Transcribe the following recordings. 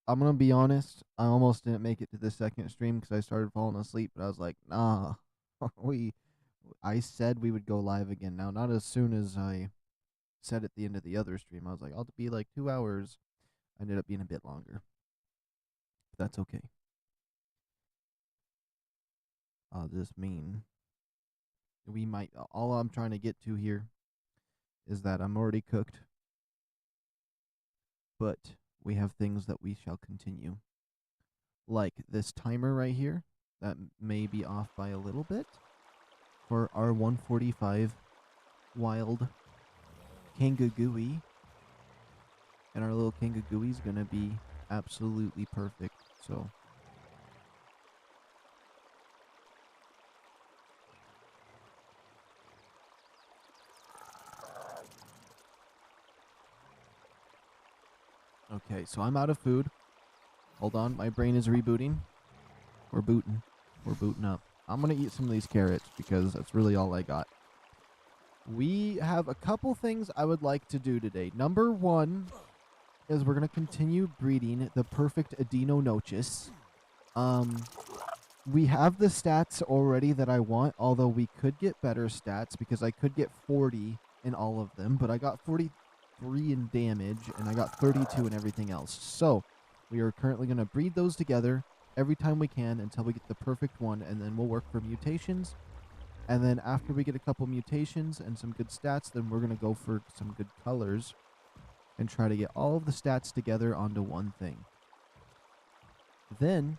I'm gonna be honest. I almost didn't make it to the second stream because I started falling asleep. But I was like, nah, we. I said we would go live again. Now, not as soon as I said at the end of the other stream. I was like, I'll be like 2 hours. I ended up being a bit longer. But that's okay. I'll just mean we might. All I'm trying to get to here is that I'm already cooked, but we have things that we shall continue. Like this timer right here that may be off by a little bit for our 145 wild Kangagooey. And our little Kangagooey is going to be absolutely perfect. So okay, so I'm out of food. Hold on, my brain is rebooting. We're booting. We're booting up. I'm going to eat some of these carrots because that's really all I got. We have a couple things I would like to do today. Number one is we're going to continue breeding the perfect Dinos. We have the stats already that I want, although we could get better stats because I could get 40 in all of them, but I got 43 in damage and I got 32 in everything else. So we are currently going to breed those together every time we can until we get the perfect one, and then we'll work for mutations. And then after we get a couple mutations and some good stats, then we're going to go for some good colors and try to get all of the stats together onto one thing. Then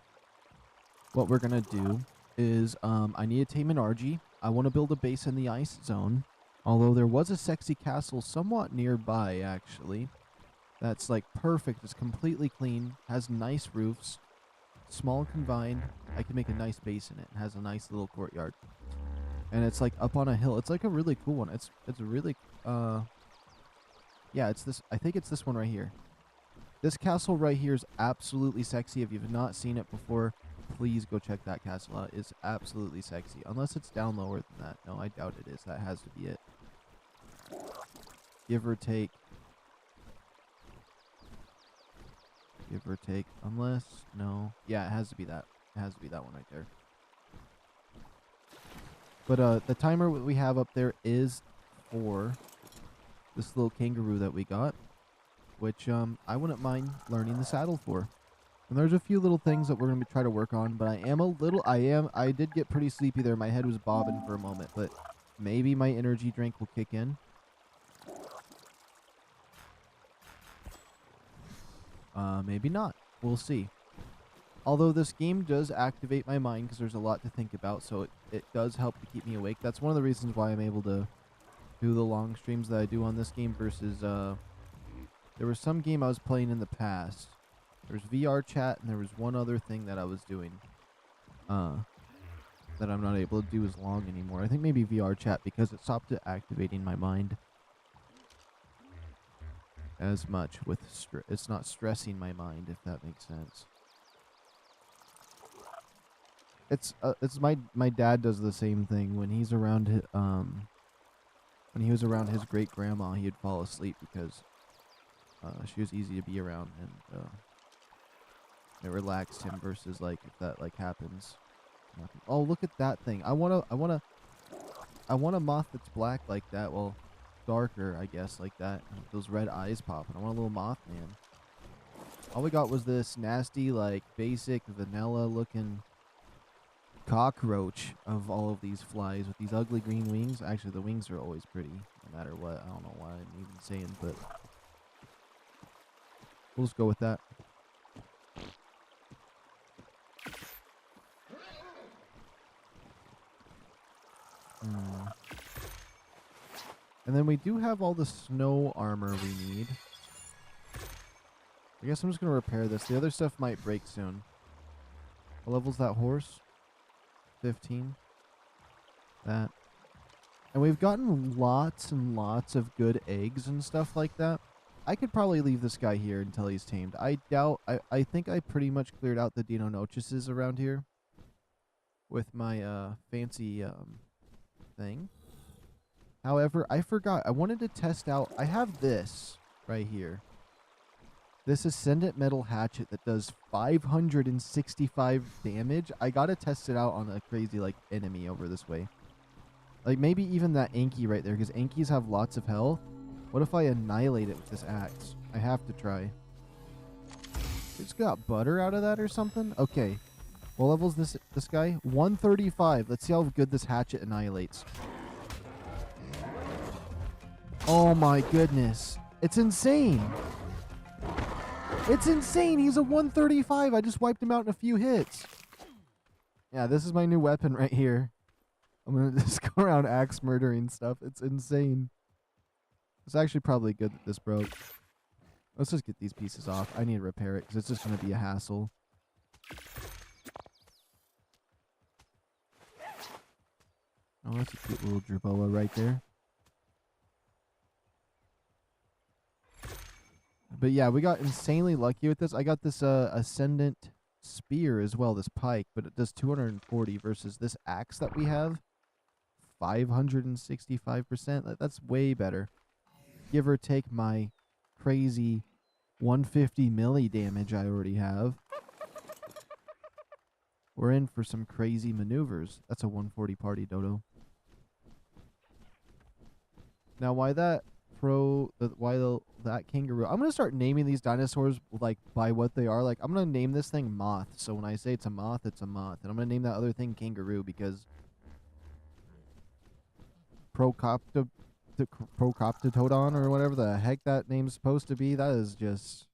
what we're going to do is I need to tame an RG. I want to build a base in the ice zone, although there was a sexy castle somewhat nearby, actually. That's like perfect. It's completely clean, has nice roofs, small and confined. I can make a nice base in it. It has a nice little courtyard. And it's like up on a hill. It's like a really cool one. It's a really yeah, it's this. I think it's this one right here. This castle right here is absolutely sexy. If you've not seen it before, please go check that castle out. It's absolutely sexy. Unless it's down lower than that. No, I doubt it is. That has to be it. Give or take. Give or take. Unless, no. Yeah, it has to be that. It has to be that one right there. But the timer we have up there is for this little kangaroo that we got, which I wouldn't mind learning the saddle for. And there's a few little things that we're going to try to work on, but I did get pretty sleepy there. My head was bobbing for a moment, but maybe my energy drink will kick in. Maybe not. We'll see. Although this game does activate my mind because there's a lot to think about, so it does help to keep me awake. That's one of the reasons why I'm able to do the long streams that I do on this game versus, there was some game I was playing in the past. There was VR chat, and there was one other thing that I was doing, that I'm not able to do as long anymore. I think maybe VR chat because it stopped activating my mind as much with it's not stressing my mind, if that makes sense. It's my dad does the same thing when he's around when he was around his great grandma, he'd fall asleep because she was easy to be around, and it relaxed him versus like if that like happens. Oh, look at that thing. I want a moth that's black like that. Well, darker, I guess, like that. With those red eyes popping. I want a little Mothman. All we got was this nasty, like, basic vanilla looking cockroach of all of these flies with these ugly green wings. Actually, the wings are always pretty, no matter what. I don't know why I'm even saying, but we'll just go with that. And then we do have all the snow armor we need. I guess I'm just going to repair this. The other stuff might break soon. What level's that horse? 15. That. And we've gotten lots and lots of good eggs and stuff like that. I could probably leave this guy here until he's tamed. I doubt... I think I pretty much cleared out the Dino-Nochoses around here. With my fancy thing. However, I forgot. I wanted to test out. I have this right here. This Ascendant Metal Hatchet that does 565 damage. I gotta test it out on a crazy, like, enemy over this way. Like, maybe even that Anki right there, because Ankies have lots of health. What if I annihilate it with this axe? I have to try. It's got butter out of that or something? Okay. What level's this guy? 135. Let's see how good this hatchet annihilates. Oh my goodness. It's insane. It's insane. He's a 135. I just wiped him out in a few hits. Yeah, this is my new weapon right here. I'm going to just go around axe murdering stuff. It's insane. It's actually probably good that this broke. Let's just get these pieces off. I need to repair it because it's just going to be a hassle. Oh, that's a cute little Jerboa right there. But yeah, we got insanely lucky with this. I got this Ascendant Spear as well, this pike, but it does 240 versus this axe that we have. 565%. That's way better. Give or take my crazy 150 melee damage I already have. We're in for some crazy maneuvers. That's a 140 party, Dodo. Now, why that that kangaroo? I'm gonna start naming these dinosaurs like by what they are. Like, I'm gonna name this thing Moth. So when I say it's a moth, it's a moth, and I'm gonna name that other thing Kangaroo because Procoptodon or whatever the heck that name's supposed to be. That is just,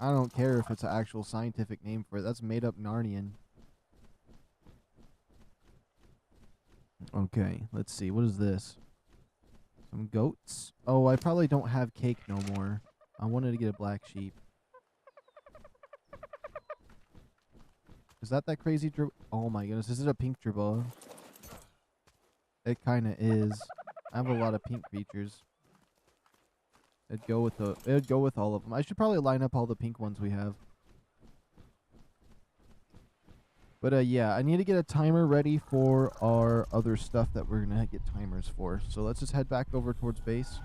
I don't care if it's an actual scientific name for it. That's made up Narnian. Okay, let's see. What is this? Some goats. Oh, I probably don't have cake no more. I wanted to get a black sheep. Is that crazy Oh my goodness, is it a pink Jerboa? It kind of is. I have a lot of pink creatures. It'd go with all of them. I should probably line up all the pink ones we have. But yeah, I need to get a timer ready for our other stuff that we're gonna get timers for. So let's just head back over towards base.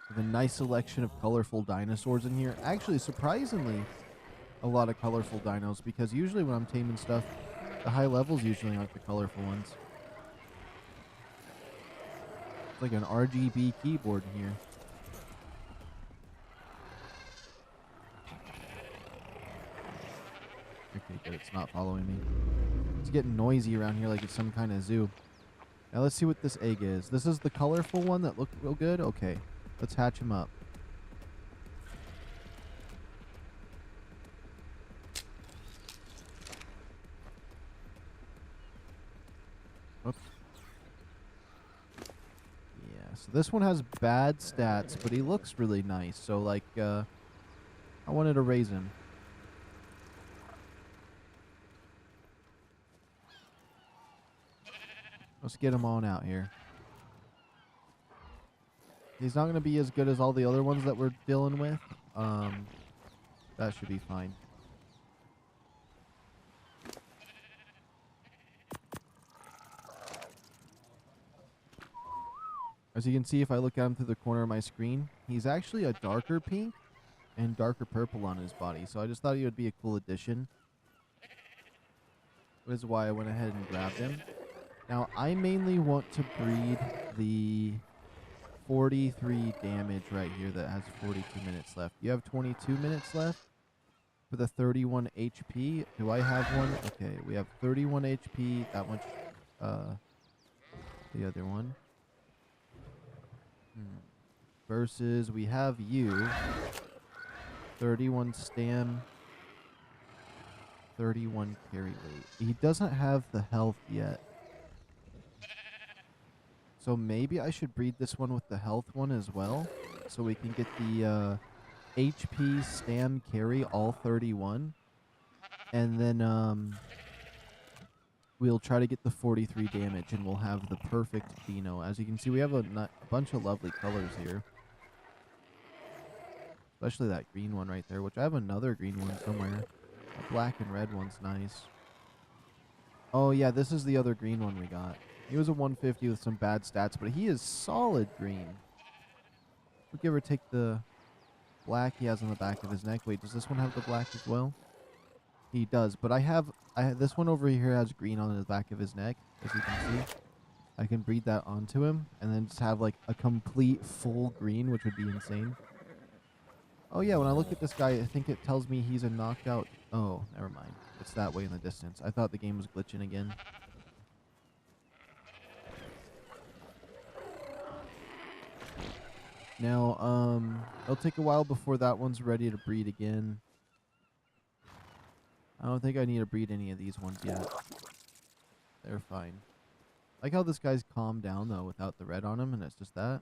With a nice selection of colorful dinosaurs in here. Actually, surprisingly, a lot of colorful dinos, because usually when I'm taming stuff, the high levels usually aren't the colorful ones. It's like an RGB keyboard in here. Okay, good. It's not following me. It's getting noisy around here like it's some kind of zoo. Now let's see what this egg is. This is the colorful one that looked real good? Okay. Let's hatch him up. Oops. Yeah, so this one has bad stats, but he looks really nice. So, like, I wanted to raise him. Let's get him on out here. He's not going to be as good as all the other ones that we're dealing with. That should be fine. As you can see, if I look at him through the corner of my screen, he's actually a darker pink and darker purple on his body. So I just thought he would be a cool addition. Which is why I went ahead and grabbed him. Now, I mainly want to breed the 43 damage right here that has 42 minutes left. You have 22 minutes left for the 31 HP. Do I have one? Okay, we have 31 HP. That much, the other one. Versus we have you. 31 stam. 31 carry weight. He doesn't have the health yet. So maybe I should breed this one with the health one as well. So we can get the HP, stam, carry, all 31. And then we'll try to get the 43 damage and we'll have the perfect Dino. As you can see, we have a bunch of lovely colors here. Especially that green one right there, which I have another green one somewhere. The black and red one's nice. Oh, yeah, this is the other green one we got. He was a 150 with some bad stats, but he is solid green. We'll give or take the black he has on the back of his neck. Wait, does this one have the black as well? He does, but I have this one over here has green on the back of his neck, as you can see. I can breed that onto him, and then just have like a complete full green, which would be insane. Oh yeah, when I look at this guy, I think it tells me he's a knocked out. Oh, never mind. It's that way in the distance. I thought the game was glitching again. Now, it'll take a while before that one's ready to breed again. I don't think I need to breed any of these ones yet. They're fine. Like how this guy's calmed down, though, without the red on him, and it's just that.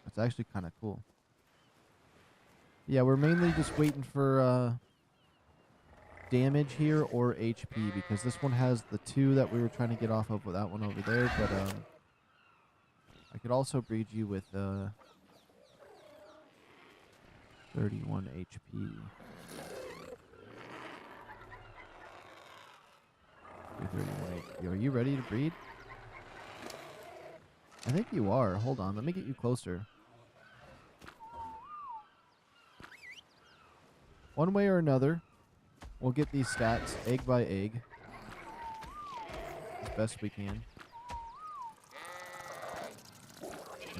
That's actually kind of cool. Yeah, we're mainly just waiting for damage here or HP, because this one has the 2 that we were trying to get off of with that one over there, but I could also breed you with 31 HP. 31 HP. Are you ready to breed? I think you are. Hold on, let me get you closer. One way or another, we'll get these stats egg by egg as best we can.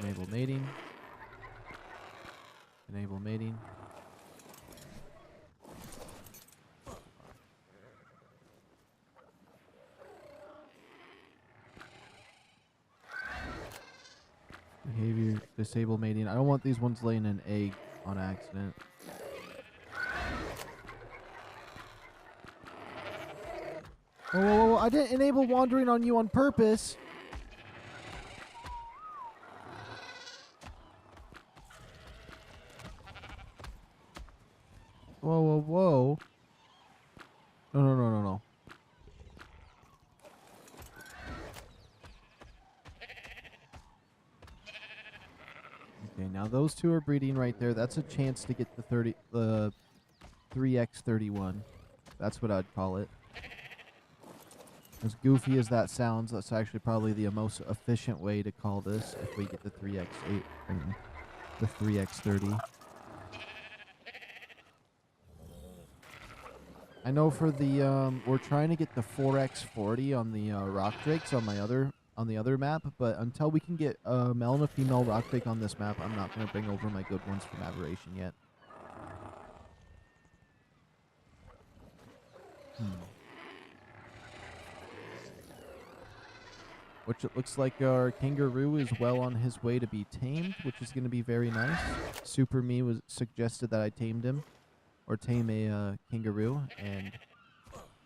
Enable mating. Enable mating. Behavior, disable mating. I don't want these ones laying an egg on accident. Whoa, whoa, whoa, I didn't enable wandering on you on purpose. Whoa, whoa, whoa. No, no, no, no, no. Okay, now those 2 are breeding right there. That's a chance to get the 3x31. That's what I'd call it. As goofy as that sounds, that's actually probably the most efficient way to call this if we get the 3x8, the 3x30. I know for the we're trying to get the 4x40 on the rock drakes on the other map, but until we can get a male and a female rock drake on this map, I'm not going to bring over my good ones from Aberration yet. Which it looks like our kangaroo is well on his way to be tamed, which is going to be very nice. Super Me was suggested that I tamed him, or tame a kangaroo, and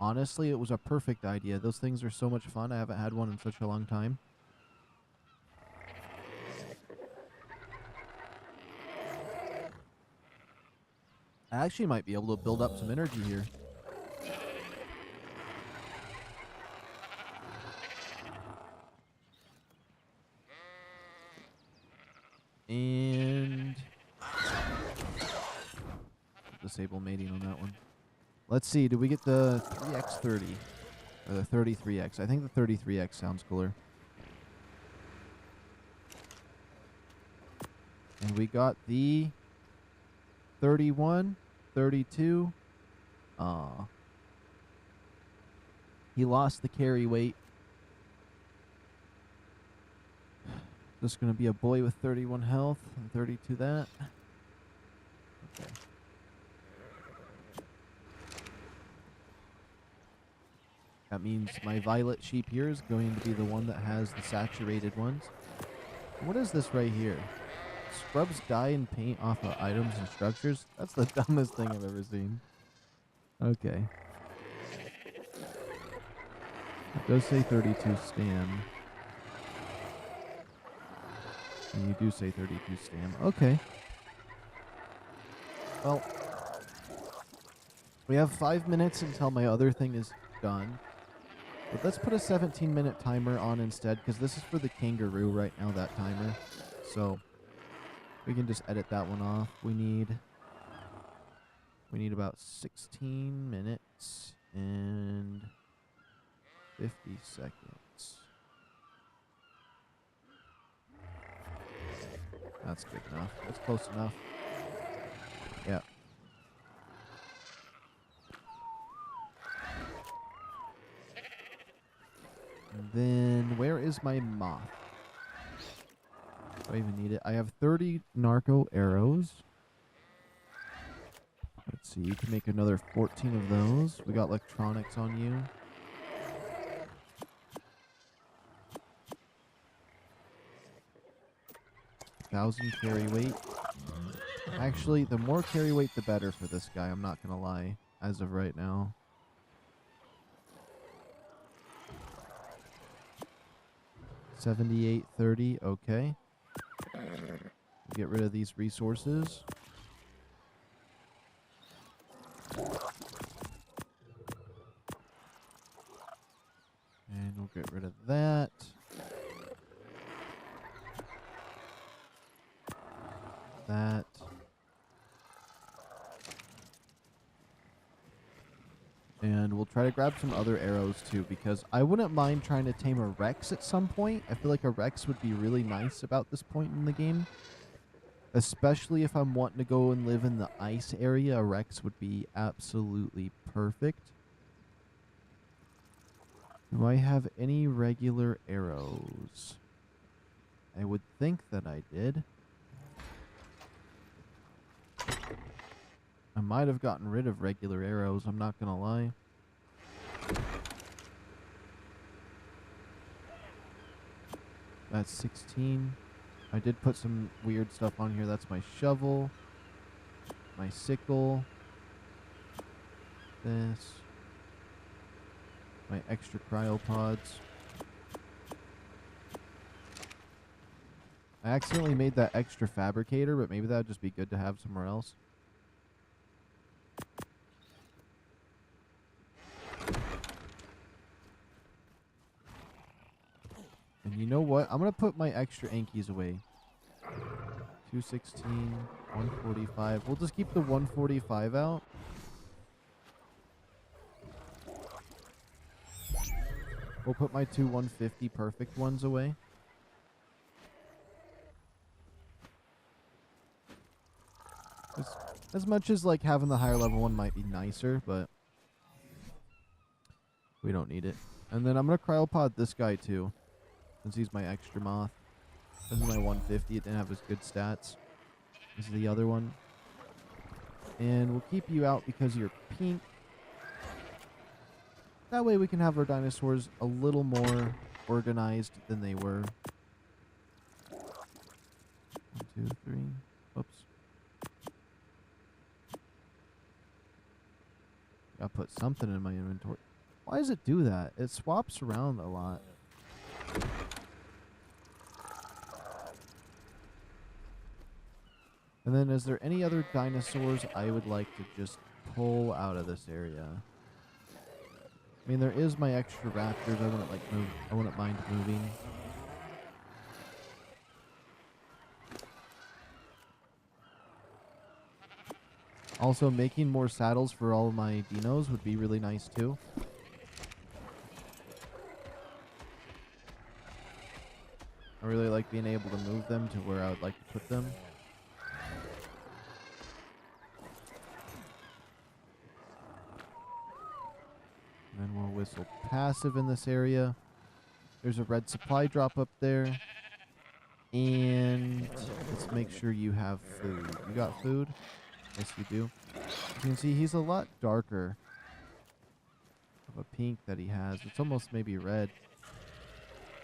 honestly, it was a perfect idea. Those things are so much fun. I haven't had one in such a long time. I actually might be able to build up some energy here. And disable mating on that one. Let's see, did we get the 3x30? Or the 33x? I think the 33x sounds cooler. And we got the 31, 32. Aw. He lost the carry weight. Just going to be a boy with 31 health and 32 that. Okay. That means my violet sheep here is going to be the one that has the saturated ones. What is this right here? Scrubs dye and paint off of items and structures? That's the dumbest thing I've ever seen. Okay. It does say 32 stam. And you do say 32 stam. Okay. Well, we have 5 minutes until my other thing is done. But let's put a 17-minute timer on instead, because this is for the kangaroo right now, that timer. So, We can just edit that one off. We need about 16 minutes and 50 seconds. That's good enough. That's close enough. Yeah. And then where is my moth? Do I even need it? I have 30 narco arrows. Let's see. You can make another 14 of those. We got electronics on you. $1,000 carry weight. Actually, the more carry weight, the better for this guy. I'm not gonna lie. As of right now. $78.30. Okay. Get rid of these resources. And we'll get rid of that. That. And we'll try to grab some other arrows too, because I wouldn't mind trying to tame a Rex at some point. I feel like a Rex would be really nice about this point in the game. Especially if I'm wanting to go and live in the ice area, a Rex would be absolutely perfect. Do I have any regular arrows? I would think that I did. I might have gotten rid of regular arrows, I'm not gonna lie. That's 16. I did put some weird stuff on here. That's my shovel. My sickle. This. My extra cryopods. I accidentally made that extra fabricator, but maybe that would just be good to have somewhere else. And you know what? I'm going to put my extra Ankies away. 216, 145. We'll just keep the 145 out. We'll put my two 150 perfect ones away. As much as like having the higher level one might be nicer, but we don't need it. And then I'm going to cryopod this guy too, since he's my extra moth. This is my 150. It didn't have as good stats. This is the other one. And we'll keep you out because you're pink. That way we can have our dinosaurs a little more organized than they were. 1, 2, 3. Whoops. Gotta put something in my inventory. Why does it do that? It swaps around a lot. And then is there any other dinosaurs I would like to just pull out of this area? I mean, there is my extra raptors. I wouldn't mind moving. Also, making more saddles for all of my dinos would be really nice too. I really like being able to move them to where I would like to put them. And then we'll whistle passive in this area. There's a red supply drop up there. And let's make sure you have food. You got food? Yes, you do. You can see he's a lot darker of a pink that he has. It's almost maybe red.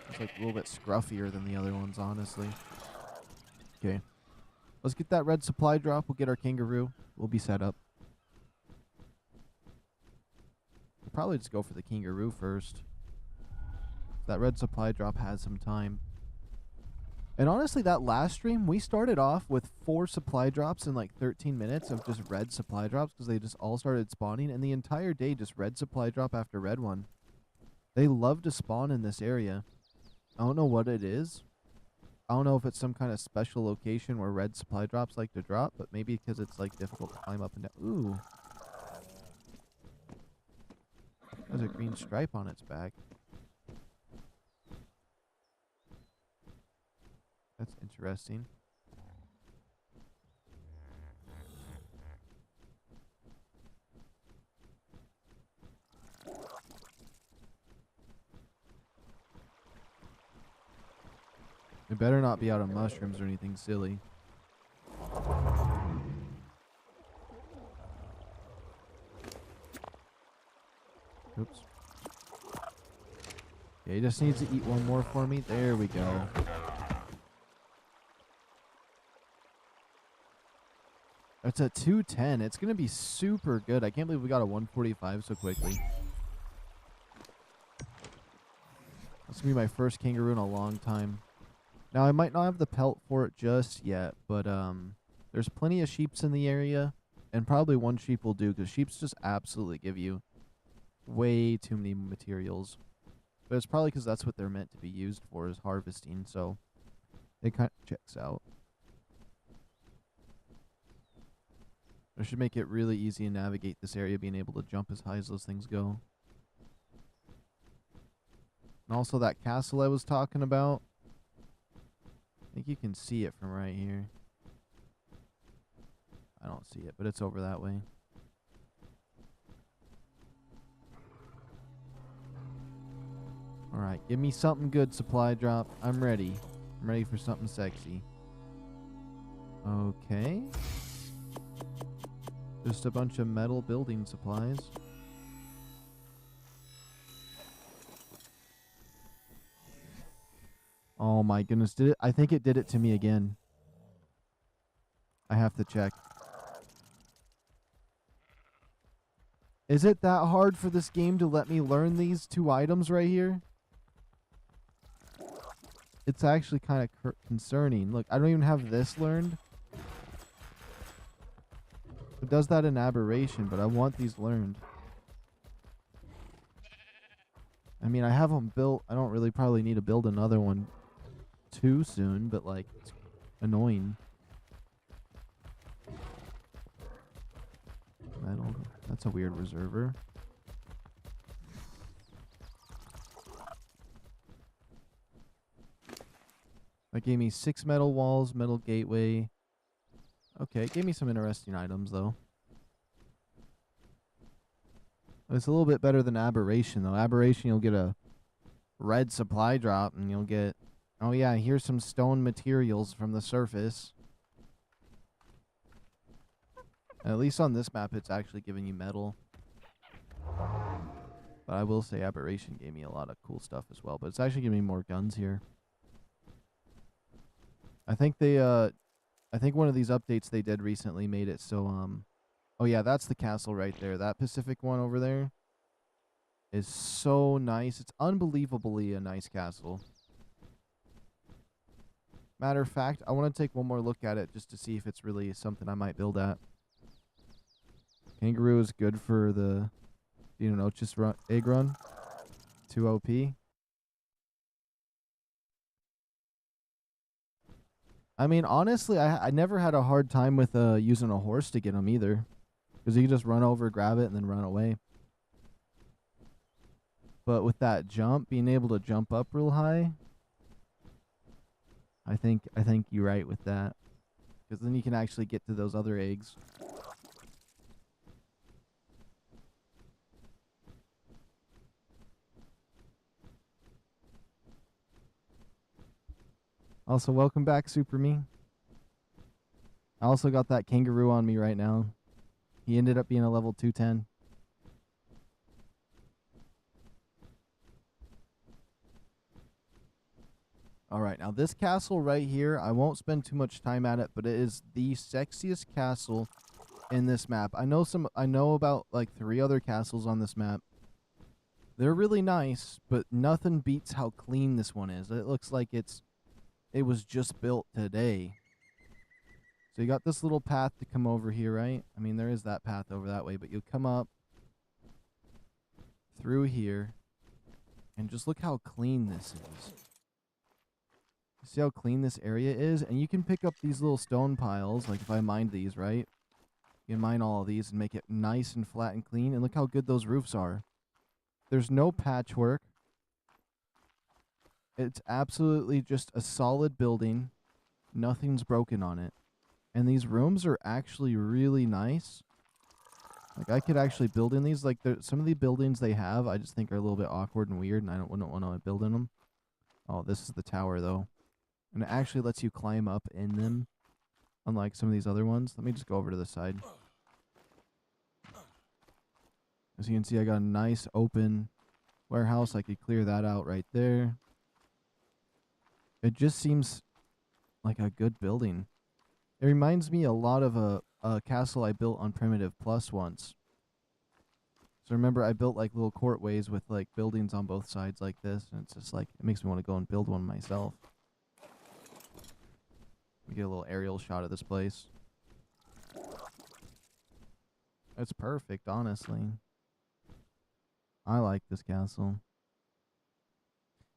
It's like a little bit scruffier than the other ones, honestly. Okay. Let's get that red supply drop. We'll get our kangaroo. We'll be set up. We'll probably just go for the kangaroo first. That red supply drop has some time. And honestly, that last stream, we started off with 4 supply drops in like 13 minutes of just red supply drops because they just all started spawning. And the entire day, just red supply drop after red one. They love to spawn in this area. I don't know what it is. I don't know if it's some kind of special location where red supply drops like to drop, but maybe because it's like difficult to climb up and down. Ooh, there's a green stripe on its back. That's interesting. It better not be out of mushrooms or anything silly. Oops. Yeah, he just needs to eat one more for me. There we go. It's a 210. It's going to be super good. I can't believe we got a 145 so quickly. That's going to be my first kangaroo in a long time. Now, I might not have the pelt for it just yet, but there's plenty of sheeps in the area, and probably one sheep will do, because sheeps just absolutely give you way too many materials. But it's probably because that's what they're meant to be used for, is harvesting, so it kind of checks out. It should make it really easy to navigate this area, being able to jump as high as those things go. And also that castle I was talking about, I think you can see it from right here. I don't see it, but it's over that way. Alright, give me something good, supply drop. I'm ready. I'm ready for something sexy. Okay. Just a bunch of metal building supplies. Oh my goodness, did it? I think it did it to me again. I have to check. Is it that hard for this game to let me learn these two items right here? It's actually kind of concerning. Look, I don't even have this learned. It does that in aberration, but I want these learned. I mean, I have them built. I don't really probably need to build another one too soon, but like, it's annoying. Metal. That's a weird reserver. That gave me 6 metal walls, metal gateway. Okay, it gave me some interesting items, though. It's a little bit better than aberration, though. Aberration, you'll get a red supply drop, and you'll get... Oh, yeah, here's some stone materials from the surface. At least on this map, it's actually giving you metal. But I will say aberration gave me a lot of cool stuff as well. But it's actually giving me more guns here. I think they, I think one of these updates they did recently made it so, oh yeah, that's the castle right there. That Pacific one over there is so nice. It's unbelievably a nice castle. Matter of fact, I want to take one more look at it just to see if it's really something I might build at. Kangaroo is good for the Dinos egg run. 2 OP. I mean, honestly, I never had a hard time with using a horse to get them either. Because you can just run over, grab it, and then run away. But with that jump, being able to jump up real high, I think you're right with that. Because then you can actually get to those other eggs. Also, welcome back, Super Me. I also got that kangaroo on me right now. He ended up being a level 210. Alright, now this castle right here, I won't spend too much time at it, but it is the sexiest castle in this map. I know about like 3 other castles on this map. They're really nice, but nothing beats how clean this one is. It looks like it was just built today. So you got this little path to come over here, right? I mean, there is that path over that way, but you'll come up through here, and just look how clean this is. See how clean this area is? And you can pick up these little stone piles. Like if I mined these, right? You can mine all of these and make it nice and flat and clean. And look how good those roofs are. There's no patchwork. It's absolutely just a solid building. Nothing's broken on it. And these rooms are actually really nice. Like, I could actually build in these. Like, some of the buildings they have, I just think are a little bit awkward and weird, and I wouldn't want to build in them. Oh, this is the tower, though. And it actually lets you climb up in them, unlike some of these other ones. Let me just go over to the side. As you can see, I got a nice open warehouse. I could clear that out right there. It just seems like a good building. It reminds me a lot of a castle I built on Primitive Plus once. So remember, I built like little courtways with like buildings on both sides like this, and it's just like, it makes me want to go and build one myself. We get a little aerial shot of this place. It's perfect, honestly. I like this castle.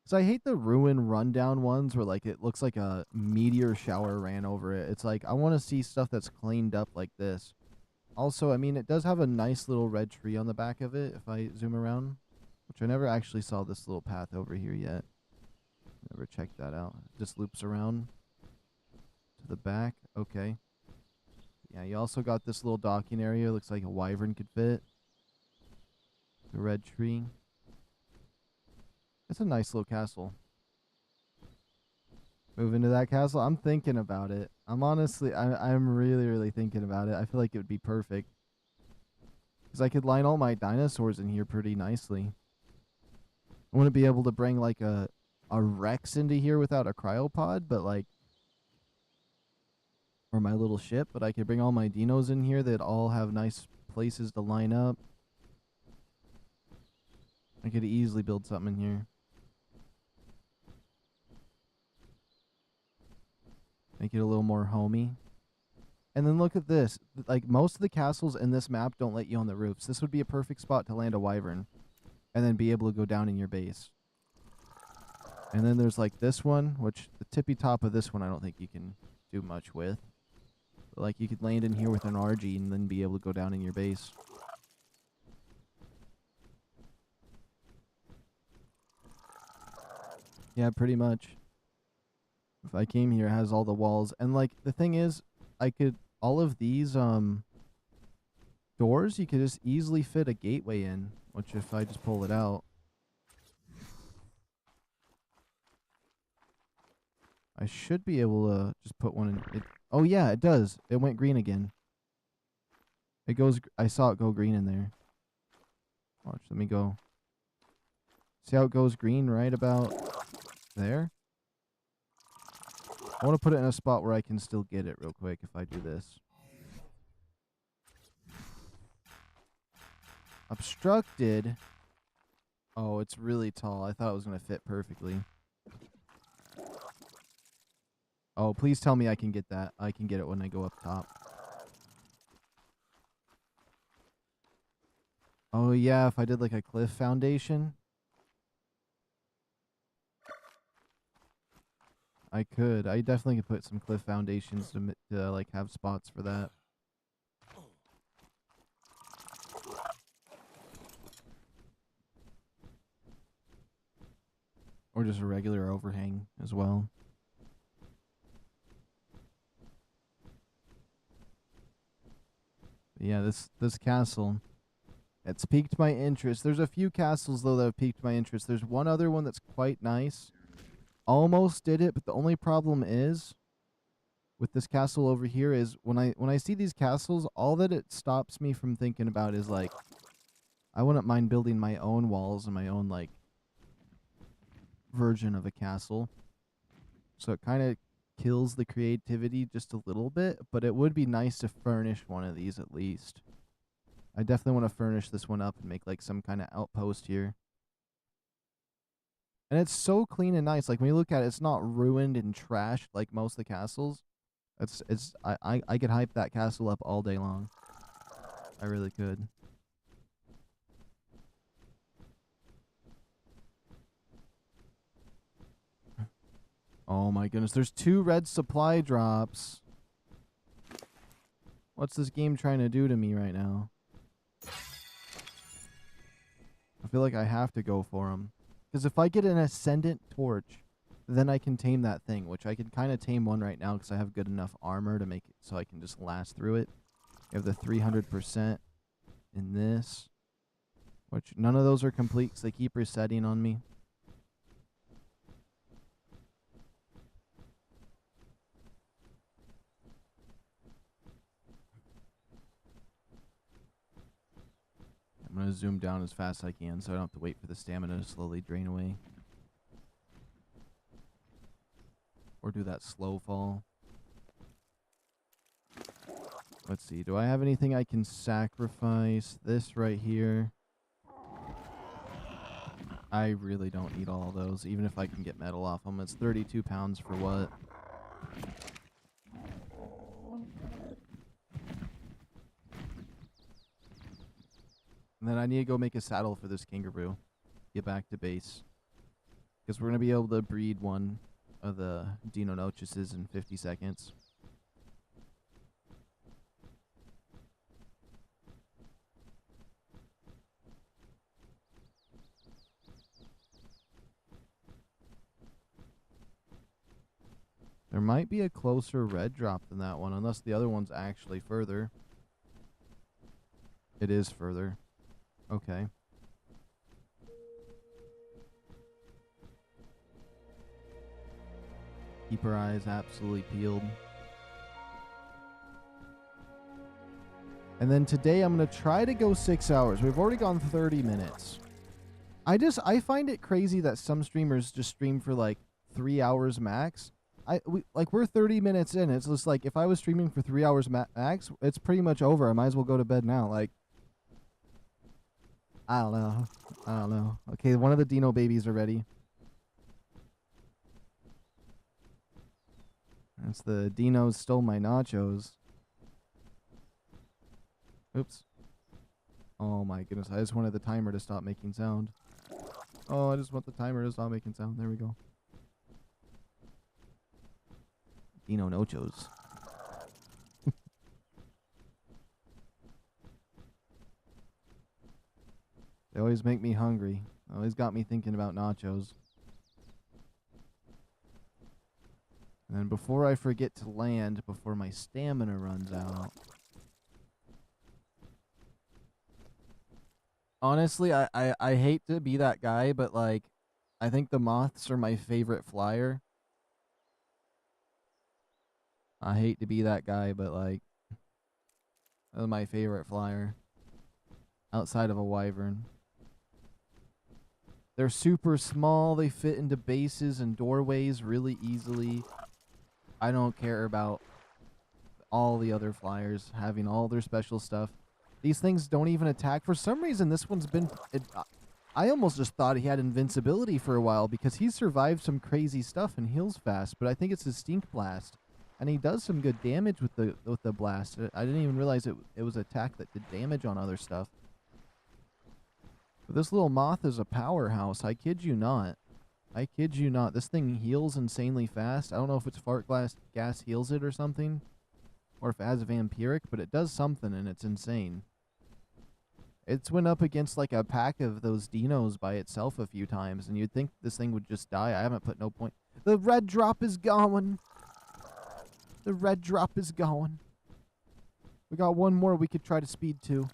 So I hate the ruin rundown ones where like it looks like a meteor shower ran over it. It's like, I want to see stuff that's cleaned up like this. Also, I mean, it does have a nice little red tree on the back of it if I zoom around, which I never actually saw this little path over here yet. Never checked that out. It just loops around to the back. Okay. Yeah, you also got this little docking area. Looks like a wyvern could fit. The red tree. It's a nice little castle. Move into that castle. I'm thinking about it. I'm honestly, I'm really, really thinking about it. I feel like it would be perfect. Because I could line all my dinosaurs in here pretty nicely. I wouldn't be able to bring like a Rex into here without a cryopod, but like, or my little ship, but I could bring all my dinos in here that all have nice places to line up. I could easily build something in here. Make it a little more homey. And then look at this. Like, most of the castles in this map don't let you on the roofs. This would be a perfect spot to land a wyvern. And then be able to go down in your base. And then there's like this one, which the tippy top of this one I don't think you can do much with. But like, you could land in here with an RG and then be able to go down in your base. Yeah, pretty much. If I came here, it has all the walls. And like, the thing is, I could, all of these doors, you could just easily fit a gateway in, which if I just pull it out, I should be able to just put one in. Oh yeah, it does. It went green again. It goes, I saw it go green in there. Watch, let me go. See how it goes green right about there? I want to put it in a spot where I can still get it real quick if I do this. Obstructed. Oh, it's really tall. I thought it was going to fit perfectly. Oh, please tell me I can get that. I can get it when I go up top. Oh, yeah, if I did like a cliff foundation. I could. I definitely could put some cliff foundations to like have spots for that. Or just a regular overhang as well. But yeah, this castle, it's piqued my interest. There's a few castles though that have piqued my interest. There's one other one that's quite nice. Almost did it, but the only problem is with this castle over here is when I see these castles, all that it stops me from thinking about is like, I wouldn't mind building my own walls and my own like version of a castle. So it kind of kills the creativity just a little bit, but it would be nice to furnish one of these at least. I definitely want to furnish this one up and make like some kind of outpost here. And it's so clean and nice. Like when you look at it, it's not ruined and trashed like most of the castles. I could hype that castle up all day long. I really could. Oh my goodness, there's 2 red supply drops. What's this game trying to do to me right now? I feel like I have to go for them. Because if I get an Ascendant Torch, then I can tame that thing, which I can kind of tame one right now because I have good enough armor to make it so I can just last through it. You have the 300% in this, which none of those are complete because they keep resetting on me. I'm going to zoom down as fast as I can so I don't have to wait for the stamina to slowly drain away. Or do that slow fall. Let's see. Do I have anything I can sacrifice? This right here. I really don't need all those, even if I can get metal off them. It's 32 pounds for what? And then I need to go make a saddle for this kangaroo. Get back to base. Because we're going to be able to breed one of the Dino-Nochoses in 50 seconds. There might be a closer red drop than that one, unless the other one's actually further. It is further. Okay. Keep our eyes absolutely peeled. And then today I'm going to try to go 6 hours. We've already gone 30 minutes. I find it crazy that some streamers just stream for like 3 hours max. We're 30 minutes in. It's just like if I was streaming for 3 hours max, it's pretty much over. I might as well go to bed now. Like, I don't know. I don't know. Okay, one of the Dino babies are ready. That's the Dinos stole my nachos. Oops. Oh my goodness. I just wanted the timer to stop making sound. Oh, I just want the timer to stop making sound. There we go. Dino-Nochos. They always make me hungry. Always got me thinking about nachos. And then before I forget to land, before my stamina runs out. Honestly, I hate to be that guy, but like, I think the moths are my favorite flyer. I hate to be that guy, but like, they're my favorite flyer. Outside of a wyvern. They're super small. They fit into bases and doorways really easily. I don't care about all the other flyers having all their special stuff. These things don't even attack. For some reason, this one's been... I almost just thought he had invincibility for a while because he survived some crazy stuff and heals fast. But I think it's his stink blast. And he does some good damage with the blast. I didn't even realize it was an attack that did damage on other stuff. But this little moth is a powerhouse. I kid you not. I kid you not. This thing heals insanely fast. I don't know if it's fart gas heals it or something. Or if it has vampiric, but it does something and it's insane. It's went up against like a pack of those dinos by itself a few times, and you'd think this thing would just die. I haven't put no point. The red drop is going. The red drop is going. We got one more we could try to speed to.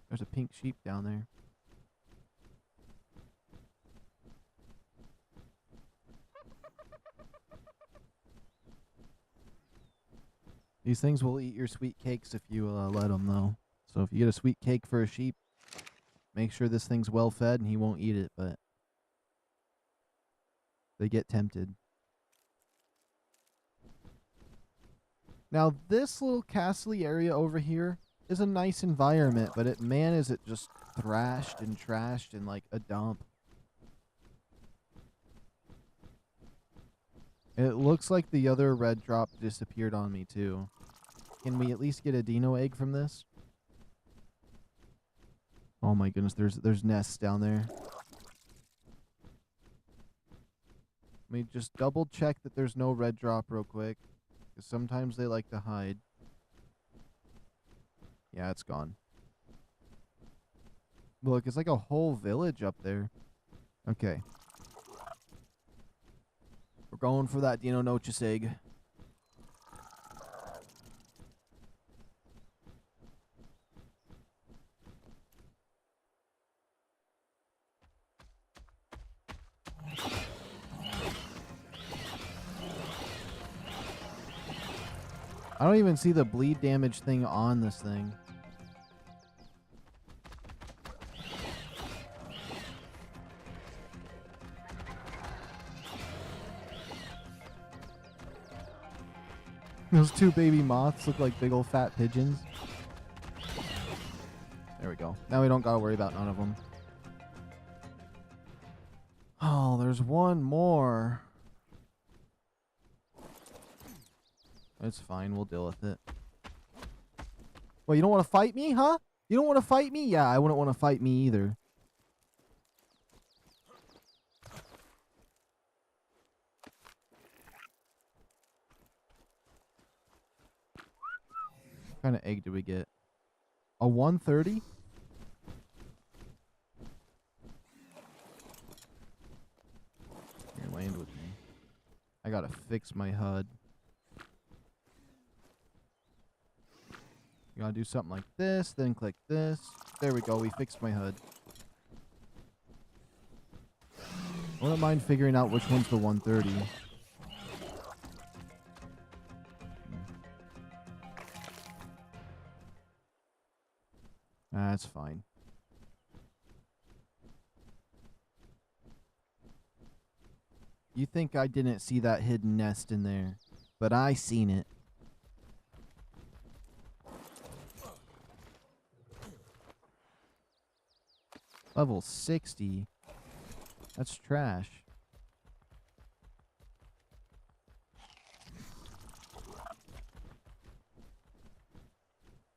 There's a pink sheep down there. These things will eat your sweet cakes if you let them, though. So if you get a sweet cake for a sheep, make sure this thing's well fed and he won't eat it, but they get tempted. Now, this little castle area over here is a nice environment, but man, is it just thrashed and trashed and like a dump. It looks like the other red drop disappeared on me, too. Can we at least get a dino egg from this? Oh my goodness, there's nests down there. Let me just double check that there's no red drop real quick. Because sometimes they like to hide. Yeah, it's gone. Look, it's like a whole village up there. Okay. We're going for that Dino-Nachos egg. I don't even see the bleed damage thing on this thing. Those two baby moths look like big old fat pigeons. There we go. Now we don't gotta worry about none of them. Oh, there's one more. It's fine. We'll deal with it. Well, you don't want to fight me, huh? You don't want to fight me? Yeah, I wouldn't want to fight me either. What kind of egg did we get? A 130? Here, land with me. I gotta fix my HUD. You gotta do something like this, then click this. There we go, we fixed my HUD. I wouldn't mind figuring out which one's the 130. That's fine. You think I didn't see that hidden nest in there, but I seen it. Level 60? That's trash.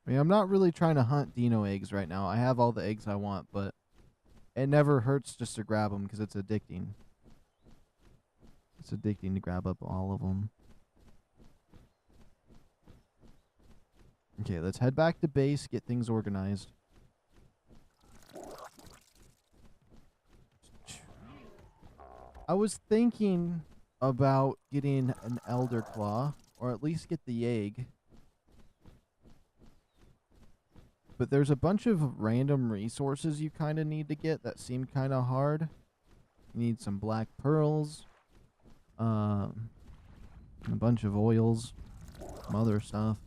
I mean, I'm not really trying to hunt dino eggs right now. I have all the eggs I want, but it never hurts just to grab them because it's addicting. It's addicting to grab up all of them. Okay, let's head back to base, get things organized. I was thinking about getting an elder claw, or at least get the egg. But there's a bunch of random resources you kind of need to get that seem kind of hard. You need some black pearls, a bunch of oils, some other stuff,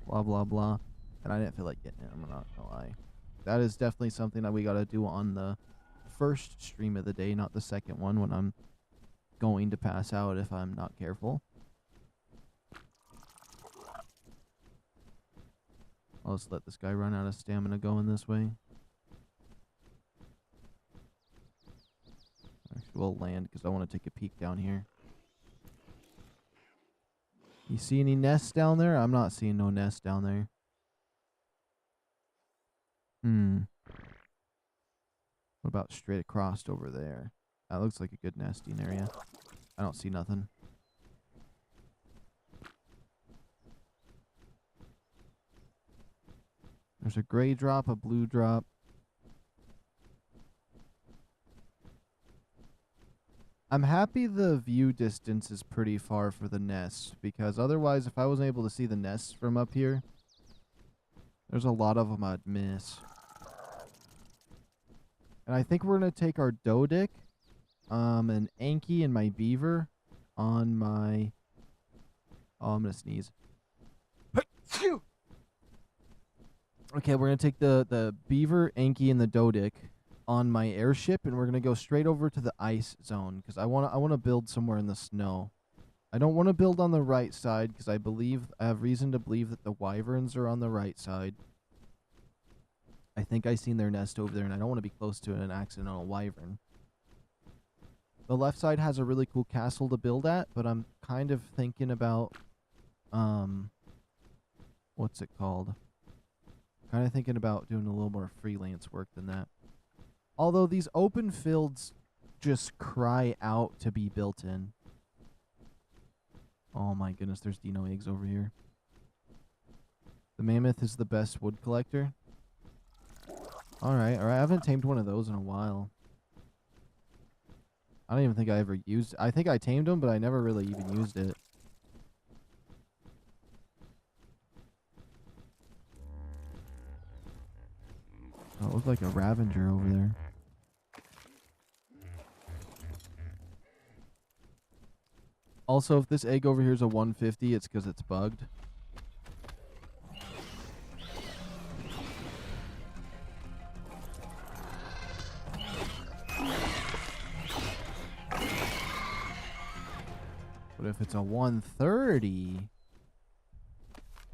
blah, blah, blah. And I didn't feel like getting it, I'm not gonna lie. That is definitely something that we gotta do on the first stream of the day, not the second one when I'm going to pass out if I'm not careful. I'll just let this guy run out of stamina going this way. Actually, we'll land because I want to take a peek down here. You see any nests down there? I'm not seeing no nests down there. What about straight across over there? That looks like a good nesting area. I don't see nothing. There's a gray drop, a blue drop. I'm happy the view distance is pretty far for the nests, because otherwise if I wasn't able to see the nests from up here, there's a lot of them I'd miss. And I think we're going to take our Dodic, an Anki, and my Beaver on my... Oh, I'm going to sneeze. Okay, we're going to take the Beaver, Anki, and the Dodic on my airship, and we're going to go straight over to the ice zone, because I want to build somewhere in the snow. I don't want to build on the right side, because I have reason to believe that the wyverns are on the right side. I think I seen their nest over there, and I don't want to be close to an accidental wyvern. The left side has a really cool castle to build at, but I'm kind of thinking about, what's it called? Kind of thinking about doing a little more freelance work than that. Although these open fields just cry out to be built in. Oh my goodness, there's dino eggs over here. The mammoth is the best wood collector. Alright, I haven't tamed one of those in a while. I don't even think I ever used it. I think I tamed them, but I never really even used it. Oh, it looked like a Ravenger over there. Also, if this egg over here is a 150, it's because it's bugged. But if it's a 130,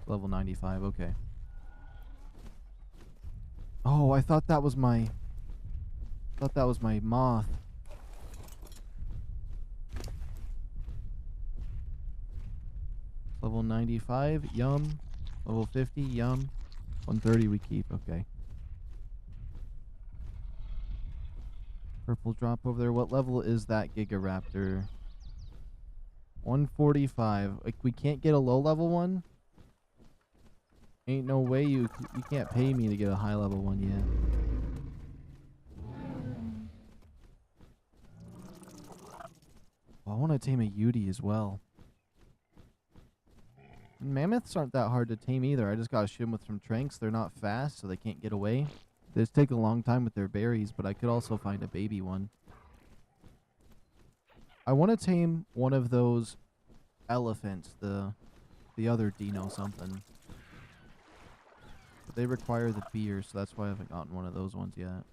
level 95, okay. Oh, I thought that was my moth. Level 95, yum. Level 50, yum. 130 we keep, okay. Purple drop over there. What level is that Gigaraptor? 145. Like, we can't get a low level one? Ain't no way you can't pay me to get a high level one yet. Well, I want to tame a Yudi as well. Mammoths aren't that hard to tame either. I just gotta shoot them with some tranks. They're not fast, so they can't get away. They just take a long time with their berries, but I could also find a baby one. I want to tame one of those elephants, the other Dino something. But they require the beer, so that's why I haven't gotten one of those ones yet.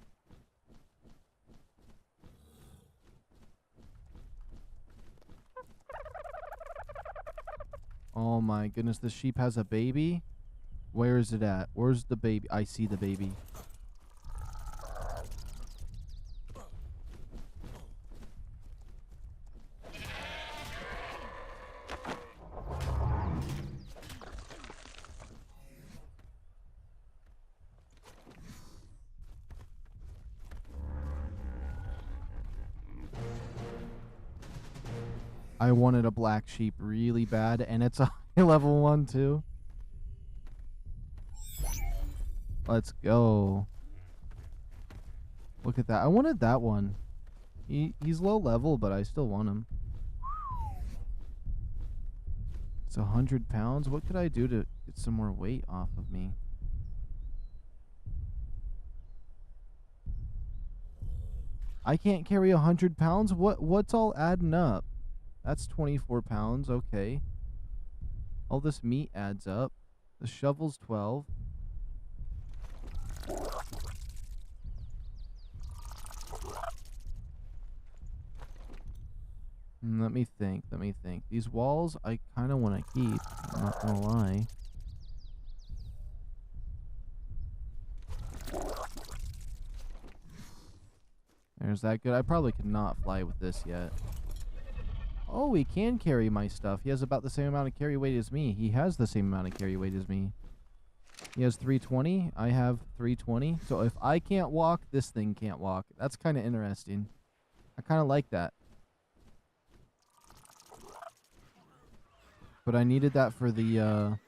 Oh my goodness, the sheep has a baby? Where is it at? Where's the baby? I see the baby. I wanted a black sheep really bad, and it's a high level one too. Let's go. Look at that. I wanted that one. He's low level, but I still want him. It's 100 pounds. What could I do to get some more weight off of me? I can't carry 100 pounds? What's all adding up? That's 24 pounds. Okay. All this meat adds up. The shovel's 12. Let me think. These walls I kind of want to keep. I'm not going to lie. There's that good. I probably could not fly with this yet. Oh, he can carry my stuff. He has about the same amount of carry weight as me. He has the same amount of carry weight as me. He has 320. I have 320. So if I can't walk, this thing can't walk. That's kind of interesting. I kind of like that. But I needed that for the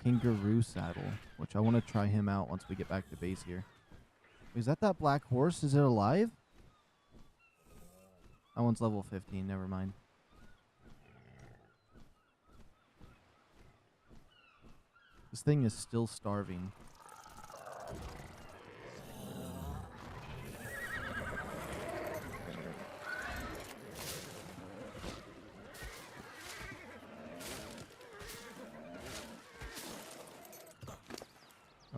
kangaroo saddle, which I want to try him out once we get back to base here. Is that black horse? Is it alive? That one's level 15. Never mind. This thing is still starving.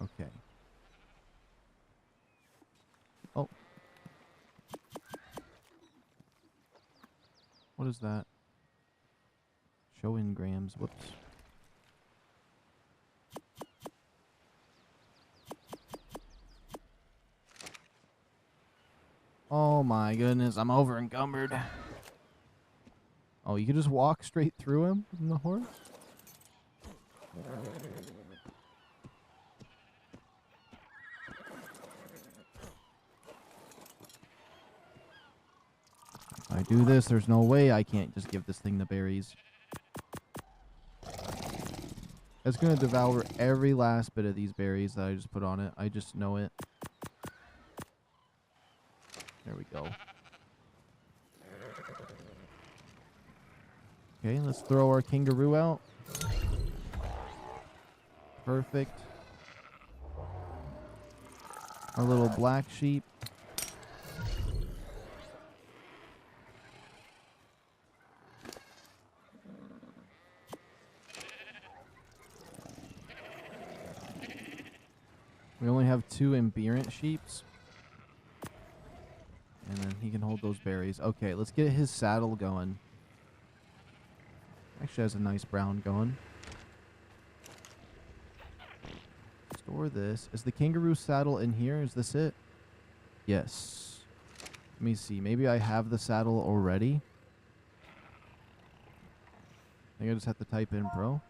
Okay. Oh. What is that? Show engrams. Whoops. Oh my goodness, I'm over encumbered. Oh, you could just walk straight through him from the horse? I do this, there's no way I can't just give this thing the berries. It's going to devour every last bit of these berries that I just put on it. I just know it. There we go. Okay, let's throw our kangaroo out. Perfect. Our little black sheep. We only have 2 aberrant sheeps. And then he can hold those berries. Okay, let's get his saddle going. Actually has a nice brown going. Store this. Is the kangaroo saddle in here? Is this it? Yes. Let me see. Maybe I have the saddle already. I think I just have to type in pro.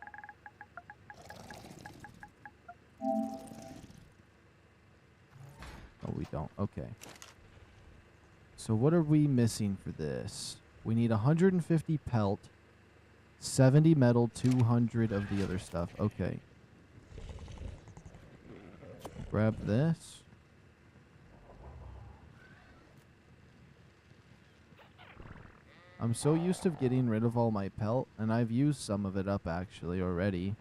Oh, we don't. Okay. So what are we missing for this? We need 150 pelt, 70 metal, 200 of the other stuff. Okay. Grab this. I'm so used to getting rid of all my pelt, and I've used some of it up actually already.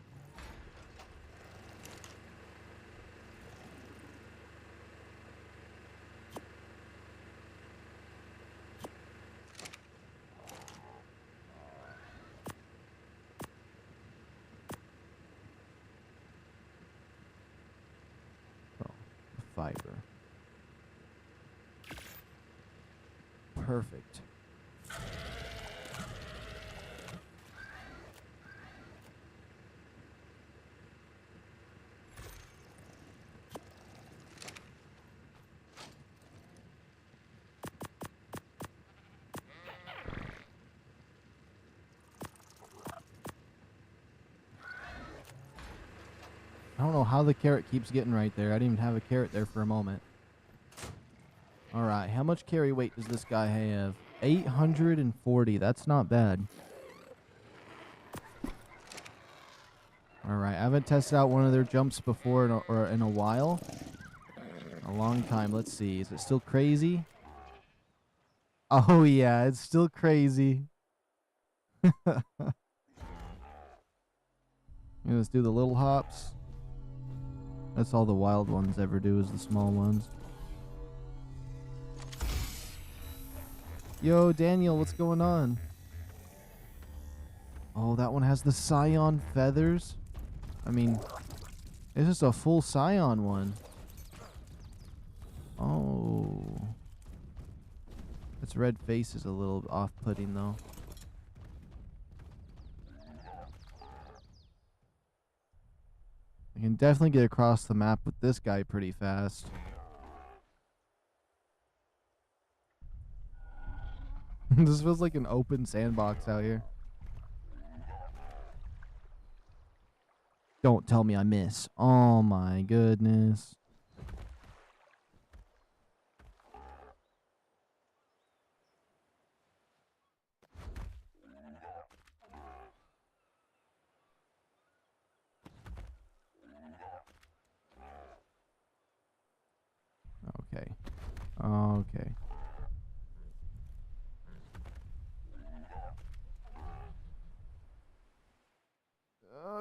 Fiber. Perfect. I don't know how the carrot keeps getting right there. I didn't even have a carrot there for a moment. Alright, how much carry weight does this guy have? 840. That's not bad. Alright, I haven't tested out one of their jumps before in a while. A long time. Let's see. Is it still crazy? Oh, yeah. It's still crazy. Let's do the little hops. That's all the wild ones ever do, is the small ones. Yo, Daniel, what's going on? Oh, that one has the scion feathers? I mean, it's just a full scion one. Oh. Its red face is a little off-putting, though. I can definitely get across the map with this guy pretty fast. This feels like an open sandbox out here. Don't tell me I miss. Oh my goodness. Okay. Okay.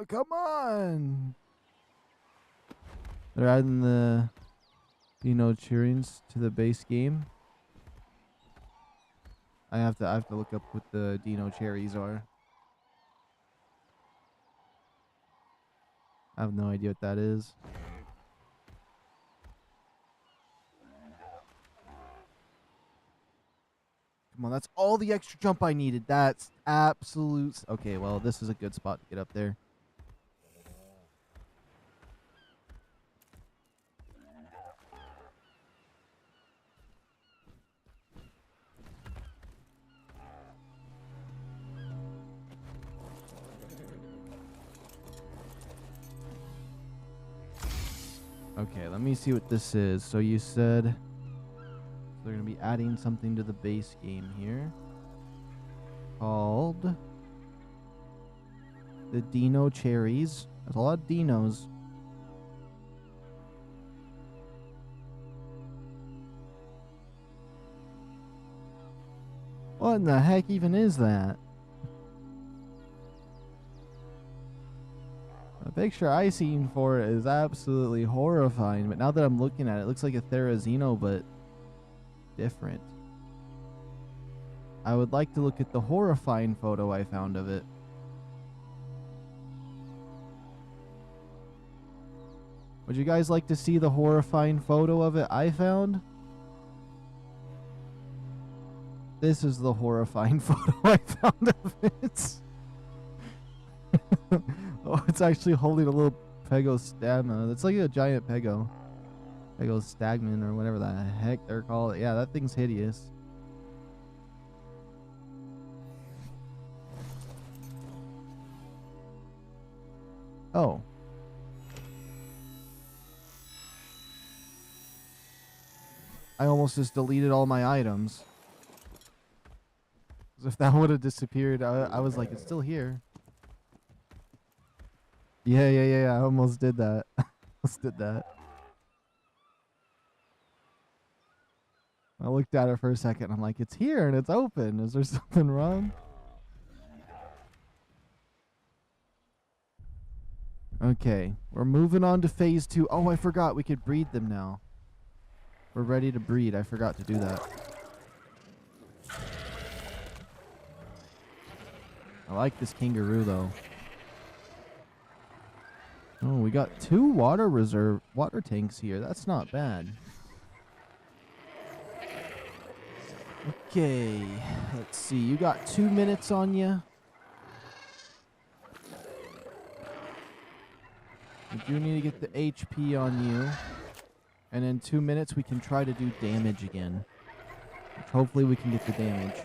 Come on. They're adding the cheerings to the base game. I have to look up what the Dino cherries are. I have no idea what that is. Come on, that's all the extra jump I needed. That's absolute. Okay, well, this is a good spot to get up there. Okay, let me see what this is. So you said they're going to be adding something to the base game here. called? The Dino cherries. There's a lot of Dinos. What in the heck even is that? The picture I seen for it is absolutely horrifying, but now that I'm looking at it, it looks like a Therizino, but different. I would like to look at the horrifying photo I found of it. Would you guys like to see the horrifying photo of it I found? This is the horrifying photo I found of it. Oh, it's actually holding a little Pegostagma. It's like a giant Pegostagman or whatever the heck they're called. Yeah, that thing's hideous. Oh. I almost just deleted all my items. 'Cause if that would have disappeared, I was like, it's still here. Yeah. I almost did that. Almost did that. I looked at it for a second. I'm like, it's here and it's open. Is there something wrong? Okay, we're moving on to phase 2. Oh, I forgot we could breed them now. We're ready to breed. I forgot to do that. I like this kangaroo though. Oh, we got 2 water tanks here. That's not bad. Okay, let's see. You got 2 minutes on you. We do need to get the HP on you. And in 2 minutes, we can try to do damage again. Which hopefully we can get the damage.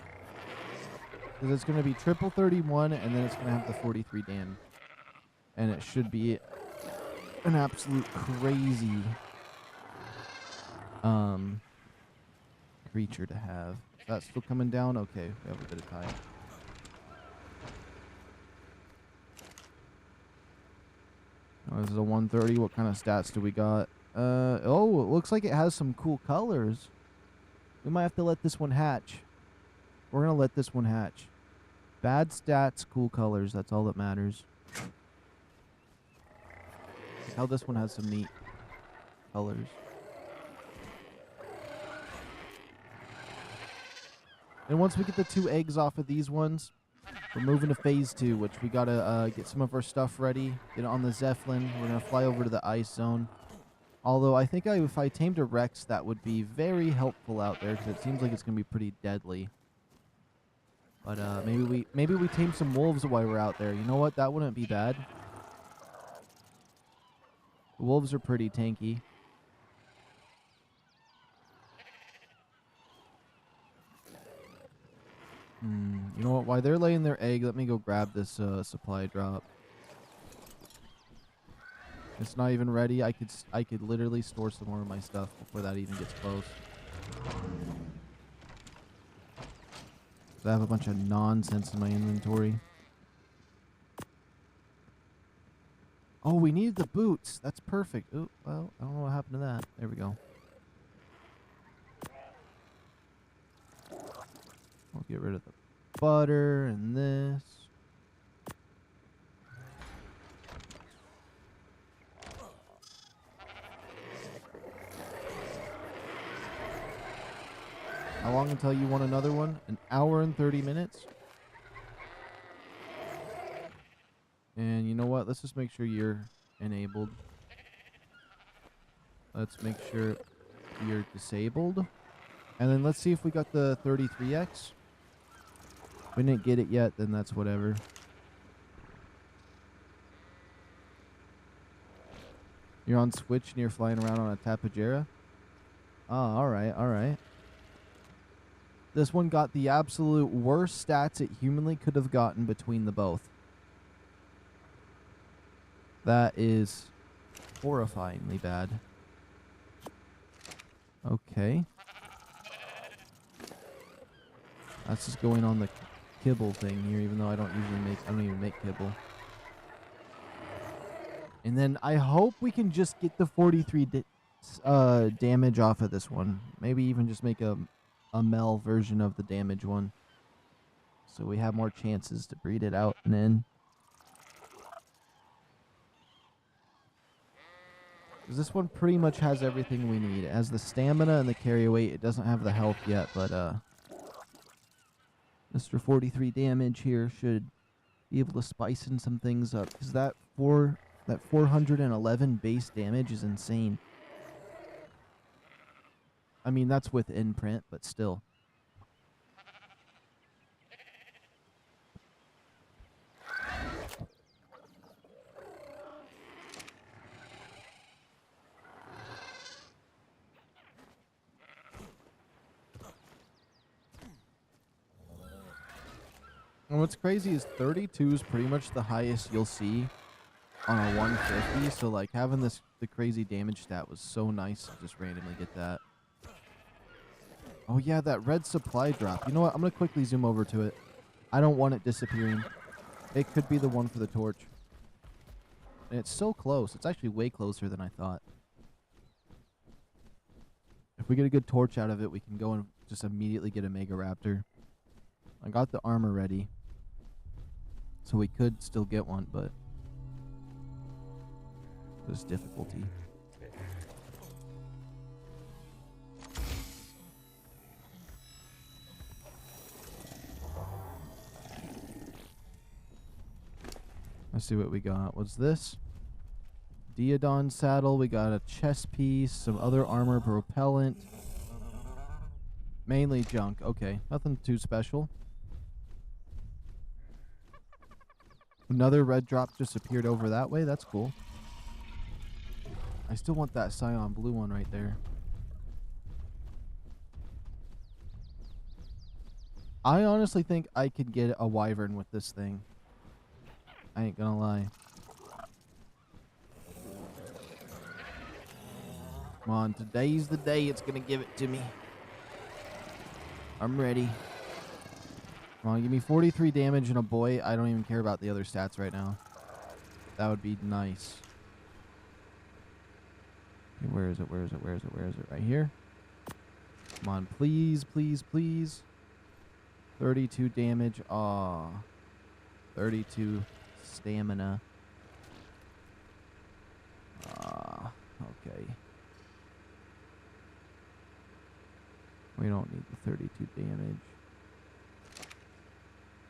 Because it's going to be triple 31, and then it's going to have the 43 damage. And it should be an absolute crazy creature to have. Is that still coming down? Okay, we have a bit of time. Oh, this is a 130. What kind of stats do we got? Oh, it looks like it has some cool colors. We might have to let this one hatch. We're going to let this one hatch. Bad stats, cool colors. That's all that matters. How this one has some neat colors. And once we get the 2 eggs off of these ones, we're moving to phase 2, which we gotta get some of our stuff ready, get it on the Zeppelin. We're gonna fly over to the ice zone. Although I think if I tamed a Rex, that would be very helpful out there, because it seems like it's gonna be pretty deadly. But maybe we tame some wolves while we're out there. You know what? That wouldn't be bad. The wolves are pretty tanky. You know what? While they're laying their egg, let me go grab this supply drop. It's not even ready. I could literally store some more of my stuff before that even gets close. I have a bunch of nonsense in my inventory. Oh, we needed the boots. That's perfect. Oh, well, I don't know what happened to that. There we go. We'll get rid of the butter and this. How long until you want another one? 1 hour and 30 minutes. And you know what? Let's just make sure you're enabled. Let's make sure you're disabled. And then let's see if we got the 33X. If we didn't get it yet, then that's whatever. You're on Switch and you're flying around on a Tapejara? Oh, alright. This one got the absolute worst stats it humanly could have gotten between the both. That is horrifyingly bad. Okay. That's just going on the kibble thing here, even though I don't even make kibble. And then I hope we can just get the 43 damage off of this one. Maybe even just make a Mel version of the damage one, so we have more chances to breed it out and in. This one pretty much has everything we need. It has the stamina and the carry weight. It doesn't have the health yet, but Mr. 43 damage here should be able to spice in some things up, because that 411 base damage is insane. I mean, that's with imprint, but still. And what's crazy is 32 is pretty much the highest you'll see on a 150. So like having the crazy damage stat was so nice to just randomly get that. Oh yeah, that red supply drop. You know what? I'm going to quickly zoom over to it. I don't want it disappearing. It could be the one for the torch. And it's so close. It's actually way closer than I thought. If we get a good torch out of it, we can go and just immediately get a Mega Raptor. I got the armor ready, so we could still get one, but there's difficulty. Let's see what we got. What's this? Diodon saddle. We got a chest piece, some other armor, propellant. Mainly junk. Okay, nothing too special. Another red drop just appeared over that way. That's cool. I still want that Scion blue one right there. I honestly think I could get a wyvern with this thing. I ain't gonna lie. Come on, today's the day it's gonna give it to me. I'm ready. Come on, give me 43 damage and a boy. I don't even care about the other stats right now. That would be nice. Okay, where is it? Where is it? Where is it? Where is it? Right here. Come on, please, please, please. 32 damage. Aw. 32 stamina. Okay. We don't need the 32 damage.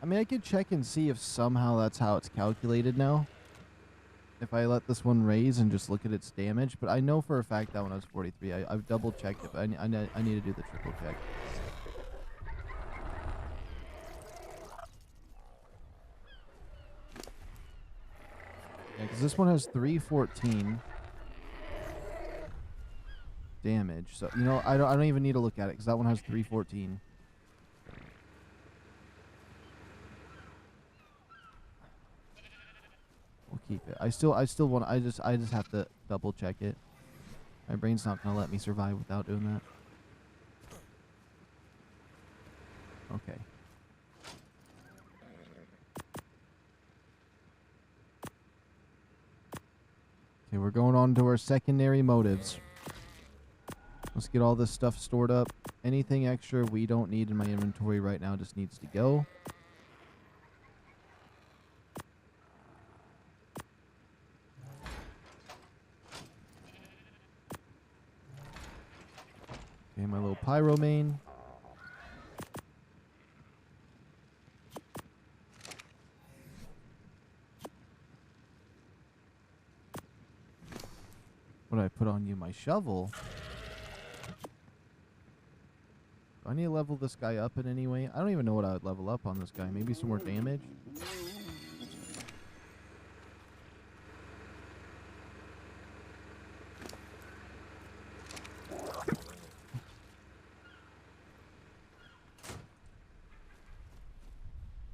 I mean, I could check and see if somehow that's how it's calculated now. If I let this one raise and just look at its damage. But I know for a fact that one has 43. I've double checked it, but I need to do the triple check. Yeah, because this one has 314 damage. So, you know, I don't even need to look at it because that one has 314. We'll keep it. I still want. I just have to double check it. My brain's not gonna let me survive without doing that. Okay. Okay, we're going on to our secondary motives. Let's get all this stuff stored up. Anything extra we don't need in my inventory right now just needs to go. Okay, my little pyro main. What did I put on you? My shovel? Do I need to level this guy up in any way? I don't even know what I would level up on this guy. Maybe some more damage?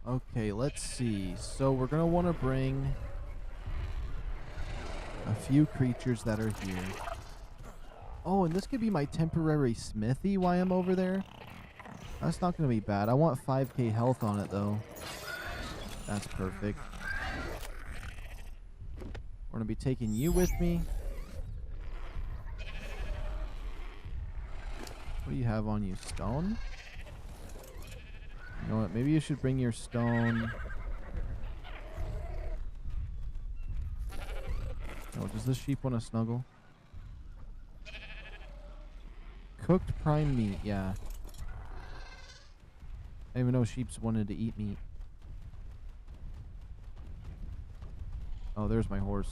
Okay, let's see. So we're going to want to bring a few creatures that are here. Oh, and this could be my temporary smithy while I'm over there. That's not going to be bad. I want 5k health on it, though. That's perfect. We're going to be taking you with me. What do you have on you? Stone? You know what? Maybe you should bring your stone. Oh, does this sheep want to snuggle? Cooked prime meat, yeah. I didn't even know sheeps wanted to eat meat. Oh, there's my horse.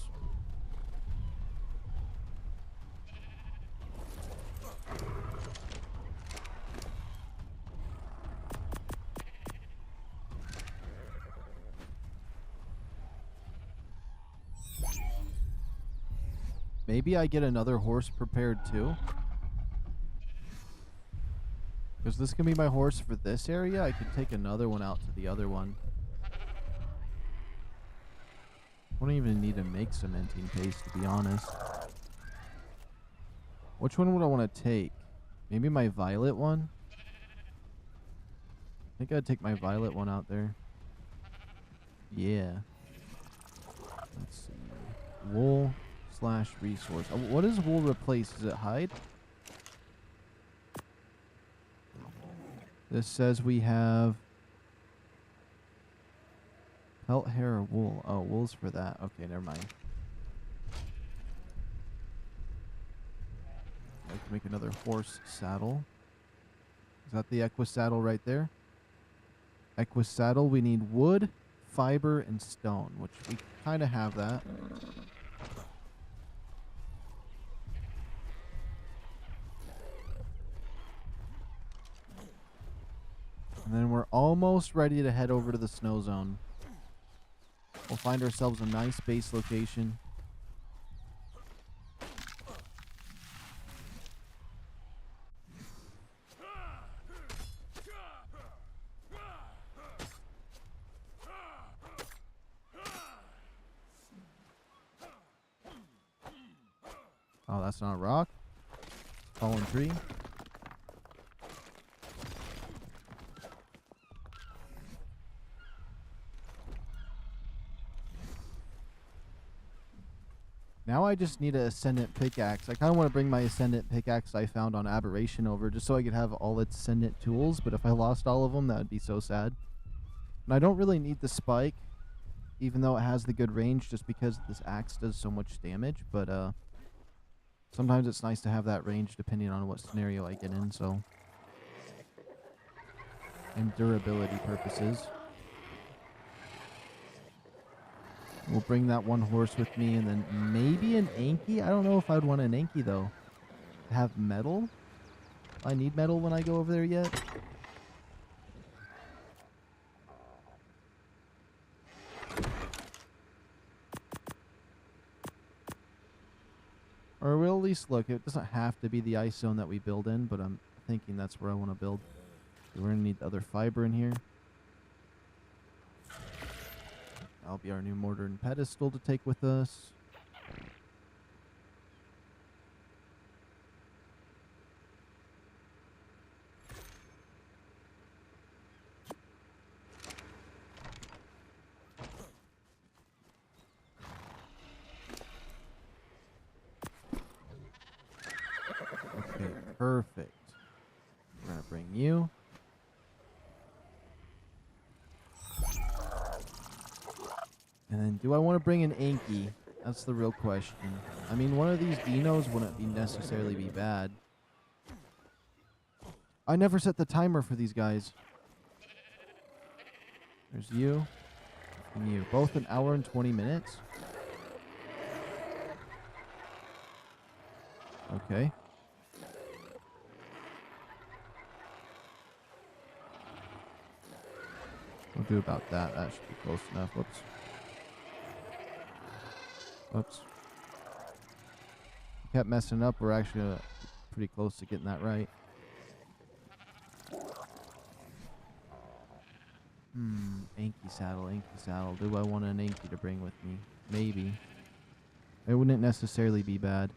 Maybe I get another horse prepared too. Because this can be my horse for this area. I could take another one out to the other one. I don't even need to make cementing paste, to be honest. Which one would I want to take? Maybe my violet one? I think I'd take my violet one out there. Yeah. Let's see. Wool / resource. What does wool replace? Is it hide? This says we have pelt, hair, or wool. Oh, wool's for that. Okay, never mind. I can make another horse saddle. Is that the Equus saddle right there? Equus saddle, we need wood, fiber, and stone, which we kind of have that. And then we're almost ready to head over to the snow zone. We'll find ourselves a nice base location. Oh, that's not a rock. Fallen tree. Now I just need an Ascendant pickaxe. I kind of want to bring my Ascendant pickaxe I found on Aberration over just so I could have all its Ascendant tools. But if I lost all of them, that would be so sad. And I don't really need the spike, even though it has the good range, just because this axe does so much damage. But sometimes it's nice to have that range depending on what scenario I get in, so. And durability purposes. We'll bring that one horse with me, and then maybe an Anki? I don't know if I'd want an Anki, though. Have metal? I need metal when I go over there yet? Or we'll at least look. It doesn't have to be the ice zone that we build in, but I'm thinking that's where I want to build. So we're going to need the other fiber in here. That'll be our new mortar and pedestal to take with us. Okay, perfect. We're going to bring you. And then, do I want to bring an Anki? That's the real question. I mean, one of these Dinos wouldn't be necessarily be bad. I never set the timer for these guys. There's you. And you. Both an hour and 20 minutes. Okay. We'll do about that. That should be close enough. Whoops. Oops. Kept messing up. We're actually pretty close to getting that right. Anki saddle, Anki saddle. Do I want an Anki to bring with me? Maybe. It wouldn't necessarily be bad.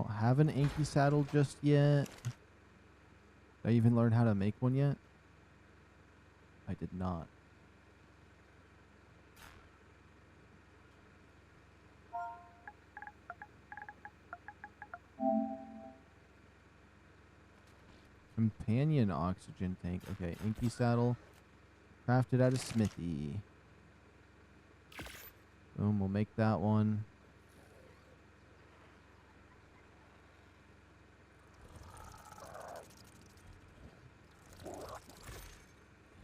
don't have an Anki saddle just yet. Did I even learn how to make one yet? I did not. Companion oxygen tank. Okay, Anki saddle. Crafted at a smithy. Boom, we'll make that one.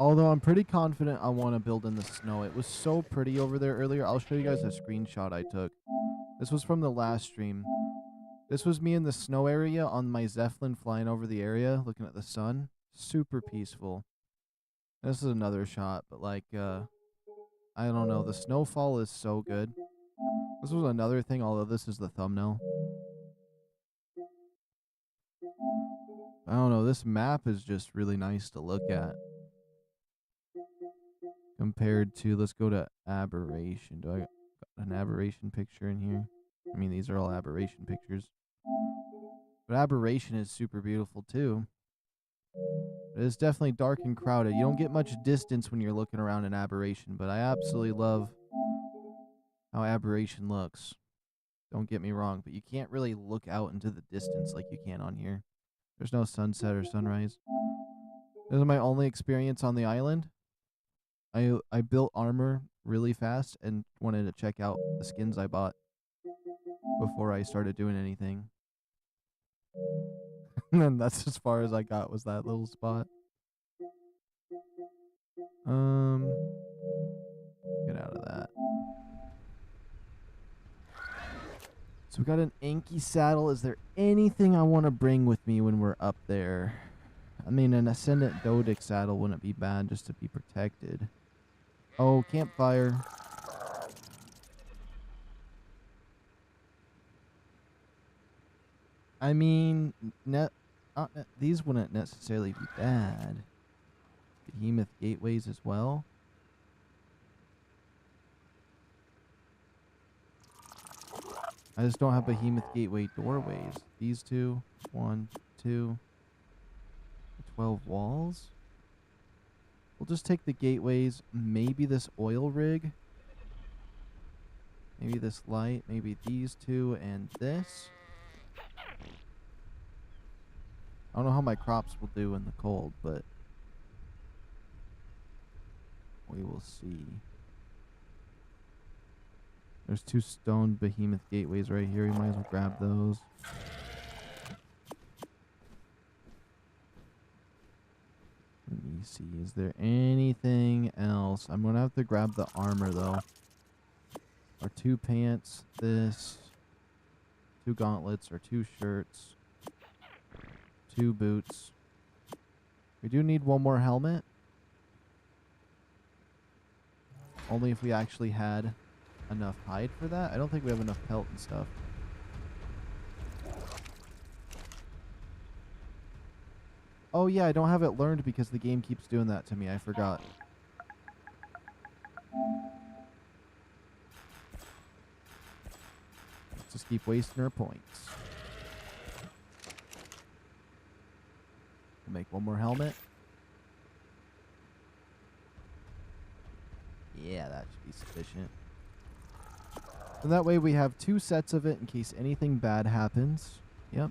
Although I'm pretty confident I want to build in the snow. It was so pretty over there earlier. I'll show you guys a screenshot I took. This was from the last stream. This was me in the snow area on my Zeppelin flying over the area, looking at the sun. Super peaceful. This is another shot, but like, I don't know. The snowfall is so good. This was another thing, although this is the thumbnail. I don't know. This map is just really nice to look at. Compared to, let's go to aberration. Do I got an aberration picture in here? I mean, these are all aberration pictures. But aberration is super beautiful too. It is definitely dark and crowded. You don't get much distance when you're looking around in aberration, but I absolutely love how aberration looks. Don't get me wrong, but you can't really look out into the distance like you can on here. There's no sunset or sunrise. This is my only experience on the island. I built armor really fast and wanted to check out the skins I bought before I started doing anything. And that's as far as I got, was that little spot. Get out of that. So we got an Anki saddle. Is there anything I want to bring with me when we're up there? I mean, an Ascendant Dodic saddle wouldn't be bad just to be protected. Oh, campfire. I mean, these wouldn't necessarily be bad. Behemoth gateways as well. I just don't have behemoth gateway doorways. These two. 1, 2. 12 walls. We'll just take the gateways. Maybe this oil rig. Maybe this light. Maybe these two and this. I don't know how my crops will do in the cold, but we will see. There's 2 stone behemoth gateways right here. We might as well grab those. Let me see. Is there anything else? I'm going to have to grab the armor, though. Our 2 pants. This. 2 gauntlets or 2 shirts. 2 boots. We do need 1 more helmet. Only if we actually had enough hide for that. I don't think we have enough pelt and stuff. Oh yeah, I don't have it learned because the game keeps doing that to me. I forgot. Let's just keep wasting our points. We'll make 1 more helmet. Yeah, that should be sufficient. And that way we have 2 sets of it in case anything bad happens. Yep.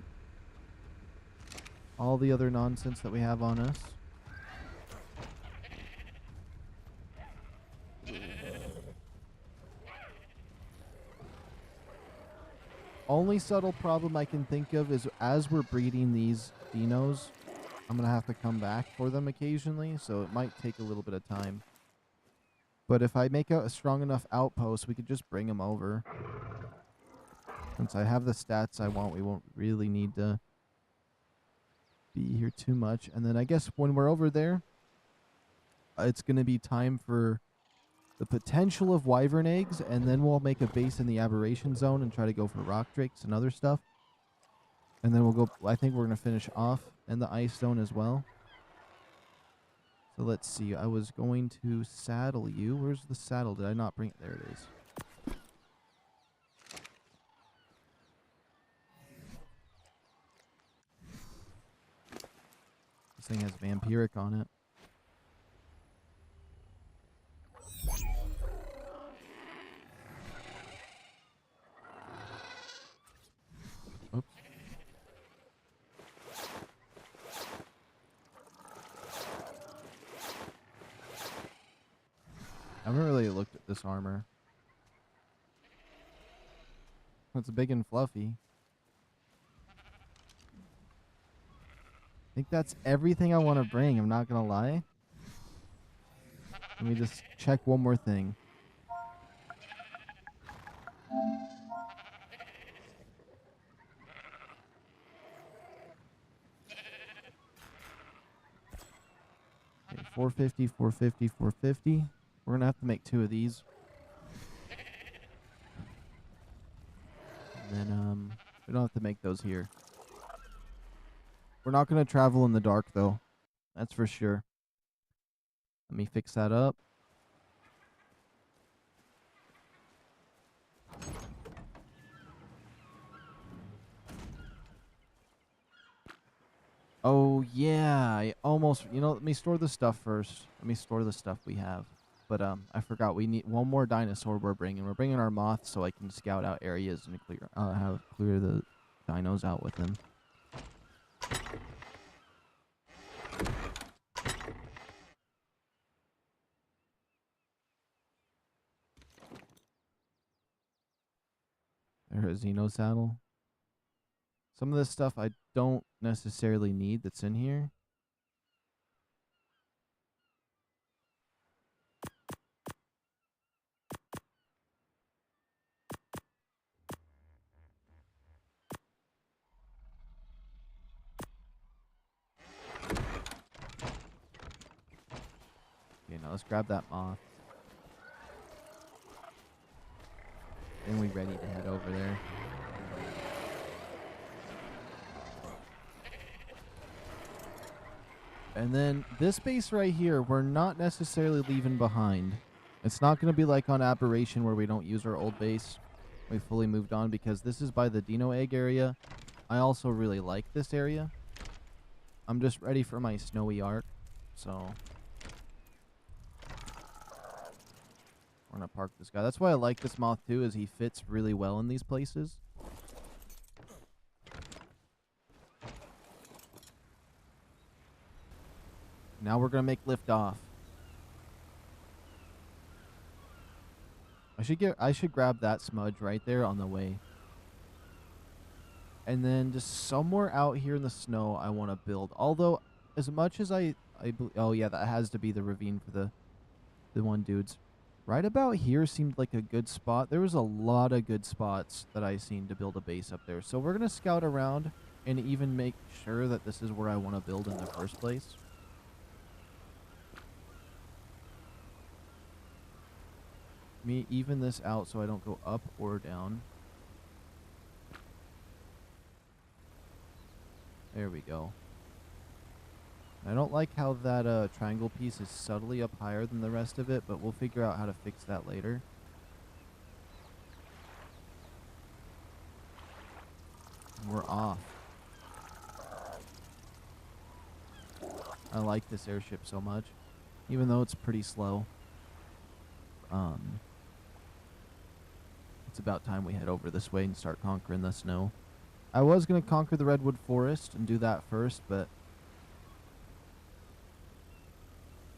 All the other nonsense that we have on us. Only subtle problem I can think of is as we're breeding these dinos, I'm going to have to come back for them occasionally, so it might take a little bit of time. But if I make a strong enough outpost, we could just bring them over. Since I have the stats I want, we won't really need to be here too much. And then I guess when we're over there, it's going to be time for the potential of wyvern eggs, and then we'll make a base in the aberration zone and try to go for rock drakes and other stuff. And then we'll go, I think we're going to finish off in the ice zone as well. So let's see, I was going to saddle you. Where's the saddle? Did I not bring it? There it is. thing has vampiric on it. Oops. I haven't really looked at this armor. It's big and fluffy. I think that's everything I want to bring. I'm not going to lie. Let me just check one more thing. Okay, 450, 450, 450. We're going to have to make 2 of these. And then, we don't have to make those here. We're not going to travel in the dark, though. That's for sure. Let me fix that up. Oh, yeah. I almost... You know, let me store the stuff first. Let me store the stuff we have. But I forgot. We need one more dinosaur we're bringing. We're bringing our moth so I can scout out areas and clear the dinos out with them. There's a Xeno saddle. Some of this stuff I don't necessarily need that's in here. Okay, now let's grab that moth. Then we ready to head over there. And then this base right here, we're not necessarily leaving behind. It's not going to be like on Aberration where we don't use our old base. We fully moved on because this is by the Dino egg area. I also really like this area. I'm just ready for my snowy ARK. So we're going to park this guy. That's why I like this moth too, is he fits really well in these places. Now we're going to make lift off. I should grab that smudge right there on the way. And then just somewhere out here in the snow I want to build. Although as much as oh yeah, that has to be the ravine for the one dudes. Right about here seemed like a good spot. There was a lot of good spots that I seen to build a base up there. So we're going to scout around and even make sure that this is where I want to build in the first place. Me even this out so I don't go up or down. There we go. I don't like how that triangle piece is subtly up higher than the rest of it, but we'll figure out how to fix that later. We're off. I like this airship so much, even though it's pretty slow. It's about time we head over this way and start conquering the snow. I was going to conquer the redwood forest and do that first, but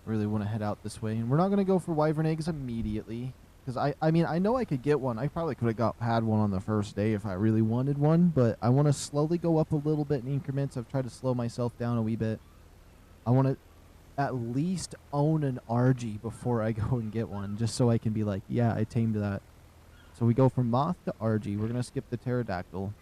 really want to head out this way. And we're not going to go for wyvern eggs immediately, because I mean, I know I could get one. I probably could have had one on the first day if I really wanted one, but I want to slowly go up a little bit in increments. I've tried to slow myself down a wee bit. I want to at least own an RG before I go and get one, just so I can be like, yeah, I tamed that. So we go from moth to RG. We're going to skip the pterodactyl.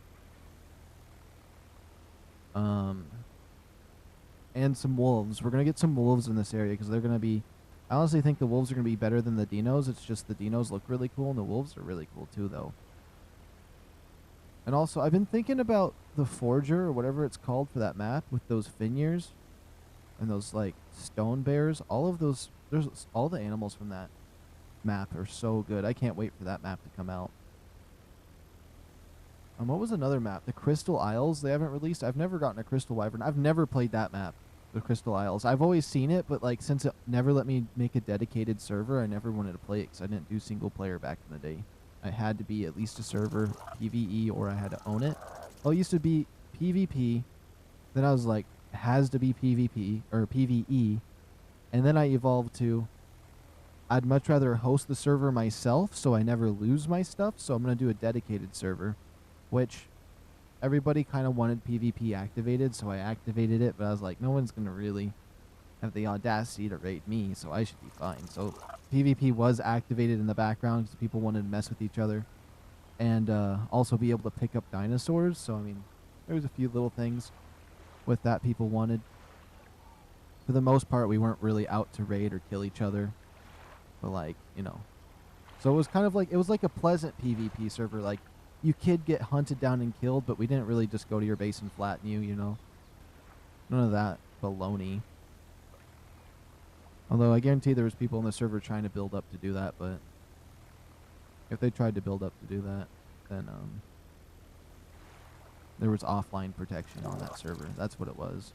And some wolves. We're going to get some wolves in this area because they're going to be... I honestly think the wolves are going to be better than the dinos. It's just the dinos look really cool and the wolves are really cool too, though. And also, I've been thinking about the Forger or whatever it's called for that map with those Finiers and those, like, stone bears. All of those... all the animals from that map are so good. I can't wait for that map to come out. What was another map? The Crystal Isles they haven't released. I've never gotten a Crystal Wyvern. I've never played that map. The Crystal Isles. I've always seen it, but like since it never let me make a dedicated server, I never wanted to play it because I didn't do single player back in the day. I had to be at least a server PvE or I had to own it. Well, it used to be PvP. Then I was like, has to be PvP or PvE. And then I evolved to, I'd much rather host the server myself so I never lose my stuff. So I'm going to do a dedicated server, which everybody kind of wanted PvP activated. So I activated it, but I was like, no one's going to really have the audacity to raid me, so I should be fine. So PvP was activated in the background because people wanted to mess with each other and also be able to pick up dinosaurs. So, I mean, there was a few little things with that people wanted. For the most part, we weren't really out to raid or kill each other. But, like, you know. So it was kind of like, it was like a pleasant PvP server. Like, you could get hunted down and killed, but we didn't really just go to your base and flatten you, you know. None of that baloney. Although I guarantee there was people on the server trying to build up to do that, but if they tried to build up to do that, then there was offline protection on that server. That's what it was.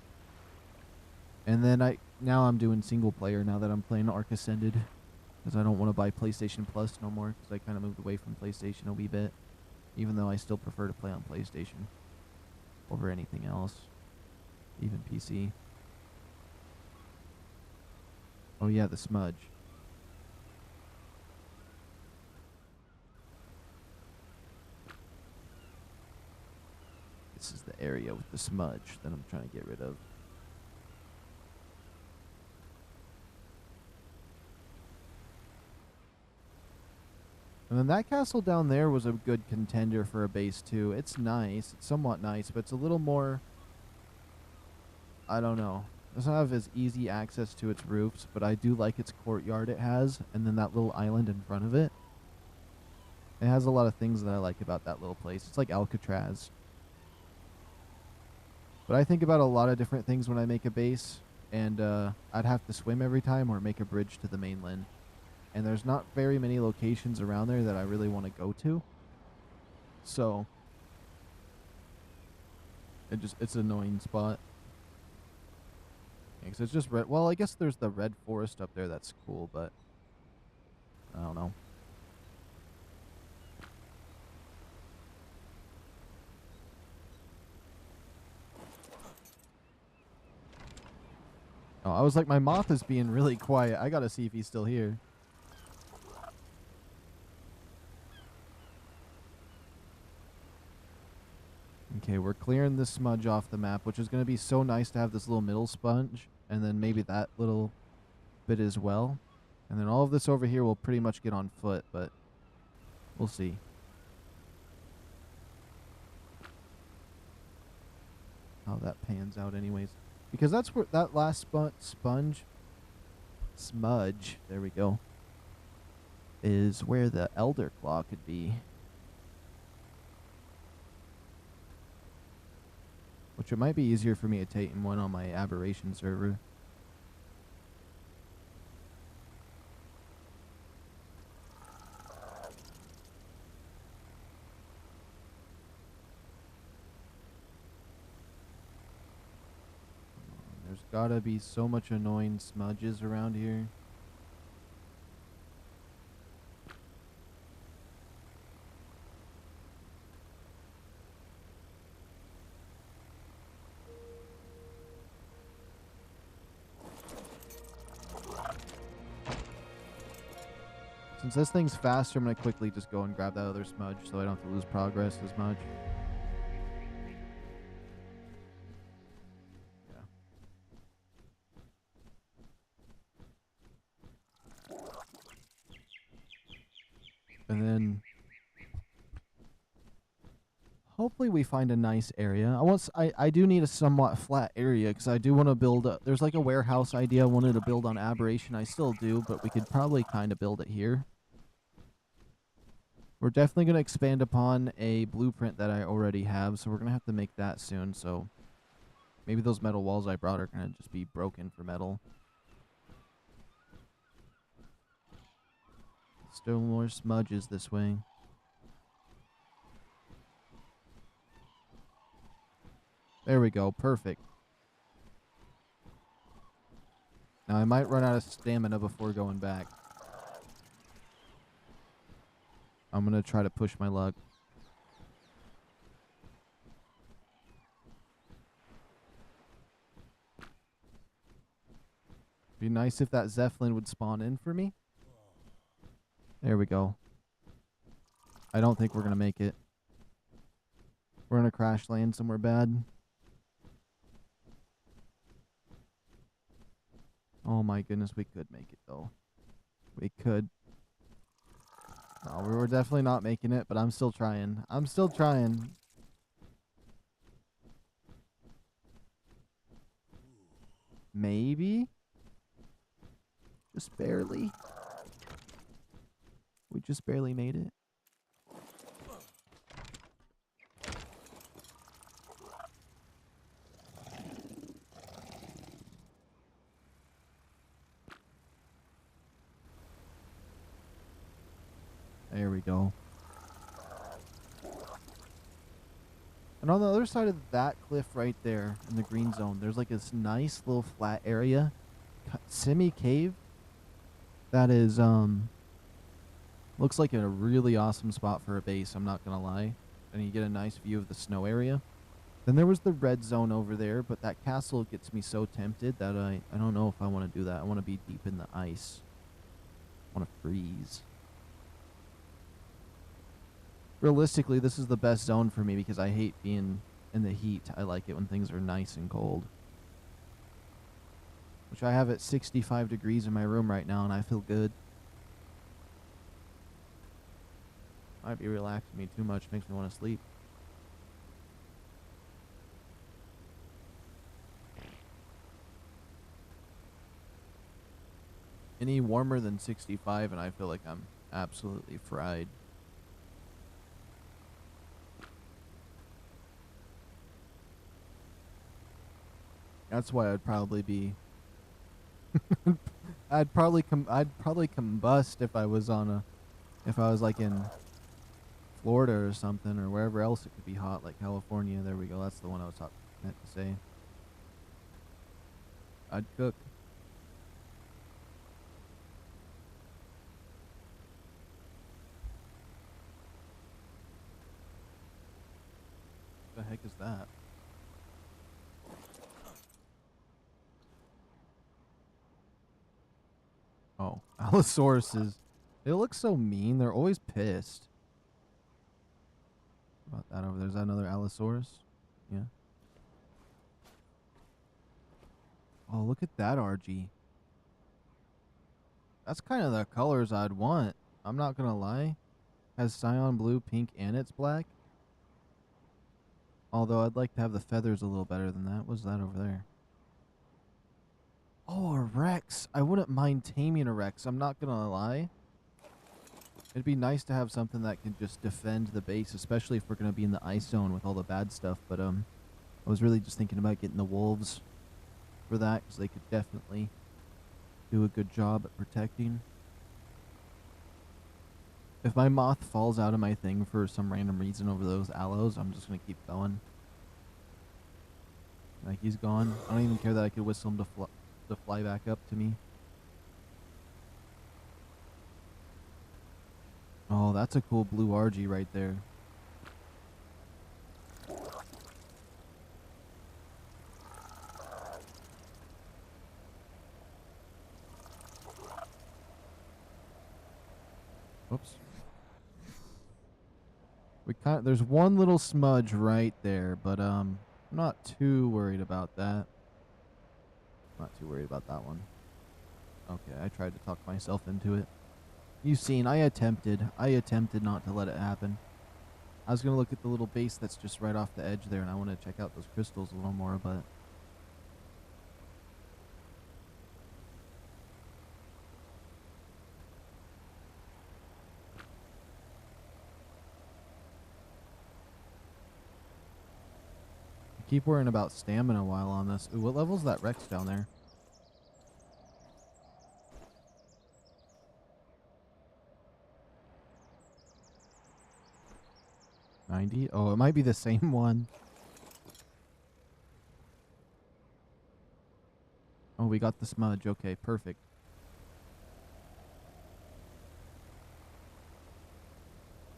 And then now I'm doing single player now that I'm playing ARK Ascended, because I don't want to buy PlayStation Plus no more, because I kind of moved away from PlayStation a wee bit, even though I still prefer to play on PlayStation over anything else, even PC. Oh yeah, the smudge. This is the area with the smudge that I'm trying to get rid of. And then that castle down there was a good contender for a base too. It's nice. It's somewhat nice, but it's a little more, I don't know. It doesn't have as easy access to its roofs, but I do like its courtyard it has, and then that little island in front of it. It has a lot of things that I like about that little place. It's like Alcatraz. But I think about a lot of different things when I make a base, and I'd have to swim every time or make a bridge to the mainland. And there's not very many locations around there that I really want to go to. So it's an annoying spot. Yeah, 'cause it's just red. Well, I guess there's the red forest up there that's cool, but I don't know. Oh, I was like, my moth is being really quiet. I gotta see if he's still here. Okay, we're clearing this smudge off the map, which is going to be so nice to have this little middle sponge, and then maybe that little bit as well. And then all of this over here will pretty much get on foot, but we'll see. How that pans out anyways. Because that's where that last smudge, there we go, is where the Elder Claw could be. Which it might be easier for me to take in one on my Aberration server. There's gotta be so much annoying smudges around here. Since this thing's faster, I'm going to quickly just go and grab that other smudge so I don't have to lose progress as much. Yeah. And then hopefully we find a nice area. I do need a somewhat flat area because I do want to build there's like a warehouse idea I wanted to build on Aberration. I still do, but we could probably kind of build it here. We're definitely going to expand upon a blueprint that I already have, so we're going to have to make that soon. So maybe those metal walls I brought are going to just be broken for metal. Still more smudges this way. There we go. Perfect. Now, I might run out of stamina before going back. I'm gonna try to push my luck. Be nice if that Zeppelin would spawn in for me. There we go. I don't think we're gonna make it. We're gonna crash land somewhere bad. Oh my goodness, we could make it though. We could. No, we were definitely not making it, but I'm still trying. I'm still trying. Maybe? Just barely. We just barely made it. There we go. And on the other side of that cliff right there in the green zone, there's like this nice little flat area, semi-cave, that is, looks like a really awesome spot for a base, I'm not gonna lie. And you get a nice view of the snow area. Then there was the red zone over there, but that castle gets me so tempted that I don't know if I want to do that. I want to be deep in the ice. I want to freeze. Realistically, this is the best zone for me because I hate being in the heat. I like it when things are nice and cold. Which I have at 65 degrees in my room right now, and I feel good. Might be relaxing me too much, makes me want to sleep. Any warmer than 65 and I feel like I'm absolutely fried. That's why I'd probably be I'd probably combust if I was like in Florida or something, or wherever else it could be hot, like California. There we go. That's the one I was meant to say. I'd cook. What the heck is that? Oh, Allosauruses. They look so mean. They're always pissed. What about that over there's another Allosaurus. Yeah. Oh, look at that RG. That's kind of the colors I'd want. I'm not gonna lie. Has cyan blue, pink, and it's black. Although I'd like to have the feathers a little better than that. What's that over there? Oh, a Rex. I wouldn't mind taming a Rex. I'm not gonna lie. It'd be nice to have something that can just defend the base, especially if we're gonna be in the ice zone with all the bad stuff. But I was really just thinking about getting the wolves for that, because they could definitely do a good job at protecting. If my moth falls out of my thing for some random reason over those aloes, I'm just gonna keep going. Like, he's gone. I don't even care that I could whistle him to fly back up to me. Oh, that's a cool blue RG right there. Whoops. There's one little smudge right there, but I'm not too worried about that. Not too worried about that one. Okay, I tried to talk myself into it. You've seen, I attempted not to let it happen. I was gonna look at the little base that's just right off the edge there, and I want to check out those crystals a little more, but I keep worrying about stamina while on this. Ooh, what level's that Rex down there? $90? Oh, it might be the same one. Oh, we got the smudge. Okay, perfect.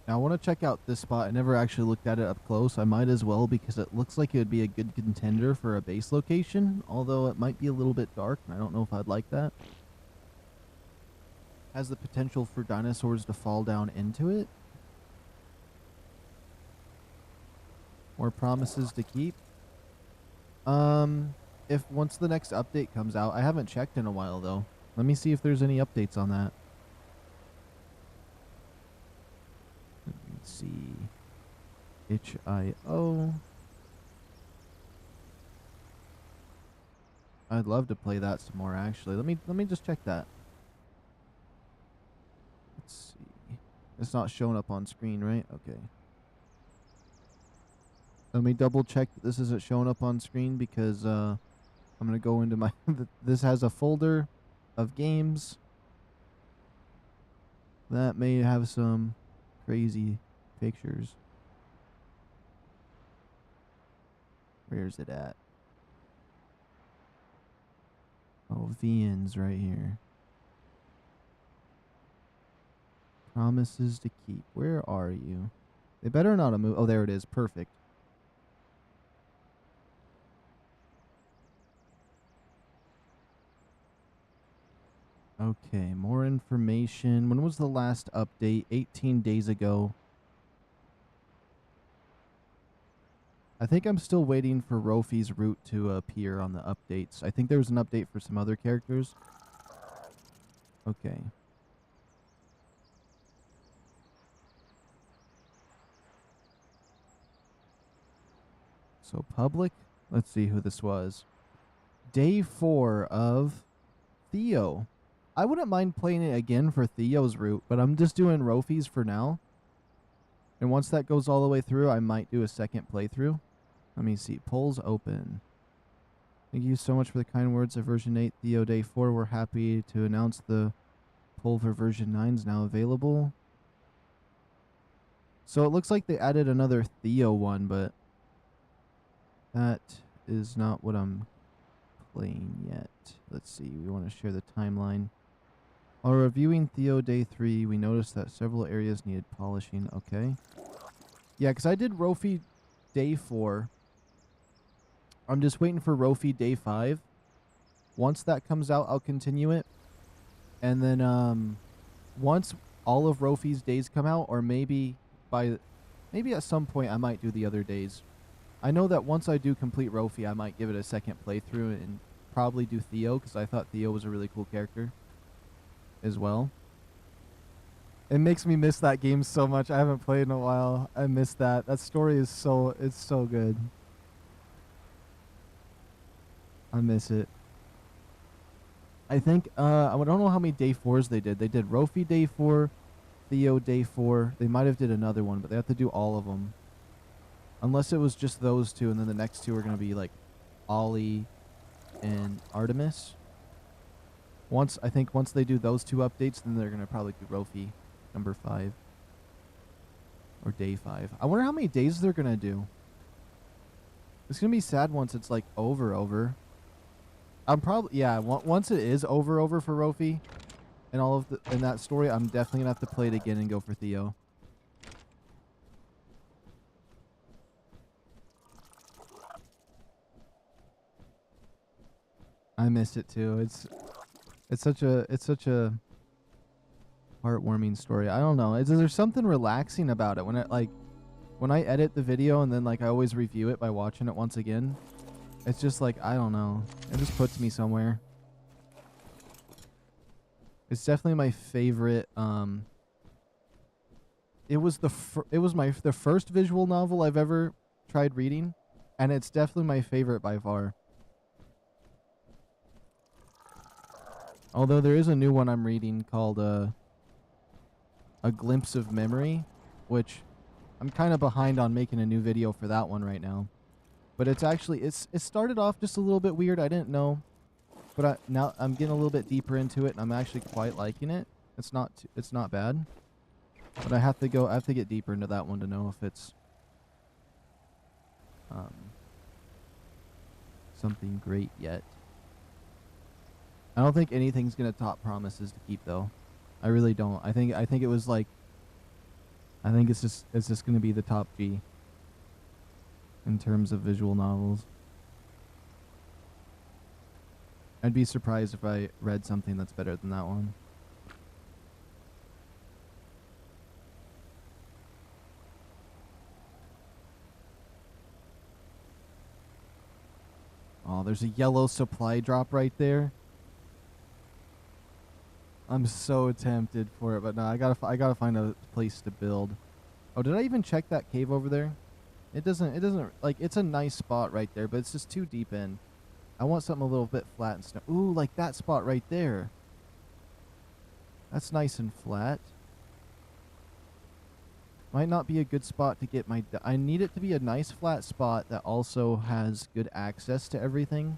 Now I want to check out this spot. I never actually looked at it up close. I might as well because it looks like it would be a good contender for a base location, although it might be a little bit dark, and I don't know if I'd like that. Has the potential for dinosaurs to fall down into it. More promises to keep. If once the next update comes out, I haven't checked in a while though. Let me see if there's any updates on that. Let's see. HIO. I'd love to play that some more actually. Let me just check that. Let's see. It's not showing up on screen, right? Okay. Let me double check that this isn't showing up on screen because I'm gonna go into my this has a folder of games that may have some crazy pictures. Where's it at? Oh, VN's right here. Promises to keep. Where are you? They better not have moved. Oh, there it is. Perfect. Okay, more information. When was the last update? 18 days ago. I think I'm still waiting for Rofi's route to appear on the updates. I think there was an update for some other characters. Okay. So public. Let's see who this was. Day 4 of Theo. I wouldn't mind playing it again for Theo's route, but I'm just doing Rofi's for now. And once that goes all the way through, I might do a second playthrough. Let me see. Polls open. Thank you so much for the kind words of version 8. Theo Day 4. We're happy to announce the poll for version 9 is now available. So it looks like they added another Theo one, but that is not what I'm playing yet. Let's see. We want to share the timeline. While reviewing Theo Day 3, we noticed that several areas needed polishing. Okay. Yeah, because I did Rofi Day 4. I'm just waiting for Rofi Day 5. Once that comes out, I'll continue it. And then once all of Rofi's days come out, or maybe at some point I might do the other days. I know that once I do complete Rofi, I might give it a second playthrough and probably do Theo, because I thought Theo was a really cool character as well. It makes me miss that game so much. I haven't played in a while. I miss that. That story is it's so good. I miss it. I think I don't know how many Day 4s they did. They did Rofi Day 4, Theo Day 4. They might have did another one, but they have to do all of them. Unless it was just those two, and then the next two are going to be like Ollie and Artemis. I think once they do those two updates, then they're going to probably do Rofi number 5. Or Day 5. I wonder how many days they're going to do. It's going to be sad once it's like over. I'm probably, yeah, once it is over for Rofi and all of in that story, I'm definitely going to have to play it again and go for Theo. I miss it too. It's such a heartwarming story. I don't know. There's something relaxing about it when I edit the video and then like I always review it by watching it once again. It's just like, I don't know. It just puts me somewhere. It's definitely my favorite. It was the first visual novel I've ever tried reading, and it's definitely my favorite by far. Although there is a new one I'm reading called A Glimpse of Memory, which I'm kind of behind on making a new video for that one right now. But it's actually, it started off just a little bit weird. I didn't know. But now I'm getting a little bit deeper into it, and I'm actually quite liking it. It's not bad. But I have to get deeper into that one to know if it's something great yet. I don't think anything's gonna top Promises to Keep though. I really don't. I think it was like, I think it's just gonna be the top G in terms of visual novels. I'd be surprised if I read something that's better than that one. Oh, there's a yellow supply drop right there. I'm so tempted for it, but no, I gotta find a place to build. Oh, did I even check that cave over there? It doesn't like, it's a nice spot right there, but it's just too deep in. I want something a little bit flat and snow. Ooh, like that spot right there. That's nice and flat. Might not be a good spot to get my... I need it to be a nice flat spot that also has good access to everything.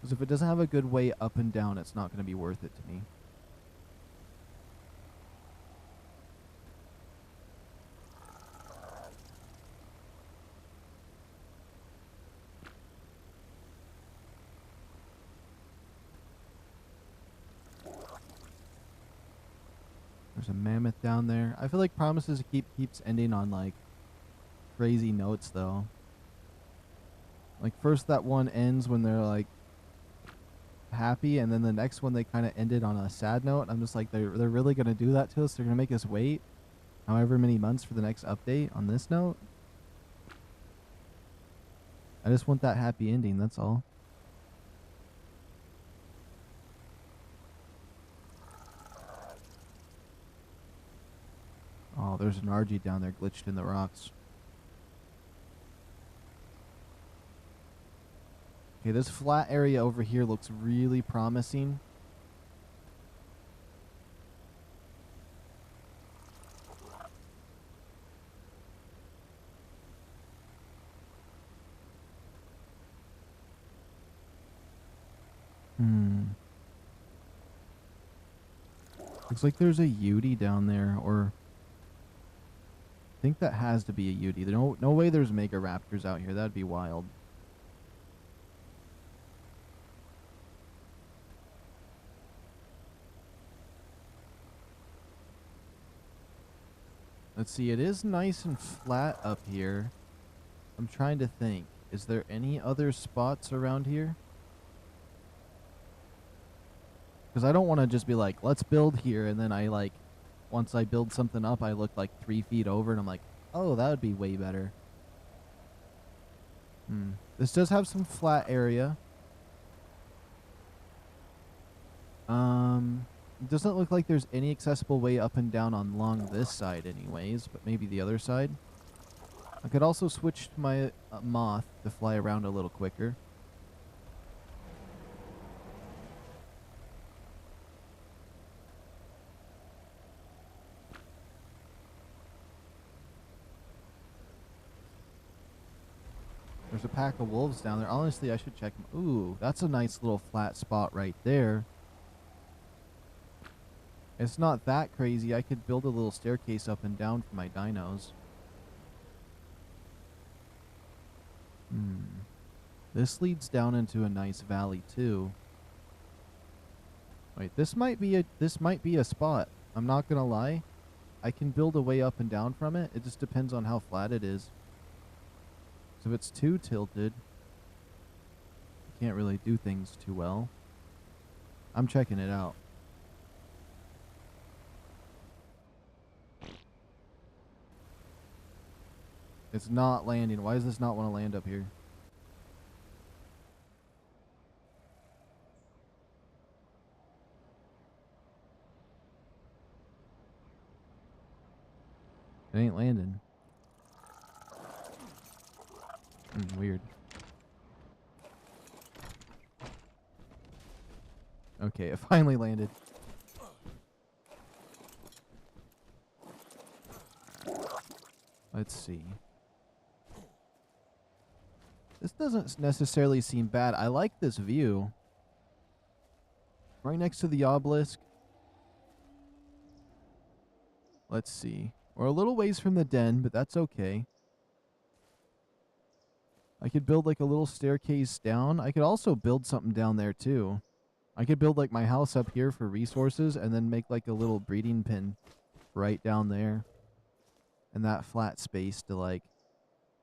Because if it doesn't have a good way up and down, it's not going to be worth it to me. There's a mammoth down there. I feel like Promises to Keep keeps ending on like crazy notes though. Like first that one ends when they're like happy, and then the next one they kind of ended on a sad note. I'm just like, they're really gonna do that to us? They're gonna make us wait however many months for the next update on this note? I just want that happy ending, that's all. Oh, there's an RG down there glitched in the rocks. Okay, this flat area over here looks really promising. Looks like there's a Yudi down there, or... I think that has to be a Yudi. No way there's Mega Raptors out here. That'd be wild. Let's see, it is nice and flat up here. I'm trying to think. Is there any other spots around here? Because I don't want to just be like, let's build here, and then I like, once I build something up, I look like 3 feet over, and I'm like, oh, that would be way better. This does have some flat area. It doesn't look like there's any accessible way up and down along this side anyways, but maybe the other side. I could also switch to my moth to fly around a little quicker. There's a pack of wolves down there. Honestly, I should check them. Ooh, that's a nice little flat spot right there. It's not that crazy. I could build a little staircase up and down for my dinos. This leads down into a nice valley too. Wait, this might be a spot. I'm not gonna lie. I can build a way up and down from it. It just depends on how flat it is. So if it's too tilted, you can't really do things too well. I'm checking it out. It's not landing. Why does this not want to land up here? It ain't landing. Weird. Okay, it finally landed. Let's see. This doesn't necessarily seem bad. I like this view. Right next to the obelisk. Let's see. We're a little ways from the den, but that's okay. I could build like a little staircase down. I could also build something down there too. I could build like my house up here for resources and then make like a little breeding pen right down there in that flat space to like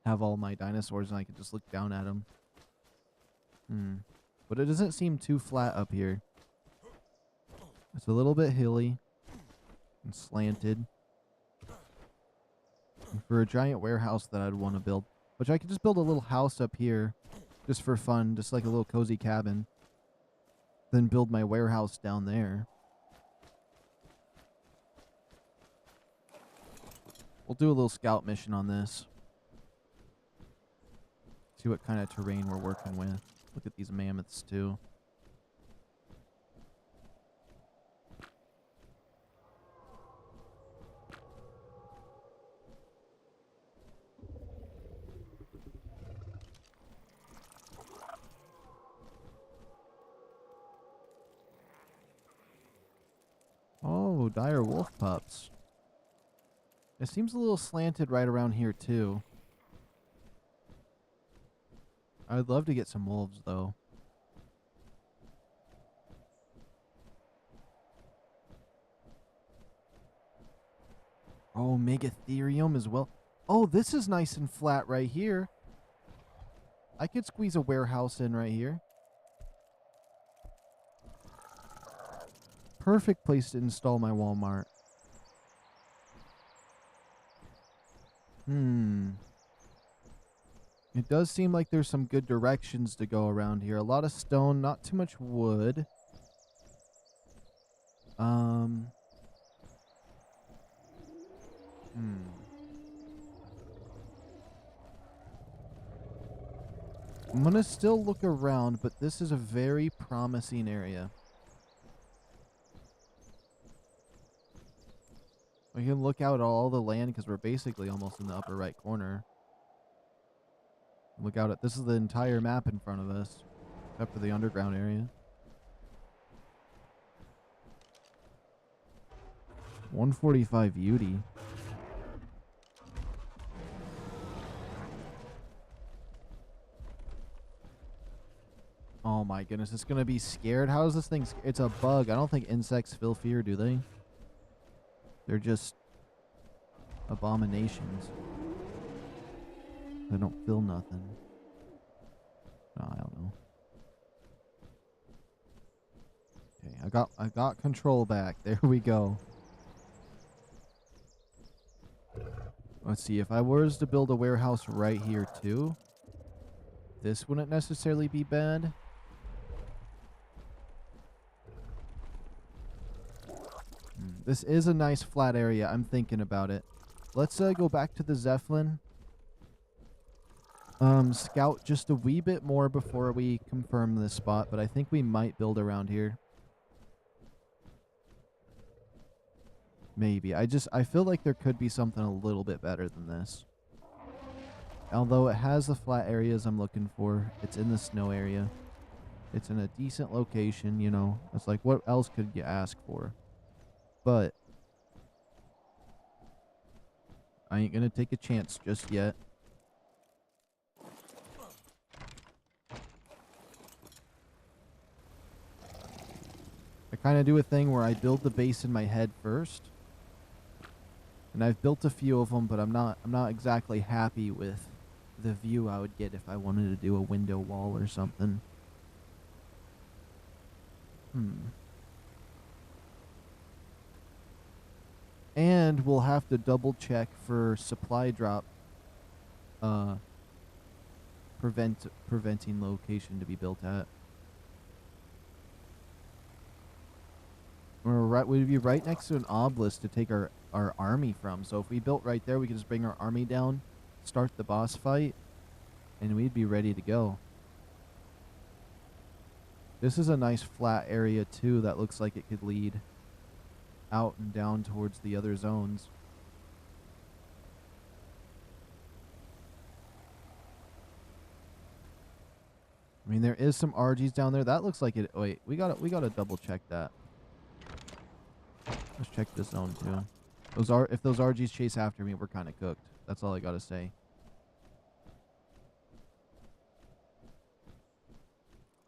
have all my dinosaurs and I could just look down at them. But it doesn't seem too flat up here. It's a little bit hilly and slanted. And for a giant warehouse that I'd want to build, which I could just build a little house up here just for fun, just like a little cozy cabin. Then build my warehouse down there. We'll do a little scout mission on this. See what kind of terrain we're working with. Look at these mammoths too. Oh, dire wolf pups. It seems a little slanted right around here too. I would love to get some wolves though. Oh, Megatherium as well. Oh, this is nice and flat right here. I could squeeze a warehouse in right here. Perfect place to install my Walmart. It does seem like there's some good directions to go around here. A lot of stone, not too much wood. I'm gonna still look around, but this is a very promising area. We can look out all the land because we're basically almost in the upper right corner. Look out at this is the entire map in front of us, except for the underground area. 145 beauty. Oh my goodness, it's gonna be scared. How is this thing? It's a bug. I don't think insects feel fear, do they? They're just abominations. They don't feel nothing. No, I don't know. Okay, I got control back. There we go. Let's see, if I was to build a warehouse right here too, this wouldn't necessarily be bad. This is a nice flat area. I'm thinking about it. Let's go back to the Zeppelin. Scout just a wee bit more before we confirm this spot, but I think we might build around here. Maybe. I feel like there could be something a little bit better than this. Although it has the flat areas I'm looking for. It's in the snow area. It's in a decent location, you know. It's like, what else could you ask for? But I ain't gonna take a chance just yet. I kind of do a thing where I build the base in my head first. And I've built a few of them, but I'm not exactly happy with the view I would get if I wanted to do a window wall or something. And we'll have to double check for supply drop preventing location to be built at. We'd be right next to an obelisk to take our army from. So if we built right there, we could just bring our army down, start the boss fight, and we'd be ready to go. This is a nice flat area too that looks like it could lead out and down towards the other zones. I mean, there is some RGs down there. That looks like it. Wait, we gotta double check that. Let's check this zone too. If those RGs chase after me, we're kind of cooked. That's all I gotta say.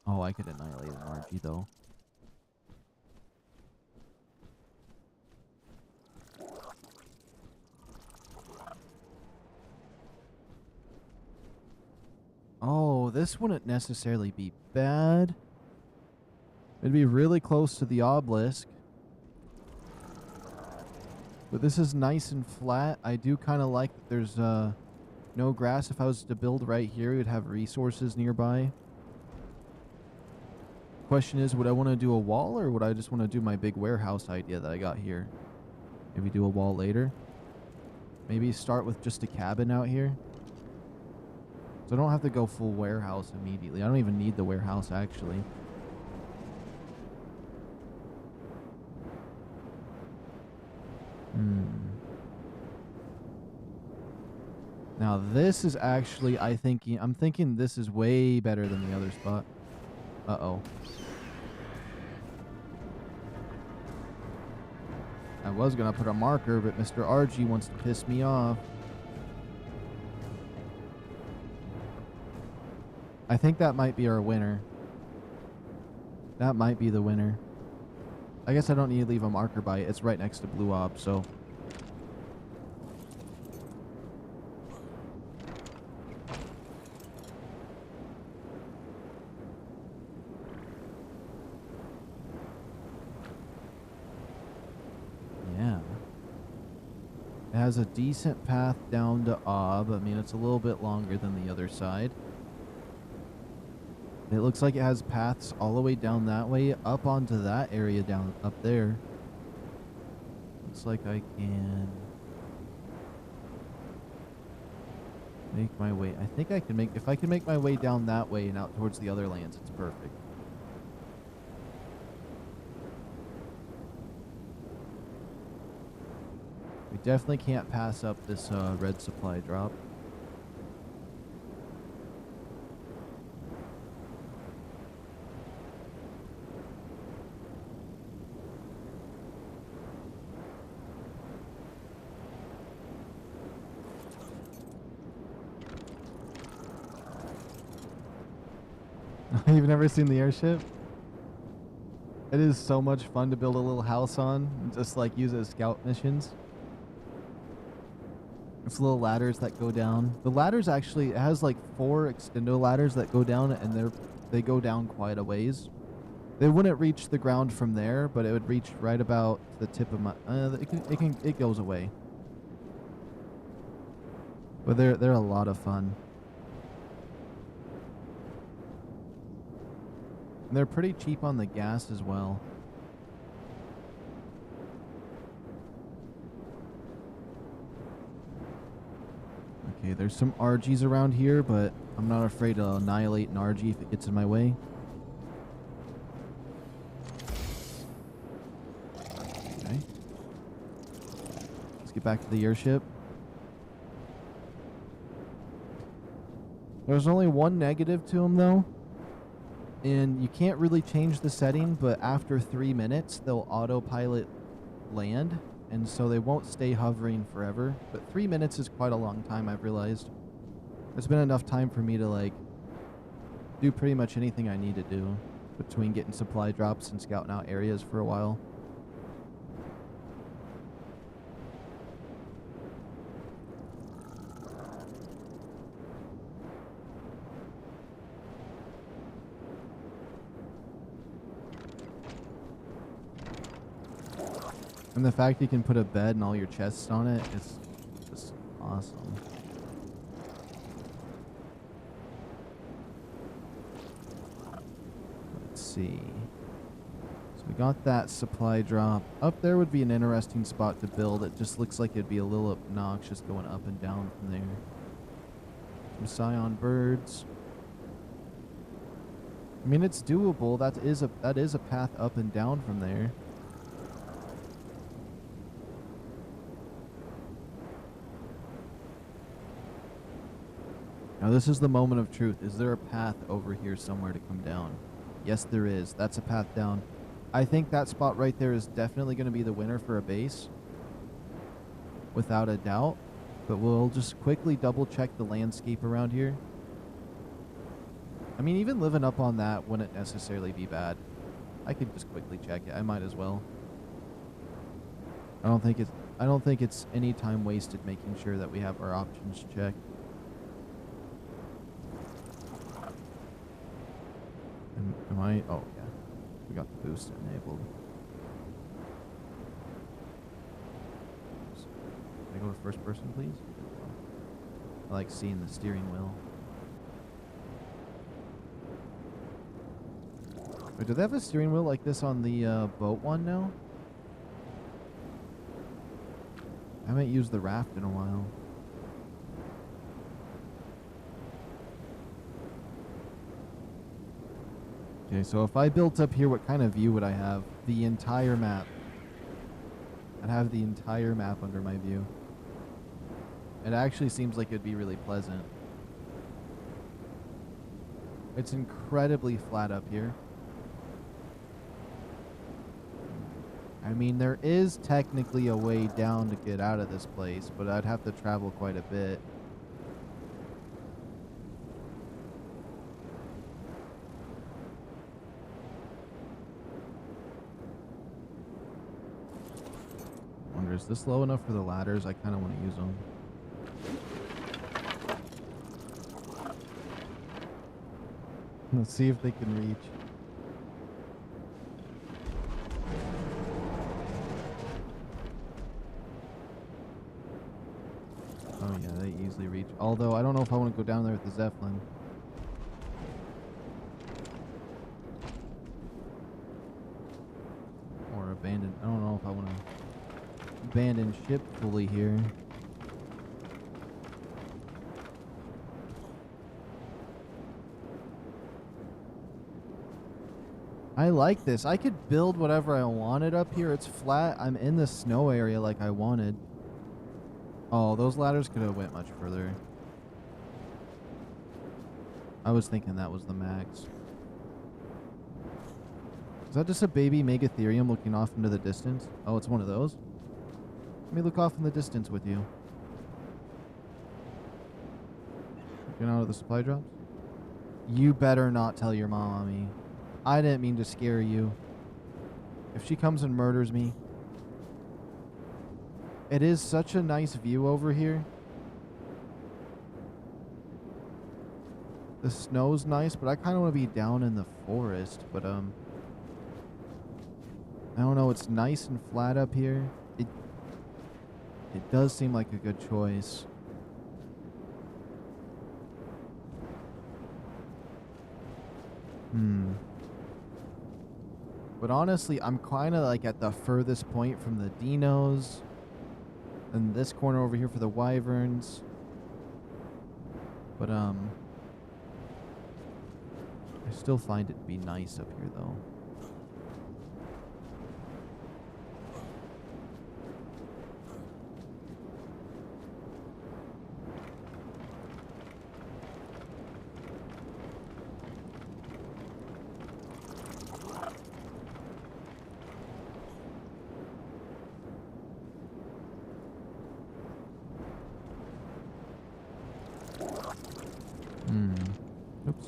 Oh, I could annihilate an RG though. this wouldn't necessarily be bad. It'd be really close to the obelisk. But this is nice and flat. I do kind of like that there's no grass. If I was to build right here, we would have resources nearby. Question is, would I want to do a wall, or would I just want to do my big warehouse idea that I got here? Maybe do a wall later. Maybe start with just a cabin out here. So I don't have to go full warehouse immediately. I don't even need the warehouse, actually. Now this is actually, I'm thinking this is way better than the other spot. Uh-oh. I was gonna put a marker, but Mr. RG wants to piss me off. I think that might be our winner. That might be the winner. I guess I don't need to leave a marker by it. It's right next to Blue Ob, so. Yeah. It has a decent path down to Ob. I mean, it's a little bit longer than the other side. It looks like it has paths all the way down that way, up onto that area down up there. Looks like I can make my way. I think I can make, if I can make my way down that way and out towards the other lands, it's perfect. We definitely can't pass up this red supply drop. You've never seen the airship? It is so much fun to build a little house on and just like use it as scout missions. It's little ladders that go down. The ladders actually, it has like 4 extendo ladders that go down, and they go down quite a ways. They wouldn't reach the ground from there, but it would reach right about the tip of my it goes away. But they're a lot of fun. And they're pretty cheap on the gas as well. Okay, there's some RGs around here, but I'm not afraid to annihilate an RG if it gets in my way. Okay. Let's get back to the airship. There's only one negative to them, though. And you can't really change the setting, but after 3 minutes, they'll autopilot land. And so they won't stay hovering forever. But 3 minutes is quite a long time, I've realized. There's been enough time for me to, like, do pretty much anything I need to do between getting supply drops and scouting out areas for a while. And the fact you can put a bed and all your chests on it, it's just awesome. Let's see. So we got that supply drop. Up there would be an interesting spot to build. It just looks like it'd be a little obnoxious going up and down from there. Some scion birds. I mean, it's doable. That is a path up and down from there. Now this is the moment of truth. Is there a path over here somewhere to come down? Yes, there is. That's a path down. I think that spot right there is definitely going to be the winner for a base. Without a doubt. But we'll just quickly double check the landscape around here. I mean, even living up on that wouldn't necessarily be bad. I could just quickly check it. I might as well. I don't think it's any time wasted making sure that we have our options checked. Am I? Oh, yeah. We got the boost enabled. Can I go to first person, please? I like seeing the steering wheel. Wait, do they have a steering wheel like this on the boat one now? I haven't used the raft in a while. Okay, so if I built up here, what kind of view would I have? The entire map. I'd have the entire map under my view. It actually seems like it'd be really pleasant. It's incredibly flat up here. I mean, there is technically a way down to get out of this place, but I'd have to travel quite a bit. Wonder, is this low enough for the ladders? I kind of want to use them. Let's see if they can reach. Oh yeah, they easily reach. Although, I don't know if I want to go down there with the Zeppelin. Or abandon. I don't know if I want to abandon ship fully here. I like this. I could build whatever I wanted up here. It's flat. I'm in the snow area like I wanted. Oh, those ladders could have went much further. I was thinking that was the max. Is that just a baby Megatherium looking off into the distance? Oh, it's one of those? Let me look off in the distance with you. Getting out of the supply drops? You better not tell your mommy. I didn't mean to scare you. If she comes and murders me. It is such a nice view over here. The snow's nice, but I kind of want to be down in the forest. But, I don't know. It's nice and flat up here. It does seem like a good choice. But honestly, I'm kind of like at the furthest point from the Dinos. And this corner over here for the Wyverns. But, I still find it to be nice up here, though. Oops.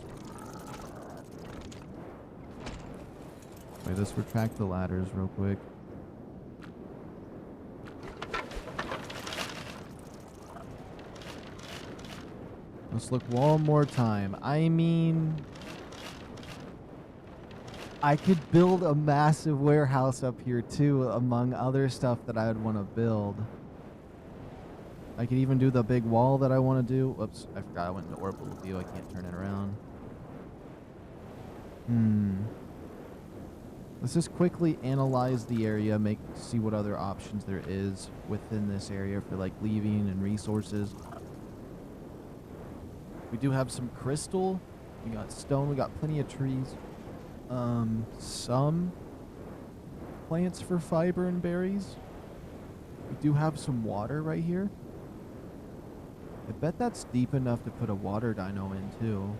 Wait, let's retract the ladders real quick. Let's look one more time. I mean, I could build a massive warehouse up here too, among other stuff that I would want to build. I could even do the big wall that I want to do. Whoops, I forgot I went into orbital view. I can't turn it around. Let's just quickly analyze the area, see what other options there is within this area for like leaving and resources. We do have some crystal. We got stone. We got plenty of trees. Some plants for fiber and berries. We do have some water right here. I bet that's deep enough to put a water dino in too.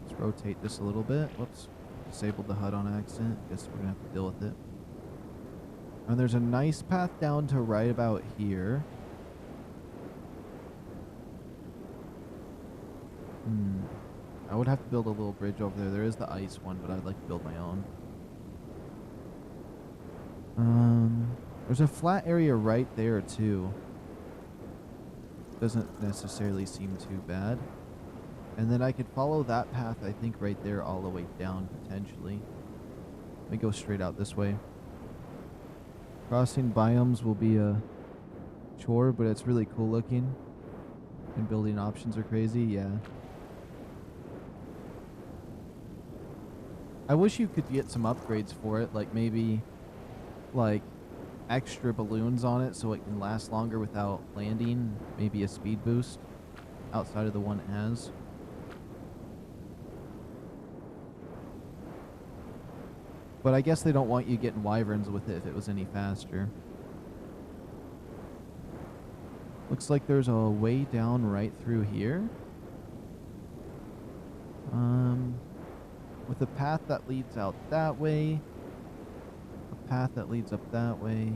Let's rotate this a little bit. Whoops. Disabled the HUD on accident. Guess we're going to have to deal with it. And there's a nice path down to right about here. I would have to build a little bridge over there. There is the ice one, but I'd like to build my own. There's a flat area right there too. Doesn't necessarily seem too bad. And then I could follow that path, I think, right there all the way down, potentially. Let me go straight out this way. Crossing biomes will be a chore, but it's really cool looking. And building options are crazy, yeah. I wish you could get some upgrades for it, like maybe like extra balloons on it so it can last longer without landing, maybe a speed boost outside of the one it has. But I guess they don't want you getting wyverns with it if it was any faster. Looks like there's a way down right through here. With a path that leads out that way. A path that leads up that way.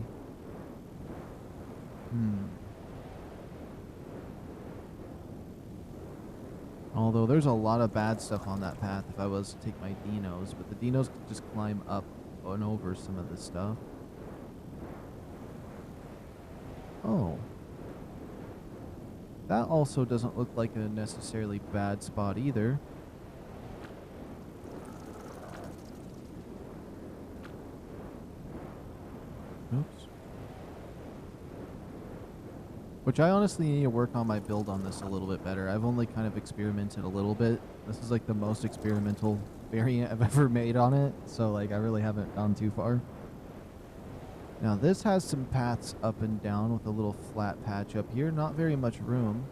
Although there's a lot of bad stuff on that path if I was to take my Dinos, but the Dinos could just climb up and over some of this stuff. Oh. That also doesn't look like a necessarily bad spot either. Oops. Which I honestly need to work on my build on this a little bit better. I've only kind of experimented a little bit. This is like the most experimental variant I've ever made on it. So like I really haven't gone too far. Now this has some paths up and down with a little flat patch up here. Not very much room.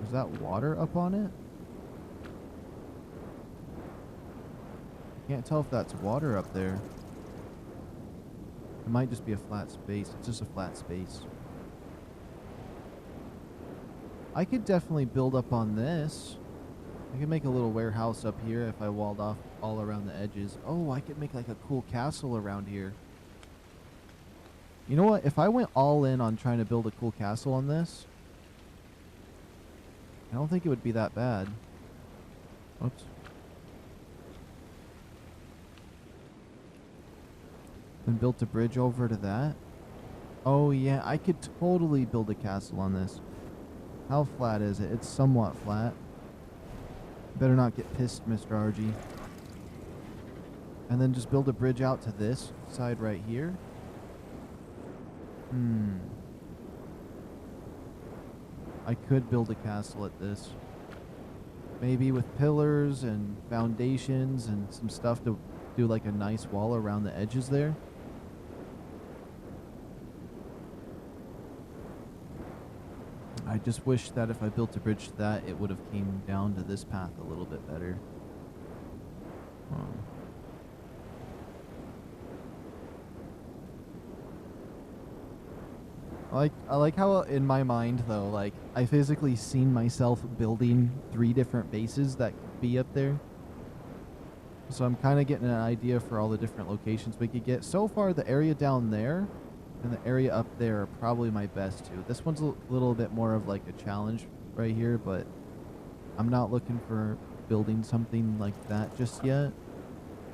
Is that water up on it? I can't tell if that's water up there. It might just be a flat space. It's just a flat space. I could definitely build up on this. I could make a little warehouse up here if I walled off all around the edges. Oh, I could make like a cool castle around here. You know what? If I went all in on trying to build a cool castle on this, I don't think it would be that bad. Oops. And built a bridge over to that. Oh yeah, I could totally build a castle on this. How flat is it? It's somewhat flat. Better not get pissed, Mr. RG. And then just build a bridge out to this side right here. I could build a castle at this. Maybe with pillars and foundations and some stuff to do like a nice wall around the edges there. I just wish that if I built a bridge to that, it would have came down to this path a little bit better. I like how in my mind though, like I physically seen myself building 3 different bases that could be up there. So I'm kind of getting an idea for all the different locations we could get. So far, the area down there and the area up there are probably my best two. This one's a little bit more of like a challenge right here, but I'm not looking for building something like that just yet.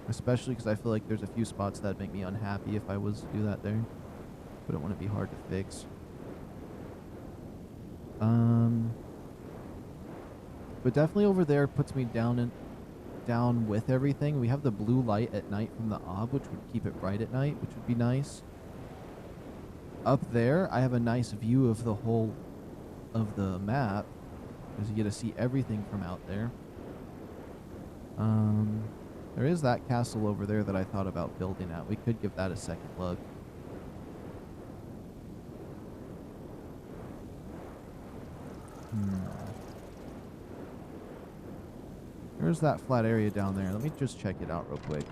Especially because I feel like there's a few spots that'd make me unhappy if I was to do that there. But it wouldn't be hard to fix. But definitely over there puts me down with everything. We have the blue light at night from the ob, which would keep it bright at night, which would be nice. Up there, I have a nice view of the whole of the map, because you get to see everything from out there. There is that castle over there that I thought about building at. We could give that a second look. There's that flat area down there. Let me just check it out real quick.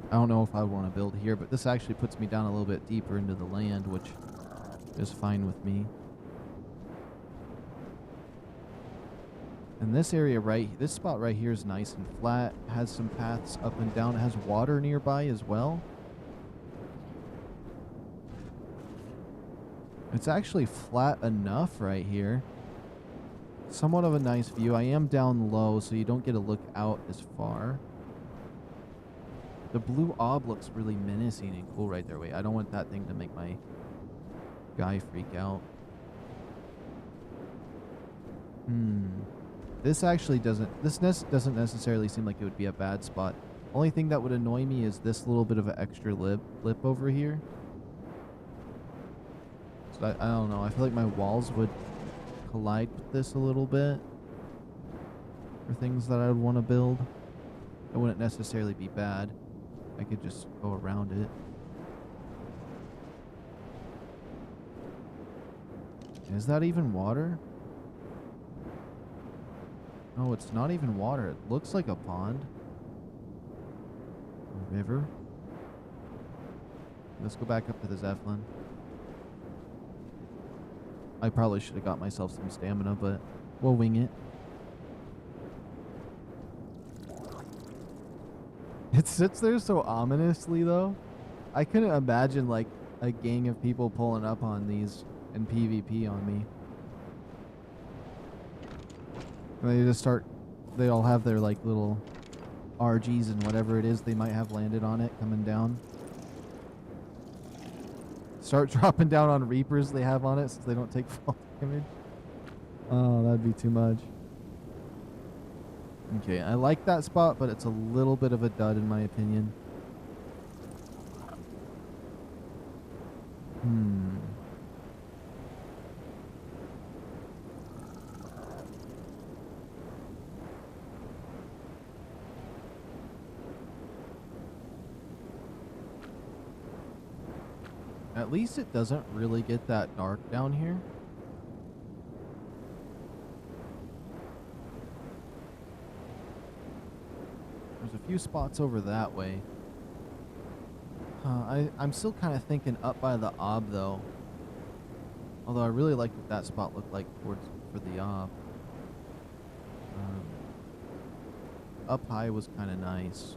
I don't know if I want to build here, but this actually puts me down a little bit deeper into the land, which is fine with me. And this area this spot right here is nice and flat, has some paths up and down, it has water nearby as well. It's actually flat enough right here. somewhat of a nice view. I am down low, so you don't get to look out as far. The blue orb looks really menacing and cool right there. Wait, I don't want that thing to make my guy freak out. This actually doesn't... This doesn't necessarily seem like it would be a bad spot. Only thing that would annoy me is this little bit of an extra lip over here. So I don't know. I feel like my walls would collide with this a little bit. For things that I would want to build. It wouldn't necessarily be bad. I could just go around it. Is that even water? No, it's not even water. It looks like a pond. A river. Let's go back up to the Zeppelin. I probably should have got myself some stamina, but we'll wing it. It sits there so ominously, though. I couldn't imagine, like, a gang of people pulling up on these and PvP on me. And they just start... They all have their, like, little RGs and whatever it is they might have landed on it coming down. Start dropping down on Reapers they have on it since they don't take fall damage. Oh, that'd be too much. Okay, I like that spot, but it's a little bit of a dud in my opinion. At least it doesn't really get that dark down here. There's a few spots over that way. I'm still kind of thinking up by the ob though. Although I really like what that spot looked like for the ob. Up high was kind of nice.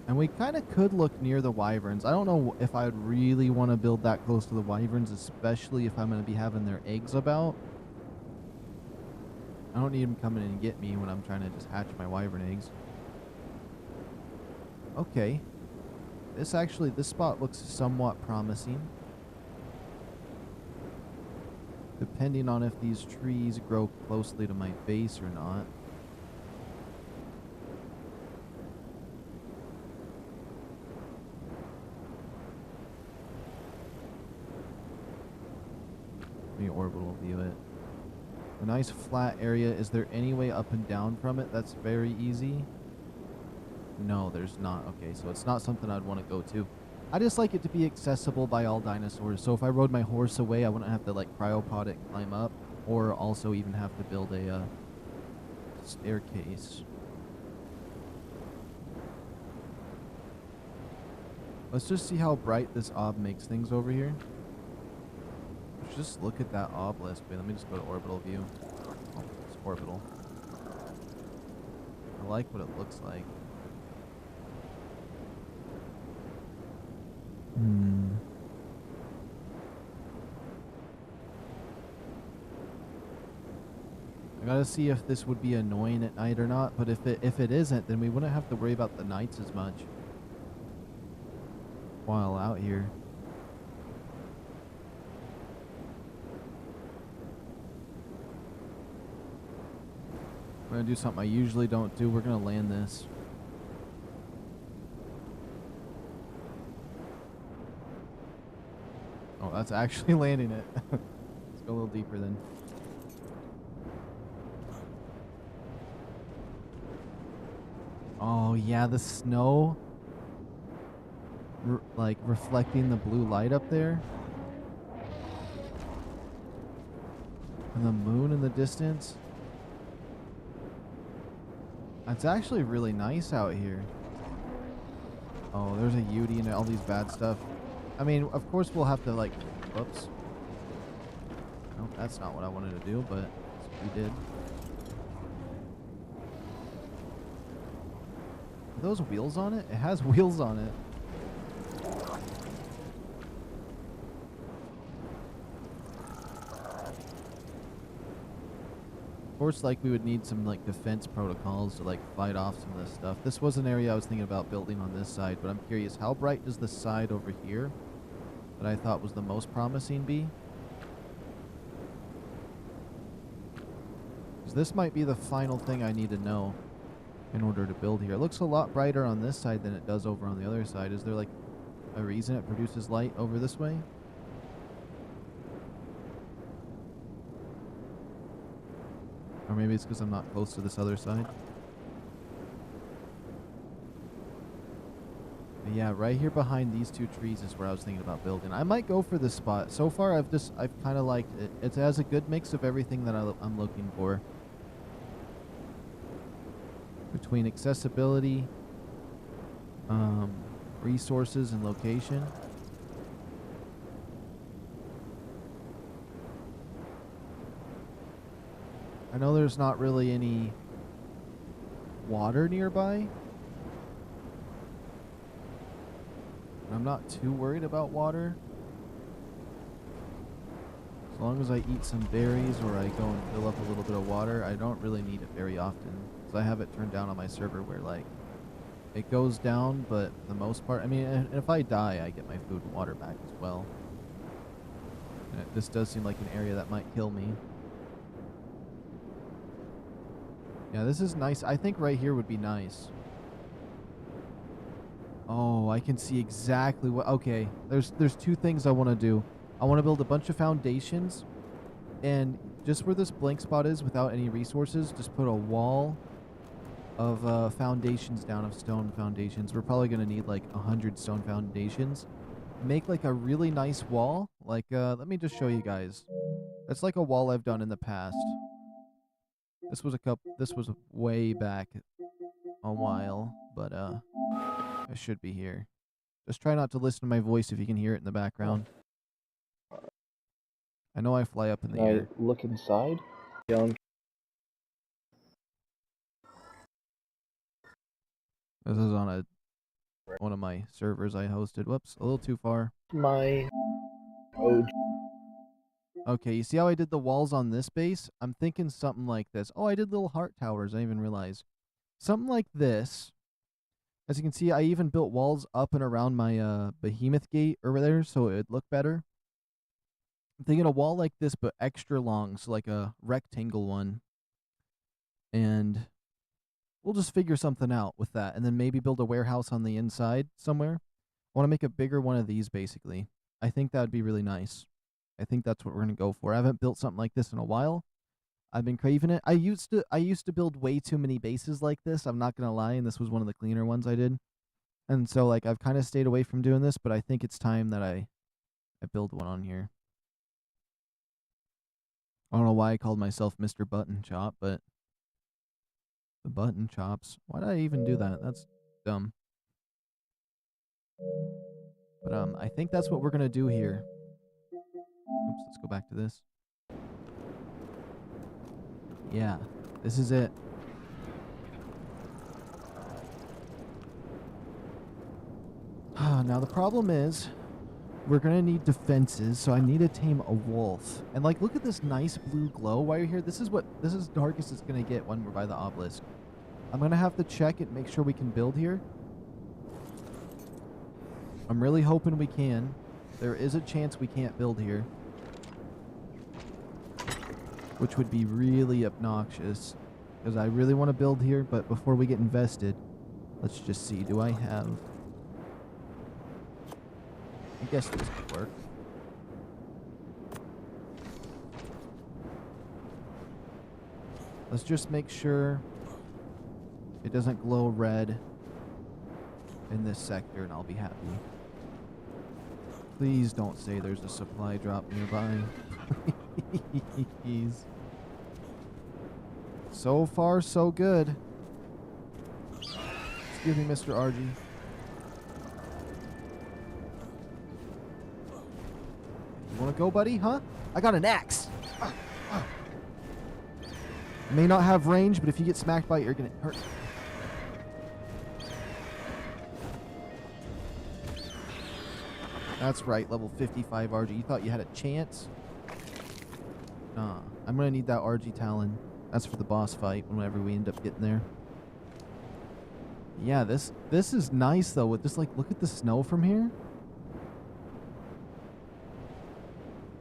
And we kind of could look near the wyverns. I don't know if I would really want to build that close to the wyverns, especially if I'm going to be having their eggs about. I don't need them coming in and get me when I'm trying to just hatch my wyvern eggs. Okay. This spot looks somewhat promising. Depending on if these trees grow closely to my base or not. Orbital view it. A nice flat area. Is there any way up and down from it that's very easy? No, there's not. Okay, so it's not something I'd want to go to. I just like it to be accessible by all dinosaurs. So if I rode my horse away, I wouldn't have to like cryopod it and climb up, or also even have to build a staircase. Let's just see how bright this ob makes things over here. Just look at that obelisk. Wait, let me just go to orbital view. Oh, it's orbital. I like what it looks like. I gotta see if this would be annoying at night or not, but if it isn't, then we wouldn't have to worry about the nights as much while out here. We're gonna do something I usually don't do. We're gonna land this. Oh, that's actually landing it. Let's go a little deeper then. Oh yeah, the snow like reflecting the blue light up there. And the moon in the distance. It's actually really nice out here. Oh, there's a Yudi and all these bad stuff. I mean, of course we'll have to like... Whoops. No, that's not what I wanted to do, but we did. those wheels on it? It has wheels on it. Of course, like, we would need some, like, defense protocols to, like, fight off some of this stuff. This was an area I was thinking about building on this side, but I'm curious, how bright does the side over here that I thought was the most promising be? Because this might be the final thing I need to know in order to build here. It looks a lot brighter on this side than it does over on the other side. Is there, like, a reason it produces light over this way? Or maybe it's because I'm not close to this other side. But yeah, right here behind these two trees is where I was thinking about building. I might go for this spot. So far, I've kind of liked it. It has a good mix of everything that I'm looking for. Between accessibility, resources, and location. I know there's not really any water nearby. I'm not too worried about water. As long as I eat some berries or I go and fill up a little bit of water, I don't really need it very often. Because I have it turned down on my server where, like, it goes down, but for the most part, I mean, and if I die, I get my food and water back as well. And this does seem like an area that might kill me. Yeah, this is nice. I think right here would be nice. Oh, I can see exactly what... Okay, there's two things I want to do. I want to build a bunch of foundations, and just where this blank spot is, without any resources, just put a wall of foundations down, of stone foundations. We're probably going to need like 100 stone foundations. Make like a really nice wall. Like, let me just show you guys. That's like a wall I've done in the past. This was way back a while, but I should be here. Just try not to listen to my voice if you can hear it in the background. I know I fly up in the air. Look inside. Young. This is on one of my servers I hosted. Whoops, a little too far. My OG. Okay, you see how I did the walls on this base? I'm thinking something like this. Oh, I did little heart towers. I didn't even realize. Something like this. As you can see, I even built walls up and around my behemoth gate over there so it would look better. I'm thinking a wall like this, but extra long, so like a rectangle one. And we'll just figure something out with that, and then maybe build a warehouse on the inside somewhere. I want to make a bigger one of these, basically. I think that would be really nice. I think that's what we're going to go for. I haven't built something like this in a while. I've been craving it. I used to build way too many bases like this. I'm not going to lie, and this was one of the cleaner ones I did. And so, like, I've kind of stayed away from doing this, but I think it's time that I build one on here. I don't know why I called myself Mr. Button Chop, but the button chops. Why did I even do that? That's dumb. But I think that's what we're gonna do here. Oops, let's go back to this. Yeah, this is it. Now the problem is, we're gonna need defenses, so I need to tame a wolf. And like, look at this nice blue glow while you're here. This is darkest it's gonna get when we're by the obelisk. I'm gonna have to check it, make sure we can build here. I'm really hoping we can. There is a chance we can't build here, which would be really obnoxious, because I really want to build here. But before we get invested, let's just see. Do I have... I guess this could work. Let's just make sure it doesn't glow red in this sector, and I'll be happy. Please don't say there's a supply drop nearby. Please. So far, so good. Excuse me, Mr. RG. You wanna go, buddy? Huh? I got an axe. May not have range, but if you get smacked by it, you're gonna hurt. That's right, level 55 RG. You thought you had a chance? Nah. I'm gonna need that RG Talon. That's for the boss fight whenever we end up getting there. Yeah, this is nice though. With just like, look at the snow from here.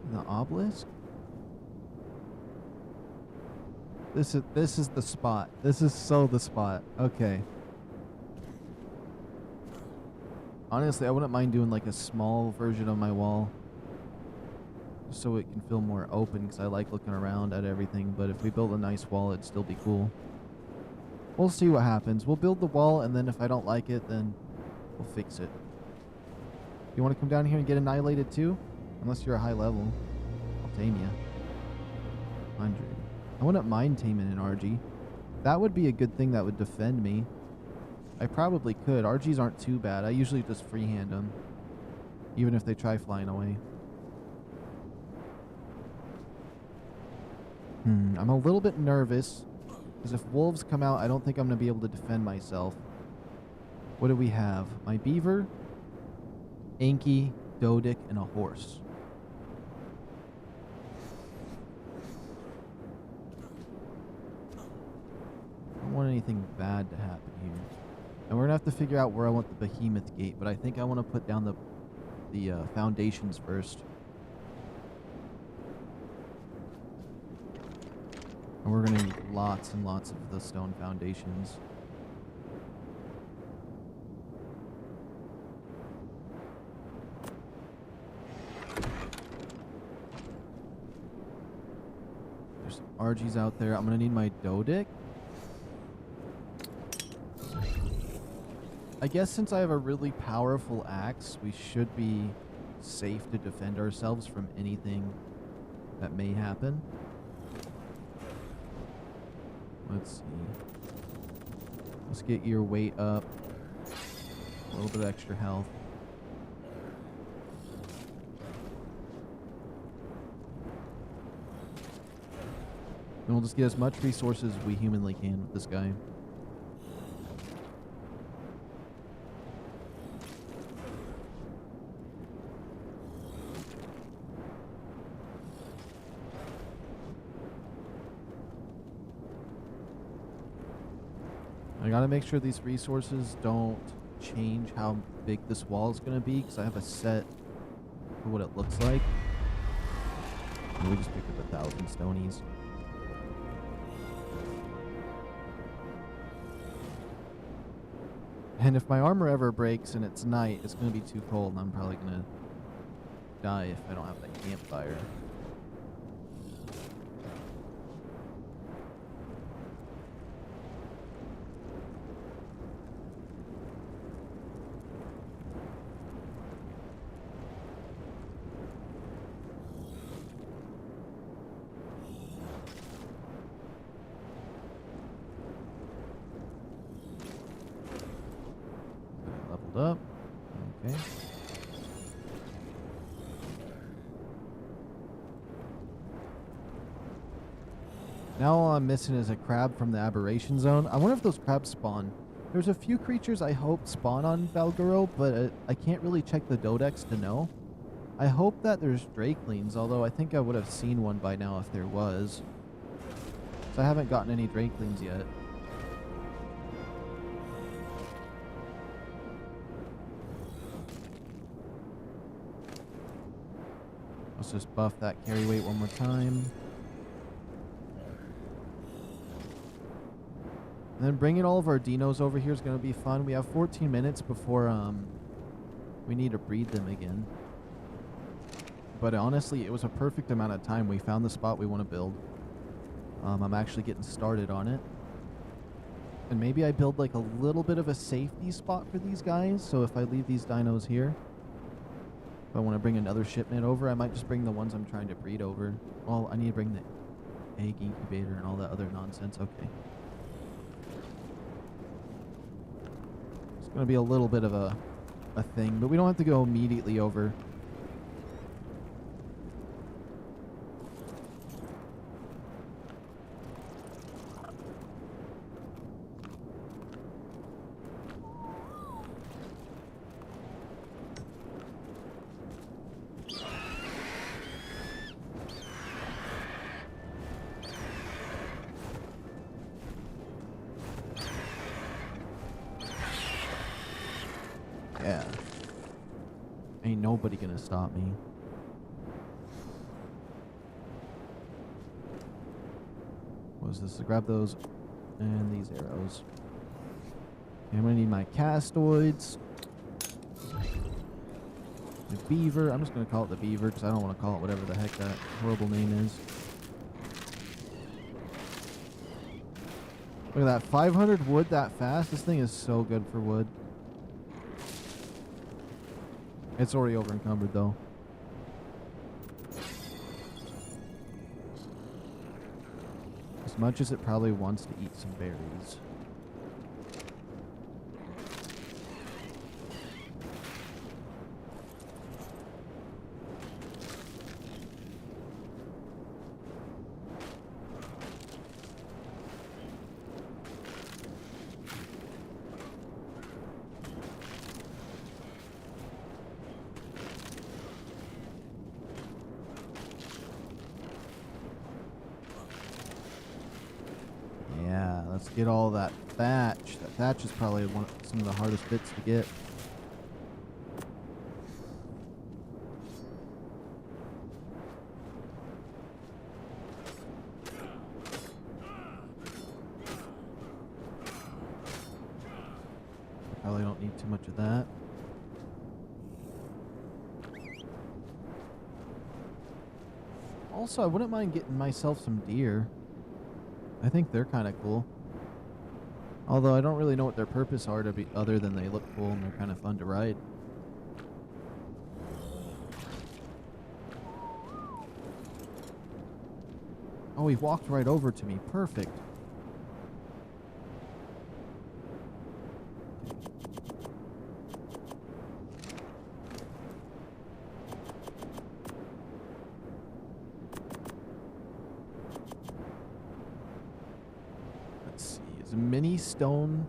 And the obelisk. This is the spot. This is so the spot. Okay. Honestly, I wouldn't mind doing like a small version of my wall, just so it can feel more open, because I like looking around at everything. But if we build a nice wall, it'd still be cool. We'll see what happens. We'll build the wall, and then if I don't like it, then we'll fix it. You want to come down here and get annihilated too? Unless you're a high level. I'll tame you. 100. I wouldn't mind taming an RG. That would be a good thing that would defend me. I probably could. RGs aren't too bad. I usually just freehand them, even if they try flying away. I'm a little bit nervous, because if wolves come out, I don't think I'm going to be able to defend myself. What do we have? My beaver, Anki, Dodic, and a horse. I don't want anything bad to happen here. And we're going to have to figure out where I want the behemoth gate, but I think I want to put down the foundations first. And we're going to need lots and lots of the stone foundations. There's some RGs out there. I'm going to need my Dodic. I guess since I have a really powerful axe, we should be safe to defend ourselves from anything that may happen. Let's see. Let's get your weight up. A little bit of extra health. And we'll just get as much resources as we humanly can with this guy. I gotta make sure these resources don't change how big this wall is gonna be, because I have a set for what it looks like. And we just picked up 1,000 stonies. And if my armor ever breaks and it's night, it's gonna be too cold, and I'm probably gonna die if I don't have that campfire. Up. Okay. Now all I'm missing is a crab from the aberration zone. I wonder if those crabs spawn. There's a few creatures I hope spawn on VALGUERO, but I can't really check the Dodex to know. I hope that there's Drakelings, although I think I would have seen one by now if there was. So I haven't gotten any Drakelings yet. Let's just buff that carry weight one more time. And then bringing all of our dinos over here is going to be fun. We have 14 minutes before we need to breed them again. But honestly, it was a perfect amount of time. We found the spot we want to build. I'm actually getting started on it. And maybe I build like a little bit of a safety spot for these guys. So if I leave these dinos here, if I want to bring another shipment over, I might just bring the ones I'm trying to breed over. Well, I need to bring the egg incubator and all that other nonsense. Okay. It's going to be a little bit of a thing, but we don't have to go immediately over. Yeah. Ain't nobody gonna stop me. What is this? Grab those and these arrows. Okay, I'm gonna need my castoids. The beaver. I'm just gonna call it the beaver because I don't want to call it whatever the heck that horrible name is. Look at that. 500 wood that fast? This thing is so good for wood. It's already over encumbered though. As much as it probably wants to eat some berries. Let's get all that thatch. That thatch is probably some of the hardest bits to get. Probably don't need too much of that. Also, I wouldn't mind getting myself some deer. I think they're kind of cool. Although I don't really know what their purpose are to be other than they look cool and they're kind of fun to ride. Oh, he walked right over to me. Perfect. Let's see. As many stone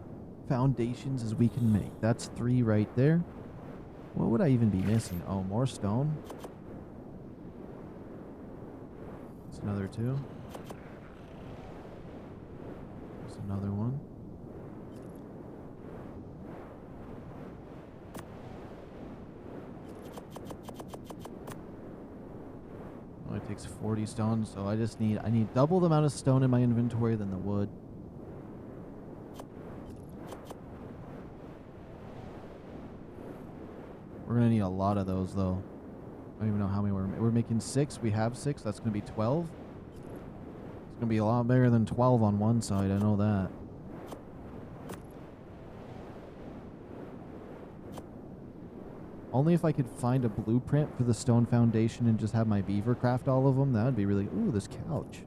foundations as we can make. That's 3 right there. What would I even be missing? Oh, more stone. That's another 2. There's another one. Oh, it takes 40 stone, so I need double the amount of stone in my inventory than the wood. We're gonna need a lot of those though. I don't even know how many we're making 6. We have 6. That's gonna be 12. It's gonna be a lot bigger than 12 on one side. I know that. Only if I could find a blueprint for the stone foundation and just have my beaver craft all of them. That would be really... Ooh, this couch.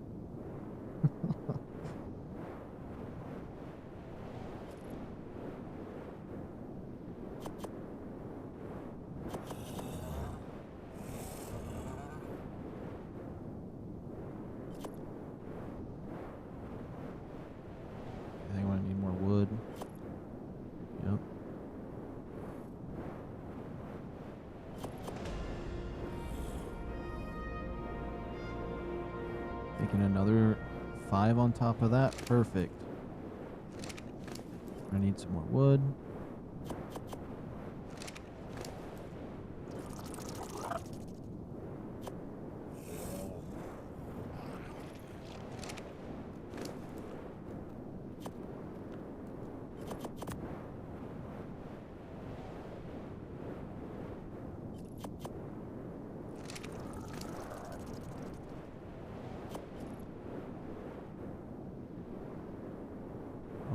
I think I want to need more wood. Yep. Making another 5 on top of that. Perfect. I need some more wood.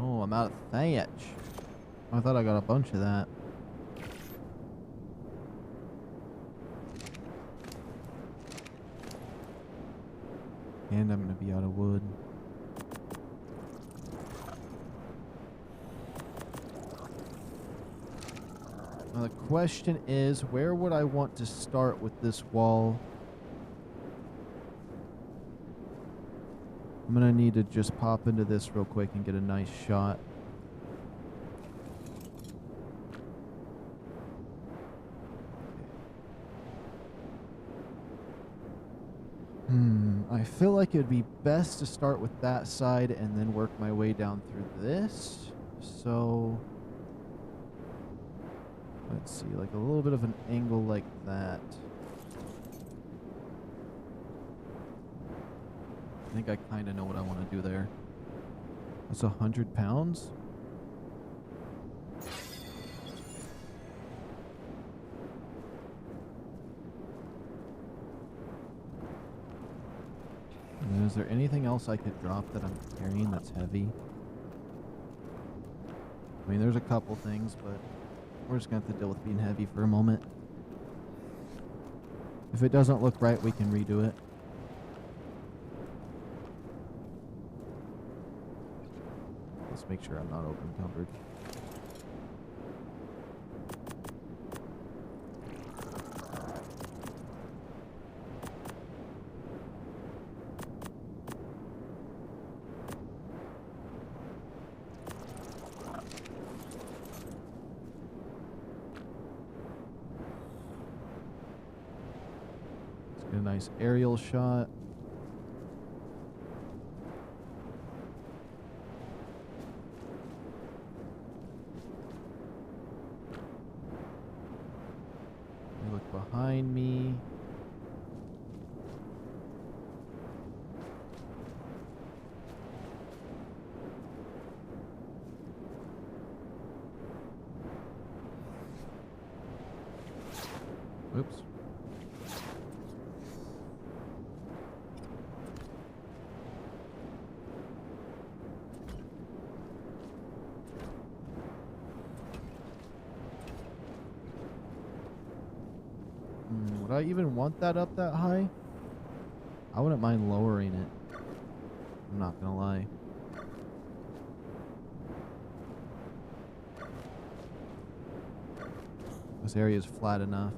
Oh, I'm out of thatch. I thought I got a bunch of that. And I'm going to be out of wood. Now the question is, where would I want to start with this wall? I'm going to need to just pop into this real quick and get a nice shot. I feel like it would be best to start with that side and then work my way down through this. So Let's see, like a little bit of an angle like that. I think I kind of know what I want to do there. That's 100 pounds? And then is there anything else I could drop that I'm carrying that's heavy? I mean, there's a couple things, but we're just going to have to deal with being heavy for a moment. If it doesn't look right, we can redo it. Let's make sure I'm not over-encumbered. Let's get a nice aerial shot. Look behind me. Oops. Would I even want that up that high? I wouldn't mind lowering it. I'm not gonna lie. This area is flat enough.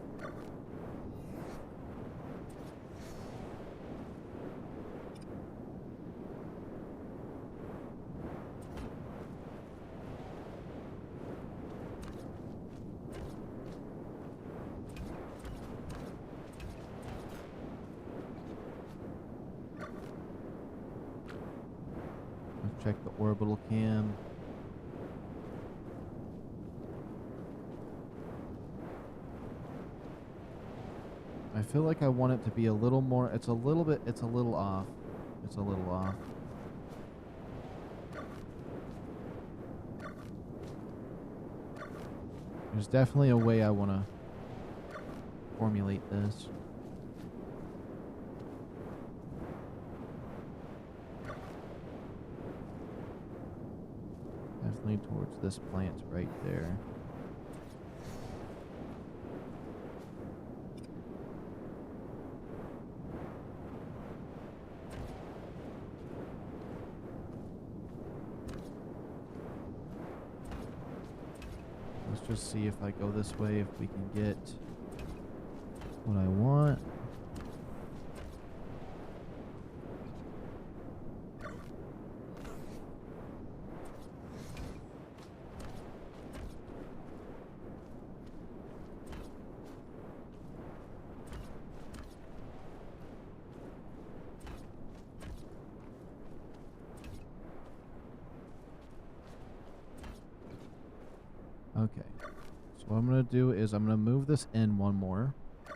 Let's check the orbital cam. I feel like I want it to be a little more, it's a little off. It's a little off. There's definitely a way I want to formulate this. Definitely towards this plant right there. Let's just see if I go this way, if we can get what I want. Okay, so what I'm going to do is I'm going to move this in one more. I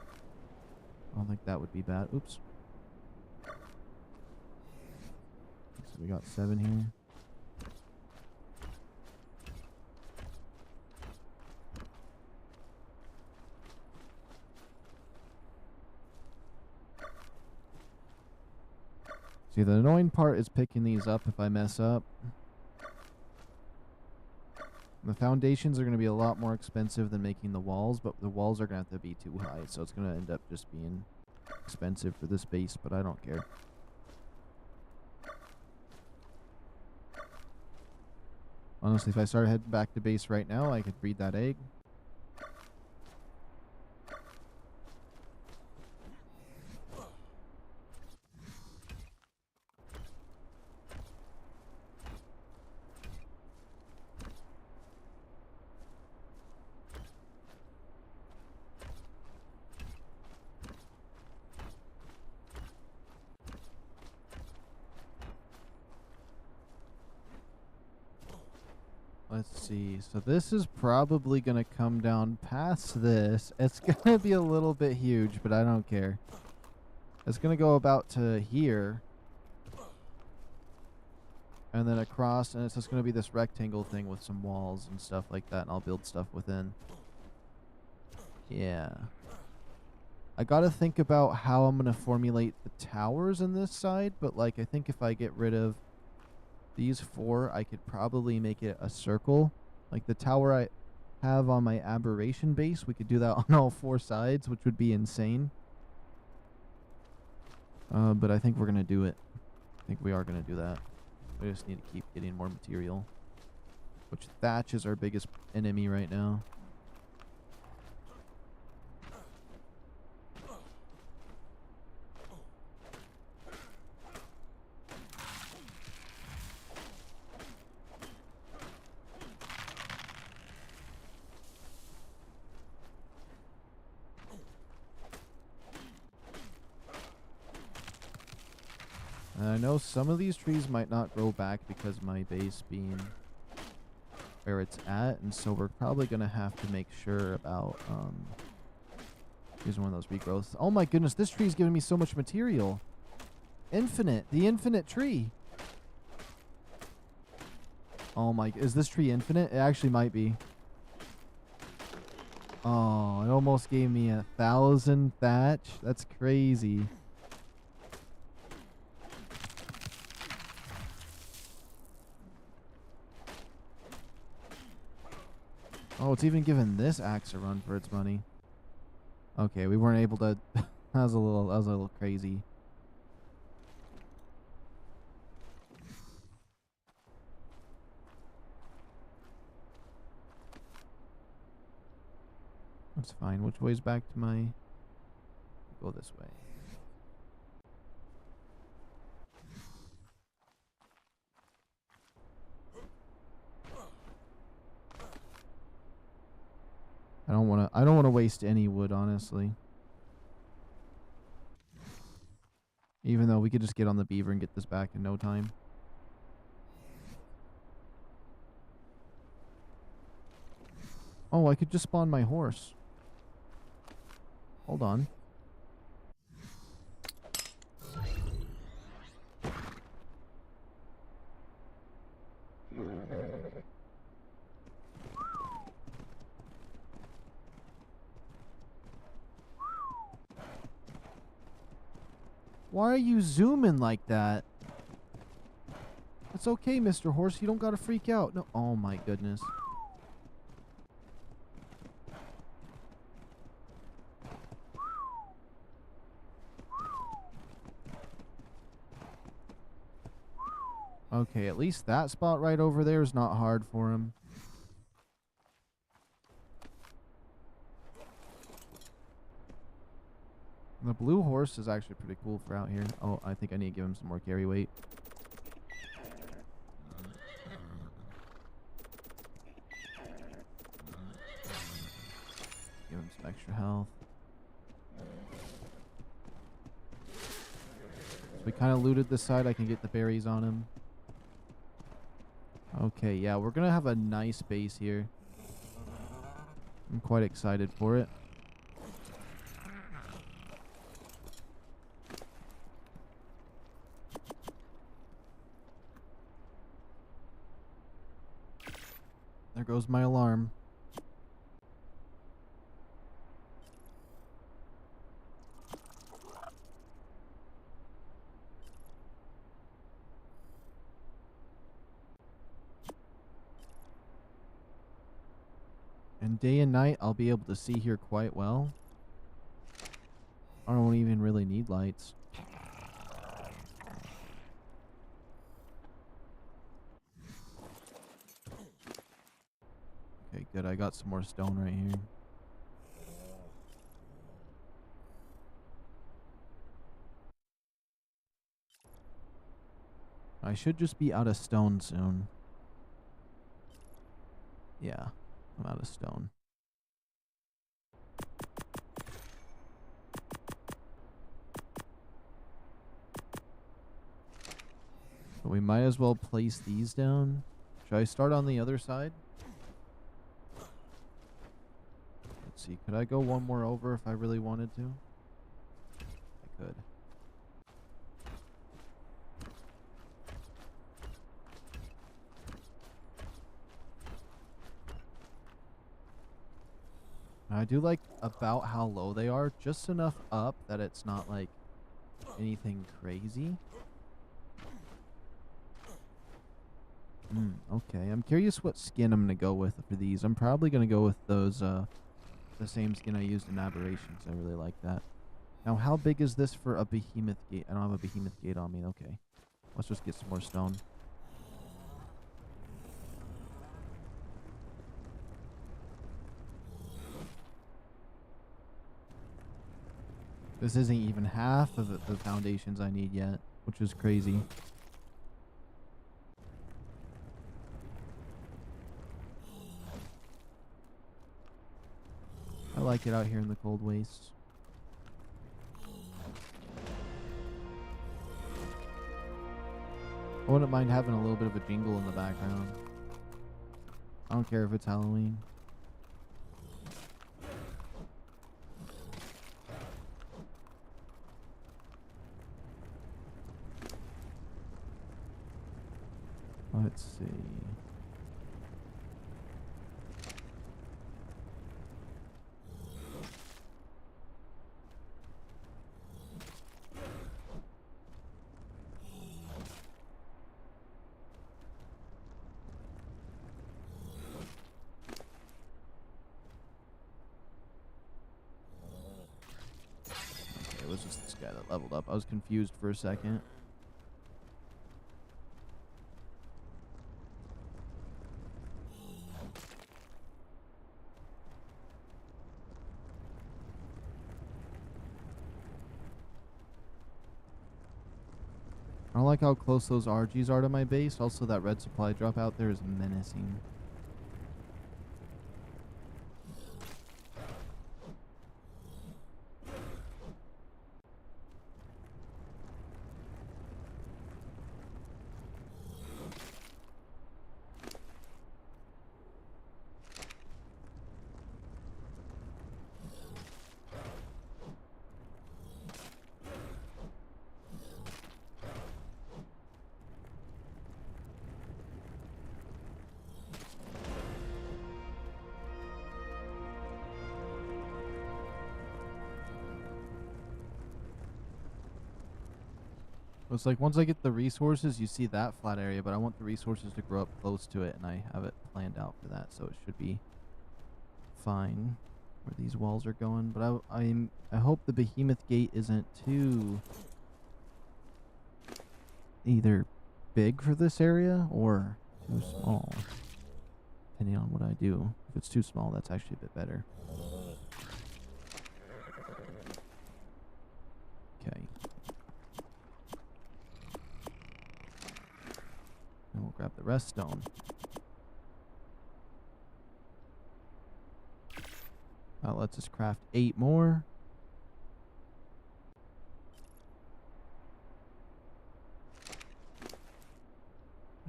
don't think that would be bad. Oops. So we got 7 here. See, the annoying part is picking these up if I mess up. The foundations are going to be a lot more expensive than making the walls, but the walls are going to have to be too high, so it's going to end up just being expensive for this base, but I don't care. Honestly, if I started heading back to base right now, I could breed that egg. Let's see. So this is probably going to come down past this. It's going to be a little bit huge, but I don't care. It's going to go about to here. And then across, and it's just going to be this rectangle thing with some walls and stuff like that, and I'll build stuff within. Yeah. I got to think about how I'm going to formulate the towers in this side, but like I think if I get rid of these 4, I could probably make it a circle. Like the tower I have on my aberration base, we could do that on all 4 sides, which would be insane. But I think we're going to do it. I think we are going to do that. We just need to keep getting more material. Which thatch is our biggest enemy right now. And I know some of these trees might not grow back because my base being where it's at, and so we're probably going to have to make sure about using one of those regrowths. Oh my goodness, this tree is giving me so much material. Infinite, the infinite tree. Oh my, is this tree infinite? It actually might be. Oh, it almost gave me 1,000 thatch. That's crazy. Oh, it's even giving this axe a run for its money. Okay, we weren't able to. that was a little crazy. That's fine. Which way's back to my? Go this way. I don't want to waste any wood, honestly. Even though we could just get on the beaver and get this back in no time. Oh, I could just spawn my horse. Hold on. Why are you zooming like that? It's okay, Mr. Horse. You don't gotta freak out. No. Oh my goodness. Okay, at least that spot right over there is not hard for him. The blue horse is actually pretty cool for out here. Oh, I think I need to give him some more carry weight. Give him some extra health. So we kind of looted this side. I can get the berries on him. Okay, yeah, we're going to have a nice base here. I'm quite excited for it. There goes my alarm. And day and night, I'll be able to see here quite well. I don't even really need lights. Okay, good. I got some more stone right here. I should just be out of stone soon. Yeah, I'm out of stone. But we might as well place these down. Should I start on the other side? Let's see. Could I go one more over if I really wanted to? I could. I do like about how low they are, just enough up that it's not like anything crazy. Okay, I'm curious what skin I'm gonna go with for these. I'm probably gonna go with those, the same skin I used in Aberrations. I really like that. Now, how big is this for a behemoth gate? I don't have a behemoth gate on me. Okay, let's just get some more stone. This isn't even half of the foundations I need yet, which is crazy. I like it out here in the cold wastes. I wouldn't mind having a little bit of a jingle in the background. I don't care if it's Halloween. Let's see. Okay, it was just this guy that leveled up. I was confused for a second. I don't like how close those RGs are to my base. Also, that red supply drop out there is menacing. It's like once I get the resources, you see that flat area, but I want the resources to grow up close to it, and I have it planned out for that, so it should be fine where these walls are going. But I hope the behemoth gate isn't too either big for this area or too small, depending on what I do. If it's too small, that's actually a bit better. Okay. And we'll grab the rest stone. That lets us craft 8 more.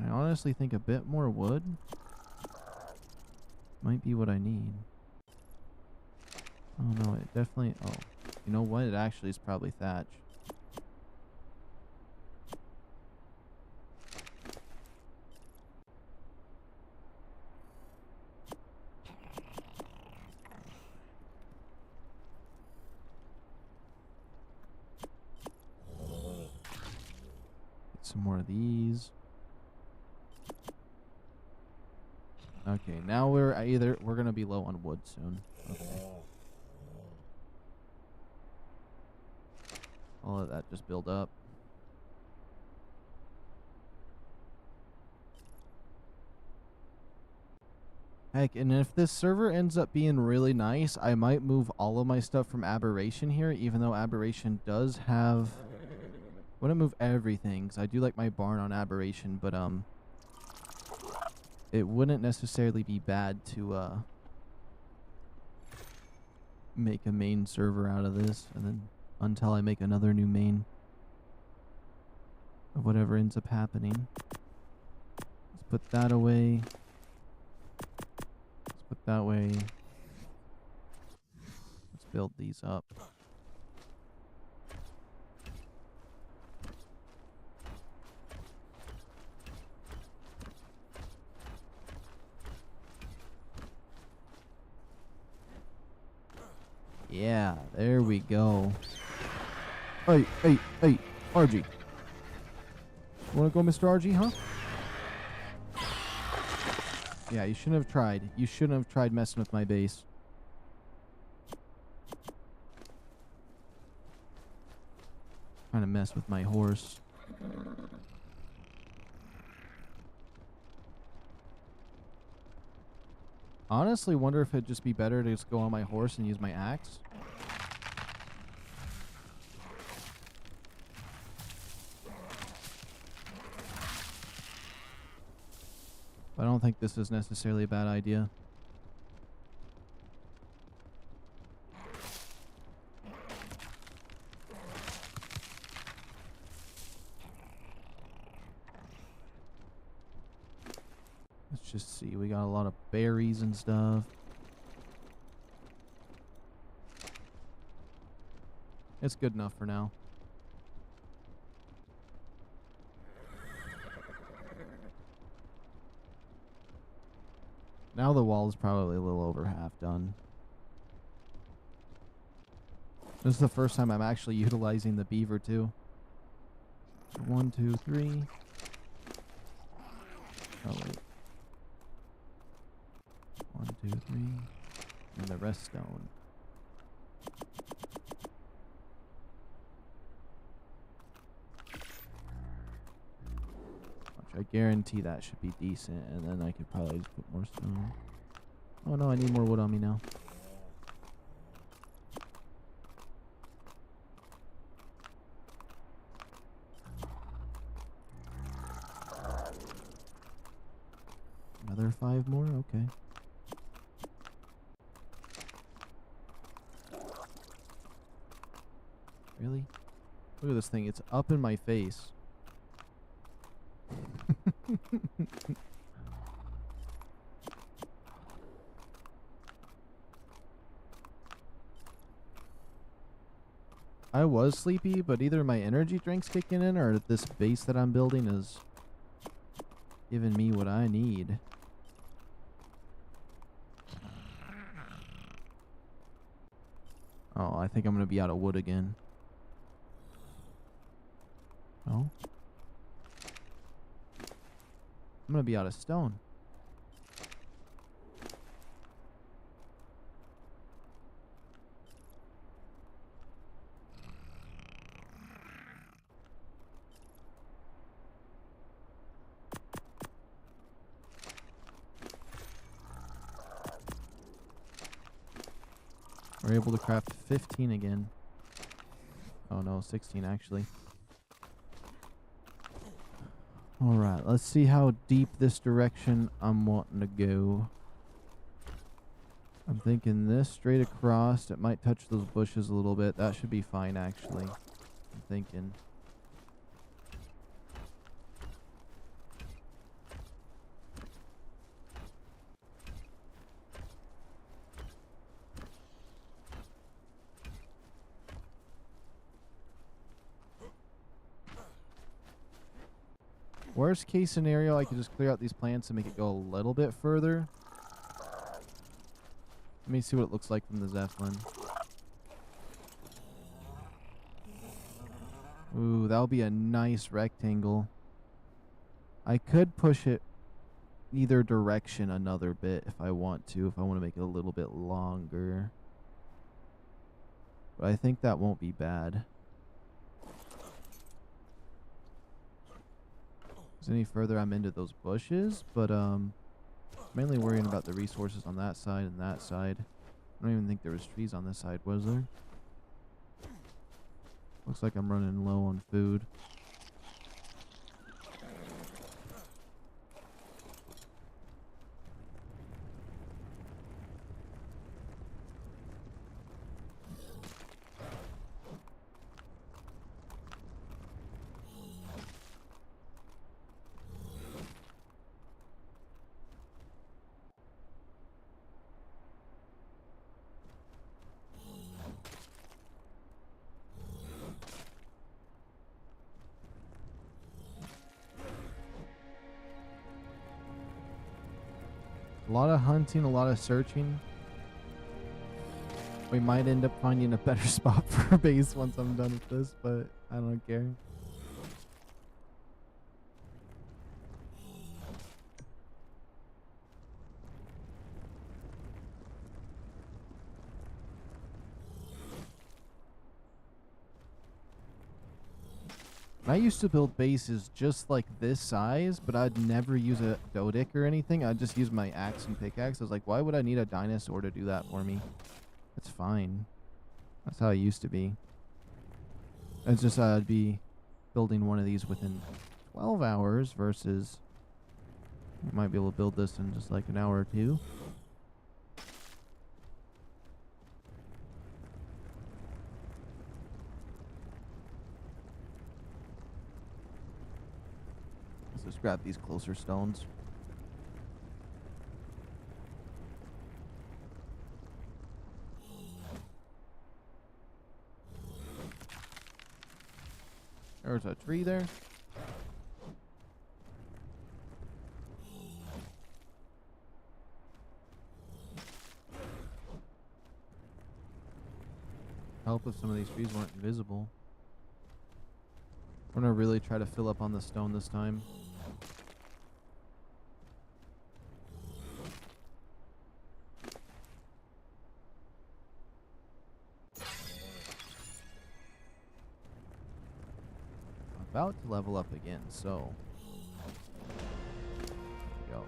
I honestly think a bit more wood might be what I need. Oh no, it definitely... Oh, you know what? It actually is probably thatch. Get some more of these. Okay, now we're gonna be low on wood soon. Okay. I'll let that just build up. Heck, and if this server ends up being really nice, I might move all of my stuff from Aberration here, even though Aberration does have... I wouldn't move everything, because I do like my barn on Aberration, but it wouldn't necessarily be bad to make a main server out of this, and then until I make another new main of whatever ends up happening. Let's put that away. Let's put that away. Let's build these up. Yeah, there we go. Hey, hey, hey, RG. Wanna go, Mr. RG, huh? Yeah, you shouldn't have tried. You shouldn't have tried messing with my base. Trying to mess with my horse. Honestly, wonder if it'd just be better to just go on my horse and use my axe. But I don't think this is necessarily a bad idea. Let's just see. We got a lot of berries and stuff. It's good enough for now. Now the wall is probably a little over half done. This is the first time I'm actually utilizing the beaver too. 1, 2, 3. Oh wait. 1, 2, 3. And the rest stone. Which I guarantee that should be decent, and then I could probably just put more stone. Oh no, I need more wood on me now. Another 5 more? Okay. Really? Look at this thing. It's up in my face. I was sleepy, but either my energy drink's kicking in or this base that I'm building is giving me what I need. Oh, I think I'm going to be out of wood again. Oh. I'm going to be out of stone. We're able to craft 15 again. Oh no, 16 actually. Alright, let's see how deep this direction I'm wanting to go. I'm thinking this straight across. It might touch those bushes a little bit. That should be fine actually. I'm thinking. Worst case scenario, I could just clear out these plants and make it go a little bit further. Let me see what it looks like from the Zeppelin. Ooh, that'll be a nice rectangle. I could push it either direction another bit if I want to, if I want to make it a little bit longer. But I think that won't be bad. Any further I'm into those bushes, but mainly worrying about the resources on that side and that side. I don't even think there was trees on this side, was there? Looks like I'm running low on food. A lot of hunting, a lot of searching. We might end up finding a better spot for a base once I'm done with this, but I don't care. I used to build bases just like this size, but I'd never use a dodic or anything. I'd just use my axe and pickaxe. I was like, why would I need a dinosaur to do that for me? It's fine. That's how it used to be. It's just I'd be building one of these within 12 hours versus you might be able to build this in just like an hour or two. Let's just grab these closer stones. There's a tree there. Help if some of these trees weren't invisible. We're gonna really try to fill up on the stone this time. About to level up again, so there we go.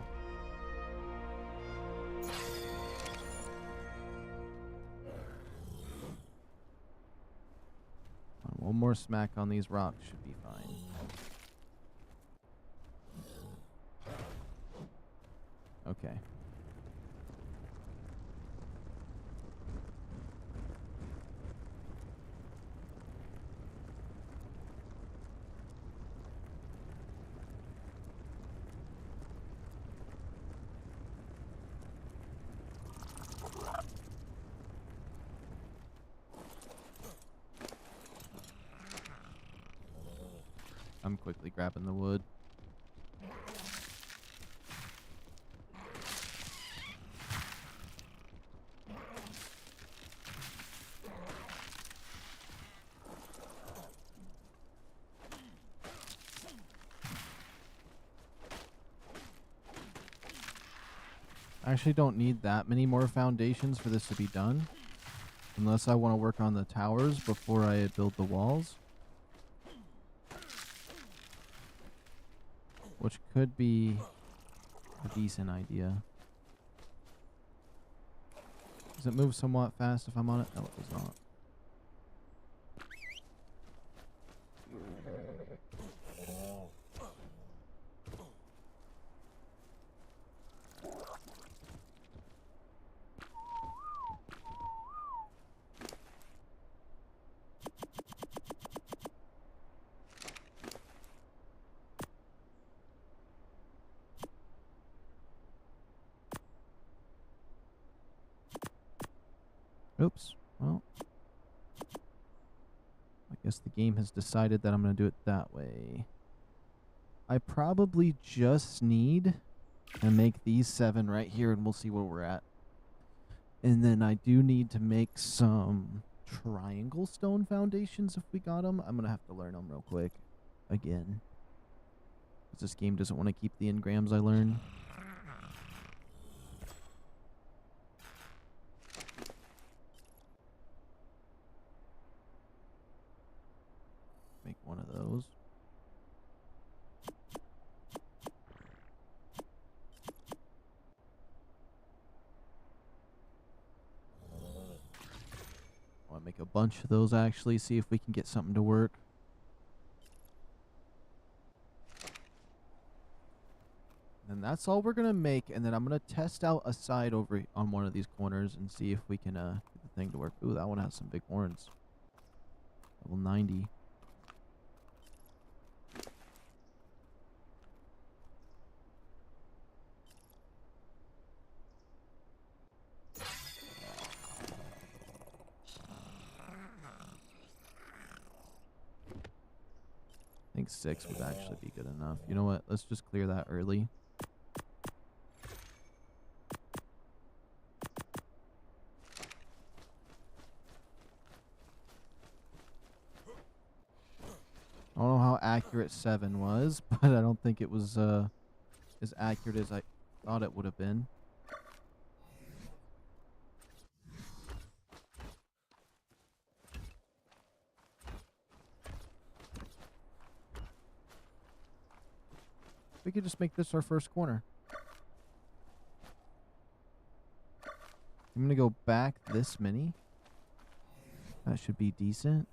One more smack on these rocks should be fine. Okay. I'm quickly grabbing the wood. I actually don't need that many more foundations for this to be done. Unless I want to work on the towers before I build the walls. Which could be a decent idea. Does it move somewhat fast if I'm on it? No, it does not. Oops. Well, I guess the game has decided that I'm going to do it that way. I probably just need to make these 7 right here, and we'll see where we're at. And then I do need to make some triangle stone foundations if we got them. I'm going to have to learn them real quick again. Because this game doesn't want to keep the engrams I learn. Make one of those. I want to make a bunch of those actually, see if we can get something to work. And that's all we're going to make, and then I'm going to test out a side over on one of these corners and see if we can get the thing to work. Ooh, that one has some big horns. Level 90. I think 6 would actually be good enough. You know what? Let's just clear that early. accurate 7 was, but I don't think it was as accurate as I thought it would have been. We could just make this our first corner. I'm gonna go back this many. That should be decent.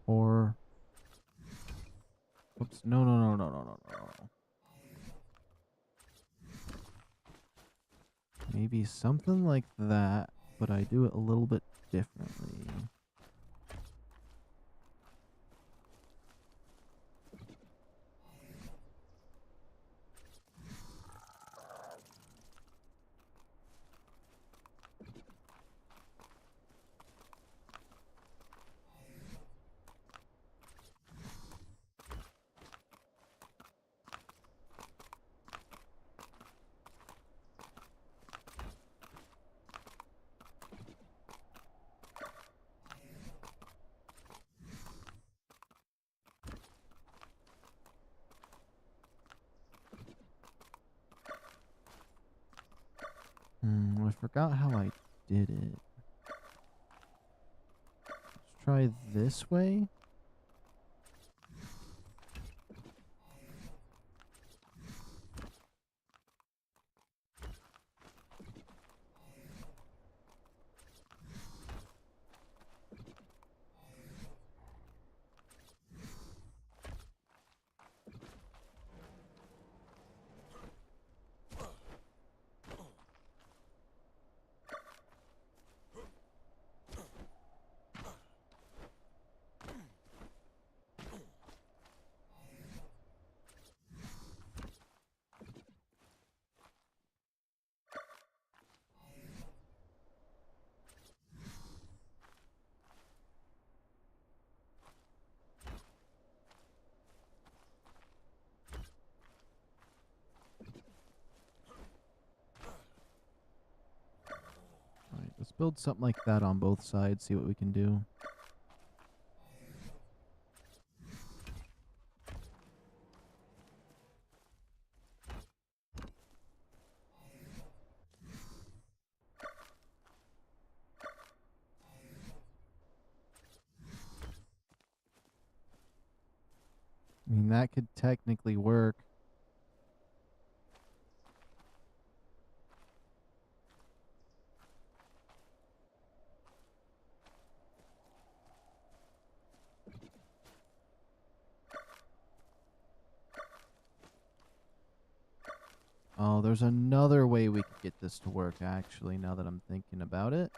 Or, oops, no. Maybe something like that, but I do it a little bit differently. I forgot how I did it. Let's try this way. Alright, let's build something like that on both sides, see what we can do. I mean, that could technically work. Oh, there's another way we could get this to work, actually, now that I'm thinking about it.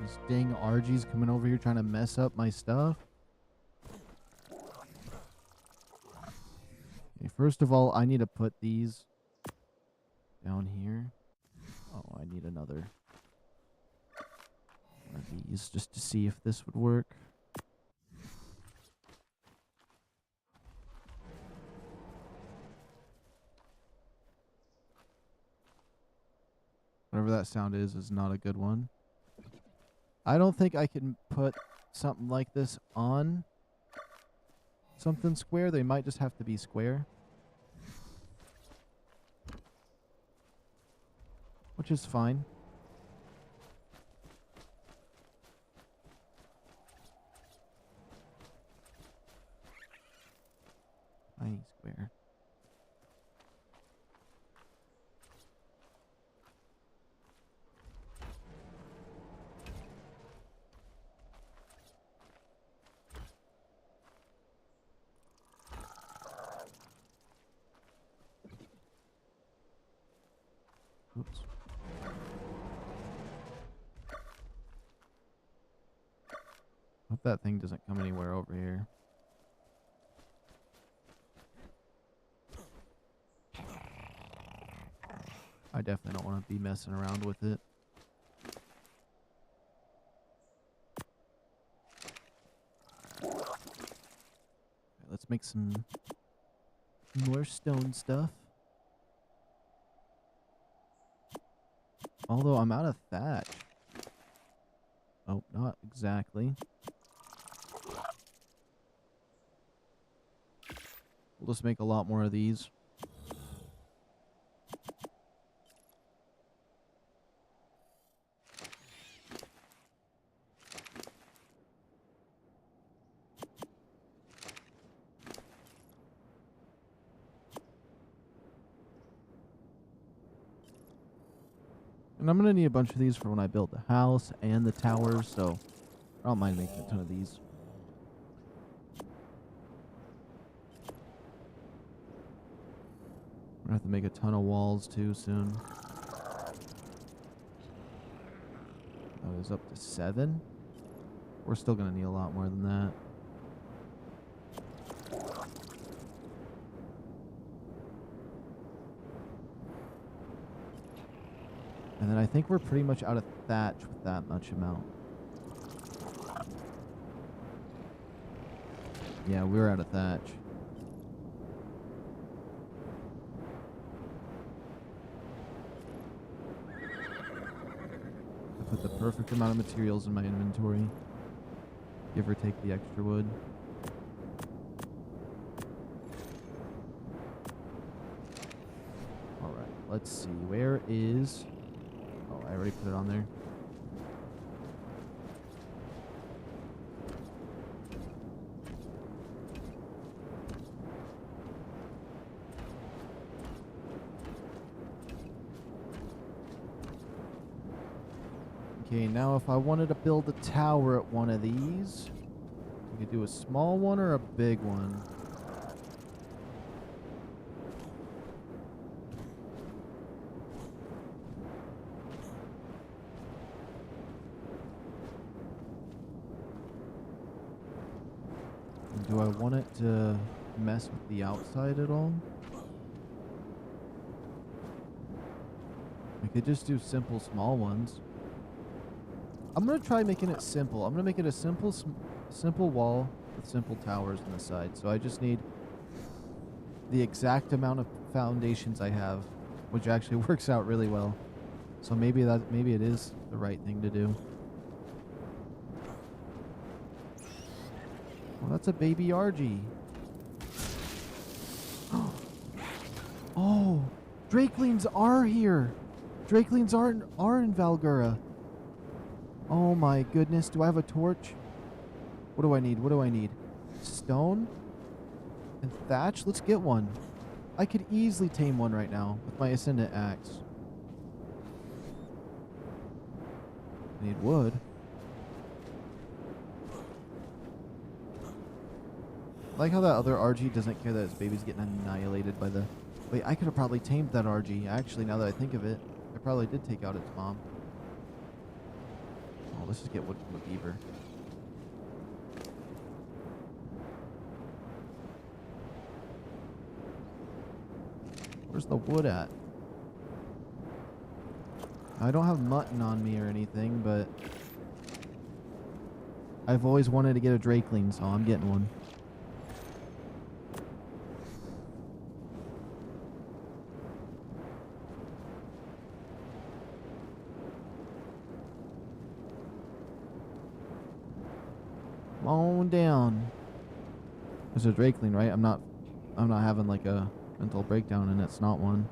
These dang RGs coming over here trying to mess up my stuff. Okay, first of all, I need to put these down here. Oh, I need need another one of these just to see if this would work. Whatever that sound is not a good one. I don't think I can put something like this on something square. They might just have to be square. Which is fine. Tiny square. Oops. Hope that thing doesn't come anywhere over here. I definitely don't want to be messing around with it. Okay, let's make some more stone stuff. Although I'm out of thatch. Oh, not exactly. We'll just make a lot more of these. And I'm going to need a bunch of these for when I build the house and the towers, so I don't mind making a ton of these. I'm going to have to make a ton of walls too soon. That is up to 7. We're still going to need a lot more than that. And then I think we're pretty much out of thatch with that much amount. Yeah, we're out of thatch. I put the perfect amount of materials in my inventory. Give or take the extra wood. Alright, let's see. Where is... Oh, I already put it on there. Okay, now if I wanted to build a tower at one of these, we could do a small one or a big one. And do I want it to mess with the outside at all? I could just do simple small ones. I'm going to try making it simple. I'm going to make it a simple wall with simple towers on the side. So I just need the exact amount of foundations I have, which actually works out really well. So maybe it is the right thing to do. Well, that's a baby RG. Oh, Drakelings are here. Drakelings are in VALGUERO. Oh my goodness, do I have a torch? What do I need? What do I need? Stone? And thatch? Let's get one. I could easily tame one right now with my Ascendant Axe. I need wood. I like how that other RG doesn't care that its baby's getting annihilated by the... Wait, I could have probably tamed that RG. Actually, now that I think of it, I probably did take out its mom. Oh, let's just get wood from the beaver. Where's the wood at? I don't have mutton on me or anything, but I've always wanted to get a drakeling, so I'm getting one. Come on down. There's a drakeling, right? I'm not having like a mental breakdown and it's not one.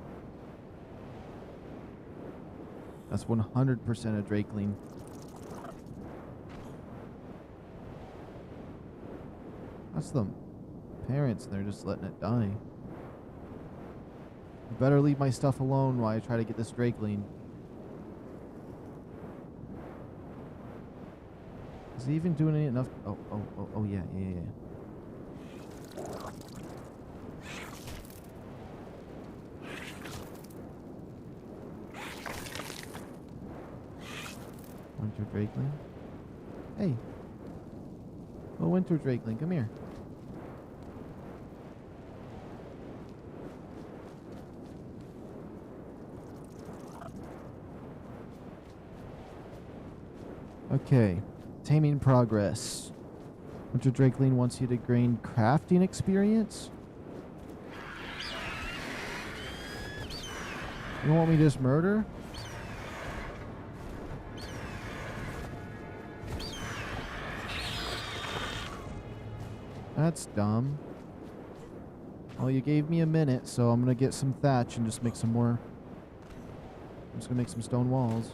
That's 100% a drakeling. That's the parents, and they're just letting it die. You better leave my stuff alone while I try to get this drakeling. Is he even doing any enough? Oh, yeah. Winter drakeling. Hey. Oh, winter drakeling, come here. Okay. Taming progress. Winter drakeling wants you to gain crafting experience. You want me to just murder? That's dumb. Well, you gave me a minute, so I'm gonna get some thatch and just make some more. I'm just gonna make some stone walls.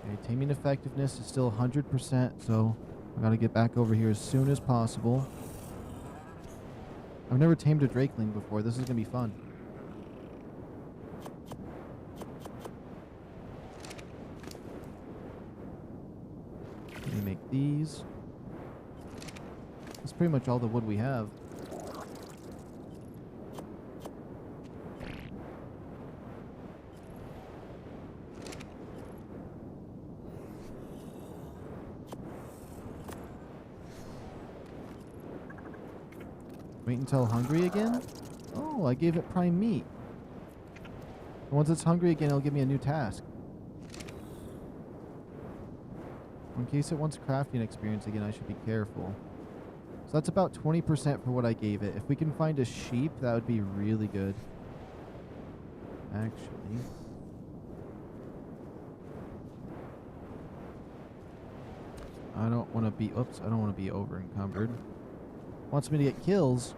Okay, taming effectiveness is still 100%, so I gotta get back over here as soon as possible. I've never tamed a drakeling before. This is gonna be fun. Let me make these. That's pretty much all the wood we have. Wait until hungry again? Oh, I gave it prime meat. And once it's hungry again, it'll give me a new task. In case it wants crafting experience again, I should be careful. So that's about 20% for what I gave it. If we can find a sheep, that would be really good. Actually. I don't want to be... Oops, I don't want to be over encumbered. Wants me to get kills.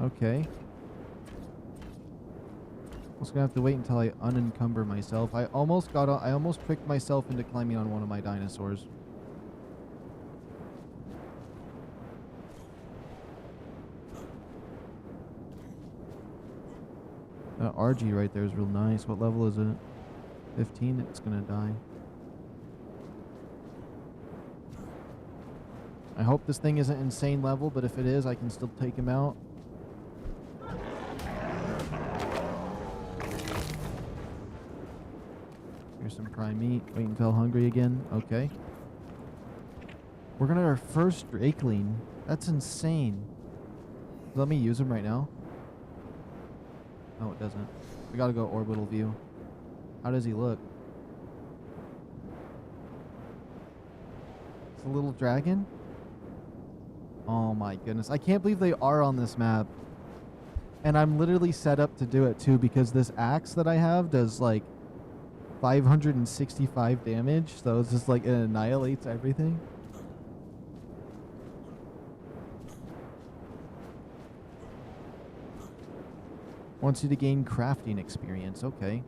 Okay. I'm just gonna have to wait until I unencumber myself. I almost tricked myself into climbing on one of my dinosaurs. That RG right there is real nice. What level is it? 15? It's gonna die. I hope this thing isn't insane level, but if it is, I can still take him out. Here's some prime meat. Wait until hungry again. Okay. We're gonna have our first drakeling. That's insane. Let me use him right now. No, it doesn't. We gotta go orbital view. How does he look? It's a little dragon? Oh my goodness. I can't believe they are on this map. And I'm literally set up to do it too because this axe that I have does like 565 damage. So it's just like it annihilates everything. Wants you to gain crafting experience. Okay.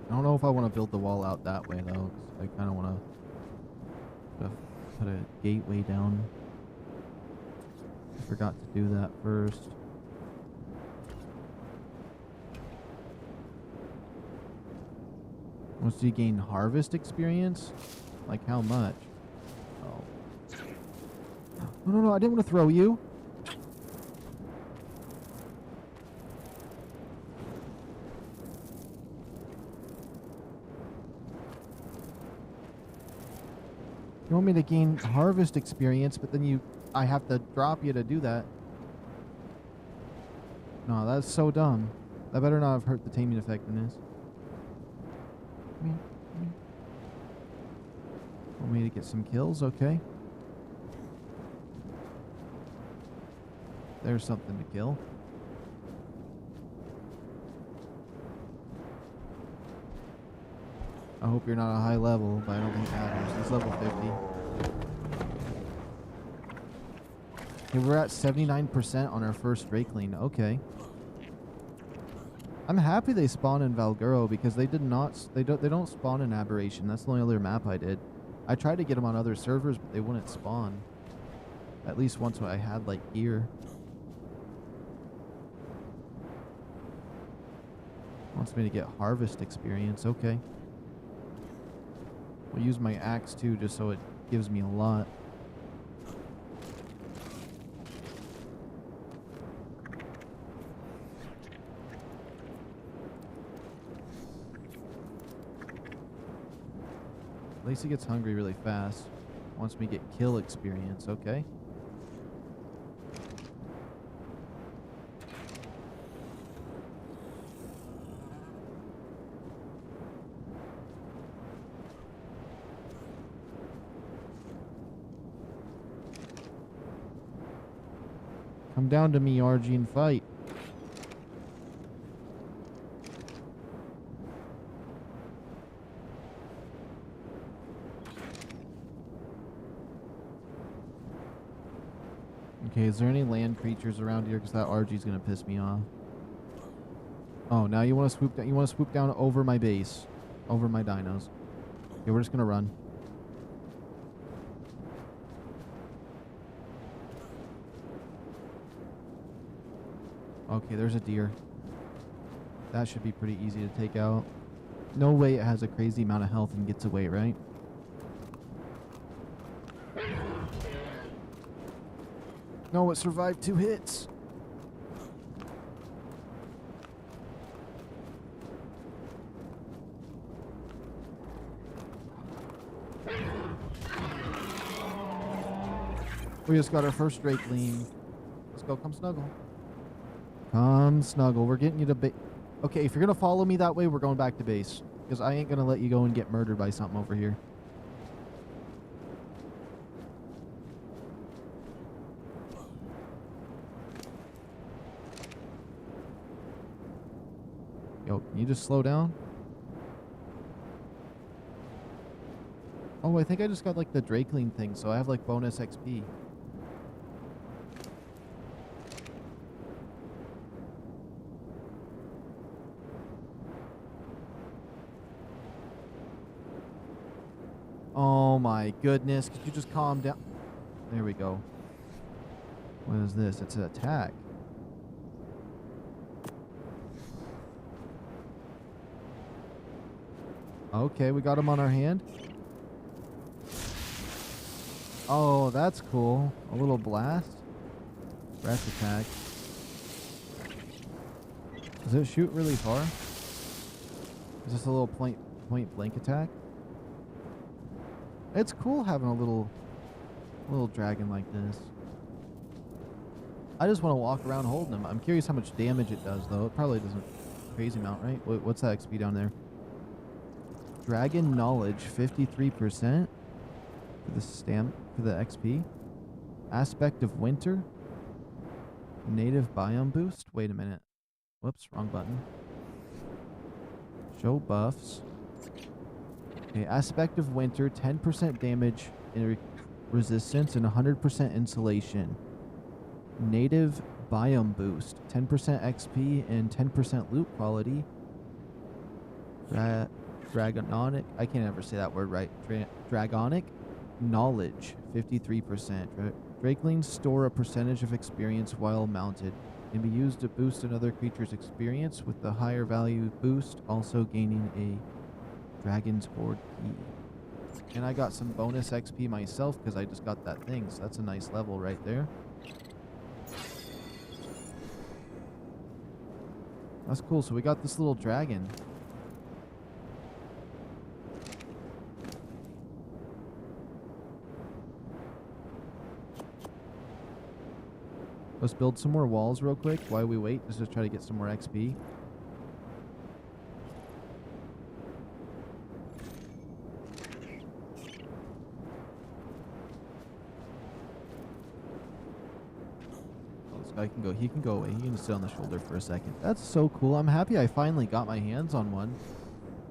I don't know if I want to build the wall out that way though. 'Cause I kind of want to put a gateway down. I forgot to do that first. Once you gain harvest experience? Like how much? Oh. No, no, no, I didn't want to throw you. You want me to gain harvest experience, but then I have to drop you to do that. No, that's so dumb. That better not have hurt the taming effectiveness. Want me to get some kills? Okay. There's something to kill. I hope you're not a high level, but I don't think it matters. He's level 50. Okay, we're at 79% on our first Drakeling. Okay. I'm happy they spawn in VALGUERO because they don't spawn in Aberration. That's the only other map I did. I tried to get them on other servers, but they wouldn't spawn. At least once when I had like gear. Wants me to get harvest experience. Okay. We'll use my axe too, just so it gives me a lot. At least he gets hungry really fast. Wants me to get kill experience. Okay. Come down to me, RG, and fight. Okay, is there any land creatures around here? Because that RG's gonna piss me off. Oh, now you want to swoop down? You want to swoop down over my base, over my dinos? Okay, we're just gonna run. Okay, there's a deer. That should be pretty easy to take out. No way it has a crazy amount of health and gets away, right? No, it survived 2 hits. We just got our first Drakeling. Let's go, come snuggle. Come snuggle. We're getting you to base. Okay, if you're going to follow me that way, we're going back to base. Because I ain't going to let you go and get murdered by something over here. Yo, can you just slow down? Oh, I think I just got like the Drakeling thing, so I have like bonus XP. Oh my goodness, could you just calm down? There we go. What is this? It's an attack. Okay, we got him on our hand. Oh, that's cool. A little blast. Breath attack. Does it shoot really far? Is this a little point blank attack? It's cool having a little dragon like this. I just want to walk around holding him. I'm curious how much damage it does, though. It probably doesn't crazy amount, right? What's that XP down there? Dragon knowledge, 53% for the XP. Aspect of winter. Native biome boost. Wait a minute. Whoops, wrong button. Show buffs. Okay, aspect of winter, 10% damage in resistance and 100% insulation. Native biome boost, 10% XP and 10% loot quality. Dragonic, I can't ever say that word right. Dragonic knowledge, 53%. Drakelings store a percentage of experience while mounted. Can be used to boost another creature's experience with the higher value boost, also gaining a Dragon's Hoard Key. And I got some bonus XP myself because I just got that thing. So that's a nice level right there. That's cool. So we got this little dragon. Let's build some more walls real quick while we wait, just to try to get some more XP. Oh, this guy can go. He can go away. He can sit on the shoulder for a second. That's so cool. I'm happy I finally got my hands on one.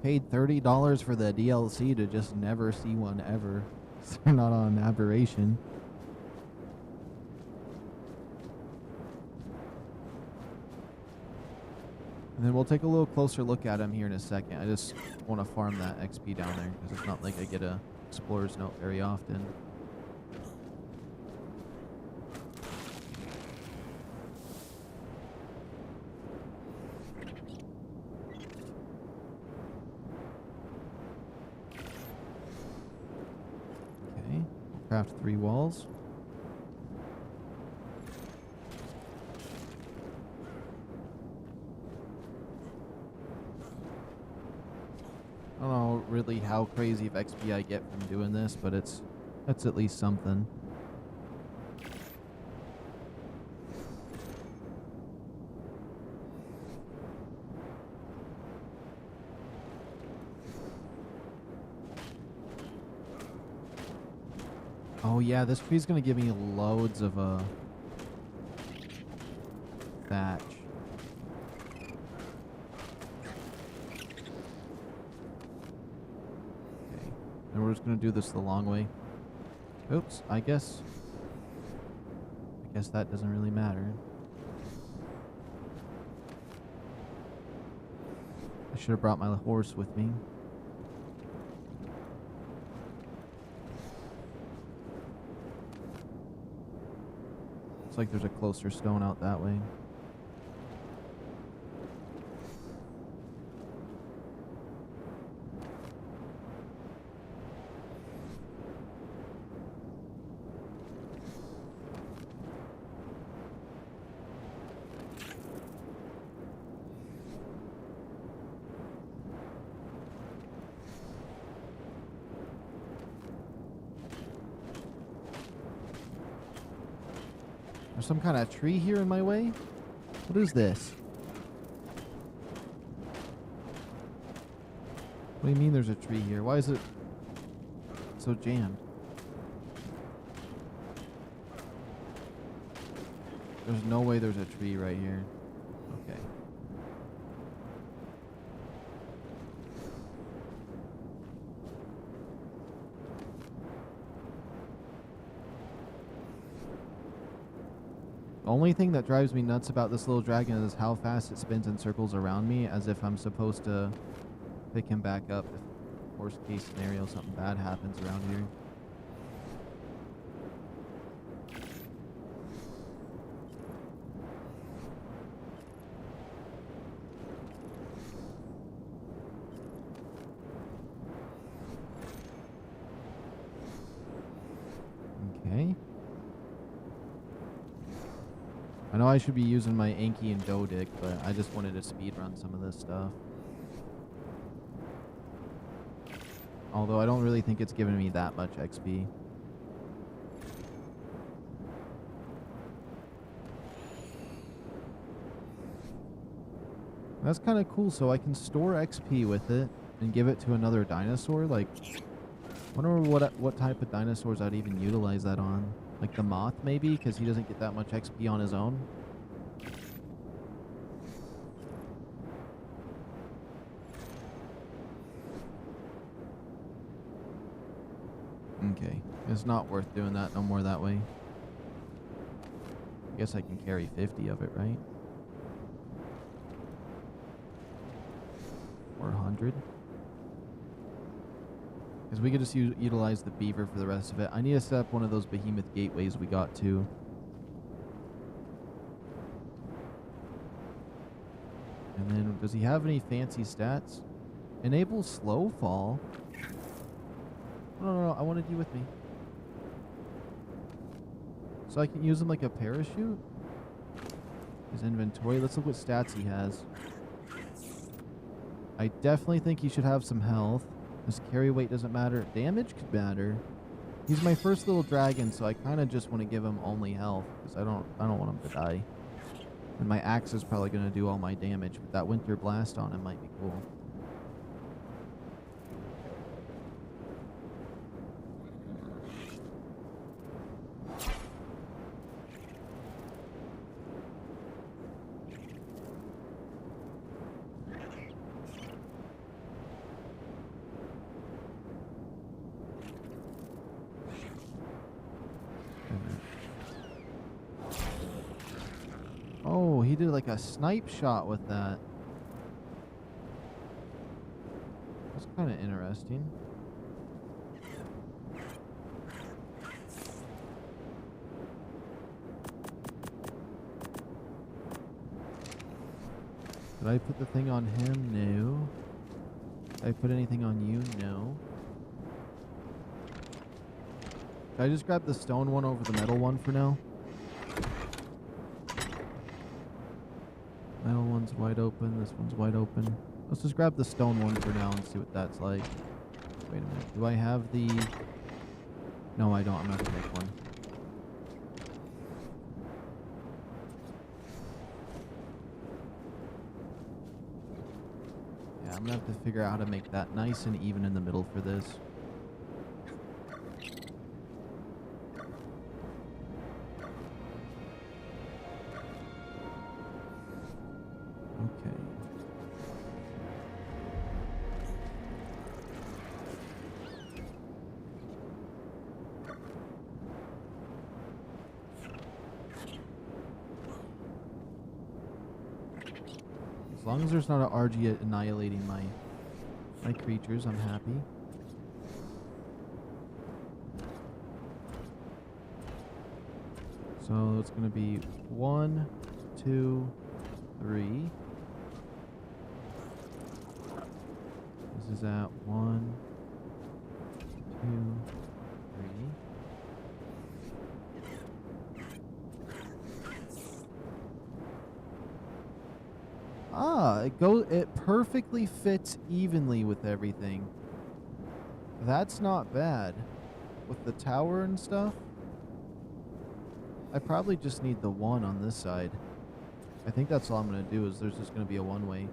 Paid $30 for the DLC to just never see one ever. They're not on aberration. And then we'll take a little closer look at him here in a second. I just want to farm that XP down there because it's not like I get a explorer's note very often. Okay, we'll craft 3 walls. I don't know really how crazy of XP I get from doing this, but that's at least something. Oh yeah, this tree's gonna give me loads of thatch. And we're just gonna do this the long way. Oops, I guess that doesn't really matter. I should have brought my horse with me. Looks like there's a closer stone out that way. There's some kind of tree here in my way? What is this? What do you mean there's a tree here? Why is it so jammed? There's no way there's a tree right here. Okay. The only thing that drives me nuts about this little dragon is how fast it spins in circles around me, as if I'm supposed to pick him back up if, worst case scenario, something bad happens around here. Okay. I know I should be using my Anki and Dodic, but I just wanted to speed run some of this stuff. Although I don't really think it's given me that much XP. That's kind of cool, so I can store XP with it and give it to another dinosaur. Like, I wonder what type of dinosaurs I'd even utilize that on. Like the moth, maybe, because he doesn't get that much XP on his own. Okay, it's not worth doing that no more that way. I guess I can carry 50 of it, right? Or 100. Because we could just utilize the beaver for the rest of it. I need to set up one of those behemoth gateways we got too. And then, does he have any fancy stats? Enable slow fall? No, I wanted you with me. So I can use him like a parachute? His inventory. Let's look what stats he has. I definitely think he should have some health. His carry weight doesn't matter. Damage could matter. He's my first little dragon, so I kind of just want to give him only health because I don't want him to die. And my axe is probably going to do all my damage, but that winter blast on him might be cool. Oh, he did like a snipe shot with that. That's kind of interesting. Did I put the thing on him? No. Did I put anything on you? No. Did I just grab the stone one over the metal one for now? Metal one's wide open. This one's wide open. Let's just grab the stone one for now and see what that's like. Wait a minute. Do I have the... No, I don't. I'm not going to make one. Yeah, I'm going to have to figure out how to make that nice and even in the middle for this. Okay. As long as there's not an RG annihilating my creatures, I'm happy. So it's going to be 1, 2, 3. This is at 1, 2, 3. Ah, it perfectly fits evenly with everything. That's not bad. With the tower and stuff. I probably just need the one on this side. I think that's all I'm going to do is there's just going to be a one-way.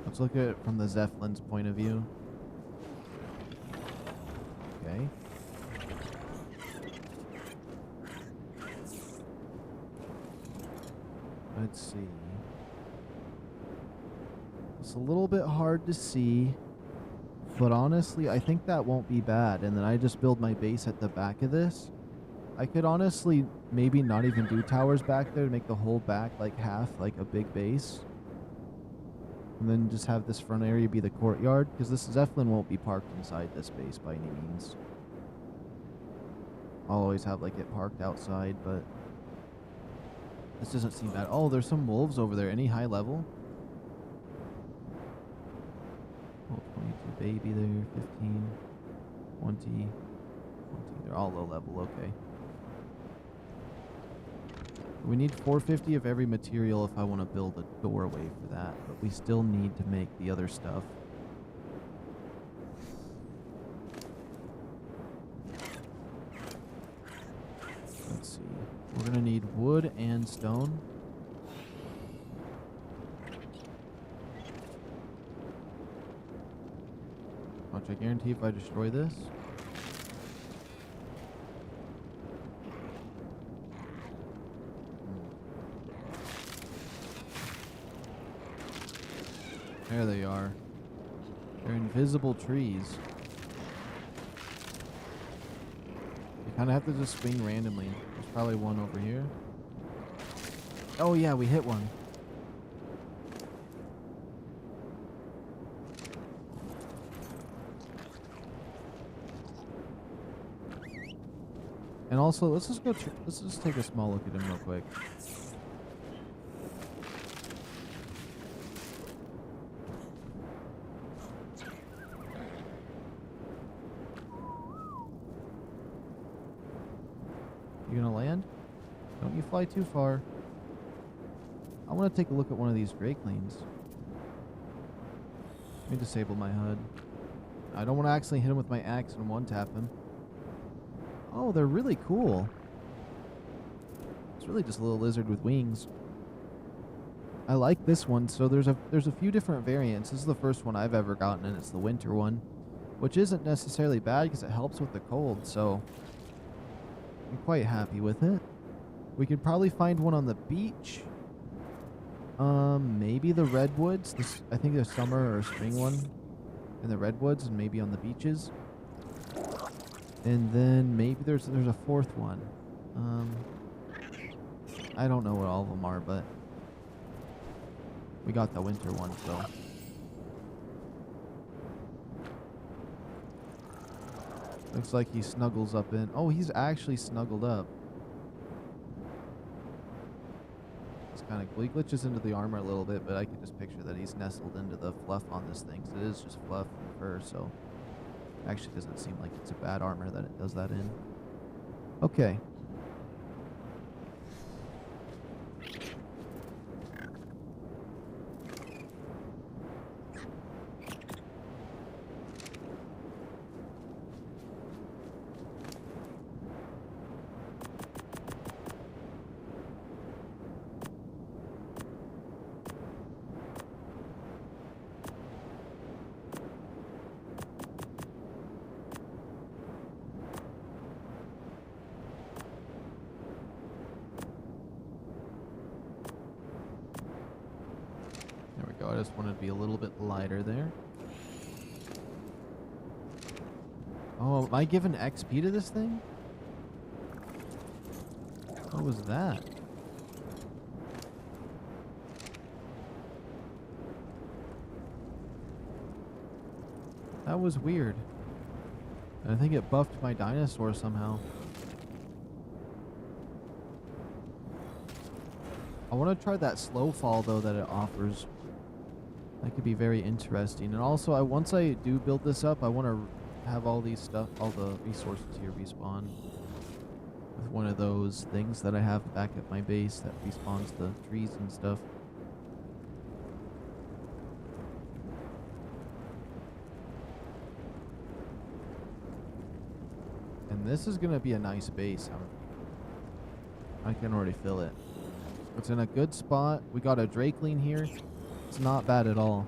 Let's look at it from the Zephelin's point of view. Okay. Let's see. It's a little bit hard to see, but honestly, I think that won't be bad. And then I just build my base at the back of this. I could honestly maybe not even do towers back there to make the whole back like half like a big base. And then just have this front area be the courtyard, because this Zephelin won't be parked inside this base by any means. I'll always have like it parked outside, but this doesn't seem bad. Oh, there's some wolves over there. Any high level? Oh, 22 baby there, 15, 20, 20. They're all low level, okay. We need 450 of every material if I want to build a doorway for that, but we still need to make the other stuff. Let's see. We're going to need wood and stone. Watch, I guarantee if I destroy this... There they are. They're invisible trees. You kind of have to just swing randomly. There's probably one over here. Oh yeah, we hit one. And also, let's just go. Let's just take a small look at him real quick. You gonna land? Don't you fly too far. I want to take a look at one of these Drakelings. Let me disable my HUD. I don't want to accidentally hit him with my axe and one-tap him. Oh, they're really cool. It's really just a little lizard with wings. I like this one. So there's a few different variants. This is the first one I've ever gotten, and it's the winter one, which isn't necessarily bad because it helps with the cold. So I'm quite happy with it. We could probably find one on the beach. Maybe the redwoods. I think there's summer or spring one in the redwoods, and maybe on the beaches. And then maybe there's a fourth one. I don't know what all of them are, but we got the winter one, so. Looks like he snuggles up in. Oh, he's actually snuggled up. It's kind of cool. He glitches into the armor a little bit, but I can just picture that he's nestled into the fluff on this thing. So it is just fluff and fur, so actually doesn't seem like it's a bad armor that it does that in. Okay. I just wanted to be a little bit lighter there. Oh, am I giving XP to this thing? What was that? That was weird. I think it buffed my dinosaur somehow. I want to try that slow fall though that it offers. That could be very interesting. And also, once I do build this up, I want to have all the resources here respawn with one of those things that I have back at my base that respawns the trees and stuff. And this is going to be a nice base. I can already feel it. It's in a good spot. We got a Drakeling here. It's not bad at all.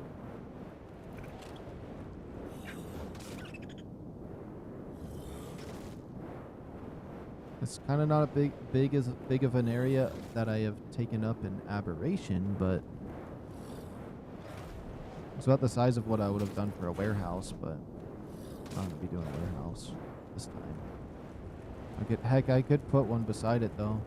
It's kind of not a big of an area that I have taken up in Aberration, but it's about the size of what I would have done for a warehouse, but I'm not gonna be doing a warehouse this time. I could put one beside it though.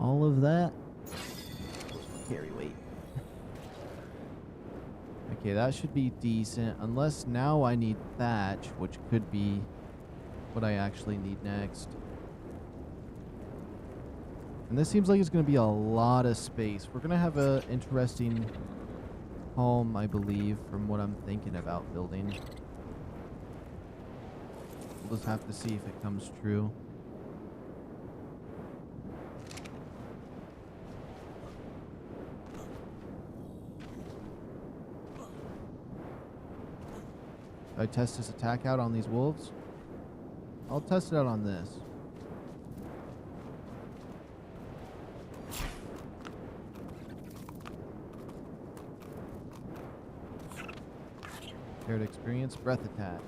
All of that. Carry weight. Okay, that should be decent. Unless now I need thatch, which could be what I actually need next. And this seems like it's going to be a lot of space. We're going to have an interesting home, I believe, from what I'm thinking about building. We'll just have to see if it comes true. I test this attack out on these wolves? I'll test it out on this. Shared experience. Breath attack.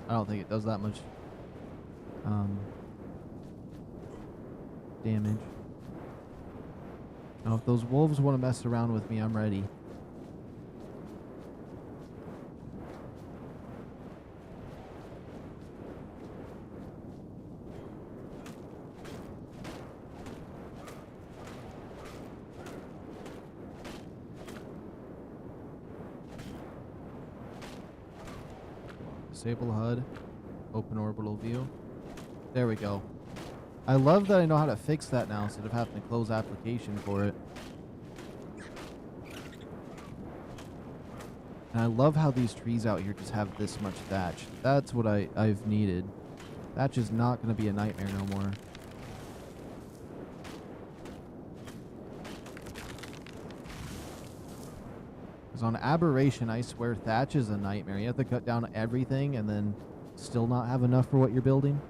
I don't think it does that much damage. Now, if those wolves want to mess around with me, I'm ready. Disable HUD. Open orbital view. There we go. I love that I know how to fix that now instead of having to close application for it. And I love how these trees out here just have this much thatch. That's what I've needed. Thatch is not going to be a nightmare no more. Because on Aberration, I swear thatch is a nightmare. You have to cut down everything and then still not have enough for what you're building.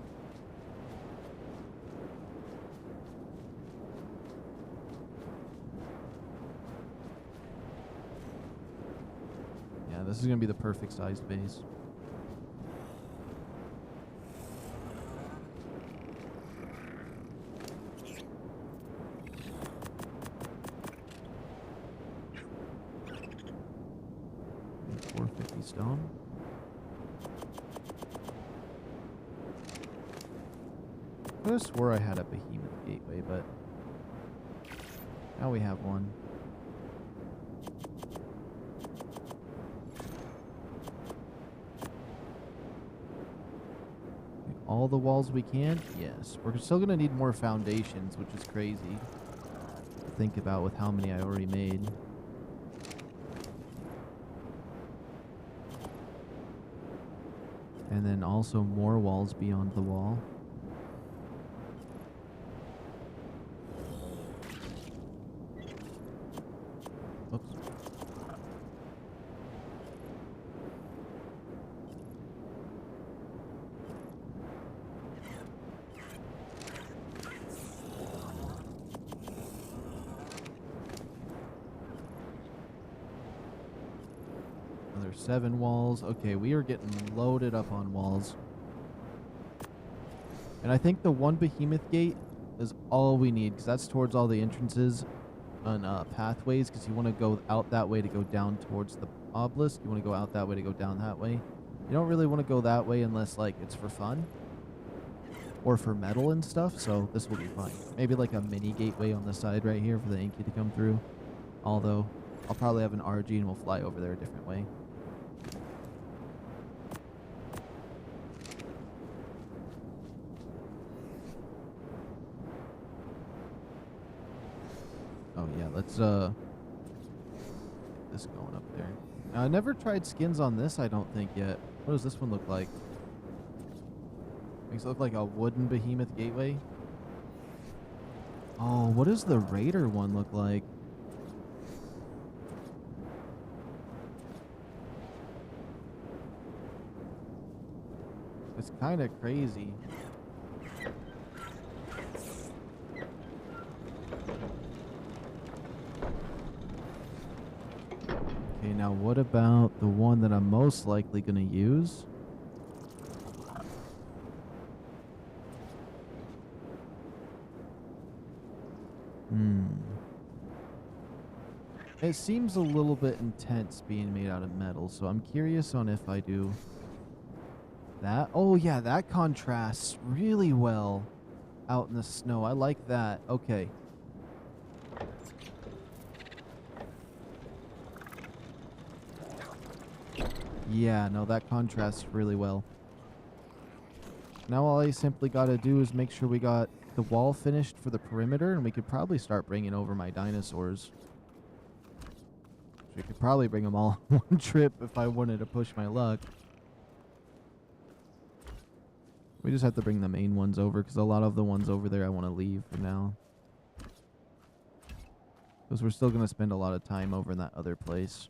Yeah, this is going to be the perfect sized base. Stone. I could have swore I had a behemoth gateway, but now we have one. All the walls we can? Yes. We're still going to need more foundations, which is crazy to think about with how many I already made. And then also more walls beyond the wall. Oops. Another 7 walls. Okay, we are getting loaded up on walls. And I think the one behemoth gate is all we need, because that's towards all the entrances on pathways, because you want to go out that way to go down towards the obelisk. You want to go out that way to go down that way. You don't really want to go that way unless, like, it's for fun or for metal and stuff, so this will be fine. Maybe like a mini gateway on the side right here for the Inky to come through. Although, I'll probably have an RG and we'll fly over there a different way. Oh yeah, let's get this going up there. Now, I never tried skins on this, I don't think, yet. What does this one look like? Makes it look like a wooden behemoth gateway. Oh, what does the raider one look like? It's kind of crazy. Okay, now what about the one that I'm most likely going to use? It seems a little bit intense being made out of metal, so I'm curious on if I do that. Oh yeah, that contrasts really well out in the snow. I like that. Okay. Yeah, no, that contrasts really well. Now all I simply got to do is make sure we got the wall finished for the perimeter, and we could probably start bringing over my dinosaurs. We could probably bring them all on one trip if I wanted to push my luck. We just have to bring the main ones over, because a lot of the ones over there I want to leave for now. Because we're still going to spend a lot of time over in that other place.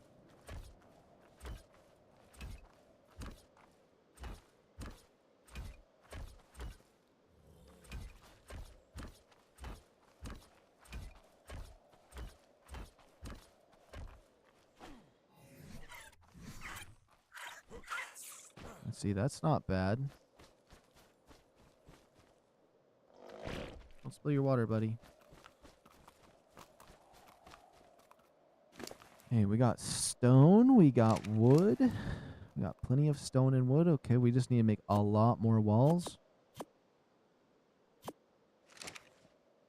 See, that's not bad. Don't spill your water, buddy. Okay, we got stone. We got wood. We got plenty of stone and wood. Okay, we just need to make a lot more walls.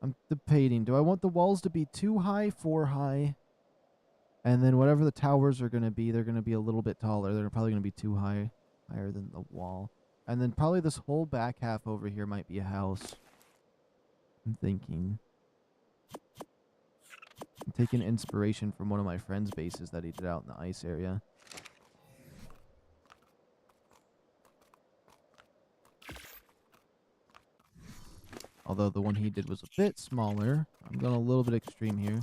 I'm debating. Do I want the walls to be 2 high, 4 high? And then whatever the towers are going to be, they're going to be a little bit taller. They're probably going to be 2 high, higher than the wall. And then probably this whole back half over here might be a house. I'm thinking. I'm taking inspiration from one of my friend's bases that he did out in the ice area. Although the one he did was a bit smaller. I'm going a little bit extreme here.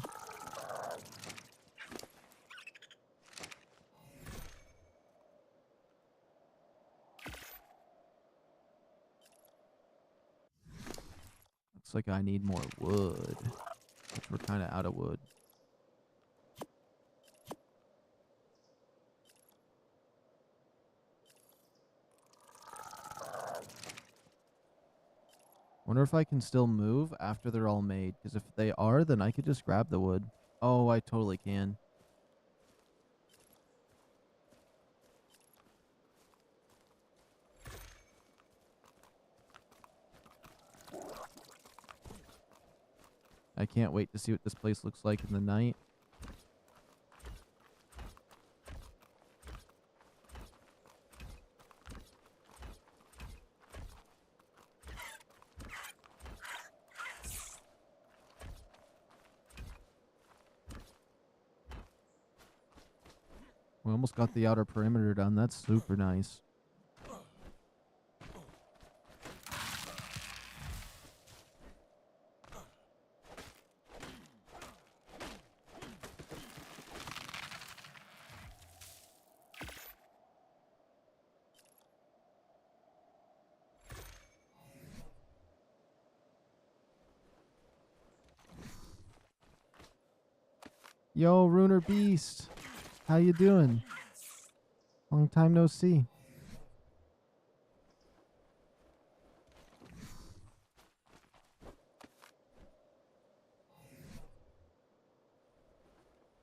Looks like I need more wood. Which we're kind of out of wood. Wonder if I can still move after they're all made. Because if they are, then I could just grab the wood. Oh, I totally can. I can't wait to see what this place looks like in the night. We almost got the outer perimeter done. That's super nice. Yo, Runer Beast. How you doing? Long time no see.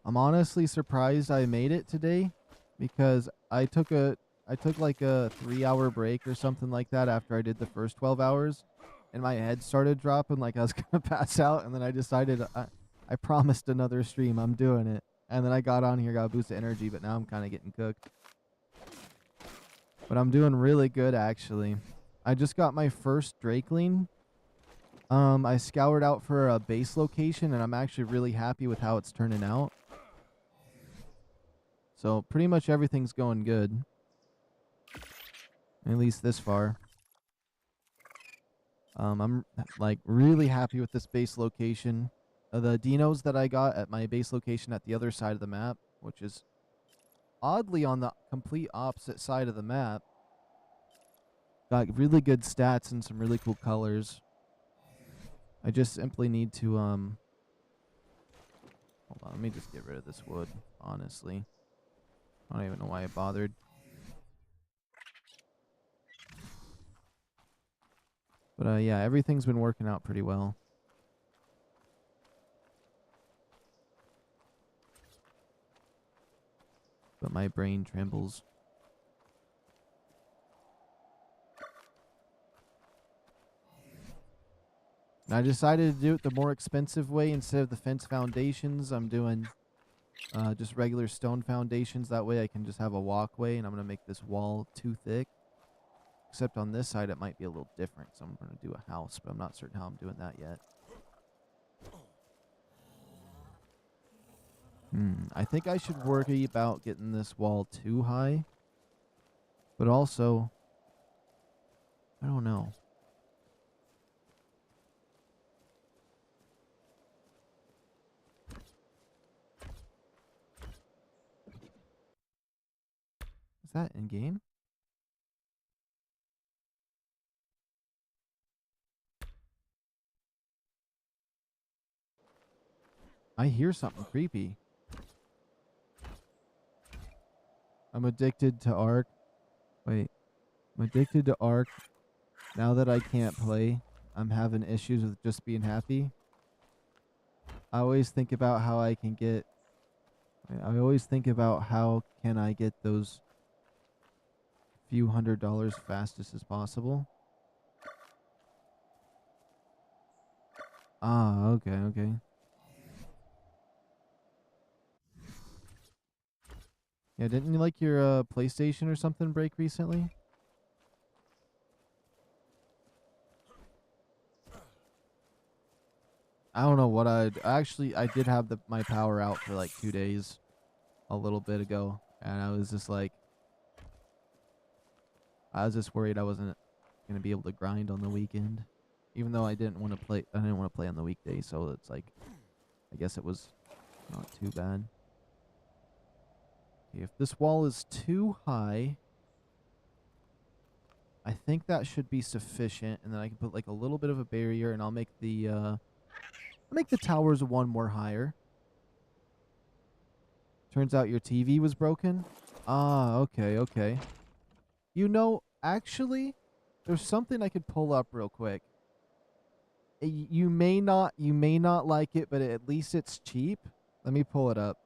I'm honestly surprised I made it today because I took like a 3-hour break or something like that after I did the first 12 hours and my head started dropping like I was going to pass out, and then I decided I promised another stream. I'm doing it. And then I got on here, got a boost of energy, but now I'm kind of getting cooked. But I'm doing really good, actually. I just got my first Drakeling. I scoured out for a base location, and I'm actually really happy with how it's turning out. So pretty much everything's going good. At least this far. I'm like really happy with this base location. The dinos that I got at my base location at the other side of the map, which is oddly on the complete opposite side of the map, got really good stats and some really cool colors. I just simply need to hold on, let me just get rid of this wood, honestly. I don't even know why I bothered. But yeah, everything's been working out pretty well. But my brain trembles. And I decided to do it the more expensive way. Instead of the fence foundations, I'm doing just regular stone foundations. That way I can just have a walkway, and I'm going to make this wall too thick. Except on this side, it might be a little different. So I'm going to do a house, but I'm not certain how I'm doing that yet. I think I should worry about getting this wall too high. But also, I don't know. Is that in game? I hear something creepy. I'm addicted to ARK. Wait. I'm addicted to ARK. Now that I can't play, I'm having issues with just being happy. I always think about how I can get... I always think about how can I get those few $100s fastest as possible. Ah, okay, okay. Yeah, didn't you like your PlayStation or something break recently? I don't know what I did have my power out for like 2 days a little bit ago, and I was just worried I wasn't going to be able to grind on the weekend, even though I didn't want to play on the weekday, so it's like I guess it was not too bad. Okay, if this wall is too high, I think that should be sufficient, and then I can put like a little bit of a barrier, and I'll make the towers one more higher. Turns out your TV was broken. Ah, okay, okay. You know, actually, there's something I could pull up real quick. You may not like it, but at least it's cheap. Let me pull it up.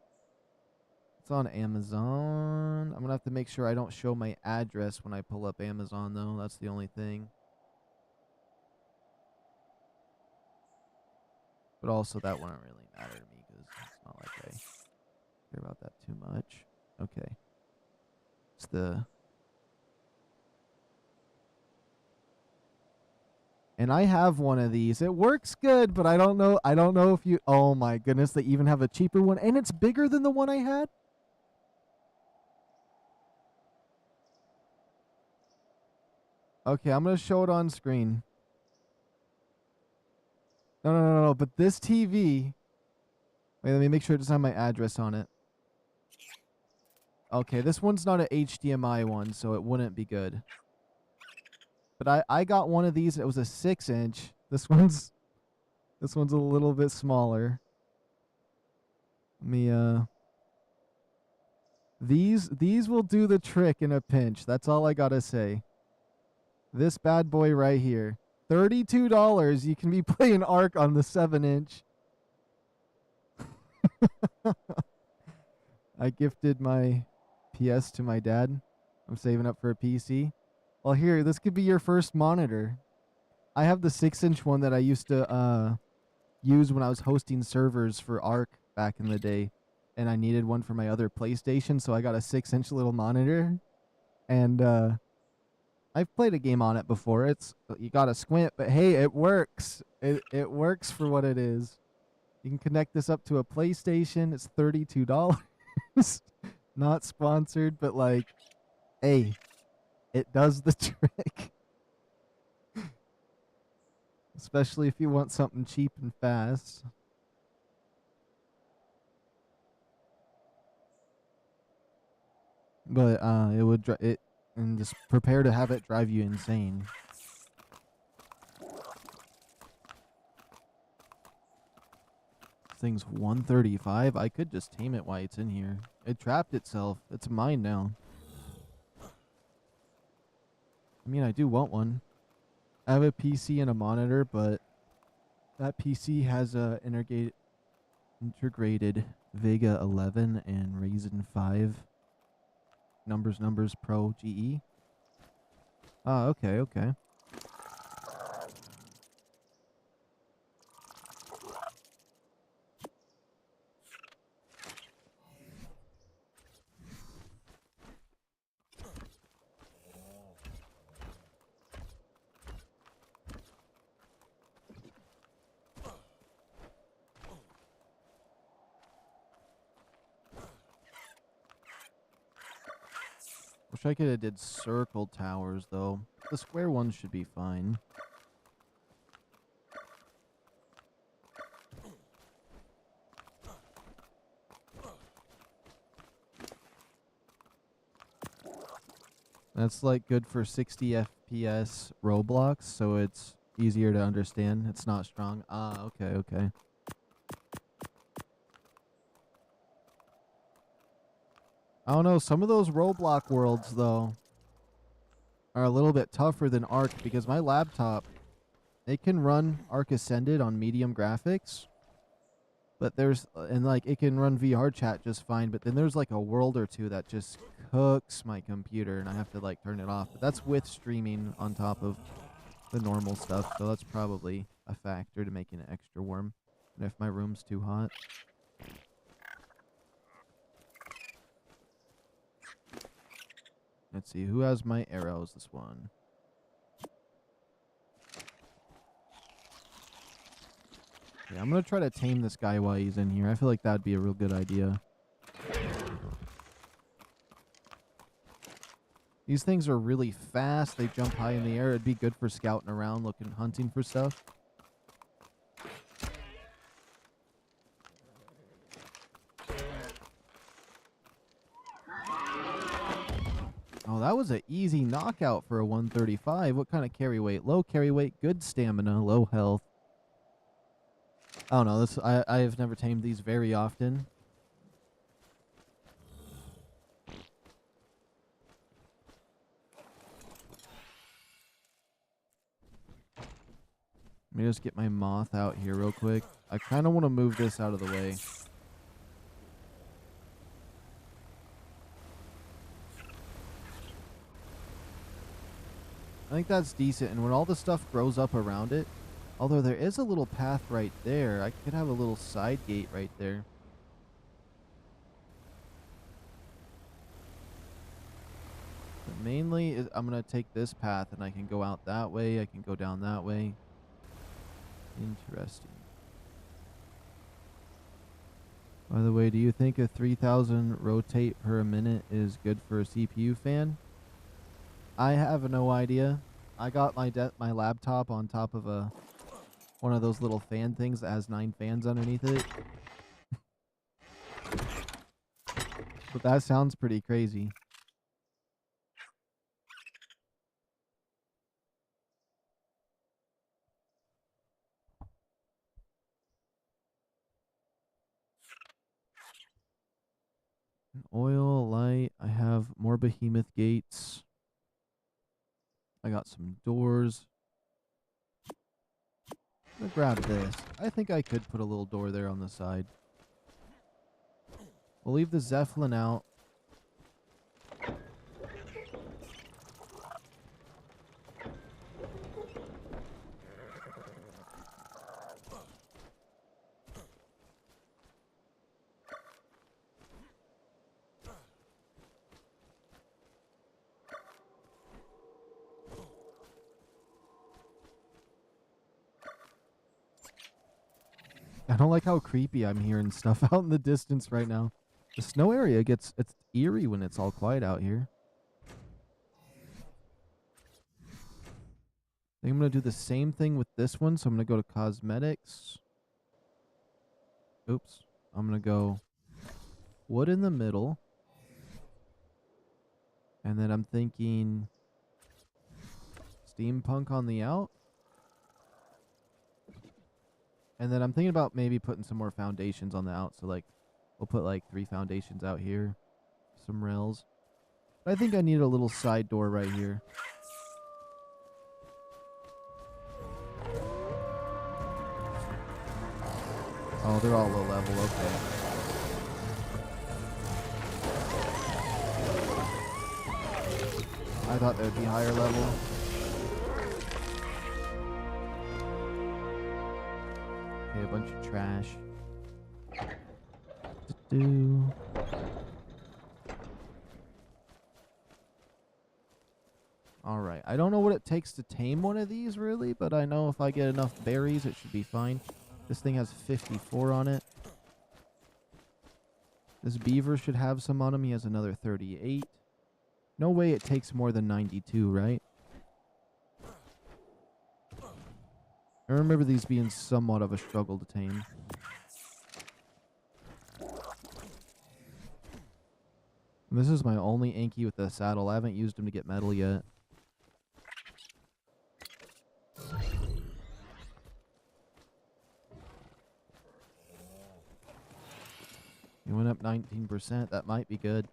It's on Amazon. I'm gonna have to make sure I don't show my address when I pull up Amazon, though. That's the only thing. But also, that wouldn't really matter to me because it's not like I care about that too much. Okay. It's the... And I have one of these. It works good, but I don't know if you... Oh my goodness, they even have a cheaper one. And it's bigger than the one I had? Okay, I'm going to show it on screen. No. But this TV... Wait, let me make sure it doesn't have my address on it. Okay, this one's not an HDMI one, so it wouldn't be good. But I got one of these. It was a 6-inch. This one's a little bit smaller. Let me these will do the trick in a pinch. That's all I gotta say. This bad boy right here, $32. You can be playing ARK on the 7-inch. I gifted my PS to my dad. I'm saving up for a PC. Well, here, this could be your first monitor. I have the 6-inch one that I used to use when I was hosting servers for ARK back in the day, and I needed one for my other PlayStation, so I got a 6-inch little monitor, and I've played a game on it before. You gotta squint, but hey, it works. It works for what it is. You can connect this up to a PlayStation. It's $32. Not sponsored, but like, hey, it does the trick. Especially if you want something cheap and fast. But it would and just prepare to have it drive you insane. This thing's 135. I could just tame it while it's in here. It trapped itself. It's mine now. I mean, I do want one. I have a PC and a monitor, but that PC has a integrated Vega 11 and Ryzen 5 numbers Pro GE. Ah, okay. Wish I could have did circle towers, though. The square ones should be fine. That's like good for 60 FPS Roblox, so it's easier to understand. It's not strong. Ah, okay. I don't know, some of those Roblox worlds, though, are a little bit tougher than ARK because my laptop, it can run ARK Ascended on medium graphics, but there's, and like it can run VR chat just fine, but then there's like a world or two that just cooks my computer and I have to like turn it off. But that's with streaming on top of the normal stuff, so that's probably a factor to making it extra warm. And if my room's too hot. Let's see, who has my arrows? This one. Yeah, I'm gonna try to tame this guy while he's in here. I feel like that'd be a real good idea. These things are really fast. They jump high in the air. It'd be good for scouting around, looking, hunting for stuff. Oh, that was an easy knockout for a 135. What kind of carry weight? Low carry weight, good stamina, low health. I don't know. I have never tamed these very often. Let me just get my moth out here real quick. I kind of want to move this out of the way. I think that's decent, and when all the stuff grows up around it, although there is a little path right there, I could have a little side gate right there. But mainly, I'm going to take this path, and I can go out that way, I can go down that way. Interesting. By the way, do you think a 3000 rotate per minute is good for a CPU fan? I have no idea. I got my laptop on top of one of those little fan things that has 9 fans underneath it. But that sounds pretty crazy. Oil, light. I have more behemoth gates. I got some doors. I'm gonna grab this. I think I could put a little door there on the side. We'll leave the Zeppelin out. I don't like how creepy I'm hearing stuff out in the distance right now. The snow area it's eerie when it's all quiet out here. I think I'm going to do the same thing with this one. So I'm going to go to cosmetics. Oops. I'm going to go wood in the middle. And then I'm thinking steampunk on the out. And then I'm thinking about maybe putting some more foundations on the out. So like we'll put like 3 foundations out here. Some rails. But I think I need a little side door right here. Oh, they're all low level. Okay. I thought they would be higher level. Okay, a bunch of trash. Alright, I don't know what it takes to tame one of these, really, but I know if I get enough berries, it should be fine. This thing has 54 on it. This beaver should have some on him. He has another 38. No way it takes more than 92, right? I remember these being somewhat of a struggle to tame. And this is my only Anki with a saddle. I haven't used him to get metal yet. He went up 19%. That might be good.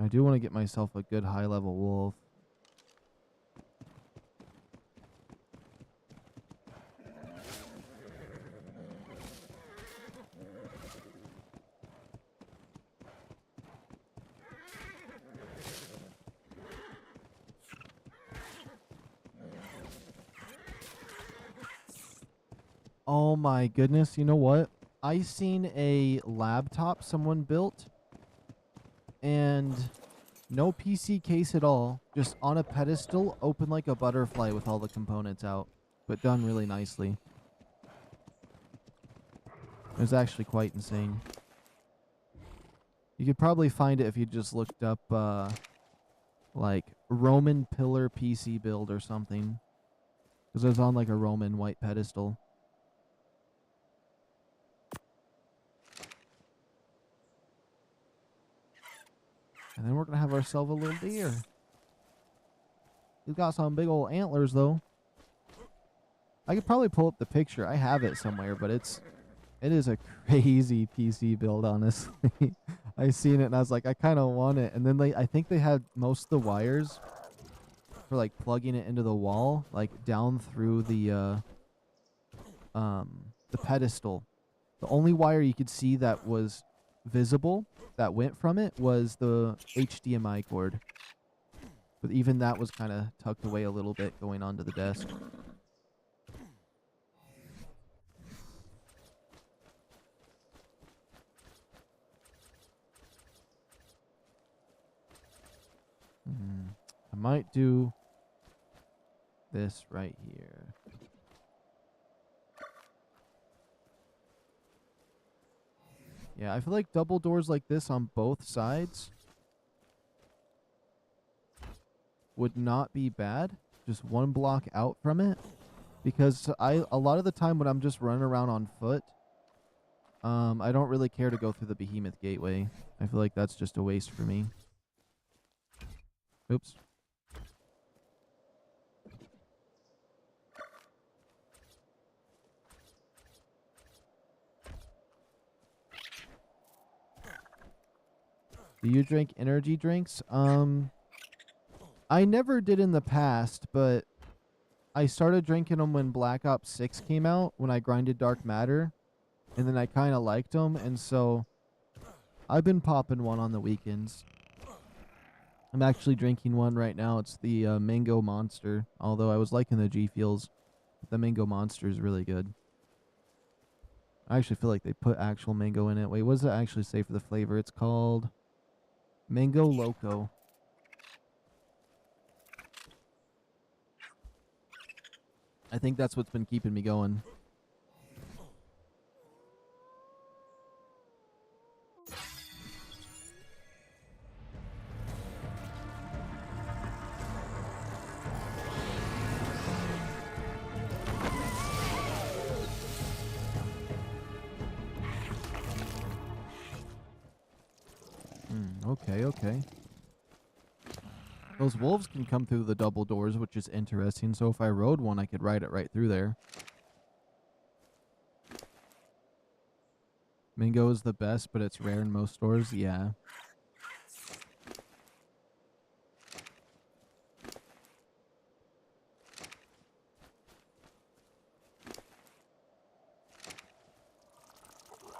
I do want to get myself a good high-level wolf. Oh my goodness, you know what? I seen a laptop someone built and no PC case at all, just on a pedestal, open like a butterfly with all the components out, but done really nicely. It was actually quite insane. You could probably find it if you just looked up like Roman pillar PC build or something, because it was on like a Roman white pedestal. And then we're going to have ourselves a little deer. He's got some big old antlers, though. I could probably pull up the picture. I have it somewhere, but it is a crazy PC build, honestly. I seen it, and I was like, I kind of want it. And then I think they had most of the wires for, like, plugging it into the wall, like, down through the pedestal. The only wire you could see that was visible that went from it was the HDMI cord. But even that was kind of tucked away a little bit going onto the desk. I might do this right here. Yeah, I feel like double doors like this on both sides would not be bad. Just one block out from it. Because a lot of the time when I'm just running around on foot, I don't really care to go through the Behemoth Gateway. I feel like that's just a waste for me. Oops. Do you drink energy drinks? I never did in the past, but I started drinking them when Black Ops 6 came out, when I grinded Dark Matter, and then I kind of liked them, and so I've been popping one on the weekends. I'm actually drinking one right now. It's the Mango Monster, although I was liking the G Fuels. The Mango Monster is really good. I actually feel like they put actual mango in it. Wait, what does it actually say for the flavor? It's called Mango Loco. I think that's what's been keeping me going. Okay. Those wolves can come through the double doors, which is interesting. So if I rode one, I could ride it right through there. Mango is the best, but it's rare in most stores. Yeah.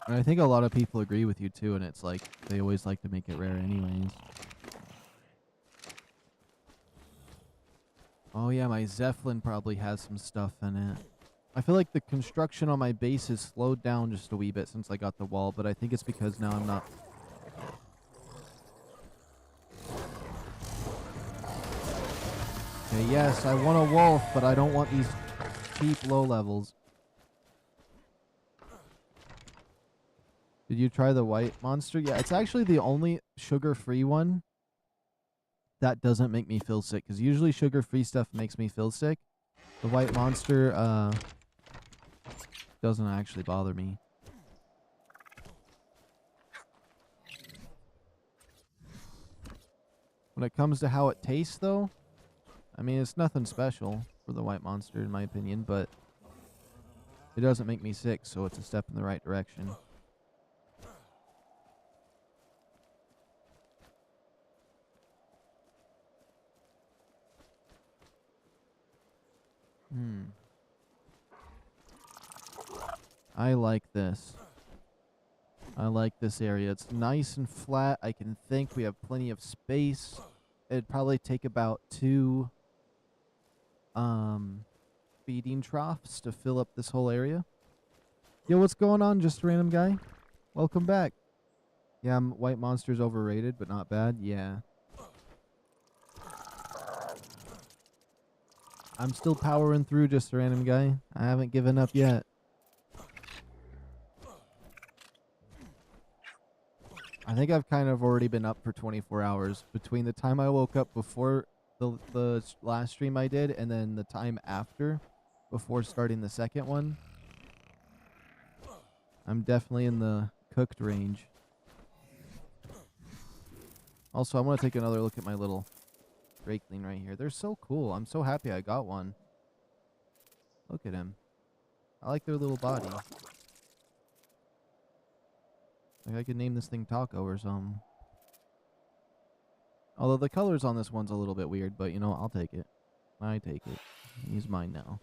And I think a lot of people agree with you too, and it's like they always like to make it rare anyways. Oh yeah, my Zeppelin probably has some stuff in it. I feel like the construction on my base has slowed down just a wee bit since I got the wall, but I think it's because now I'm not... Okay, yes, I want a wolf, but I don't want these cheap low levels. Did you try the white monster? Yeah, it's actually the only sugar-free one that doesn't make me feel sick, because usually sugar-free stuff makes me feel sick. The white monster doesn't actually bother me. When it comes to how it tastes, though, I mean, it's nothing special for the white monster, in my opinion, but it doesn't make me sick, so it's a step in the right direction. Hmm. I like this. I like this area. It's nice and flat. I can think we have plenty of space. It'd probably take about 2 feeding troughs to fill up this whole area. Yo, what's going on? Just a random guy. Welcome back. Yeah, White Monster's overrated, but not bad. Yeah. I'm still powering through Just a Random Guy. I haven't given up yet. I think I've kind of already been up for 24 hours between the time I woke up before the last stream I did and then the time after before starting the second one. I'm definitely in the cooked range. Also, I want to take another look at my little Drakeling right here. They're so cool. I'm so happy I got one. Look at him. I like their little body. Like I could name this thing Taco or something. Although the colors on this one's a little bit weird, but you know, I'll take it. I take it. He's mine now.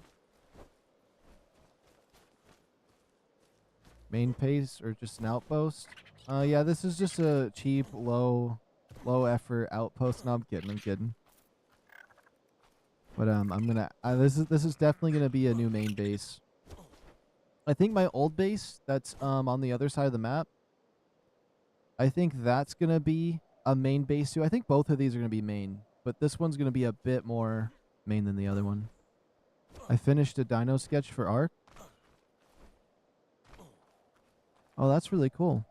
Main pace or just an outpost? Yeah, this is just a cheap, low effort outpost. No, I'm kidding. But I'm gonna. This is definitely gonna be a new main base. I think my old base that's on the other side of the map. I think that's gonna be a main base too. I think both of these are gonna be main, but this one's gonna be a bit more main than the other one. I finished a dino sketch for ARK. Oh, that's really cool.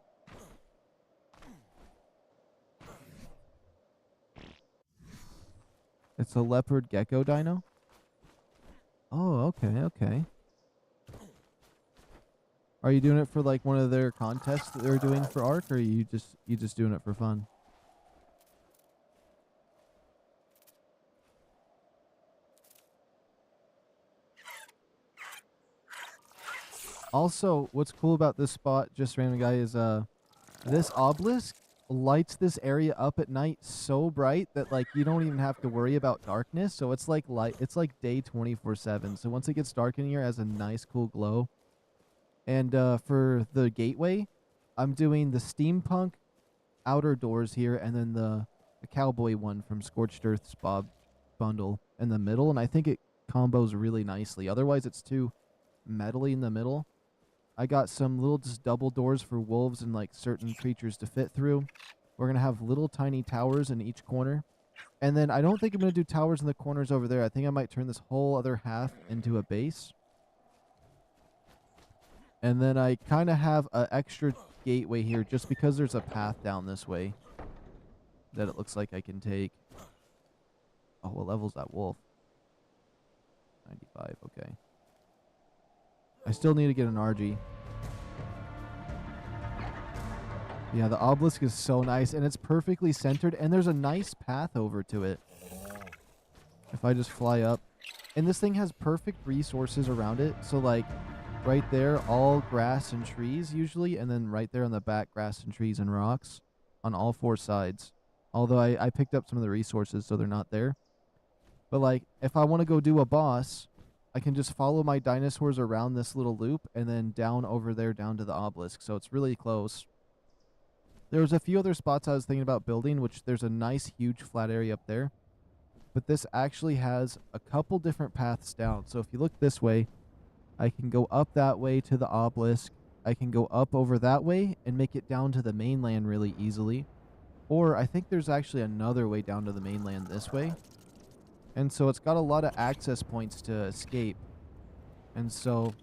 It's a leopard gecko dino. Oh, okay. Are you doing it for like one of their contests that they're doing for ARK, or are you just doing it for fun? Also, what's cool about this spot, just random guy, is this obelisk lights this area up at night so bright that like you don't even have to worry about darkness. So it's like it's like day 24/7. So once it gets dark in here, it has a nice cool glow. And for the gateway, I'm doing the steampunk outer doors here, and then the cowboy one from Scorched Earth's Bob bundle in the middle. And I think it combos really nicely. Otherwise, it's too metally in the middle. I got some little just double doors for wolves and like certain creatures to fit through. We're going to have little tiny towers in each corner. And then I don't think I'm going to do towers in the corners over there. I think I might turn this whole other half into a base. And then I kind of have an extra gateway here just because there's a path down this way that it looks like I can take. Oh, what level's that wolf? 95, okay. I still need to get an RG. Yeah, the obelisk is so nice, and it's perfectly centered, and there's a nice path over to it. If I just fly up. And this thing has perfect resources around it, so like right there, all grass and trees usually, and then right there on the back, grass and trees and rocks on all 4 sides. Although I picked up some of the resources, so they're not there. But like, if I want to go do a boss, I can just follow my dinosaurs around this little loop and then down over there down to the obelisk. So it's really close. There was a few other spots I was thinking about building, which there's a nice huge flat area up there. But this actually has a couple different paths down. So if you look this way, I can go up that way to the obelisk. I can go up over that way and make it down to the mainland really easily. Or I think there's actually another way down to the mainland this way. And so it's got a lot of access points to escape. And so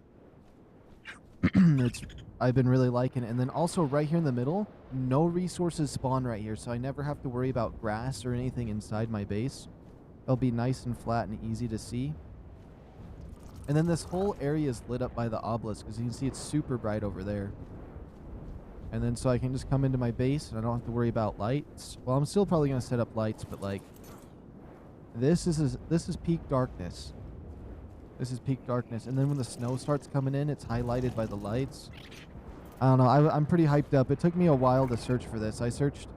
I've been really liking it. And then also right here in the middle, no resources spawn right here. So I never have to worry about grass or anything inside my base. It'll be nice and flat and easy to see. And then this whole area is lit up by the obelisk. As you can see, it's super bright over there. And then so I can just come into my base and I don't have to worry about lights. Well, I'm still probably going to set up lights, but like this is peak darkness. This is peak darkness. And then when the snow starts coming in, it's highlighted by the lights. I don't know. I'm pretty hyped up. It took me a while to search for this. I searched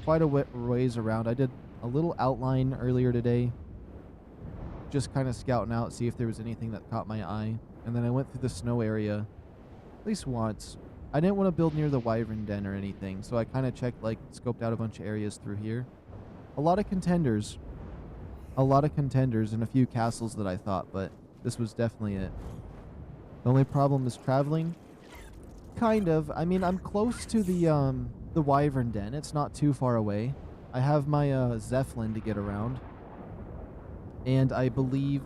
quite a ways around. I did a little outline earlier today just kind of scouting out, see if there was anything that caught my eye. And then I went through the snow area at least once. I didn't want to build near the wyvern den or anything, so I kind of checked, like, scoped out a bunch of areas through here. A lot of contenders. A lot of contenders and a few castles that I thought, but this was definitely it. The only problem is traveling. Kind of. I mean, I'm close to the wyvern den. It's not too far away. I have my Zeppelin to get around. And I believe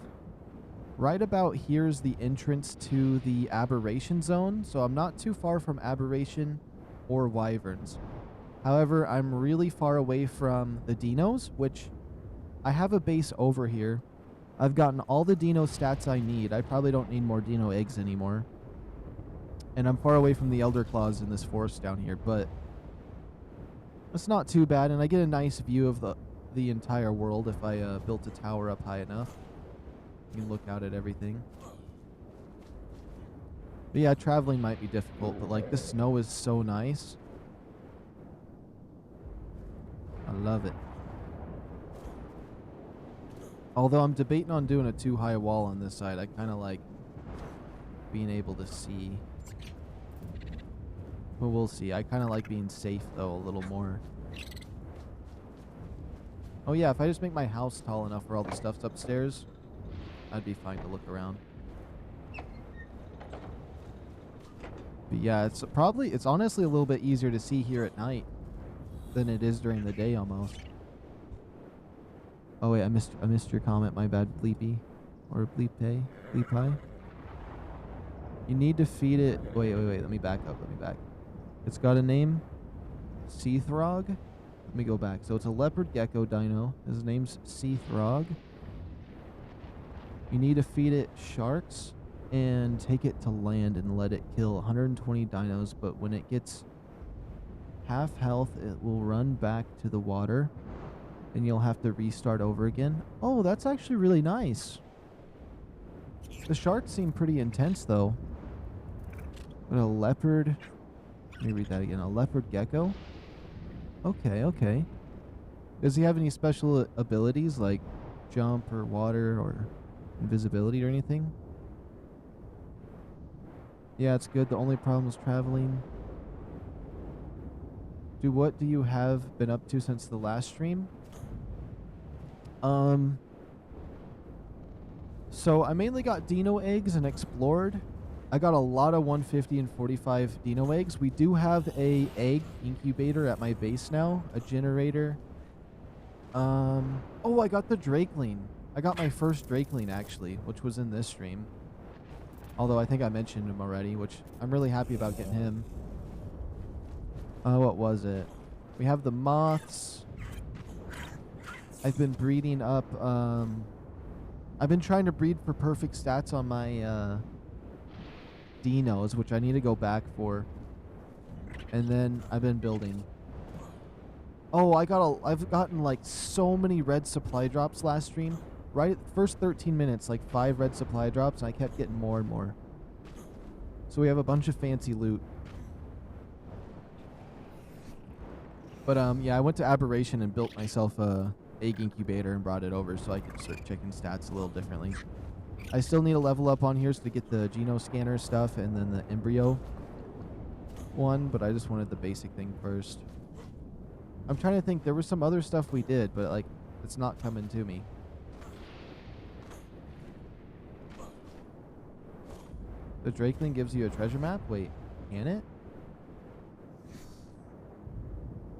right about here is the entrance to the aberration zone. So I'm not too far from aberration or wyverns. However, I'm really far away from the Dinos, which I have a base over here. I've gotten all the Dino stats I need. I probably don't need more Dino eggs anymore. And I'm far away from the Elder Claws in this forest down here, but it's not too bad. And I get a nice view of the entire world if I built a tower up high enough. You can look out at everything. But yeah, traveling might be difficult, but like the snow is so nice. I love it. Although I'm debating on doing a too high wall on this side. I kind of like being able to see. But we'll see. I kind of like being safe, though, a little more. Oh, yeah, if I just make my house tall enough where all the stuff's upstairs, I'd be fine to look around. But yeah, it's honestly a little bit easier to see here at night than it is during the day, almost. Oh, wait, I missed your comment. My bad, Bleepy. Or Bleepay. Bleepie. You need to feed it... Wait. Let me back up. It's got a name. Seathrog. Let me go back. So it's a leopard gecko dino. His name's Seathrog. You need to feed it sharks and take it to land and let it kill 120 dinos. But when it gets half health, it will run back to the water. And you'll have to restart over again. Oh, that's actually really nice. The sharks seem pretty intense, though. But a leopard... Let me read that again. A leopard gecko? Okay. Does he have any special abilities, like jump or water or invisibility or anything? Yeah, it's good. The only problem is traveling. What do you have been up to since the last stream? So I mainly got Dino eggs and explored. I got a lot of 150 and 45 Dino eggs. We do have a egg incubator at my base now, a generator. Oh, I got the Drakeling. I got my first Drakeling actually, which was in this stream. Although I think I mentioned him already, which I'm really happy about getting him. What was it? We have the moths. I've been breeding up, I've been trying to breed for perfect stats on my, Dinos, which I need to go back for. And then I've been building. Oh, I've gotten like so many red supply drops last stream. Right, first 13 minutes, like 5 red supply drops, and I kept getting more and more. So we have a bunch of fancy loot. But yeah, I went to Aberration and built myself a egg incubator and brought it over so I could start checking stats a little differently. I still need to level up on here to get the Geno scanner stuff and then the embryo one, but I just wanted the basic thing first. I'm trying to think. There was some other stuff we did, but like it's not coming to me. The Drakeling gives you a treasure map? Wait, can it?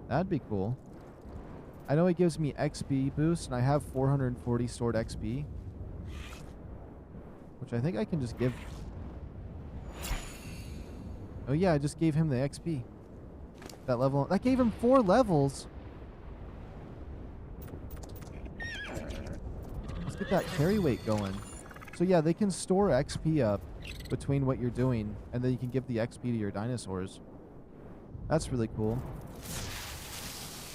That'd be cool. I know it gives me XP boost, and I have 440 stored XP. Which I think I can just give... Oh yeah, I just gave him the XP. That level... That gave him 4 levels! Let's get that carry weight going. So yeah, they can store XP up between what you're doing, and then you can give the XP to your dinosaurs. That's really cool.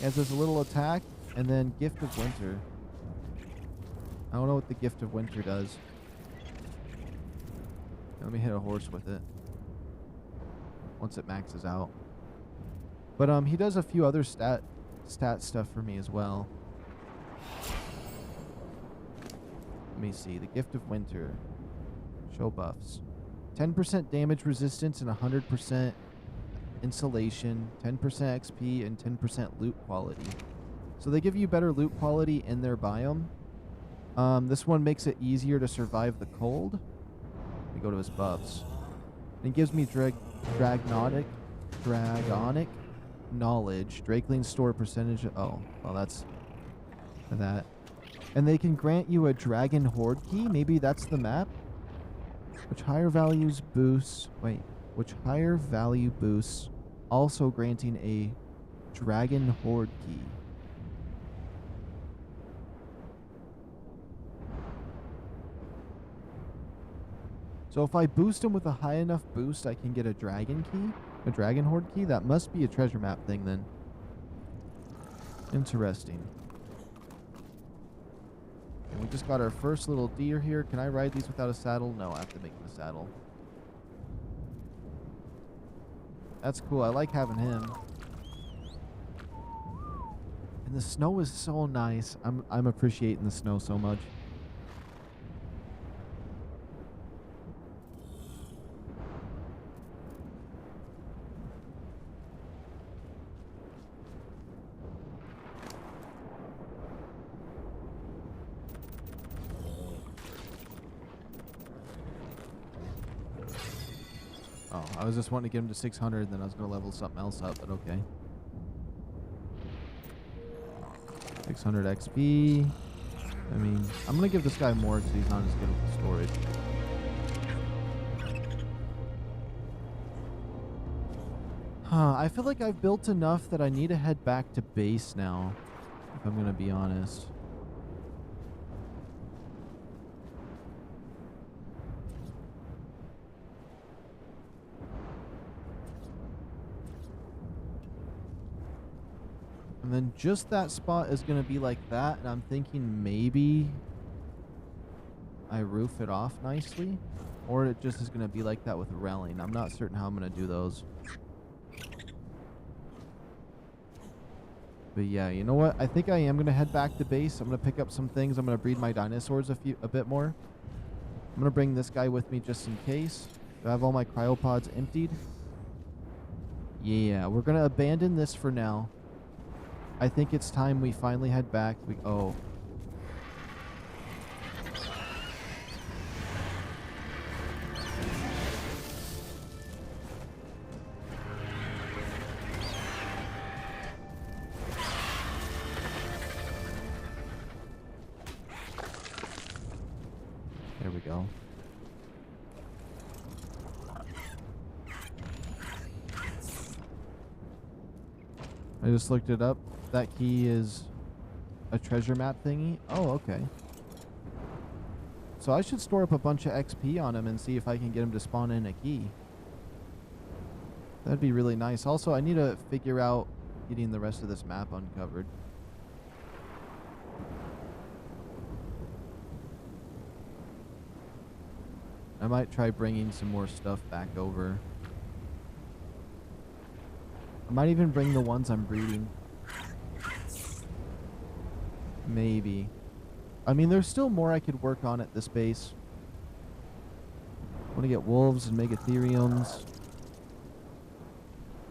And there's a little attack, and then Gift of Winter. I don't know what the Gift of Winter does. Let me hit a horse with it. Once it maxes out. But he does a few other stat stuff for me as well. Let me see. The Gift of Winter. Show buffs. 10% damage resistance and 100% insulation, 10% XP, and 10% loot quality. So they give you better loot quality in their biome. This one makes it easier to survive the cold. Let me go to his buffs. And it gives me dragonic knowledge. Drakeling store percentage. Oh, well, that's that. And they can grant you a dragon horde key. Maybe that's the map. Which higher value boosts, also granting a dragon horde key. So if I boost him with a high enough boost, I can get a dragon key, a dragon horde key. That must be a treasure map thing then. Interesting. And we just got our first little deer here. Can I ride these without a saddle? No, I have to make him a saddle. That's cool. I like having him. And the snow is so nice. I'm appreciating the snow so much. Oh, I was just wanting to get him to 600, then I was going to level something else up, but okay. 600 XP. I mean, I'm going to give this guy more because he's not as good with the storage. I feel like I've built enough that I need to head back to base now, if I'm going to be honest. And then just that spot is going to be like that. And I'm thinking maybe I roof it off nicely. Or it just is going to be like that with railing. I'm not certain how I'm going to do those. But yeah, you know what? I think I am going to head back to base. I'm going to pick up some things. I'm going to breed my dinosaurs a bit more. I'm going to bring this guy with me just in case. Do I have all my cryopods emptied? Yeah, we're going to abandon this for now. I think it's time we finally head back. Oh. There we go. I just looked it up. That key is a treasure map thingy. Oh, okay. So I should store up a bunch of XP on him and see if I can get him to spawn in a key. That'd be really nice. Also, I need to figure out getting the rest of this map uncovered. I might try bringing some more stuff back over. I might even bring the ones I'm breeding. Maybe. I mean, there's still more I could work on at this base. I want to get wolves and megatheriums.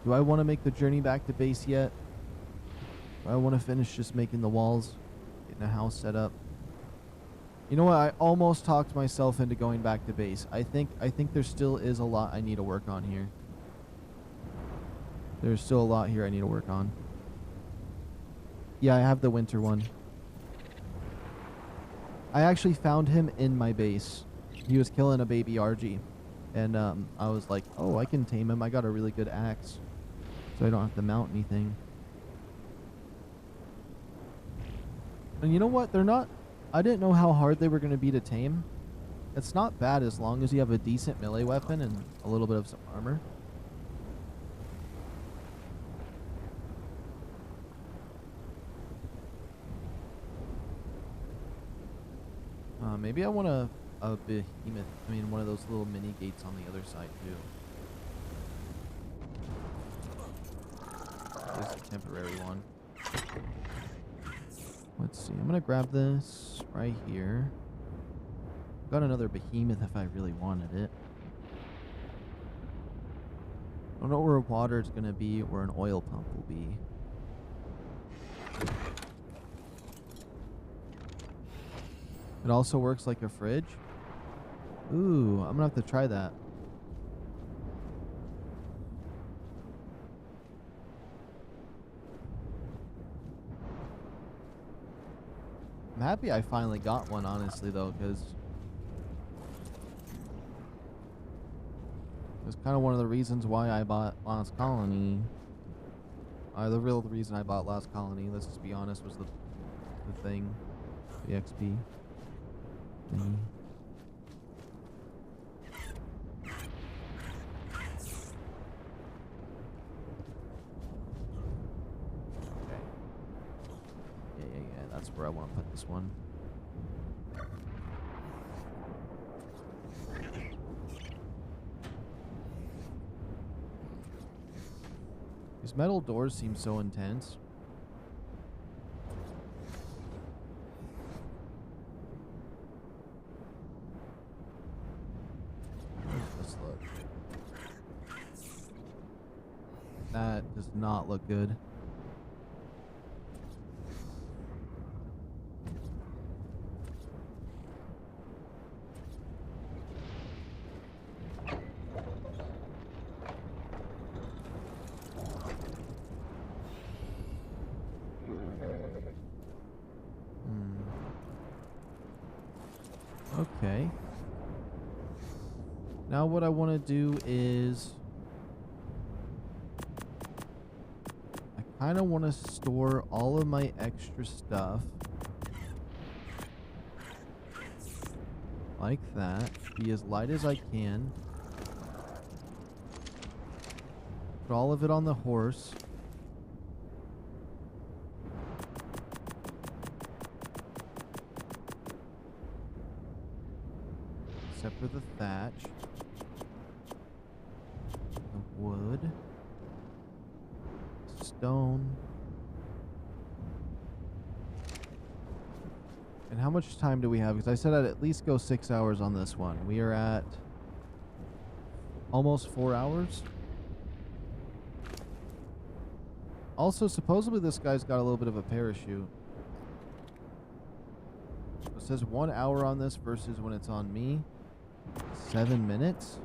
Do I want to make the journey back to base yet? Do I want to finish just making the walls? Getting a house set up? You know what? I almost talked myself into going back to base. I think there still is a lot I need to work on here. There's still a lot here I need to work on. Yeah, I have the winter one. I actually found him in my base. He was killing a baby RG. And I was like, oh, I can tame him. I got a really good axe. So I don't have to mount anything. And you know what? They're not... I didn't know how hard they were going to be to tame. It's not bad as long as you have a decent melee weapon and a little bit of some armor. Maybe I want a behemoth. I mean, one of those little mini gates on the other side too. Just a temporary one. Let's see. I'm gonna grab this right here. Got another behemoth if I really wanted it. I don't know where water is going to be or an oil pump will be. It also works like a fridge. Ooh, I'm going to have to try that. I'm happy I finally got one, honestly, though, because it was kind of one of the reasons why I bought Lost Colony. The real reason I bought Lost Colony, let's just be honest, was the thing. The XP thingy. Okay. Yeah, that's where I want to put this one. These metal doors seem so intense. Let's look. That does not look good. Okay. Now what I want to do is I kind of want to store all of my extra stuff like that. Be as light as I can. Put all of it on the horse. Except for the thatch. The wood. Stone. And how much time do we have? Because I said I'd at least go 6 hours on this one. We are at almost 4 hours. Also, supposedly this guy's got a little bit of a parachute. It says 1 hour on this versus when it's on me. 7 minutes.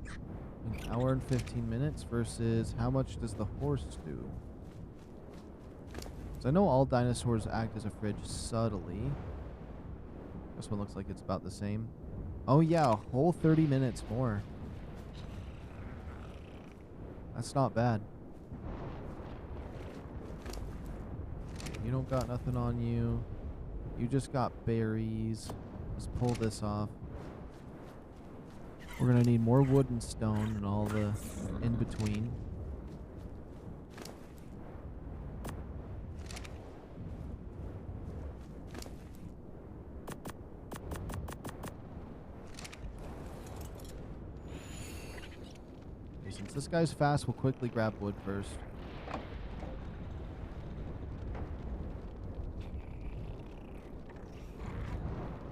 An hour and 15 minutes versus how much does the horse do? So I know all dinosaurs act as a fridge subtly. This one looks like it's about the same. Oh yeah, a whole 30 minutes more. That's not bad. You don't got nothing on you. You just got berries. Let's pull this off. We're gonna need more wood and stone and all the in between. Okay, since this guy's fast, we'll quickly grab wood first.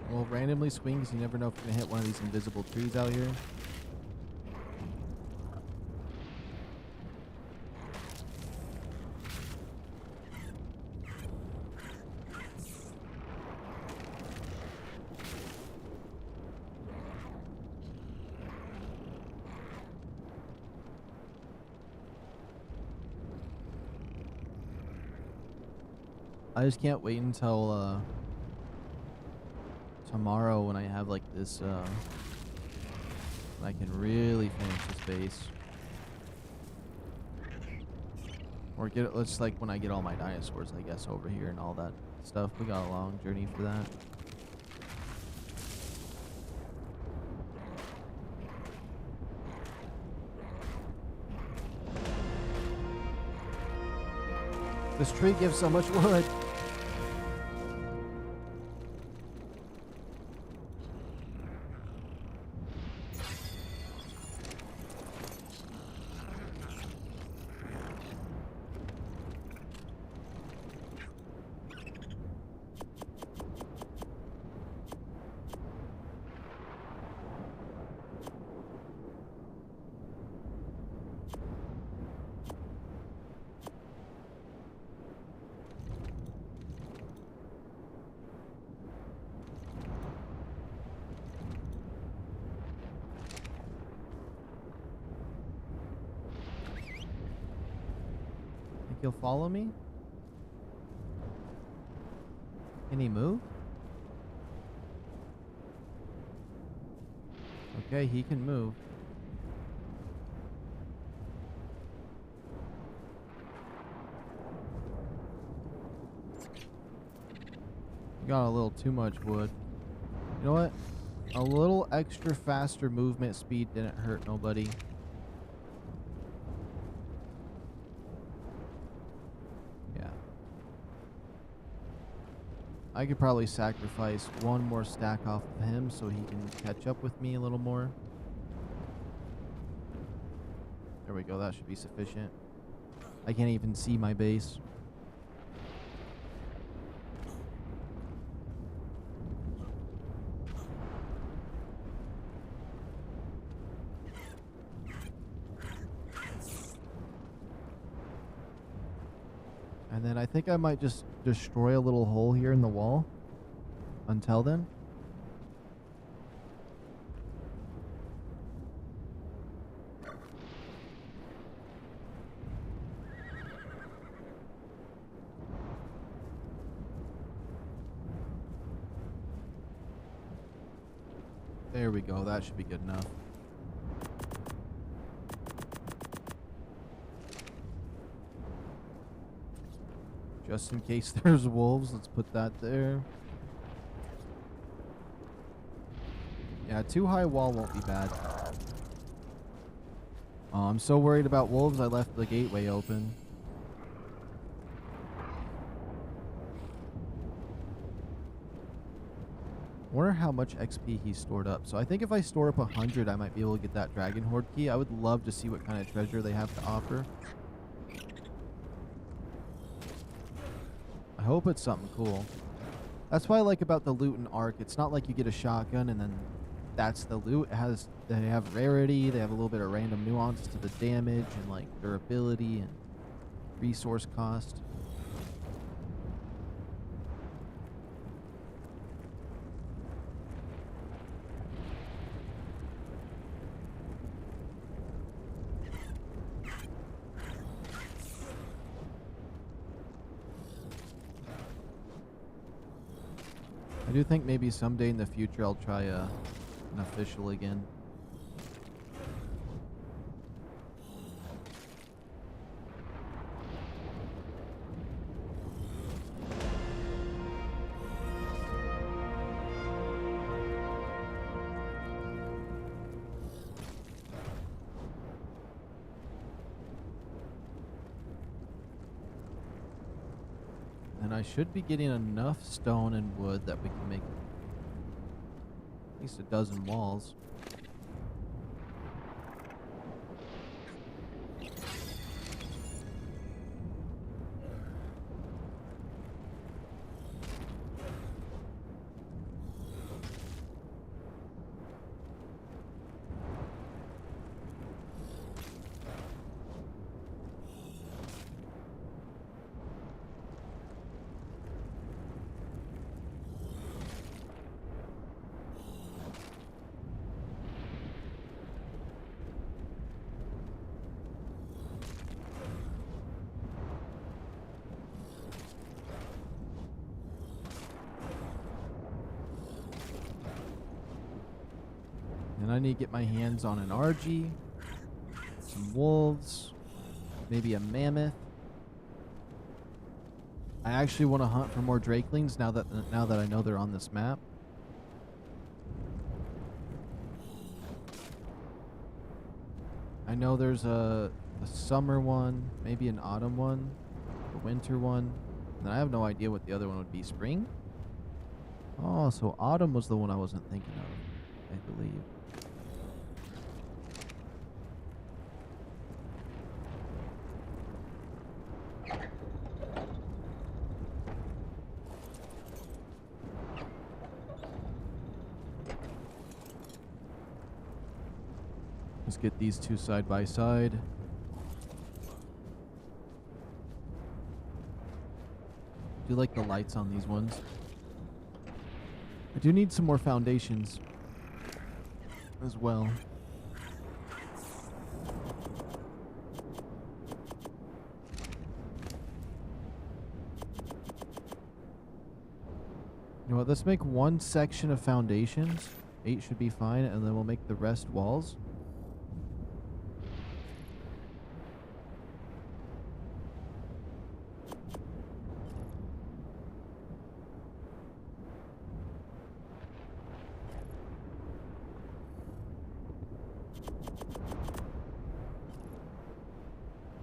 We'll randomly swing because you never know if you're going to hit one of these invisible trees out here. I just can't wait until tomorrow when I have like this I can really finish this base. Or get it, let's like when I get all my dinosaurs, I guess, over here and all that stuff. We got a long journey for that. This tree gives so much wood. he'll follow me? Can he move? Okay, he can move. We got a little too much wood. You know what? A little extra faster movement speed didn't hurt nobody. Yeah. I could probably sacrifice one more stack off of him so he can catch up with me a little more. There we go. That should be sufficient. I can't even see my base. And then I think I might just destroy a little hole here in the wall. Until then. There we go. That should be good enough. Just in case there's wolves, let's put that there. Yeah, too high wall won't be bad. Oh, I'm so worried about wolves, I left the gateway open. Wonder how much XP he stored up. So I think if I store up 100, I might be able to get that Dragon Horde key. I would love to see what kind of treasure they have to offer. I hope it's something cool. That's what I like about the loot in ARK. It's not like you get a shotgun and then that's the loot. They have rarity, they have a little bit of random nuance to the damage and like durability and resource cost. I do think maybe someday in the future I'll try an official again. And I should be getting enough stone and wood that we can make at least a dozen walls. And I need to get my hands on an RG, some wolves, maybe a mammoth. I actually want to hunt for more drakelings now that I know they're on this map. I know there's a summer one, maybe an autumn one, a winter one, and I have no idea what the other one would be. Spring? Oh, so autumn was the one I wasn't thinking of, I believe. Let's get these two side by side. I do like the lights on these ones. I do need some more foundations as well. You know what? Let's make one section of foundations. 8 should be fine, and then we'll make the rest walls.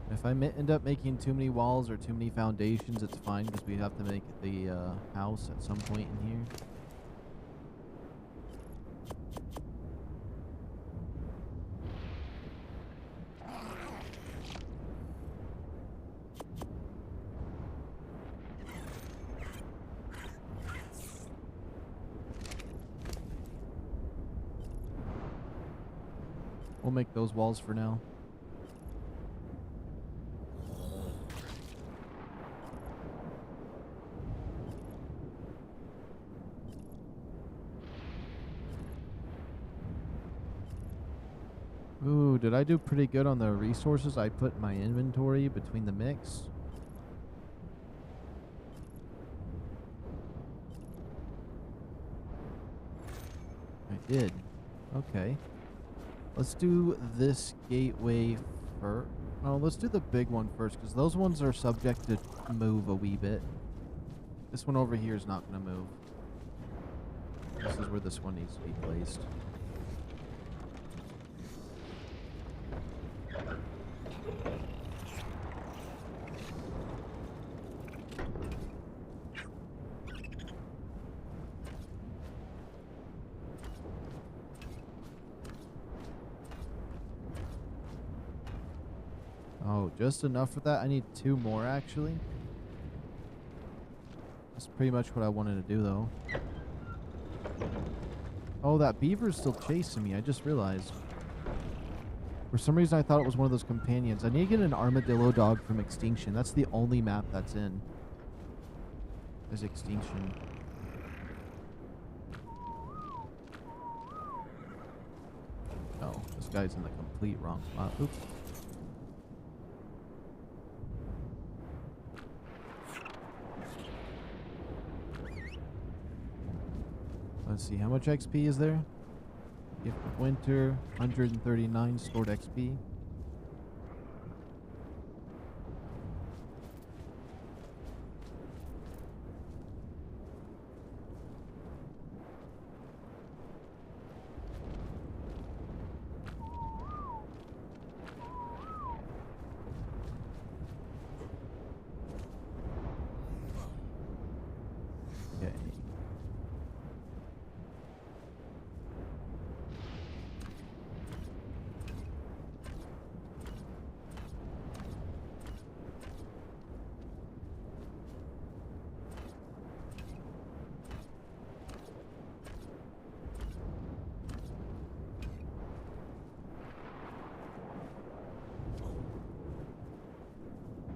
If I end up making too many walls or too many foundations, it's fine because we have to make the house at some point in here. We'll make those walls for now. Ooh, did I do pretty good on the resources I put in my inventory between the mix? I did. Okay. Let's do this gateway first. No, let's do the big one first, because those ones are subject to move a wee bit. This one over here is not going to move. This is where this one needs to be placed. Oh, just enough for that? I need 2 more, actually. That's pretty much what I wanted to do, though. Oh, that beaver's still chasing me. I just realized. For some reason, I thought it was one of those companions. I need to get an armadillo dog from Extinction. That's the only map that's in. Is Extinction. Oh, this guy's in the complete wrong spot. Oops. Let's see, how much XP is there? Gift of Winter, 139 stored XP. Okay.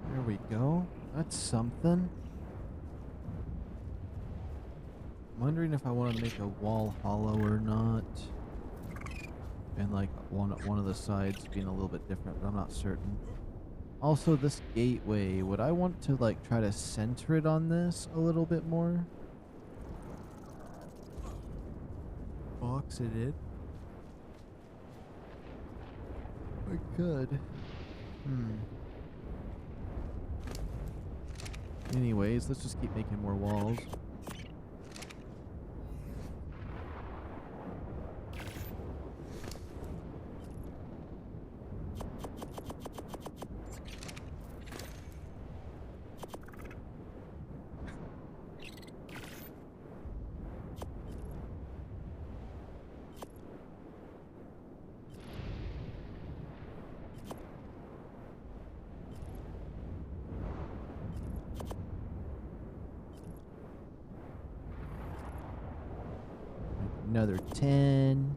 There we go. That's something. I'm wondering if I want to make a wall hollow or not. And like one of the sides being a little bit different, but I'm not certain. Also, this gateway, would I want to like try to center it on this a little bit more? Box it in. I could. Anyways, let's just keep making more walls. Another 10.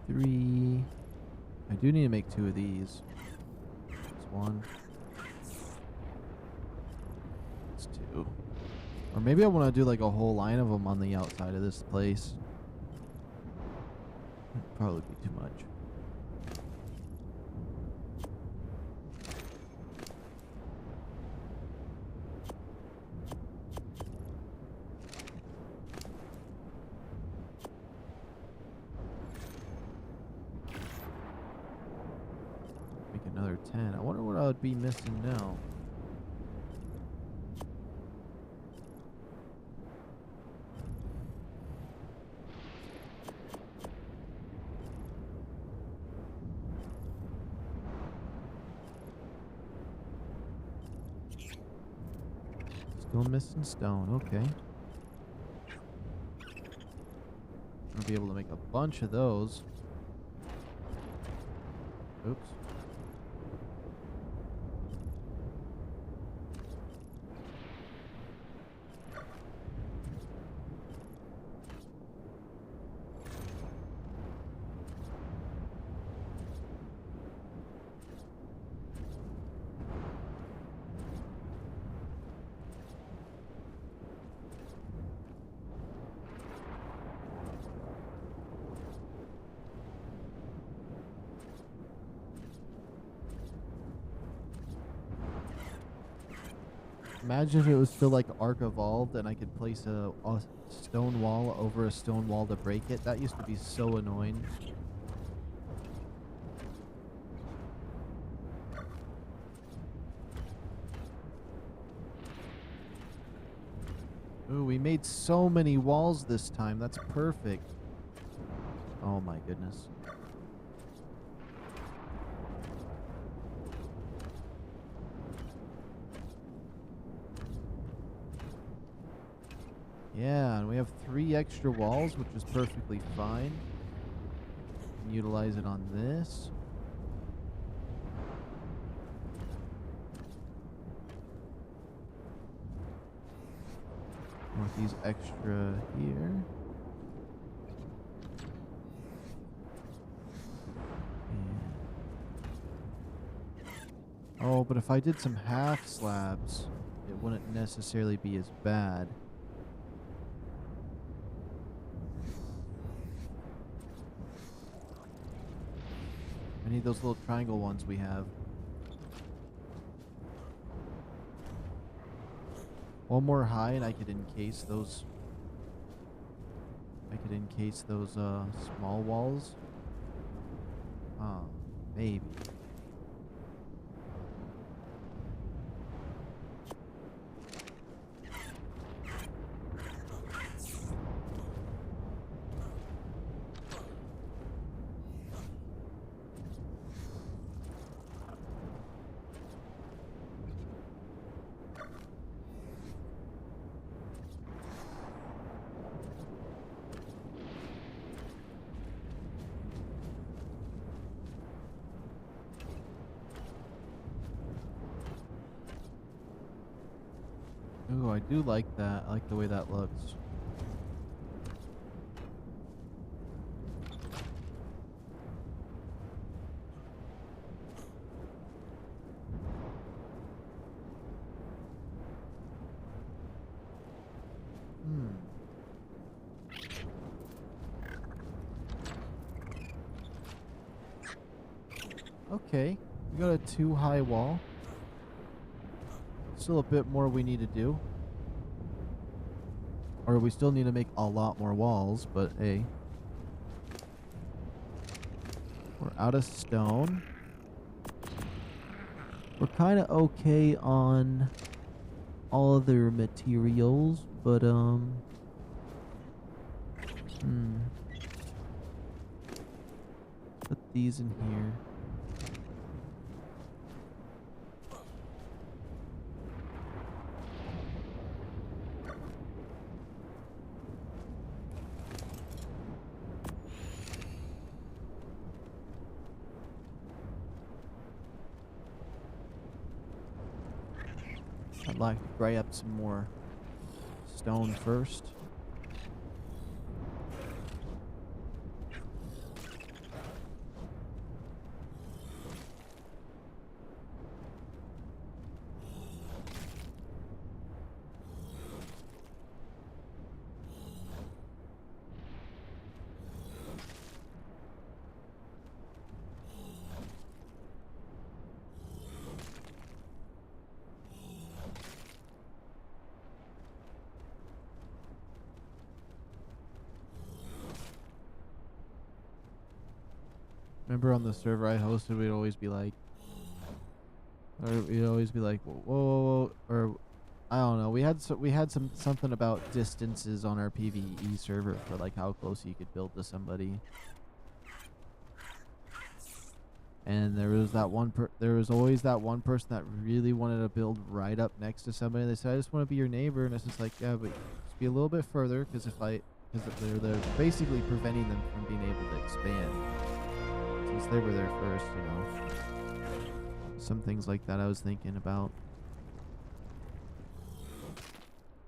3. I do need to make 2 of these. That's 1. That's 2. Or maybe I want to do like a whole line of them on the outside of this place. That'd probably be too much. be missing now? Still missing stone. Okay. I'll be able to make a bunch of those. Oops. Imagine if it was still like ARK evolved and I could place a stone wall over a stone wall to break it. That used to be so annoying. Ooh, we made so many walls this time. That's perfect. Oh my goodness. Yeah, and we have 3 extra walls, which is perfectly fine. Can utilize it on this. Want these extra here. Oh, but if I did some half slabs, it wouldn't necessarily be as bad. I need those little triangle ones we have. One more high and I could encase those. I could encase those small walls. Maybe. Ooh, I do like that. I like the way that looks. Okay, we got a 2 high wall. Still a bit more we need to do. Or we still need to make a lot more walls, but hey. We're out of stone. We're kind of okay on all other materials, but put these in here. I'd like to grab some more stone first. Remember on the server I hosted, we'd always be like, Or you'd always be like, whoa, whoa, whoa, whoa, or I don't know. We had something about distances on our PvE server for like how close you could build to somebody. And there was always that one person that really wanted to build right up next to somebody. They said, "I just want to be your neighbor," and it's just like, yeah, but just be a little bit further, because they're basically preventing them from being able to expand since they were there first, you know. Some things like that I was thinking about.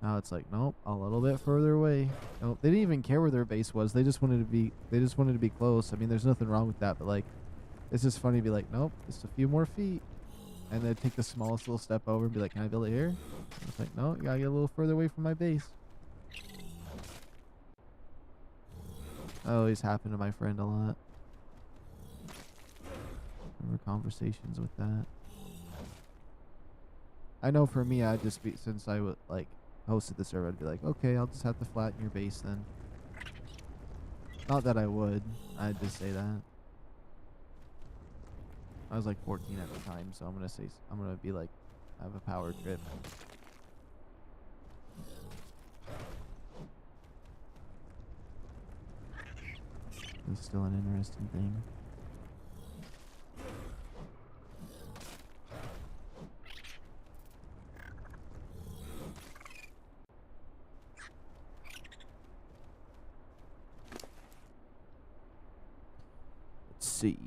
Now it's like, nope, a little bit further away. Nope, they didn't even care where their base was. They just wanted to be close. I mean, there's nothing wrong with that, but like, it's just funny to be like, nope, just a few more feet. And then take the smallest little step over and be like, can I build it here? And it's like, no, you gotta get a little further away from my base. That always happened to my friend a lot. Remember conversations with that. I know for me, I'd just be, since I would like hosted the server, I'd be like, okay, I'll just have to flatten your base then. Not that I would, I'd just say that. I was like 14 at the time, so I'm gonna be like, have a power trip. It's still an interesting thing. Let's see.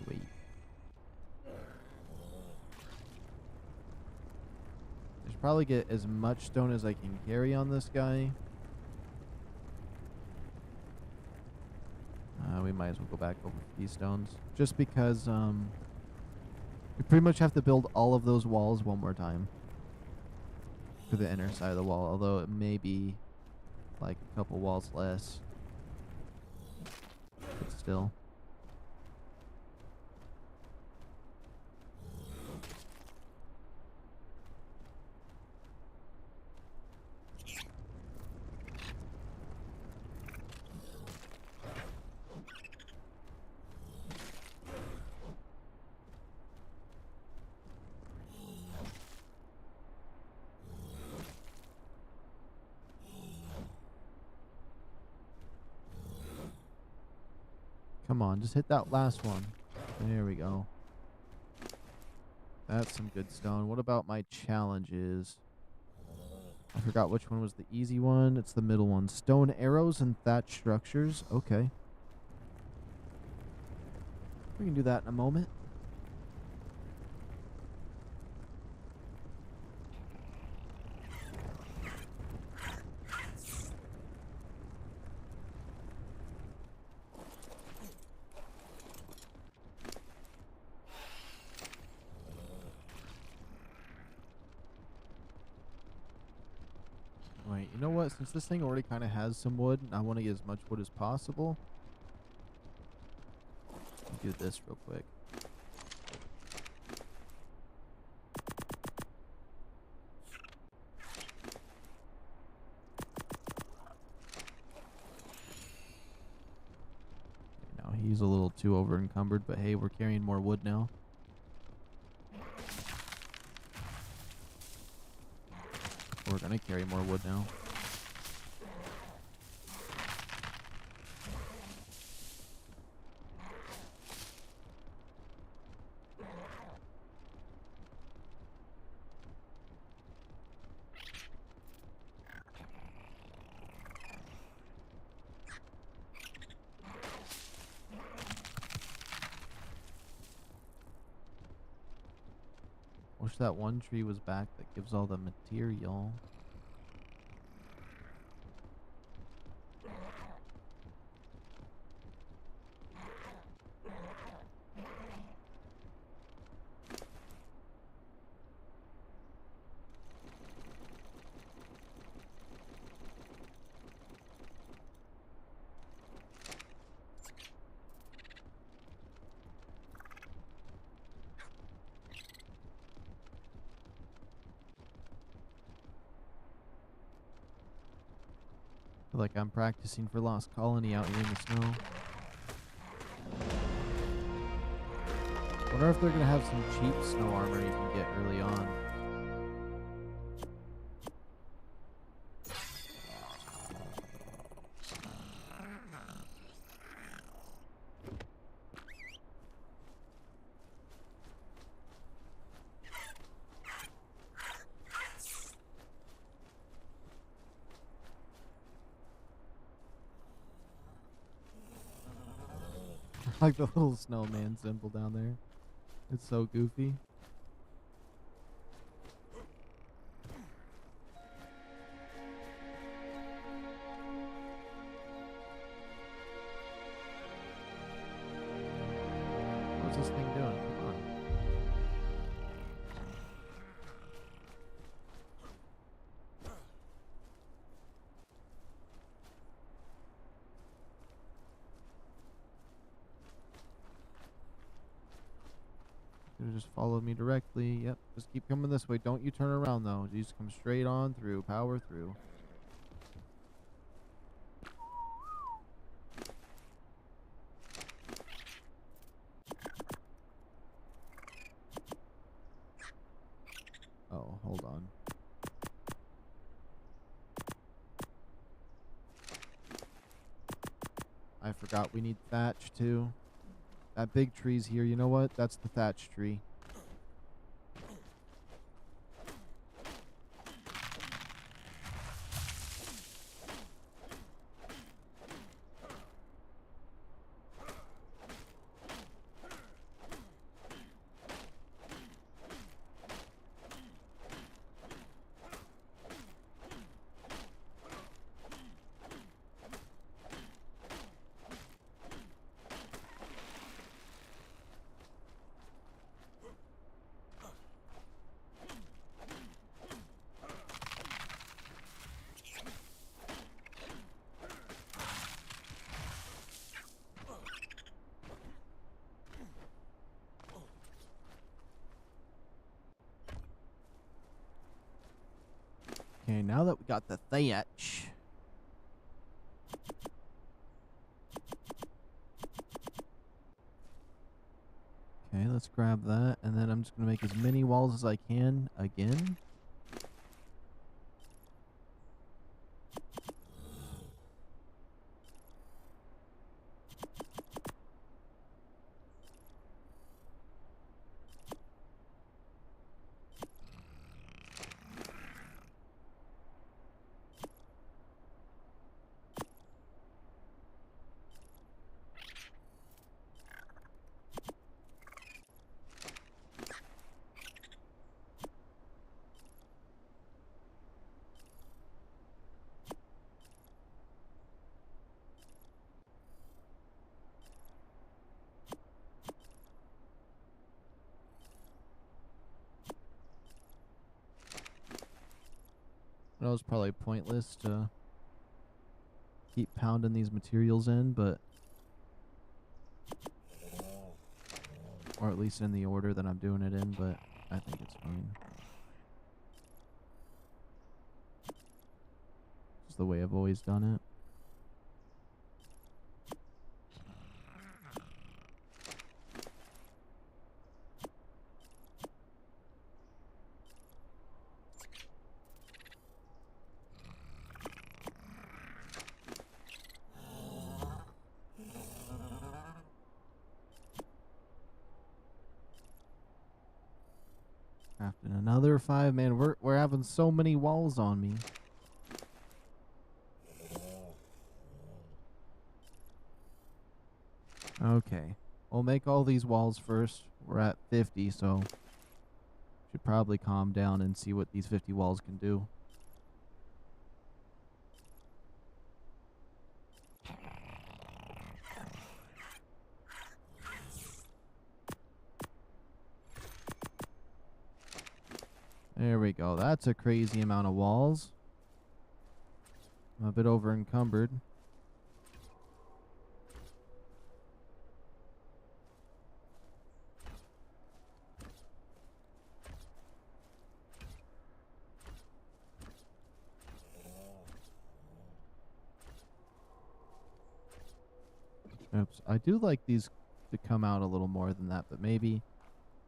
Wait. I should probably get as much stone as I can carry on this guy. We might as well go back over these stones. Just because, we pretty much have to build all of those walls one more time. For the inner side of the wall, although it may be like a couple walls less. But still. Come on, just hit that last one. There we go. That's some good stone. What about my challenges? I forgot which one was the easy one. It's the middle one. Stone arrows and thatch structures. Okay. We can do that in a moment. Wait, you know what? Since this thing already kind of has some wood, and I want to get as much wood as possible. I'll do this real quick. Now he's a little too over encumbered, but hey, we're carrying more wood now. We're gonna carry more wood now. Wish that one tree was back that gives all the material. Feel like I'm practicing for Lost Colony out here in the snow. wonder if they're gonna have some cheap snow armor you can get early on. Like the little snowman symbol down there. It's so goofy. What's this thing doing? Come on. Could have just followed me directly. Yep, just keep coming this way. Don't you turn around though. You just come straight on through. Power through. Oh, hold on. I forgot we need thatch too. That big tree's here. You know what? That's the thatch tree. Okay, now that we got the thatch. Okay, let's grab that, and then I'm just going to make as many walls as I can again. I know it's probably pointless to keep pounding these materials in, but... Or at least in the order that I'm doing it in, but I think it's fine. It's the way I've always done it. Crafting another 5, man. We're having so many walls on me. Okay, we'll make all these walls first. We're at 50, so should probably calm down and see what these 50 walls can do. There we go. That's a crazy amount of walls. I'm a bit over encumbered. Oops. I do like these to come out a little more than that, but maybe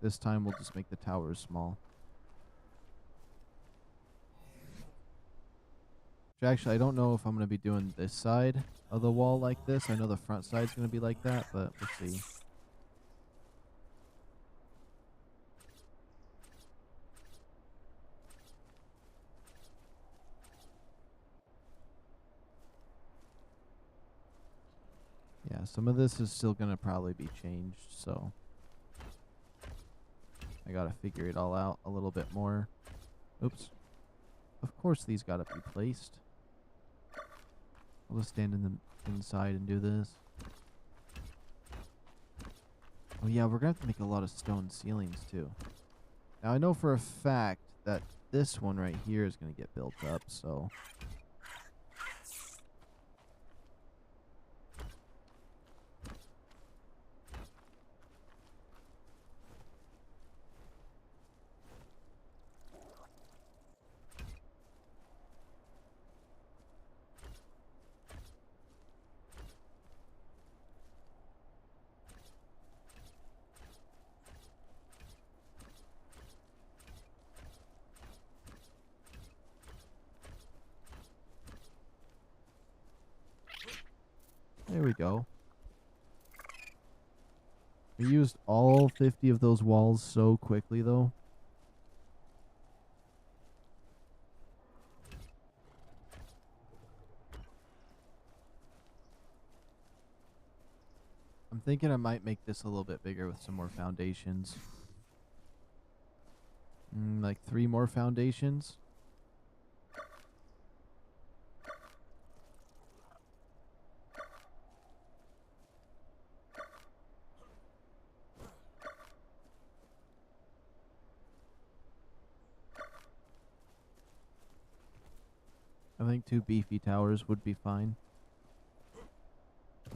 This time we'll just make the towers small. Which actually, I don't know if I'm going to be doing this side of the wall like this. I know the front side's going to be like that, but we'll see. Yeah, some of this is still going to probably be changed, so I got to figure it all out a little bit more. Oops. Of course these got to be placed. I'll just stand in the inside and do this. Oh yeah, we're going to have to make a lot of stone ceilings too. Now I know for a fact that this one right here is going to get built up, so there we go. We used all 50 of those walls so quickly, though. I'm thinking I might make this a little bit bigger with some more foundations. Like 3 more foundations. I think 2 beefy towers would be fine.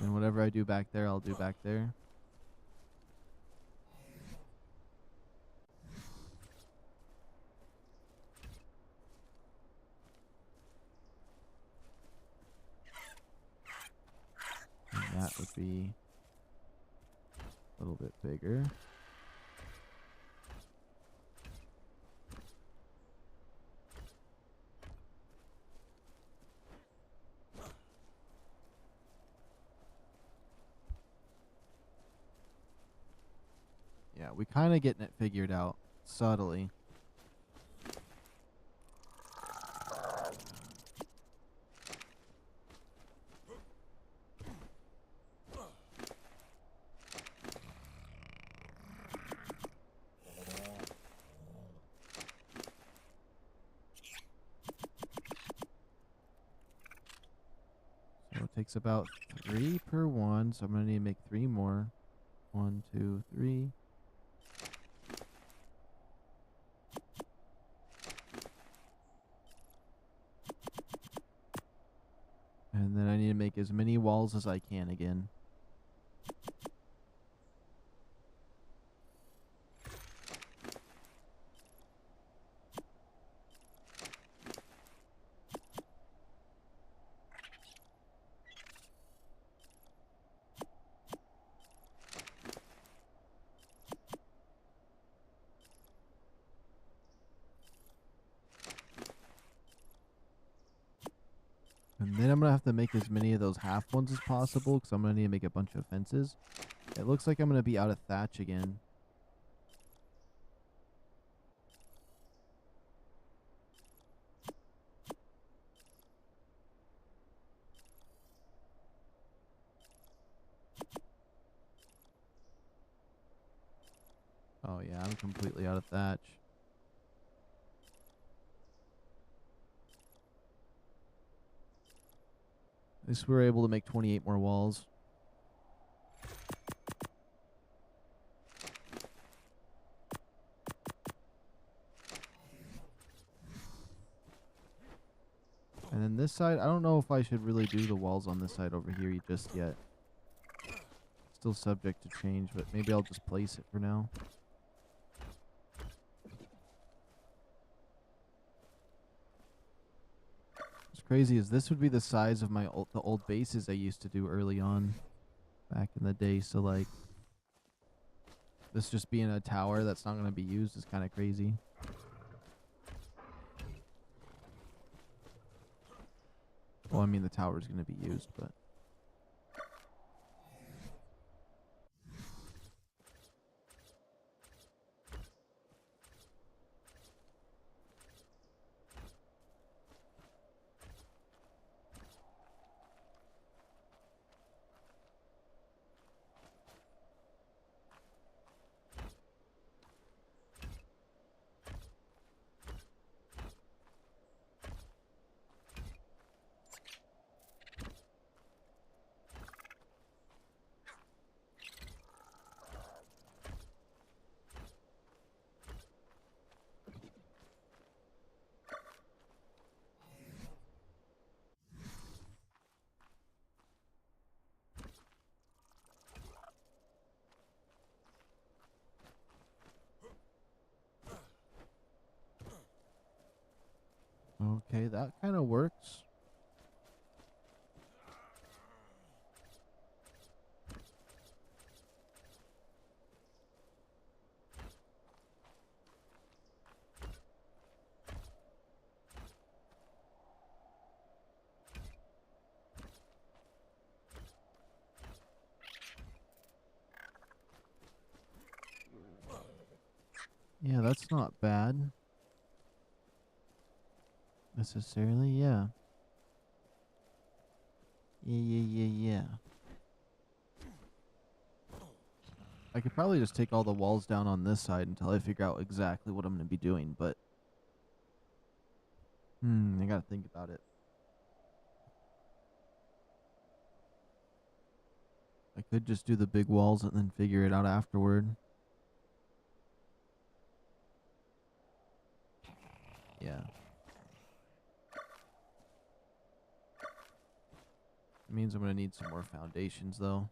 And whatever I do back there, I'll do back there. And that would be a little bit bigger. Yeah, we kind of getting it figured out subtly. So it takes about 3 per one, so I'm going to need to make 3 more. 1, 2, 3. And then I need to make as many walls as I can again. And then I'm going to have to make as many of those half ones as possible because I'm going to need to make a bunch of fences. It looks like I'm going to be out of thatch again. Oh yeah, I'm completely out of thatch. At least we were able to make 28 more walls. And then this side, I don't know if I should really do the walls on this side over here just yet. Still subject to change, but maybe I'll just place it for now. What's crazy is this would be the size of my the old bases I used to do early on, back in the day. So like, This just being a tower that's not going to be used is kind of crazy. Well, I mean, the tower is going to be used, but... Okay, that kind of works. Yeah, that's not bad. Necessarily, yeah. Yeah. I could probably just take all the walls down on this side until I figure out exactly what I'm going to be doing, but... I gotta think about it. I could just do the big walls and then figure it out afterward. Yeah. It means I'm going to need some more foundations, though.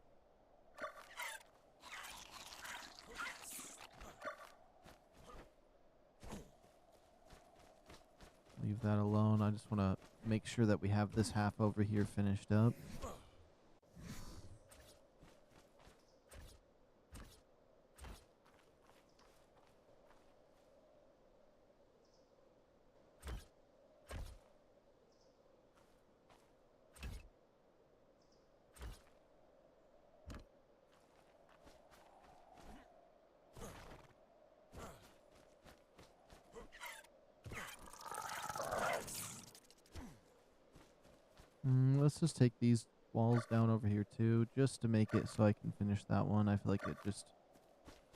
Leave that alone. I just want to make sure that we have this half over here finished up. Let's just take these walls down over here too, just to make it so I can finish that one. I feel like it just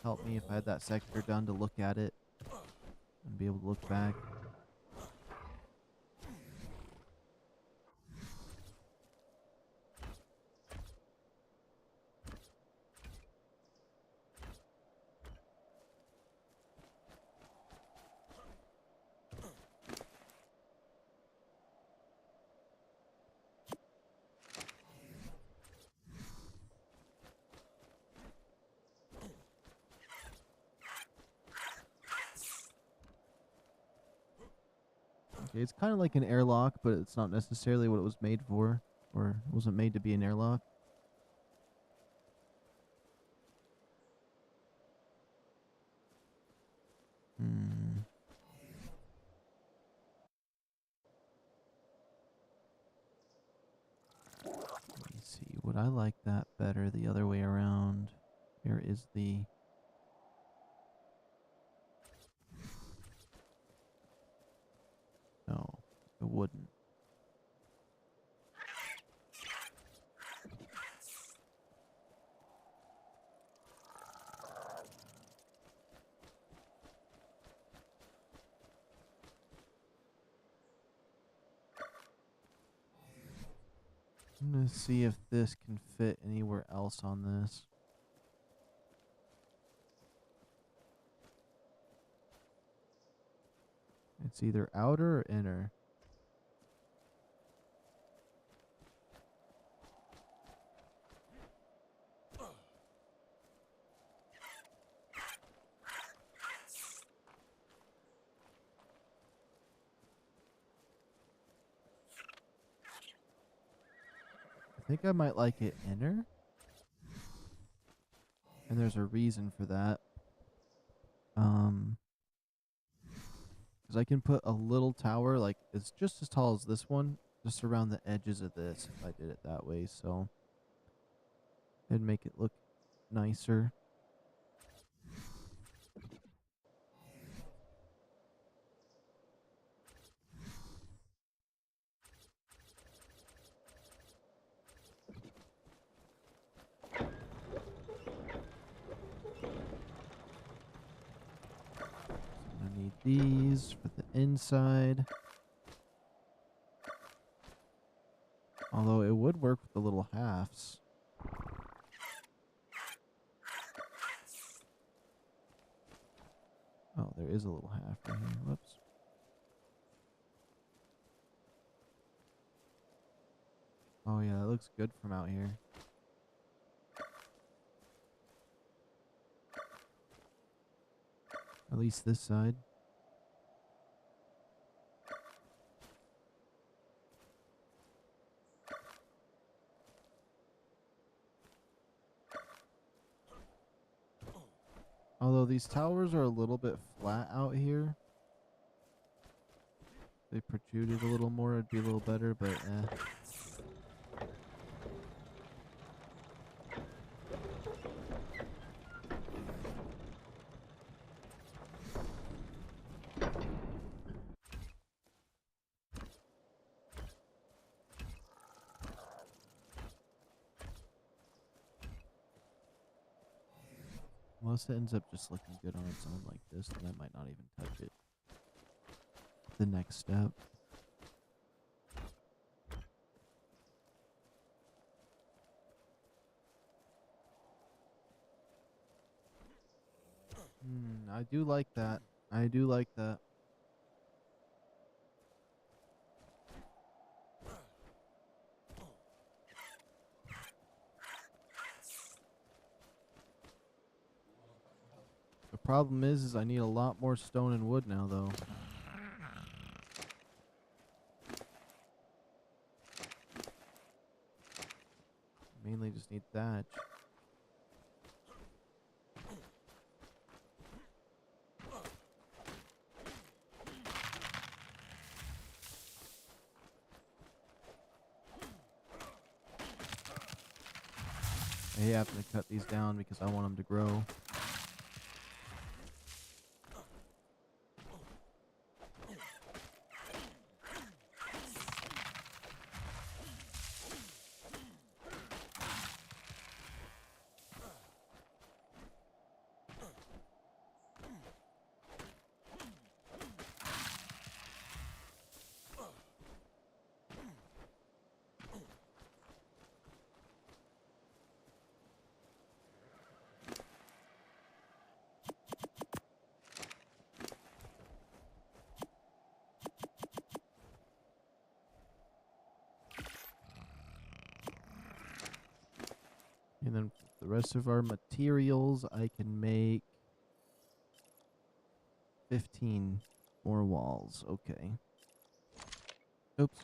helped me if I had that sector done to look at it and be able to look back. Okay, it's kind of like an airlock, but it's not necessarily what it was made for, or it wasn't made to be an airlock. Let me see. Would I like that better the other way around? Here is the... No, it wouldn't. I'm gonna see if this can fit anywhere else on this. It's either outer or inner. I think I might like it inner. And there's a reason for that. Because I can put a little tower, like, it's just as tall as this one, just around the edges of this if I did it that way, so it'd make it look nicer. I need these for the inside. Although it would work with the little halves. Oh, there is a little half right here. Whoops. Oh yeah, that looks good from out here. At least this side. Although these towers are a little bit flat out here. If they protruded a little more, it'd be a little better, but eh. Unless it ends up just looking good on its own like this, then I might not even touch it. The next step. I do like that. I do like that. The problem is I need a lot more stone and wood now, though. Mainly just need thatch. I have to cut these down because I want them to grow. And then the rest of our materials, I can make 15 more walls. Okay. Oops.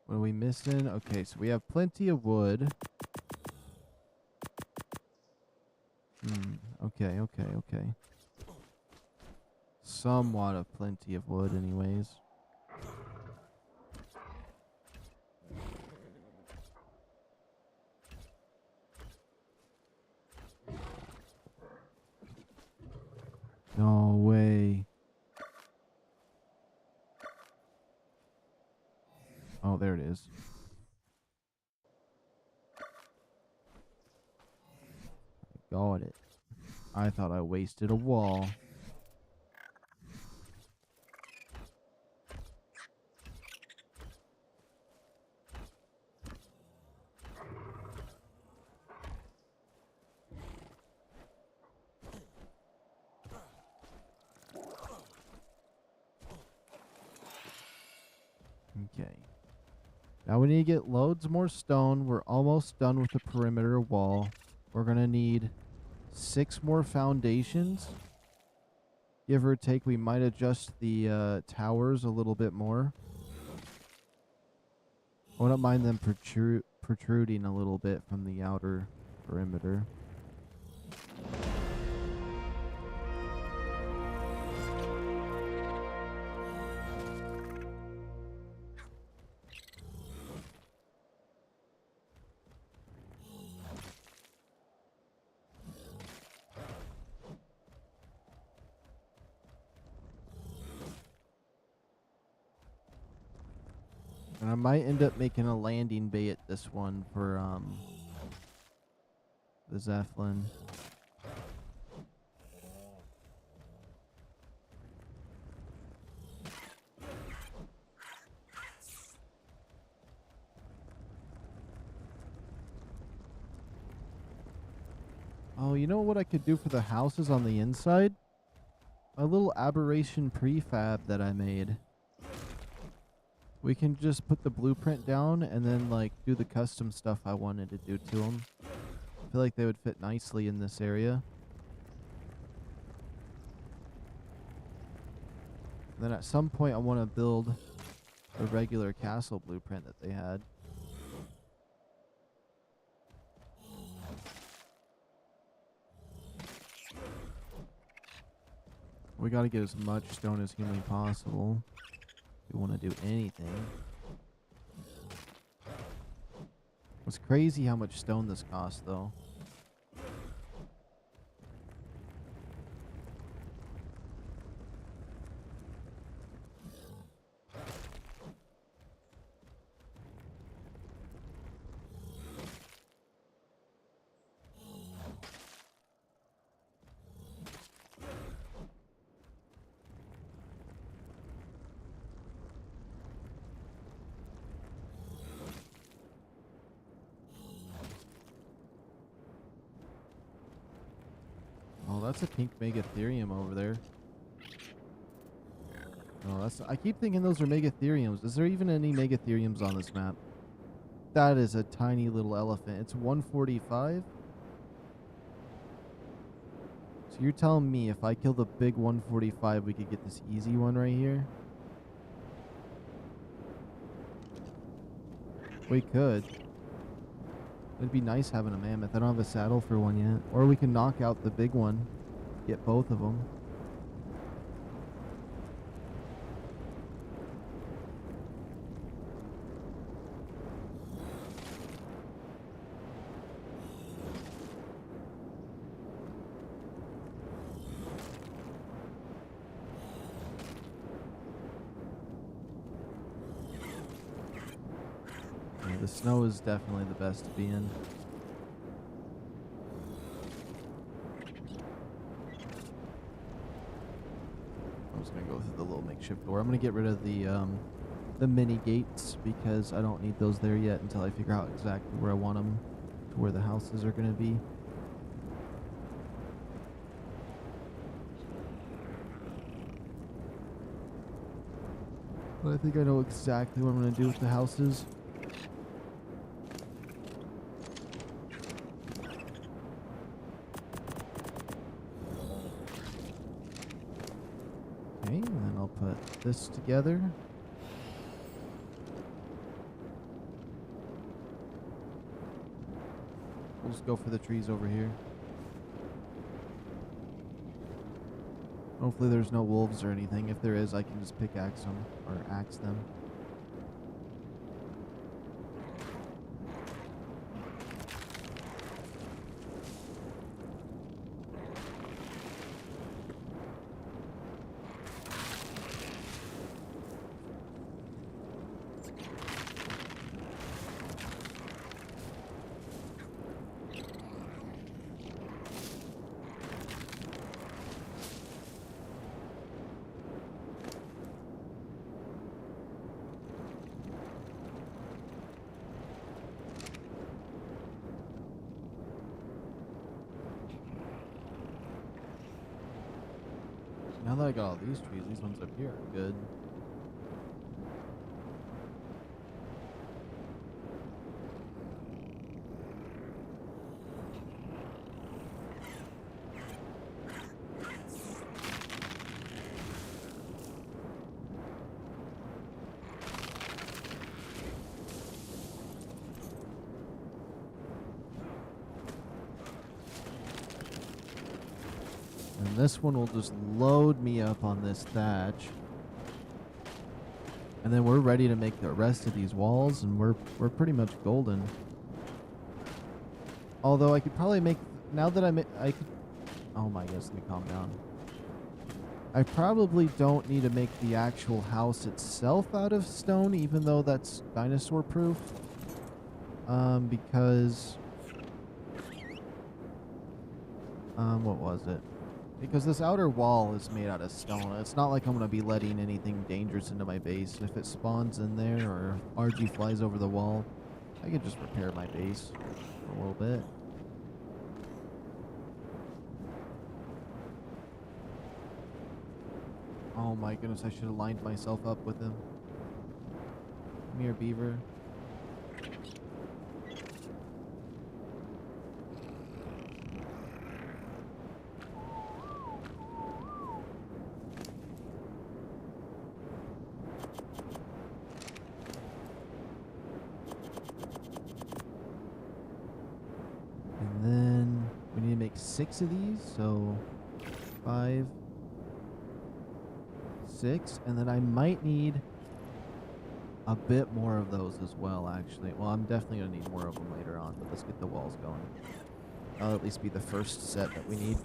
What are we missing? Okay, so we have plenty of wood. Okay. Somewhat of plenty of wood anyways. No way. Oh, there it is. Got it. I thought I wasted a wall. Okay. Now we need to get loads more stone. We're almost done with the perimeter wall. We're going to need 6 more foundations. Give or take, we might adjust the towers a little bit more. I wouldn't mind them protruding a little bit from the outer perimeter. And I might end up making a landing bay at this one for the Zeppelin. Oh, you know what I could do for the houses on the inside? A little aberration prefab that I made. We can just put the blueprint down and then like do the custom stuff I wanted to do to them. I feel like they would fit nicely in this area. And then at some point I want to build the regular castle blueprint that they had. We got to get as much stone as humanly possible if we want to do anything. It's crazy how much stone this costs, though. Oh, that's a pink megatherium over there. Oh, that's. I keep thinking those are megatheriums. Is there even any megatheriums on this map? That is a tiny little elephant. It's 145. So you're telling me if I kill the big 145, we could get this easy one right here? We could. It'd be nice having a mammoth. I don't have a saddle for one yet. Or we can knock out the big one. Get both of them. Yeah, the snow is definitely the best to be in. I'm just gonna go through the little makeshift door. I'm gonna get rid of the mini gates because I don't need those there yet until I figure out exactly where I want them to where the houses are gonna be. But I think I know exactly what I'm gonna do with the houses. Okay, and then I'll put this together. We'll just go for the trees over here. Hopefully there's no wolves or anything. If there is, I can just pickaxe them or axe them. Now that I got all these trees, these ones up here are good. And this one will just load me up on this thatch. And then we're ready to make the rest of these walls, and we're pretty much golden. Although I could probably make, now that I could, oh my goodness, let me calm down. I probably don't need to make the actual house itself out of stone, even though that's dinosaur proof. Because, what was it? Because this outer wall is made out of stone. It's not like I'm going to be letting anything dangerous into my base. If it spawns in there or RG flies over the wall, I can just repair my base for a little bit. Oh my goodness, I should have lined myself up with him. Come here, beaver. And then we need to make 6 of these, so 5, 6, and then I might need a bit more of those as well, actually. Well, I'm definitely going to need more of them later on, but let's get the walls going. That'll at least be the first set that we need.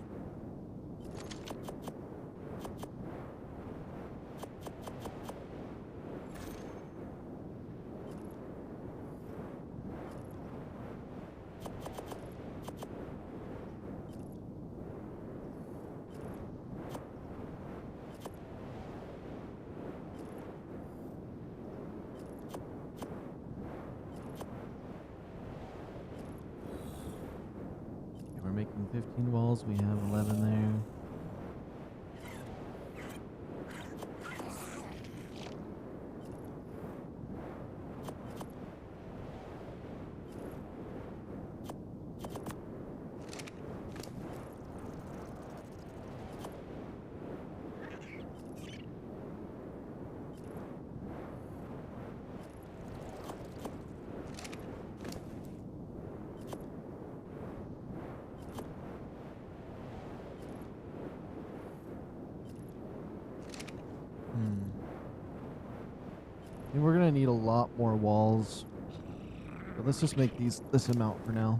We're making 15 walls. We have 11 there. And we're gonna need a lot more walls, but let's just make this amount for now.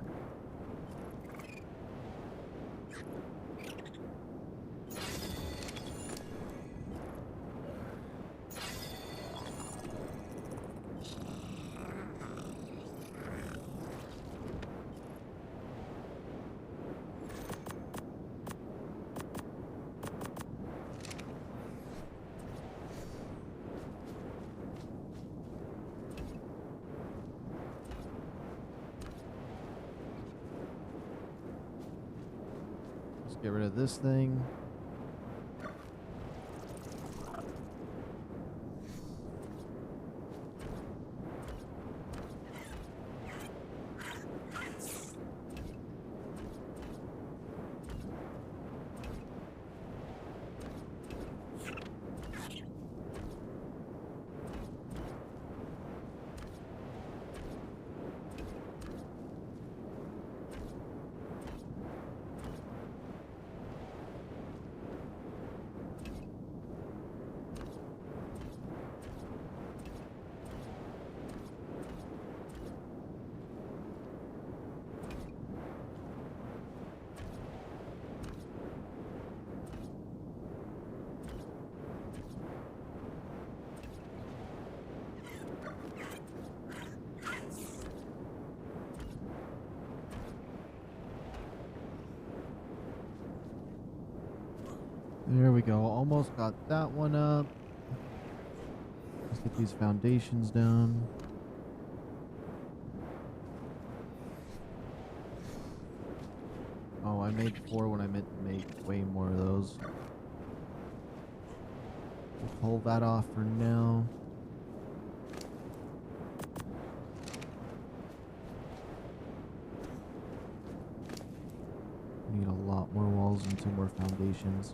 Get rid of this thing. There we go. Almost got that one up. Let's get these foundations down. Oh, I made 4 when I meant to make way more of those. We'll pull that off for now. We need a lot more walls and some more foundations.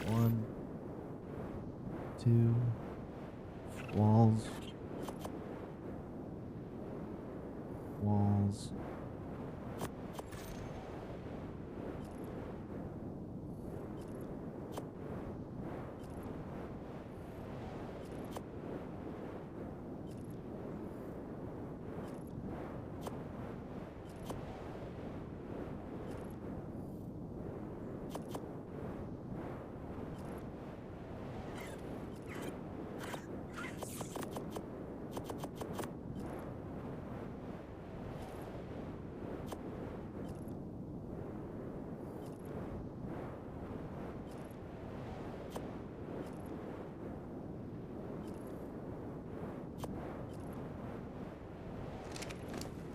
One, 2 walls. walls.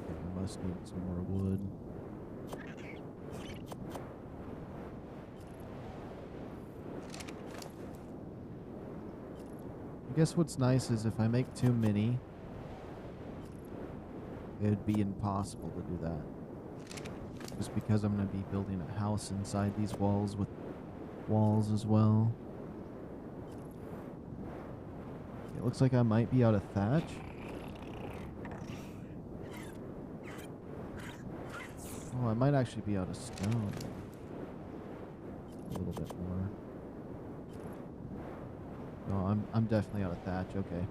I must need some more wood. I guess what's nice is if I make too many, it'd be impossible to do that. Just because I'm going to be building a house inside these walls with walls as well. It looks like I might be out of thatch. Oh, I might actually be out of stone. A little bit more. No, I'm definitely out of thatch. Okay.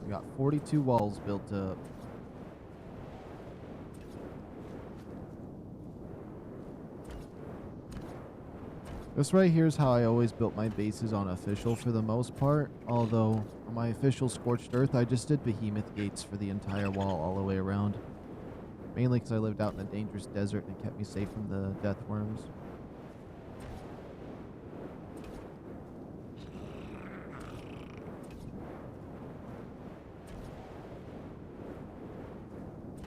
We got 42 walls built up. This right here is how I always built my bases on official for the most part. Although on my official scorched earth, I just did behemoth gates for the entire wall all the way around. Mainly because I lived out in a dangerous desert and it kept me safe from the death worms.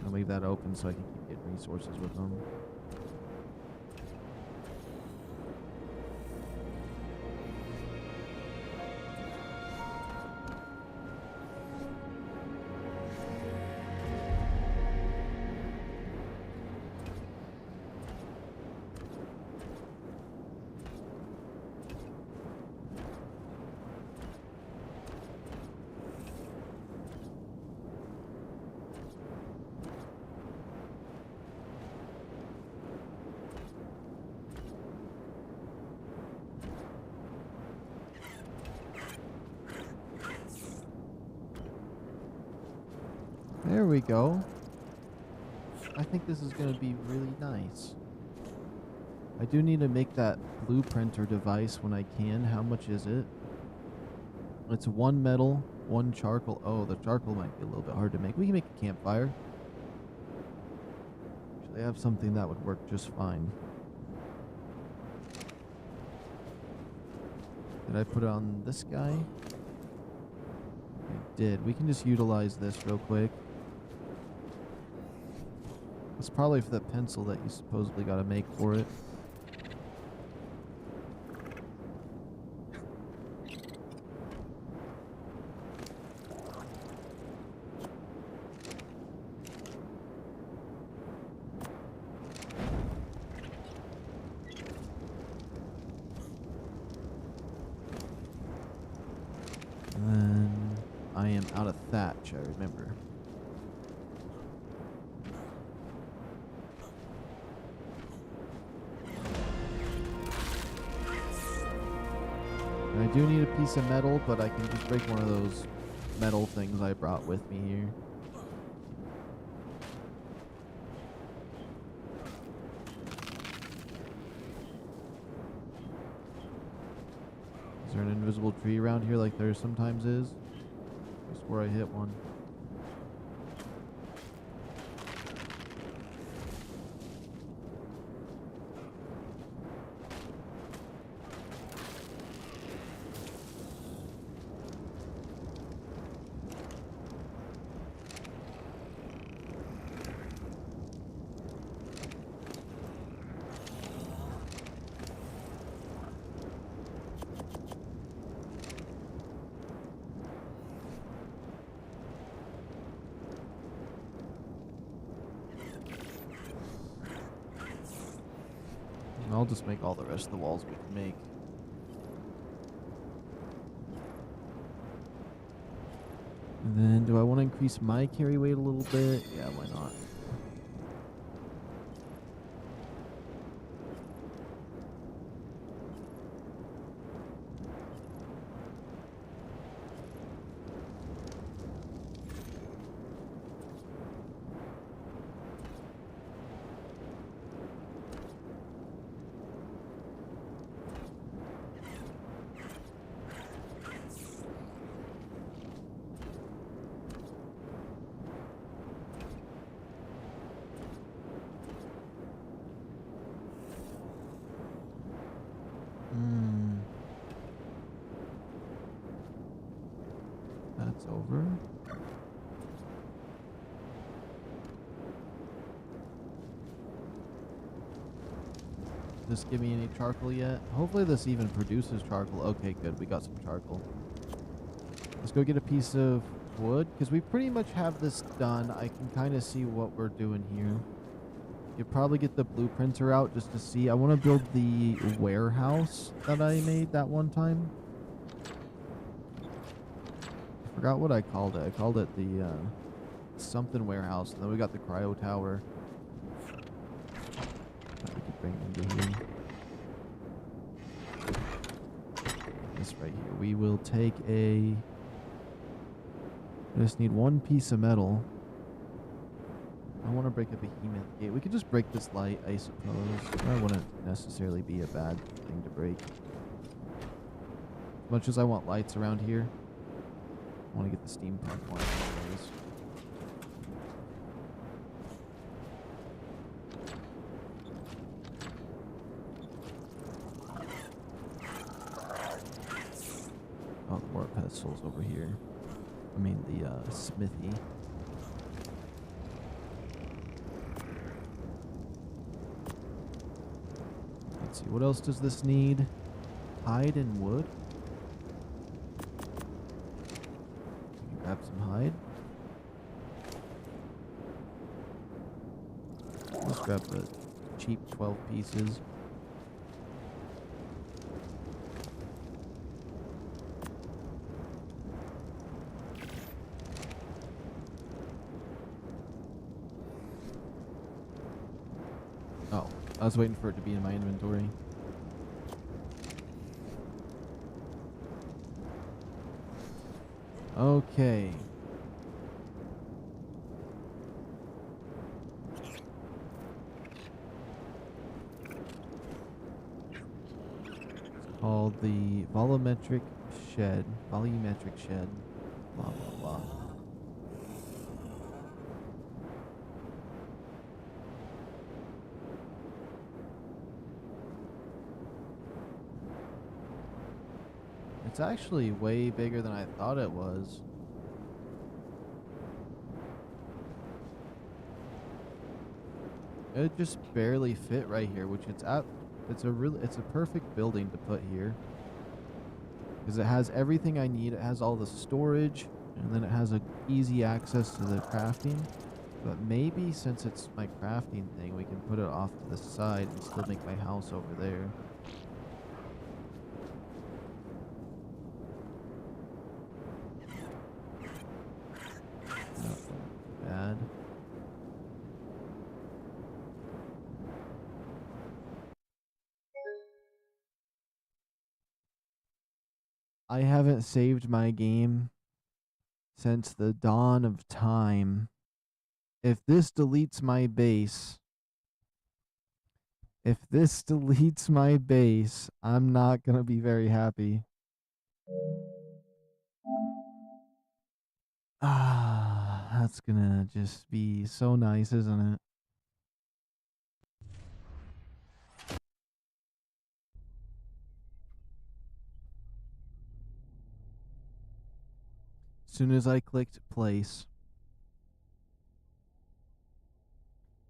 I'll leave that open so I can keep getting resources with them. There we go. I think this is going to be really nice. I do need to make that blueprint or device when I can. How much is it? It's 1 metal, 1 charcoal. Oh, the charcoal might be a little bit hard to make. We can make a campfire. Actually, I have something that would work just fine. Did I put it on this guy? I did. We can just utilize this real quick. It's probably for the pencil that you supposedly got to make for it. And then I am out of thatch, I remember. And I do need a piece of metal, but I can just break one of those metal things I brought with me here. Is there an invisible tree around here like there sometimes is? I swore I hit one. I'll just make all the rest of the walls we can make. And then do I want to increase my carry weight a little bit? Yeah, why not? That's over. Does this give me any charcoal yet? Hopefully this even produces charcoal. Okay, good. We got some charcoal. Let's go get a piece of wood, because we pretty much have this done. I can kind of see what we're doing here. You'll probably get the blueprinter out just to see. I want to build the warehouse that I made that one time. I forgot what I called it. I called it the something warehouse. And then we got the cryo tower that we could bring into here. This right here. We will take a... I just need one piece of metal. I want to break a behemoth gate. We could just break this light, I suppose. That wouldn't necessarily be a bad thing to break. As much as I want lights around here, I want to get the steampunk one anyways. Oh, the more pedestals over here. I mean the smithy. Let's see, what else does this need? Hide and wood? We can grab some hide. Let's grab the cheap 12 pieces. Oh, I was waiting for it to be in my inventory. Okay. It's called the volumetric shed. Volumetric shed. Blah, blah, blah. It's actually way bigger than I thought it was. It just barely fit right here, which it's a perfect building to put here. Because it has everything I need. It has all the storage, and then it has a easy access to the crafting. But maybe since it's my crafting thing, we can put it off to the side and still make my house over there. Not bad. I haven't saved my game since the dawn of time. If this deletes my base, I'm not going to be very happy. Ah, that's going to just be so nice, isn't it? As soon as I clicked place,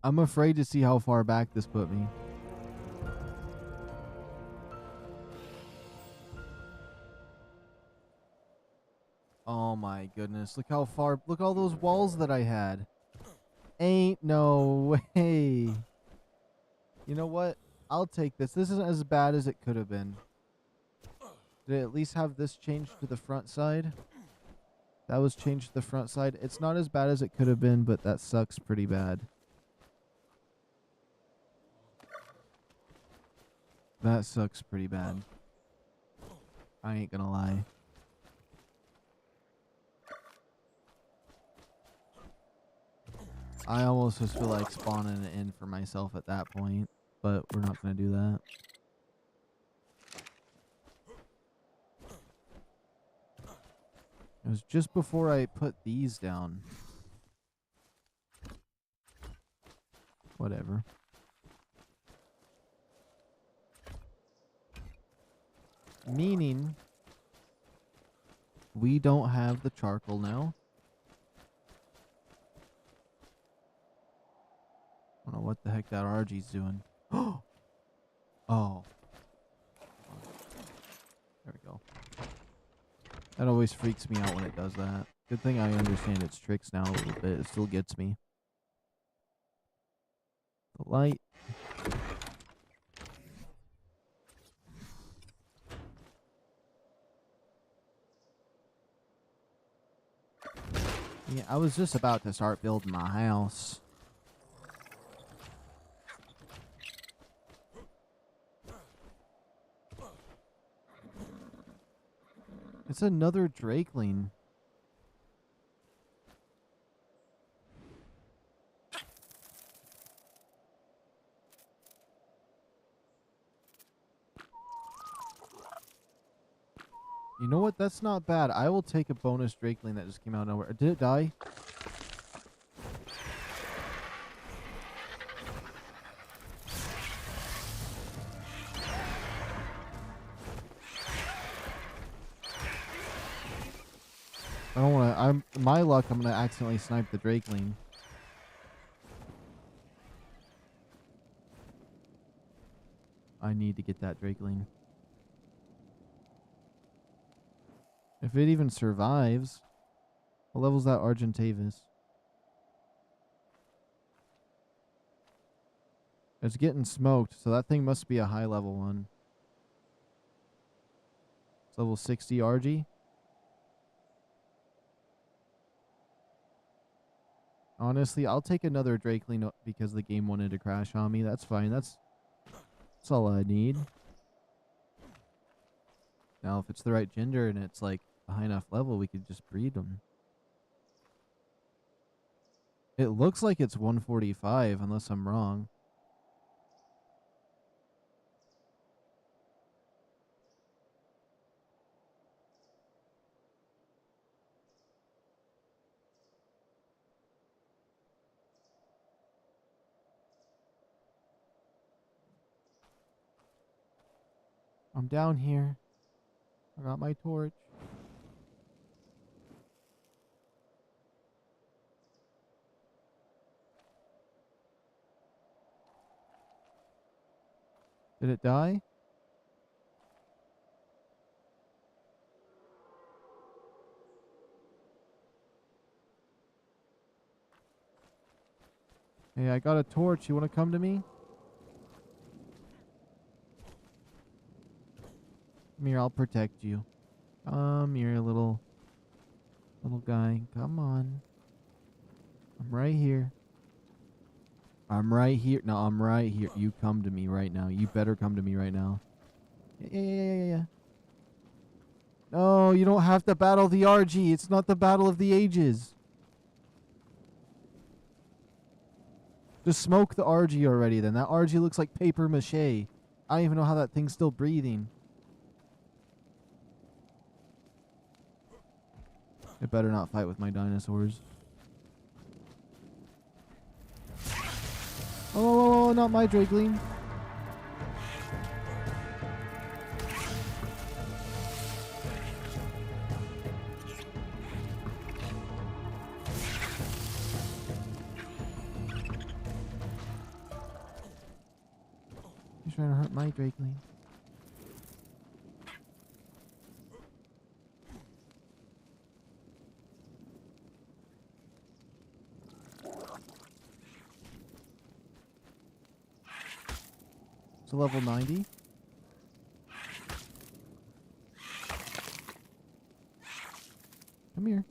I'm afraid to see how far back this put me. Oh my goodness. Look how far. Look at all those walls that I had. Ain't no way. You know what? I'll take this. This isn't as bad as it could have been. Did it at least have this changed to the front side? That was changed to the front side. It's not as bad as it could have been, but that sucks pretty bad. That sucks pretty bad. I ain't gonna lie. I almost just feel like spawning it in for myself at that point, but we're not gonna do that. It was just before I put these down. Whatever. Meaning, we don't have the charcoal now. I don't know what the heck that RG's doing. Oh! There we go. That always freaks me out when it does that. Good thing I understand its tricks now a little bit. It still gets me. The light. Yeah, I was just about to start building my house. It's another drakeling. You know what? That's not bad. I will take a bonus drakeling that just came out of nowhere. Did it die? I don't want to. My luck, I'm going to accidentally snipe the drakeling. I need to get that drakeling. If it even survives. What level's that Argentavis? It's getting smoked, so that thing must be a high level one. It's level 60 RG. Honestly, I'll take another drakeling because the game wanted to crash on me. That's fine. That's all I need. Now, if it's the right gender and it's like a high enough level, we could just breed them. It looks like it's 145, unless I'm wrong. I'm down here. I got my torch. Did it die? Hey, I got a torch. You want to come to me? Come here, I'll protect you. Come here, little guy. Come on. I'm right here. I'm right here. No, I'm right here. You come to me right now. You better come to me right now. Yeah. No, you don't have to battle the RG. It's not the battle of the ages. Just smoke the RG already then. That RG looks like paper mache. I don't even know how that thing's still breathing. It better not fight with my dinosaurs. Oh, not my drakeling. He's trying to hurt my drakeling. It's a level 90. Come here.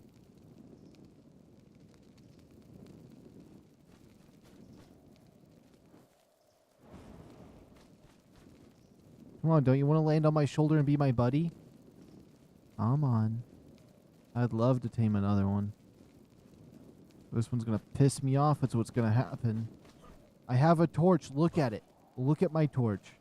Come on, don't you want to land on my shoulder and be my buddy? Come on. I'd love to tame another one. This one's gonna piss me off. That's what's gonna happen. I have a torch. Look at it. Look at my torch.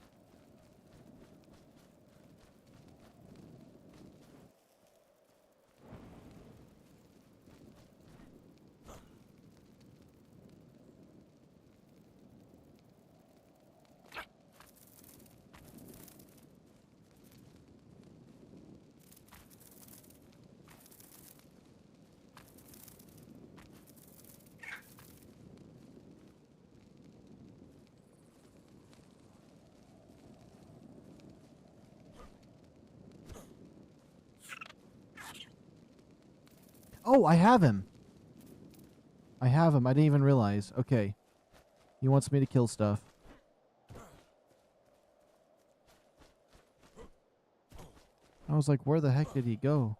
Oh, I have him. I have him. I didn't even realize. Okay. He wants me to kill stuff. I was like, where the heck did he go?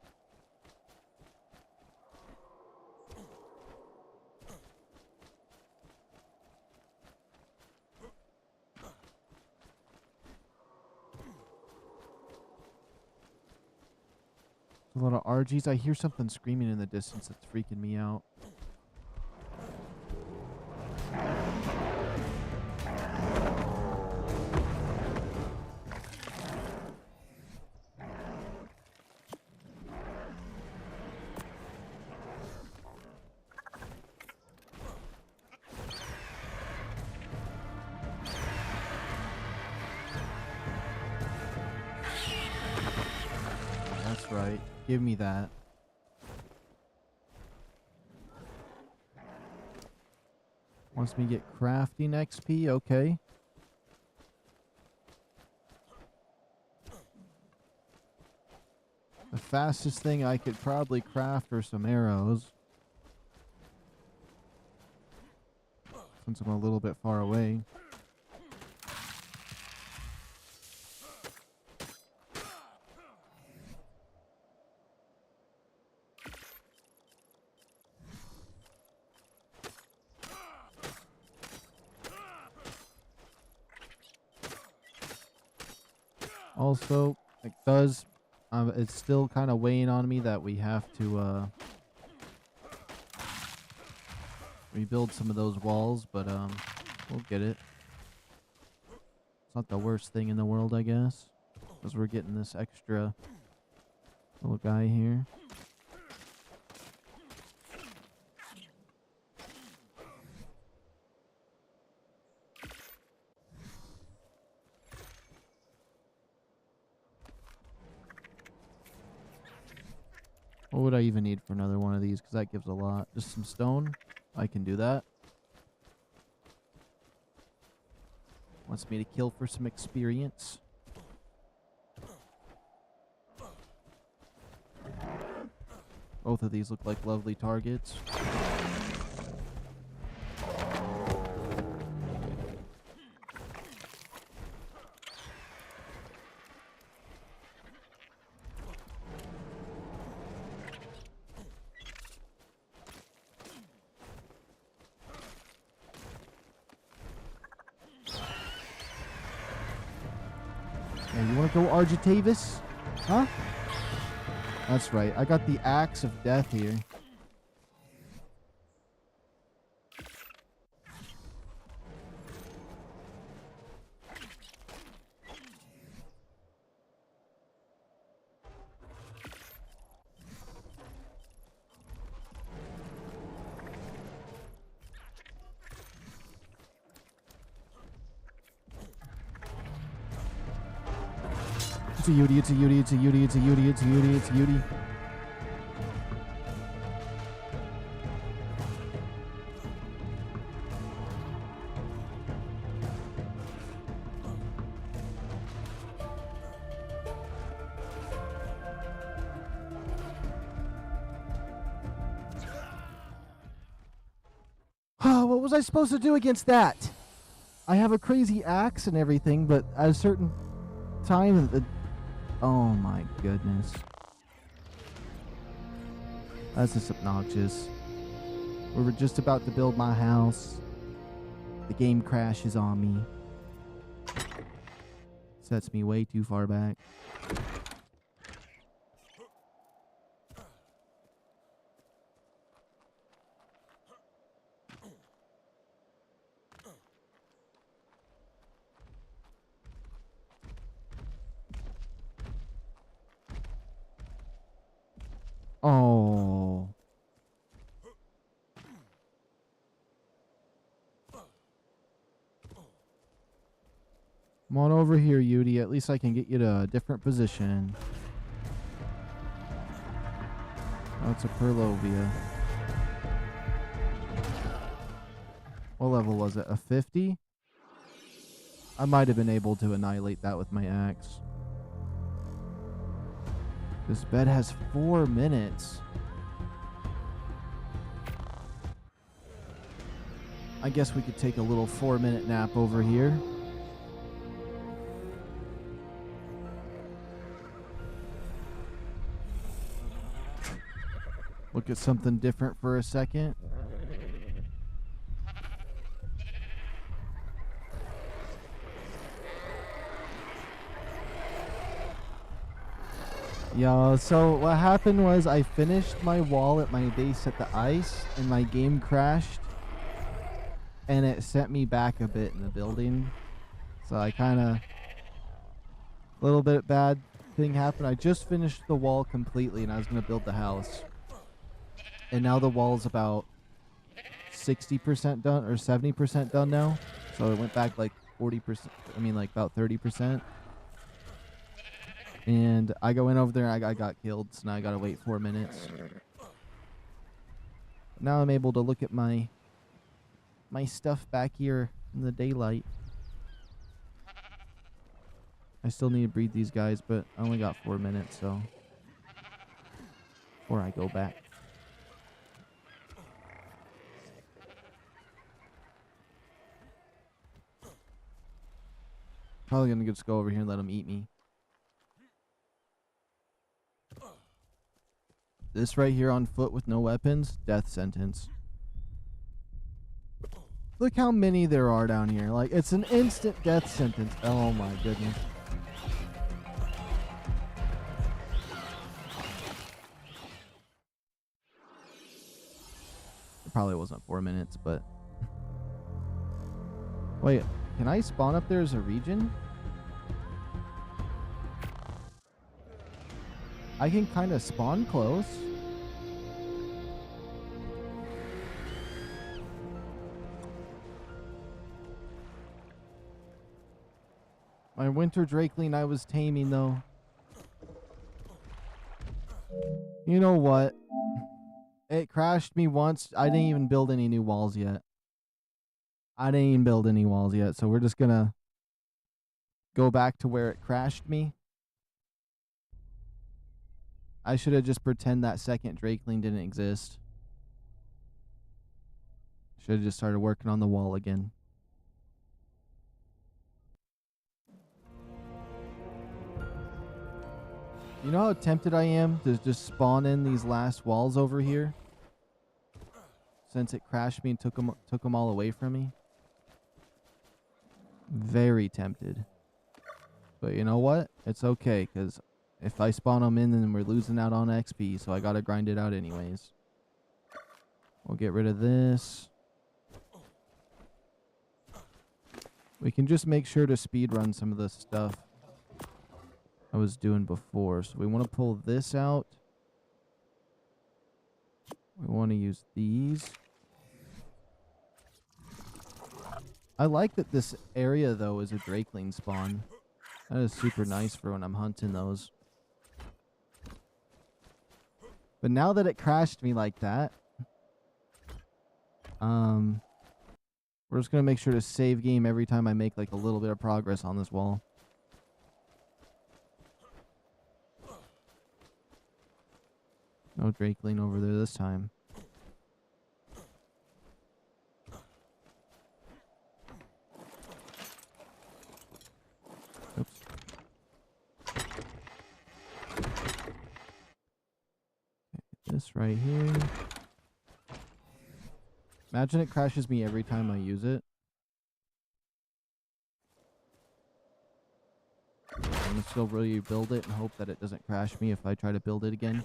A lot of RGs. I hear something screaming in the distance that's freaking me out. That's right. Give me that. Wants me to get crafting XP? Okay. The fastest thing I could probably craft are some arrows. Since I'm a little bit far away. Also, it's still kind of weighing on me that we have to rebuild some of those walls, but we'll get it. It's not the worst thing in the world, I guess, because we're getting this extra little guy here. What would I even need for another one of these? Because that gives a lot. Just some stone. I can do that. Wants me to kill for some experience. Both of these look like lovely targets. Yeah, you want to go Argentavis? Huh? That's right. I got the Axe of Death here. It's a Yudi, it's a Yudi, it's a Yudi, it's a Yudi, it's a Yudi, it's a Yudi. What was I supposed to do against that? I have a crazy axe and everything, but at a certain time, oh my goodness. That's just obnoxious. We were just about to build my house. The game crashes on me. Sets me way too far back. Oh. Come on over here, Yudi. At least I can get you to a different position. Oh, it's a Perlovia. What level was it? A 50? I might have been able to annihilate that with my axe. This bed has 4 minutes. I guess we could take a little 4-minute nap over here. Look at something different for a second. Yo, so what happened was I finished my wall at my base at the ice and my game crashed and it sent me back a bit in the building. So I kind of, a little bit bad thing happened. I just finished the wall completely and I was going to build the house. And now the wall's about 60% done or 70% done now. So it went back like 40%, I mean like about 30%. And I go in over there and I got killed, so now I gotta wait 4 minutes. Now I'm able to look at my stuff back here in the daylight. I still need to breed these guys, but I only got 4 minutes, so before I go back. Probably gonna just go over here and let them eat me. This right here on foot with no weapons, death sentence. Look how many there are down here. Like, it's an instant death sentence. Oh my goodness. It probably wasn't 4 minutes, but... Wait, can I spawn up there as a region? I can kind of spawn close. My winter drakeling I was taming though. You know what? It crashed me once. I didn't even build any new walls yet. So we're just gonna go back to where it crashed me. I should have just pretend that second drakeling didn't exist. Should have just started working on the wall again. You know how tempted I am to just spawn in these last walls over here? Since it crashed me and took them all away from me? Very tempted. But you know what? It's okay, because if I spawn them in, then we're losing out on XP, so I gotta grind it out anyways. We'll get rid of this. We can just make sure to speedrun some of the stuff I was doing before. So we want to pull this out. We want to use these. I like that this area, though, is a drakeling spawn. That is super nice for when I'm hunting those. But now that it crashed me like that, we're just gonna make sure to save game every time I make like a little bit of progress on this wall. No drakeling over there this time. Oops. This right here. Imagine it crashes me every time I use it. want to still rebuild it and hope that it doesn't crash me if I try to build it again.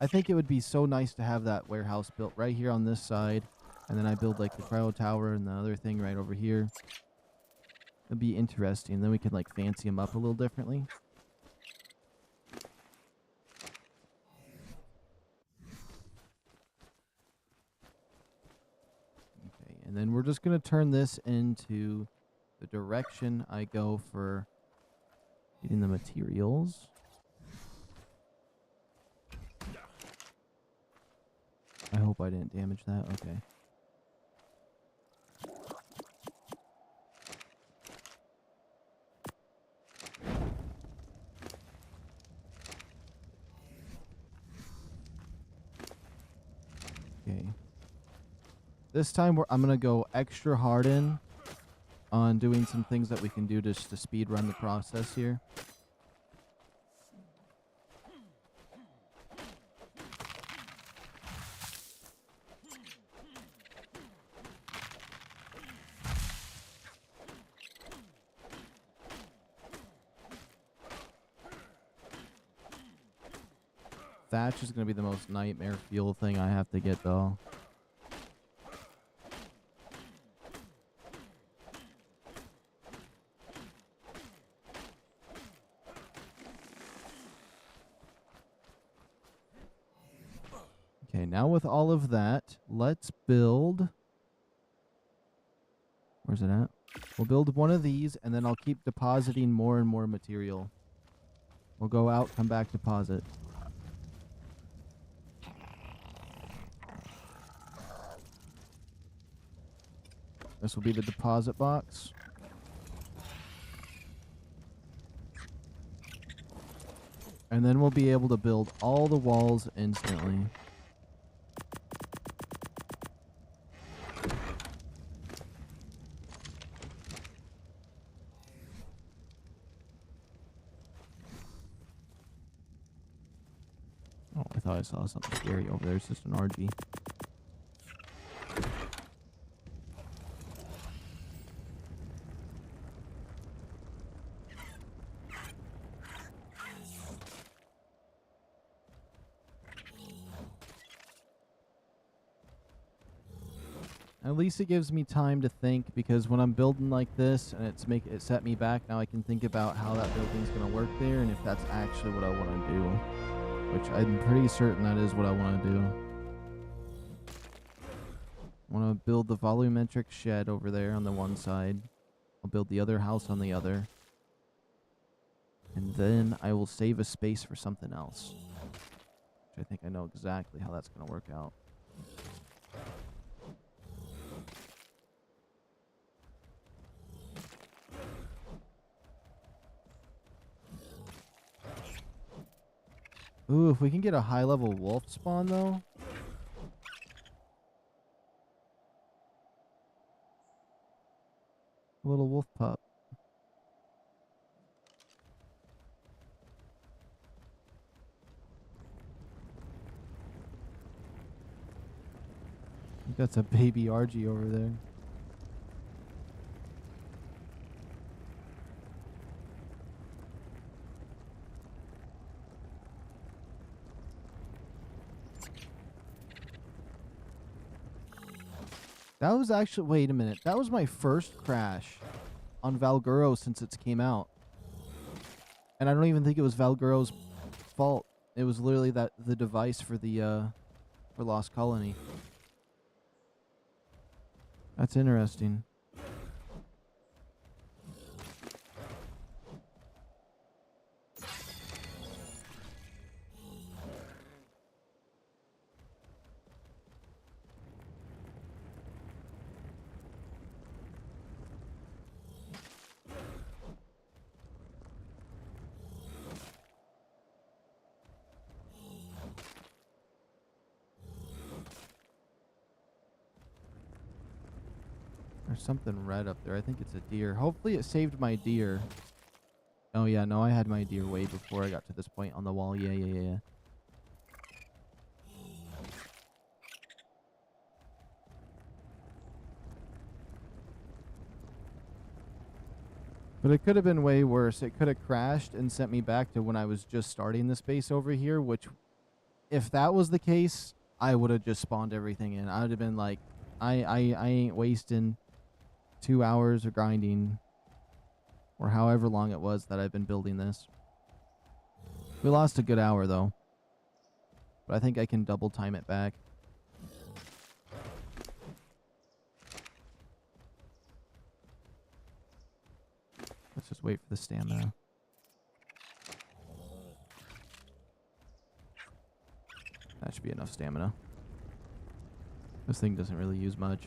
I think it would be so nice to have that warehouse built right here on this side, and then I build like the cryo tower and the other thing right over here. It'd be interesting. Then we could like fancy them up a little differently. Okay, and then we're just gonna turn this into the direction I go for getting the materials. I hope I didn't damage that. Okay. Okay. This time I'm going to go extra hard in on doing some things that we can do just to speed run the process here. Thatch is going to be the most nightmare fuel thing I have to get, though. Okay, now with all of that, let's build... Where's it at? We'll build one of these, and then I'll keep depositing more and more material. We'll go out, come back, deposit. This will be the deposit box. And then we'll be able to build all the walls instantly. Oh, I thought I saw something scary over there. It's just an RG. At least it gives me time to think, because when I'm building like this and it set me back, now I can think about how that building's going to work there and if that's actually what I want to do, which I'm pretty certain that is what I want to do. I want to build the volumetric shed over there on the one side. I'll build the other house on the other. And then I will save a space for something else, which I think I know exactly how that's going to work out. Ooh, if we can get a high-level wolf spawn, though. A little wolf pup. I think that's a baby RG over there. That was actually... Wait a minute. That was my first crash on VALGUERO since it came out. And I don't even think it was VALGUERO's fault. It was literally the device for the for Lost Colony. That's interesting. There's something red up there. I think it's a deer. Hopefully it saved my deer. Oh yeah, no, I had my deer way before I got to this point on the wall. Yeah. But it could have been way worse. It could have crashed and sent me back to when I was just starting the space over here, which, if that was the case, I would have just spawned everything in. I would have been like, I ain't wasting 2 hours of grinding or however long it was that I've been building this. We lost a good hour, though. But I think I can double time it back. Let's just wait for the stamina. That should be enough stamina. This thing doesn't really use much.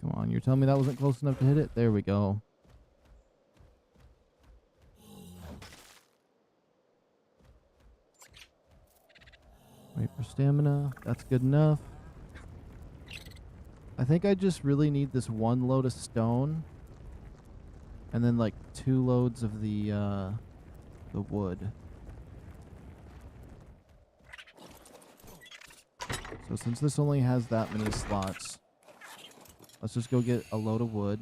Come on, you're telling me that wasn't close enough to hit it? There we go. Wait for stamina. That's good enough. I think I just really need this one load of stone. And then like 2 loads of the wood. So since this only has that many slots, let's just go get a load of wood.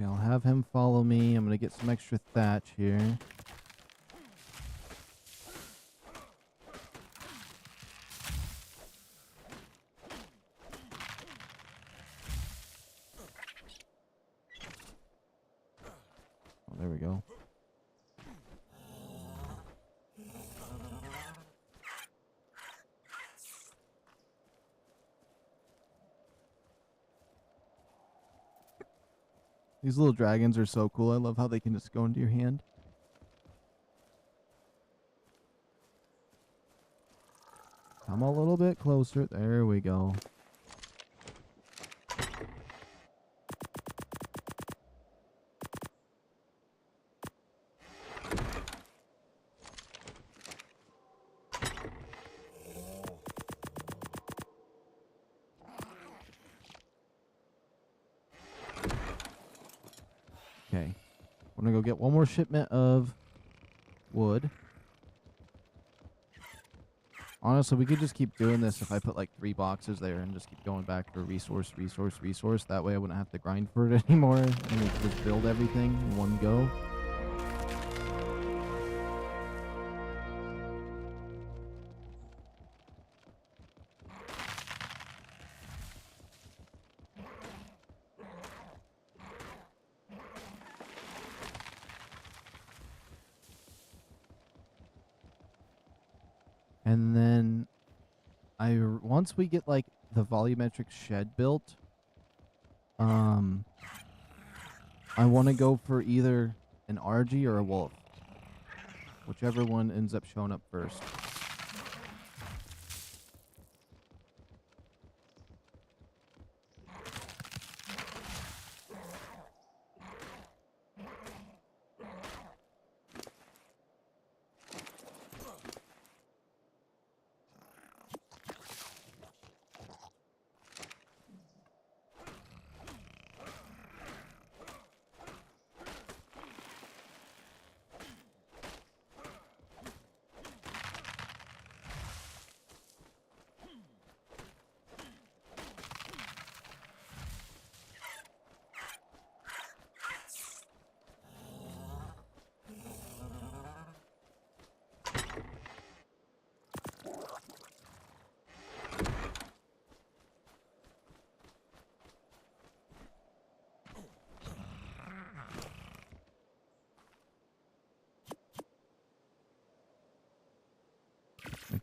Okay, I'll have him follow me. I'm going to get some extra thatch here. Oh, there we go. These little dragons are so cool. I love how they can just go into your hand. Come a little bit closer. There we go. Okay. I'm going to go get one more shipment of wood. Honestly, we could just keep doing this if I put like 3 boxes there and just keep going back for resource. That way I wouldn't have to grind for it anymore. And we could just build everything in one go. And then once we get like the volumetric shed built, I want to go for either an RG or a wolf, whichever one ends up showing up first.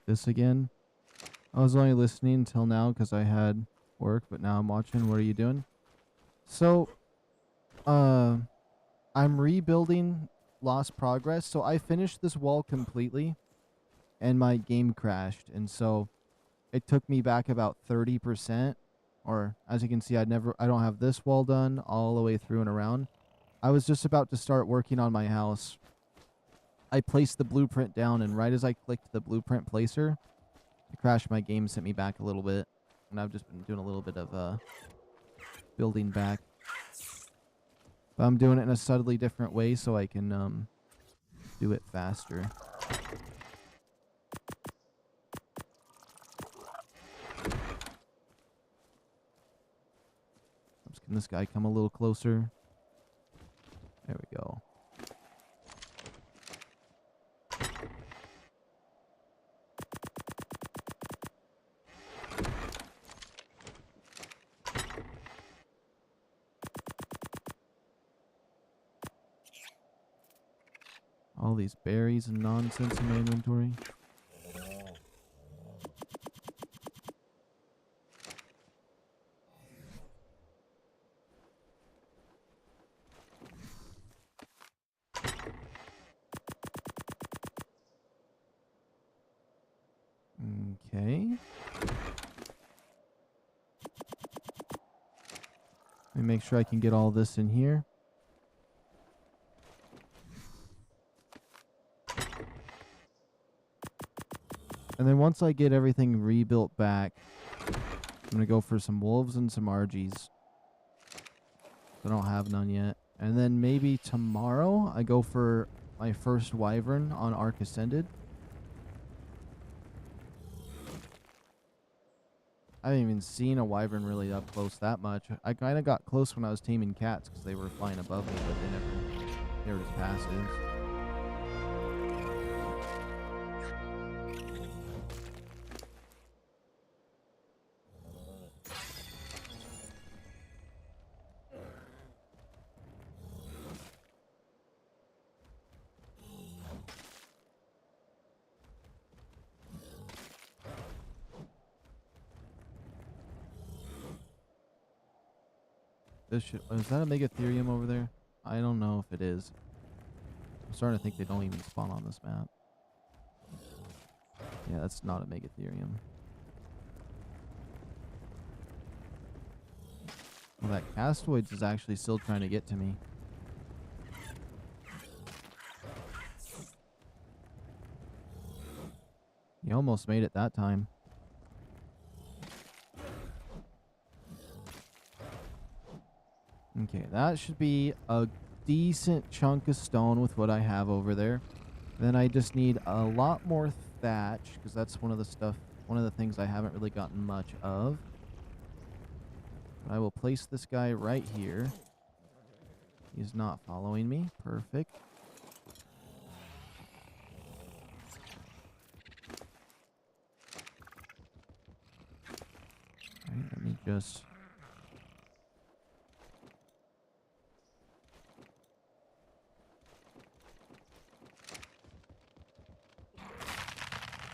this again. I was only listening until now because I had work, but now I'm watching. What are you doing? So, I'm rebuilding Lost Progress. So I finished this wall completely, and my game crashed, and so it took me back about 30%. Or as you can see, I don't have this wall done all the way through and around. I was just about to start working on my house. I placed the blueprint down, and right as I clicked the blueprint placer, it crashed my game, sent me back a little bit. And I've just been doing a little bit of building back. But I'm doing it in a subtly different way so I can do it faster. Can this guy come a little closer? There we go. All these berries and nonsense in my inventory. Okay. Let me make sure I can get all this in here. And then once I get everything rebuilt back, I'm going to go for some wolves and some RGs. I don't have none yet. And then maybe tomorrow I go for my first wyvern on ARK Ascended. I haven't even seen a wyvern really up close that much. I kind of got close when I was taming cats because they were flying above me, but they were just passives. Is that a Megatherium over there? I don't know if it is. I'm starting to think they don't even spawn on this map. Yeah, that's not a Megatherium. Well, that Castoids is actually still trying to get to me. He almost made it that time. Okay, that should be a decent chunk of stone with what I have over there. Then I just need a lot more thatch, because that's one of the things I haven't really gotten much of. I will place this guy right here. He's not following me. Perfect. Alright, let me just...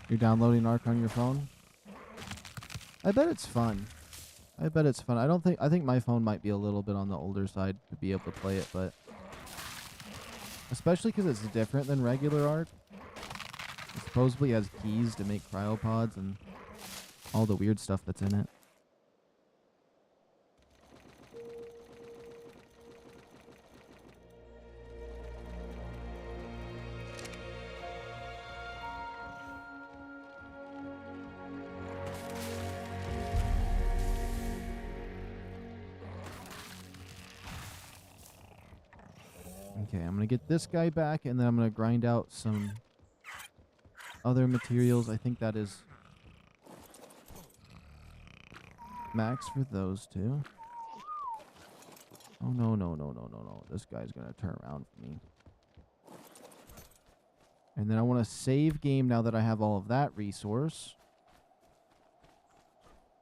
You're downloading ARK on your phone? I bet it's fun. I bet it's fun. I think my phone might be a little bit on the older side to be able to play it, but especially because it's different than regular ARK. It supposedly has keys to make cryopods and all the weird stuff that's in it. Okay, I'm going to get this guy back, and then I'm going to grind out some other materials. I think that is max for those two. Oh, no, no, no, no, no, no. This guy's going to turn around for me. And then I want to save game now that I have all of that resource.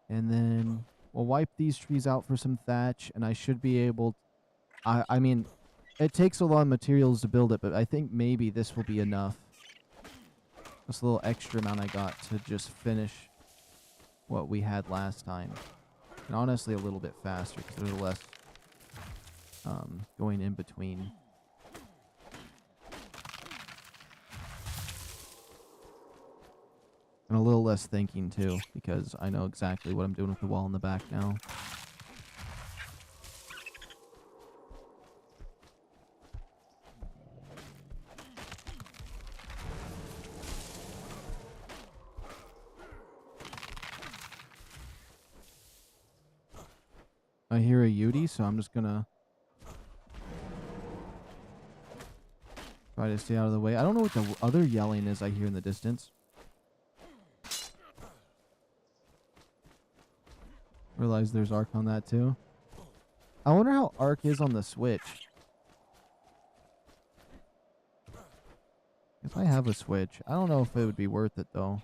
And then we'll wipe these trees out for some thatch, and I should be able... I mean... It takes a lot of materials to build it, but I think maybe this will be enough. This little extra amount I got to just finish what we had last time. And honestly, a little bit faster because there's less going in between. And a little less thinking too, because I know exactly what I'm doing with the wall in the back now. I hear a Yudi, so I'm just gonna try to stay out of the way. I don't know what the other yelling is I hear in the distance. Realize there's ARK on that too. I wonder how ARK is on the Switch. If I have a Switch, I don't know if it would be worth it though.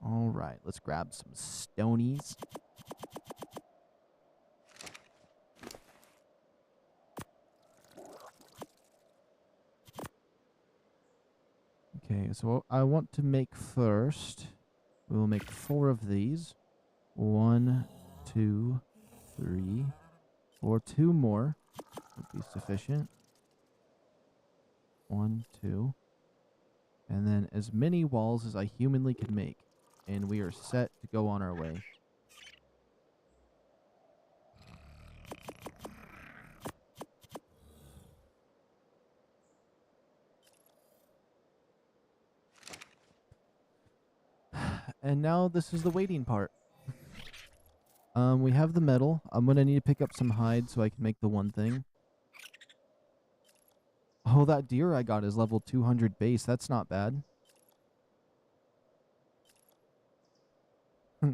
Alright, let's grab some stonies. Okay, so what I want to make first, we will make 4 of these. 1, 2, 3, 4. 2 more would be sufficient. 1, 2. And then as many walls as I humanly can make. And we are set to go on our way. And now this is the waiting part. We have the metal. I'm going to need to pick up some hide so I can make the one thing. Oh, that deer I got is level 200 base. That's not bad.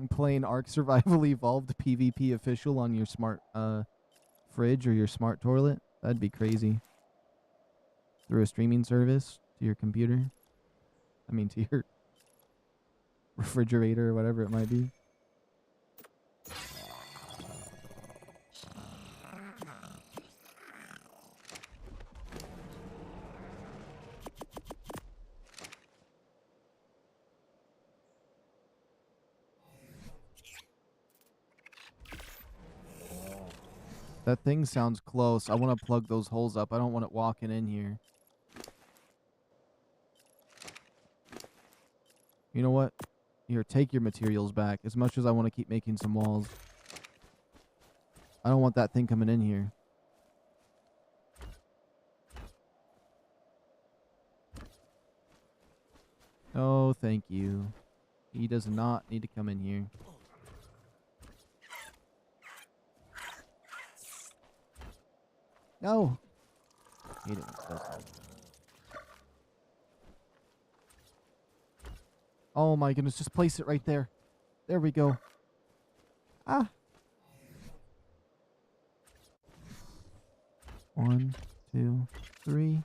Playing Ark Survival Evolved PvP official on your smart fridge or your smart toilet. That'd be crazy. Through a streaming service to your computer. I mean, to your refrigerator or whatever it might be. That thing sounds close. I want to plug those holes up. I don't want it walking in here. You know what? Here, take your materials back. As much as I want to keep making some walls. I don't want that thing coming in here. Oh, thank you. He does not need to come in here. No! Hate it when it does that. Oh my goodness, just place it right there. There we go. Ah! 1, 2, 3.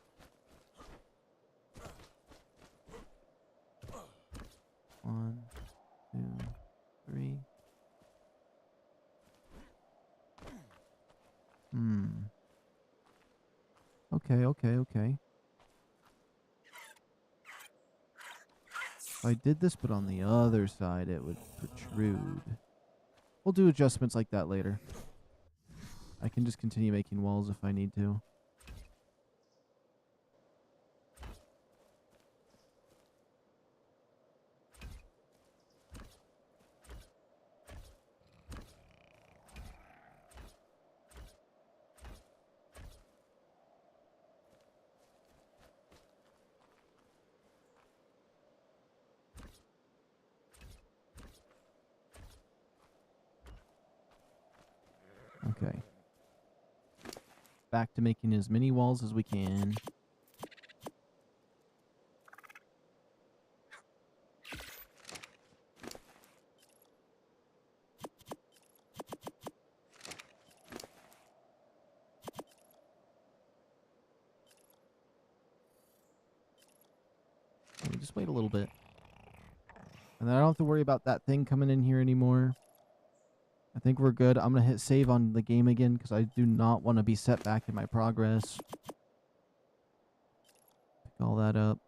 One, 2, 3. Okay. If I did this, but on the other side, it would protrude. We'll do adjustments like that later. I can just continue making walls if I need to. Okay. Back to making as many walls as we can. Let me just wait a little bit. And then I don't have to worry about that thing coming in here anymore. I think we're good. I'm going to hit save on the game again because I do not want to be set back in my progress. Pick all that up.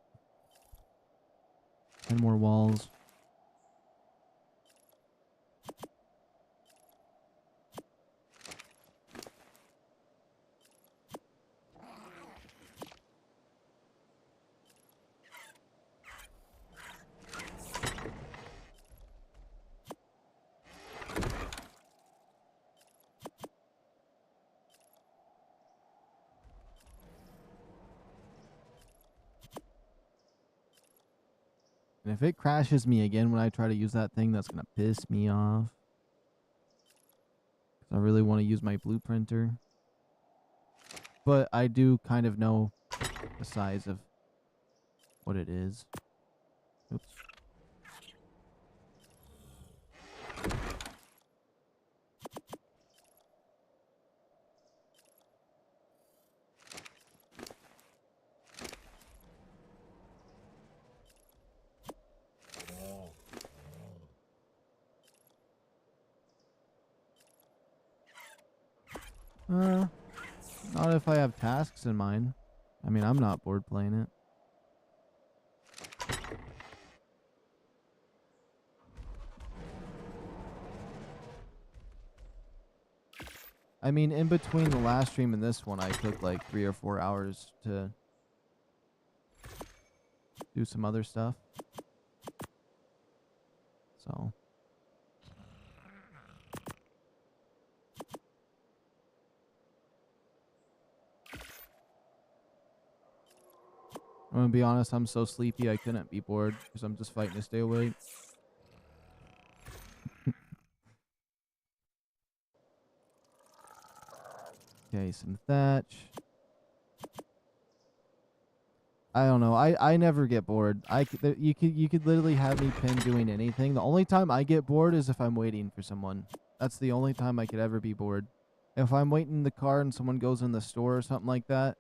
10 more walls. And if it crashes me again when I try to use that thing, that's going to piss me off. Because I really want to use my blueprinter. But I do kind of know the size of what it is. Oops. Not if I have tasks in mind. I mean, I'm not bored playing it. I mean, in between the last stream and this one, I took like 3 or 4 hours to do some other stuff. So. I'm gonna be honest, I'm so sleepy I couldn't be bored because I'm just fighting to stay awake. Okay, some thatch. I don't know. I never get bored. You could literally have me pinned doing anything. The only time I get bored is if I'm waiting for someone. That's the only time I could ever be bored. If I'm waiting in the car and someone goes in the store or something like that,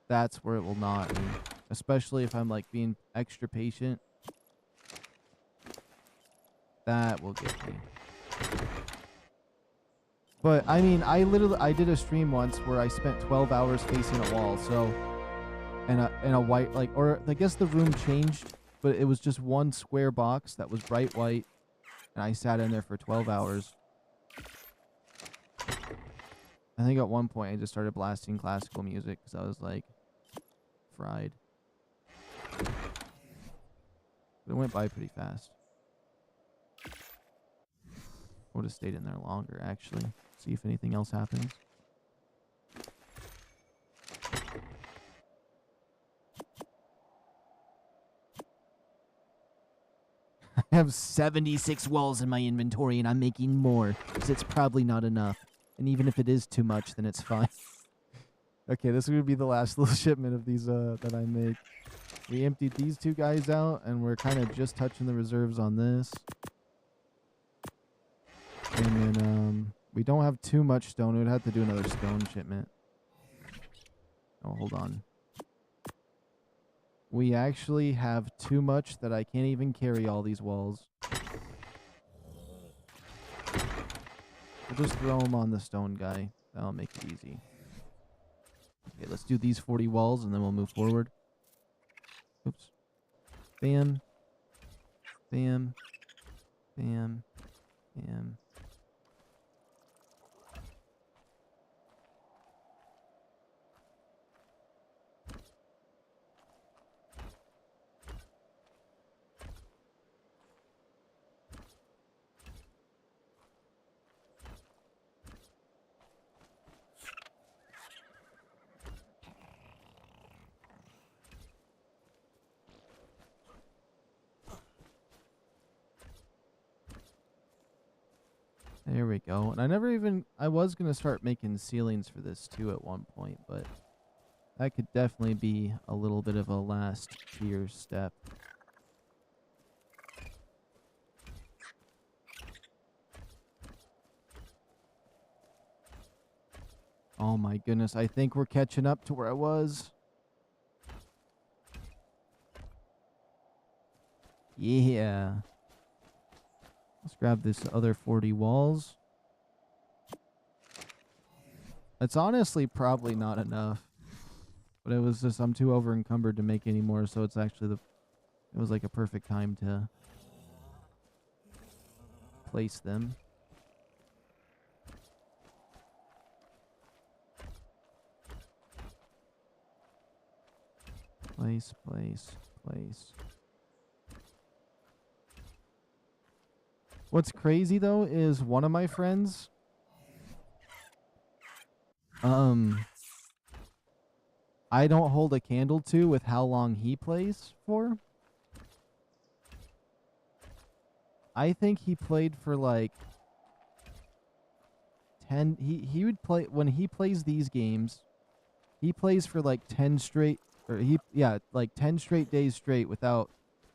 that's where it will not be. Especially if I'm like being extra patient. That will get me. But I mean, I did a stream once where I spent 12 hours facing a wall, so in a white, like, or I guess the room changed, but it was just one square box that was bright white, and I sat in there for 12 hours. I think at one point I just started blasting classical music because I was like fried. But it went by pretty fast. I would have stayed in there longer, actually. See if anything else happens. I have 76 walls in my inventory, and I'm making more, because it's probably not enough. And even if it is too much, then it's fine. Okay, this is going to be the last little shipment of these that I make. We emptied these two guys out, and we're kind of just touching the reserves on this. And then we don't have too much stone. We'd have to do another stone shipment. Oh, hold on. We actually have too much that I can't even carry all these walls. We'll just throw them on the stone guy. That'll make it easy. Okay, let's do these 40 walls and then we'll move forward. Oops. Bam. Bam. Bam. Bam. There we go. And I was going to start making ceilings for this too at one point, but that could definitely be a little bit of a last tier step. Oh my goodness, I think we're catching up to where I was. Yeah. Let's grab this other 40 walls. It's honestly probably not enough. But it was just, I'm too over encumbered to make any more, so it's actually it was like a perfect time to place them. Place, place, place. What's crazy though is one of my friends, I don't hold a candle to with how long he plays for. I think he played for like 10, he would play, when he plays these games, he plays for like 10 straight, or like 10 straight days straight without,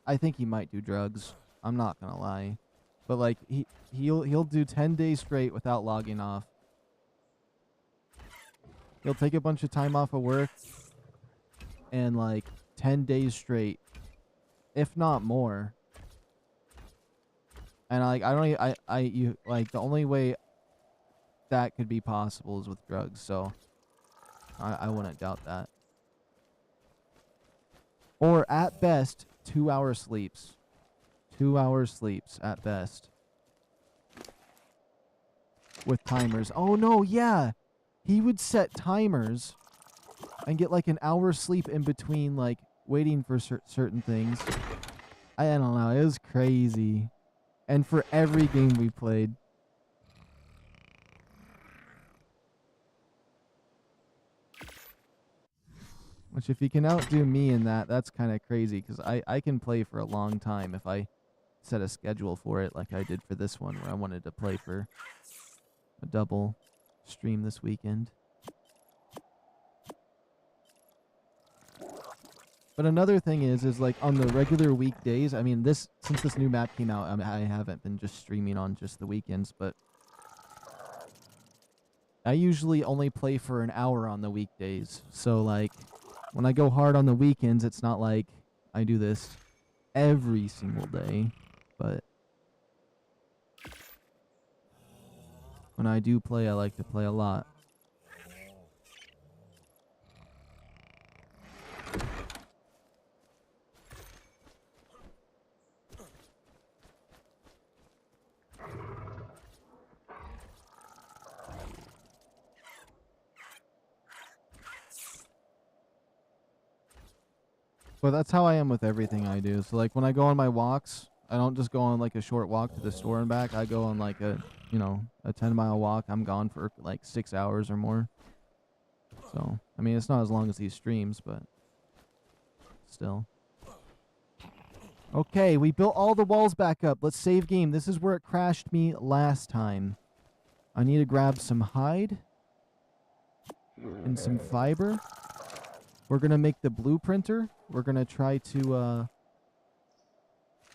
I think he might do drugs. I'm not gonna lie. But like he'll do 10 days straight without logging off. He'll take a bunch of time off of work and like 10 days straight, if not more. And like I don't even, you like, the only way that could be possible is with drugs, so I wouldn't doubt that. Or at best 2-hour sleeps. 2-hour sleeps at best. With timers. Oh no, yeah. He would set timers and get like an hour sleep in between, like waiting for certain things. I don't know. It was crazy. And for every game we played. Which, if he can outdo me in that, that's kind of crazy, because I can play for a long time if I set a schedule for it, like I did for this one, where I wanted to play for a double stream this weekend. But another thing is like on the regular weekdays, I mean, since this new map came out, I haven't been just streaming on just the weekends, but I usually only play for an hour on the weekdays. So like when I go hard on the weekends, it's not like I do this every single day, but when I do play, I like to play a lot. But that's how I am with everything I do. So like when I go on my walks, I don't just go on like a short walk to the store and back. I go on like a 10-mile walk. I'm gone for like 6 hours or more. So, I mean, it's not as long as these streams, but still. Okay, we built all the walls back up. Let's save game. This is where it crashed me last time. I need to grab some hide and some fiber. We're going to make the blueprinter. We're going to try to,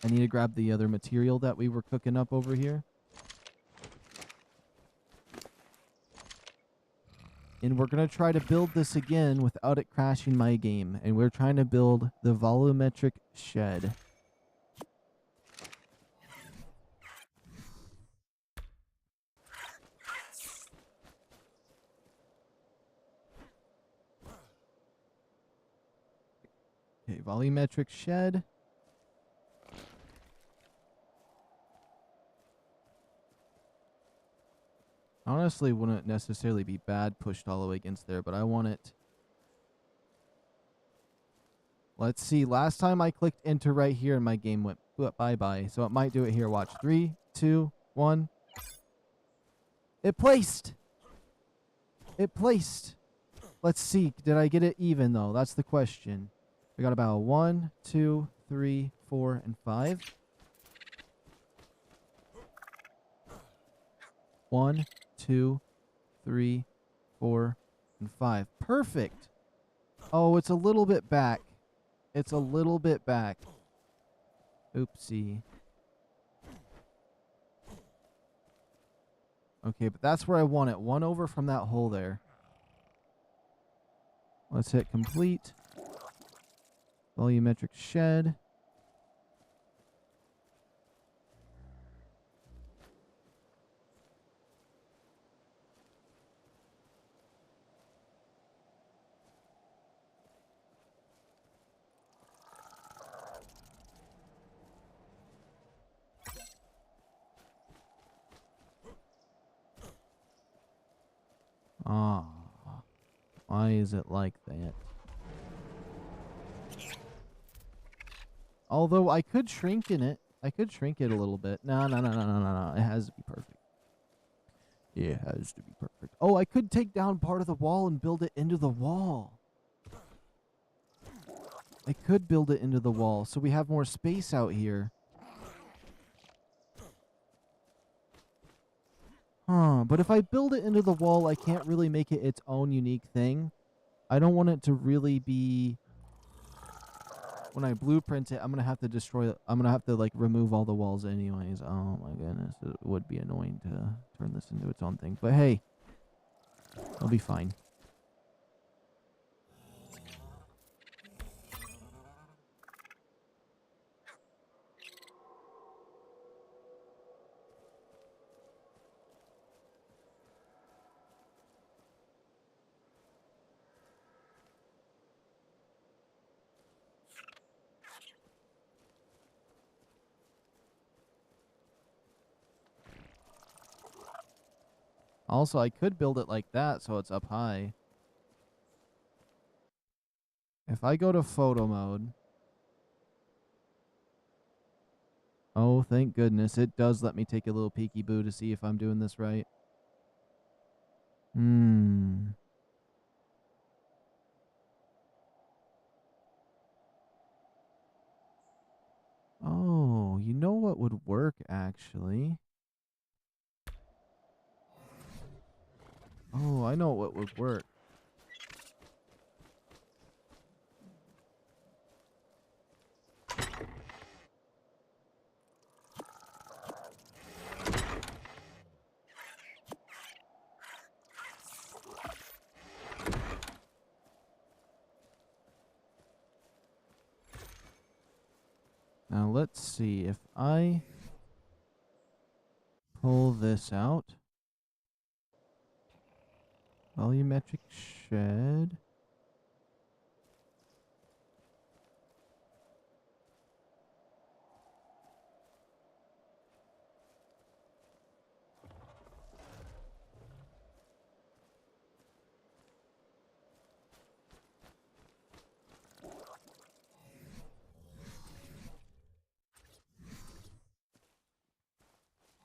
I need to grab the other material that we were cooking up over here. And we're going to try to build this again without it crashing my game. And we're trying to build the volumetric shed. Okay, volumetric shed. Honestly, wouldn't necessarily be bad pushed all the way against there, but I want it. Let's see. Last time I clicked enter right here and my game went bye-bye. So it might do it here. Watch. 3, 2, 1. It placed. It placed. Let's see. Did I get it even, though? That's the question. We got about 1, 2, 3, 4, and 5. 1, 2, 3, 4, and 5. Perfect. Oh, it's a little bit back. It's a little bit back. Oopsie. Okay, but that's where I want it. 1 over from that hole there. Let's hit complete. Volumetric shed. Why is it like that? Although I could shrink in it. I could shrink it a little bit. No, no, no, no, no, no, no. It has to be perfect. It has to be perfect. Oh, I could take down part of the wall and build it into the wall. I could build it into the wall so we have more space out here. Huh, but if I build it into the wall, I can't really make it its own unique thing. I don't want it to really be... When I blueprint it, I'm going to have to destroy it. I'm going to have to, like, remove all the walls anyways. Oh, my goodness. It would be annoying to turn this into its own thing. But, hey, it'll be fine. Also, I could build it like that so it's up high. If I go to photo mode... Oh, thank goodness. It does let me take a little peeky-boo to see if I'm doing this right. Oh, you know what would work, actually? Oh, I know what would work. Now, let's see. If I pull this out. Volumetric shed.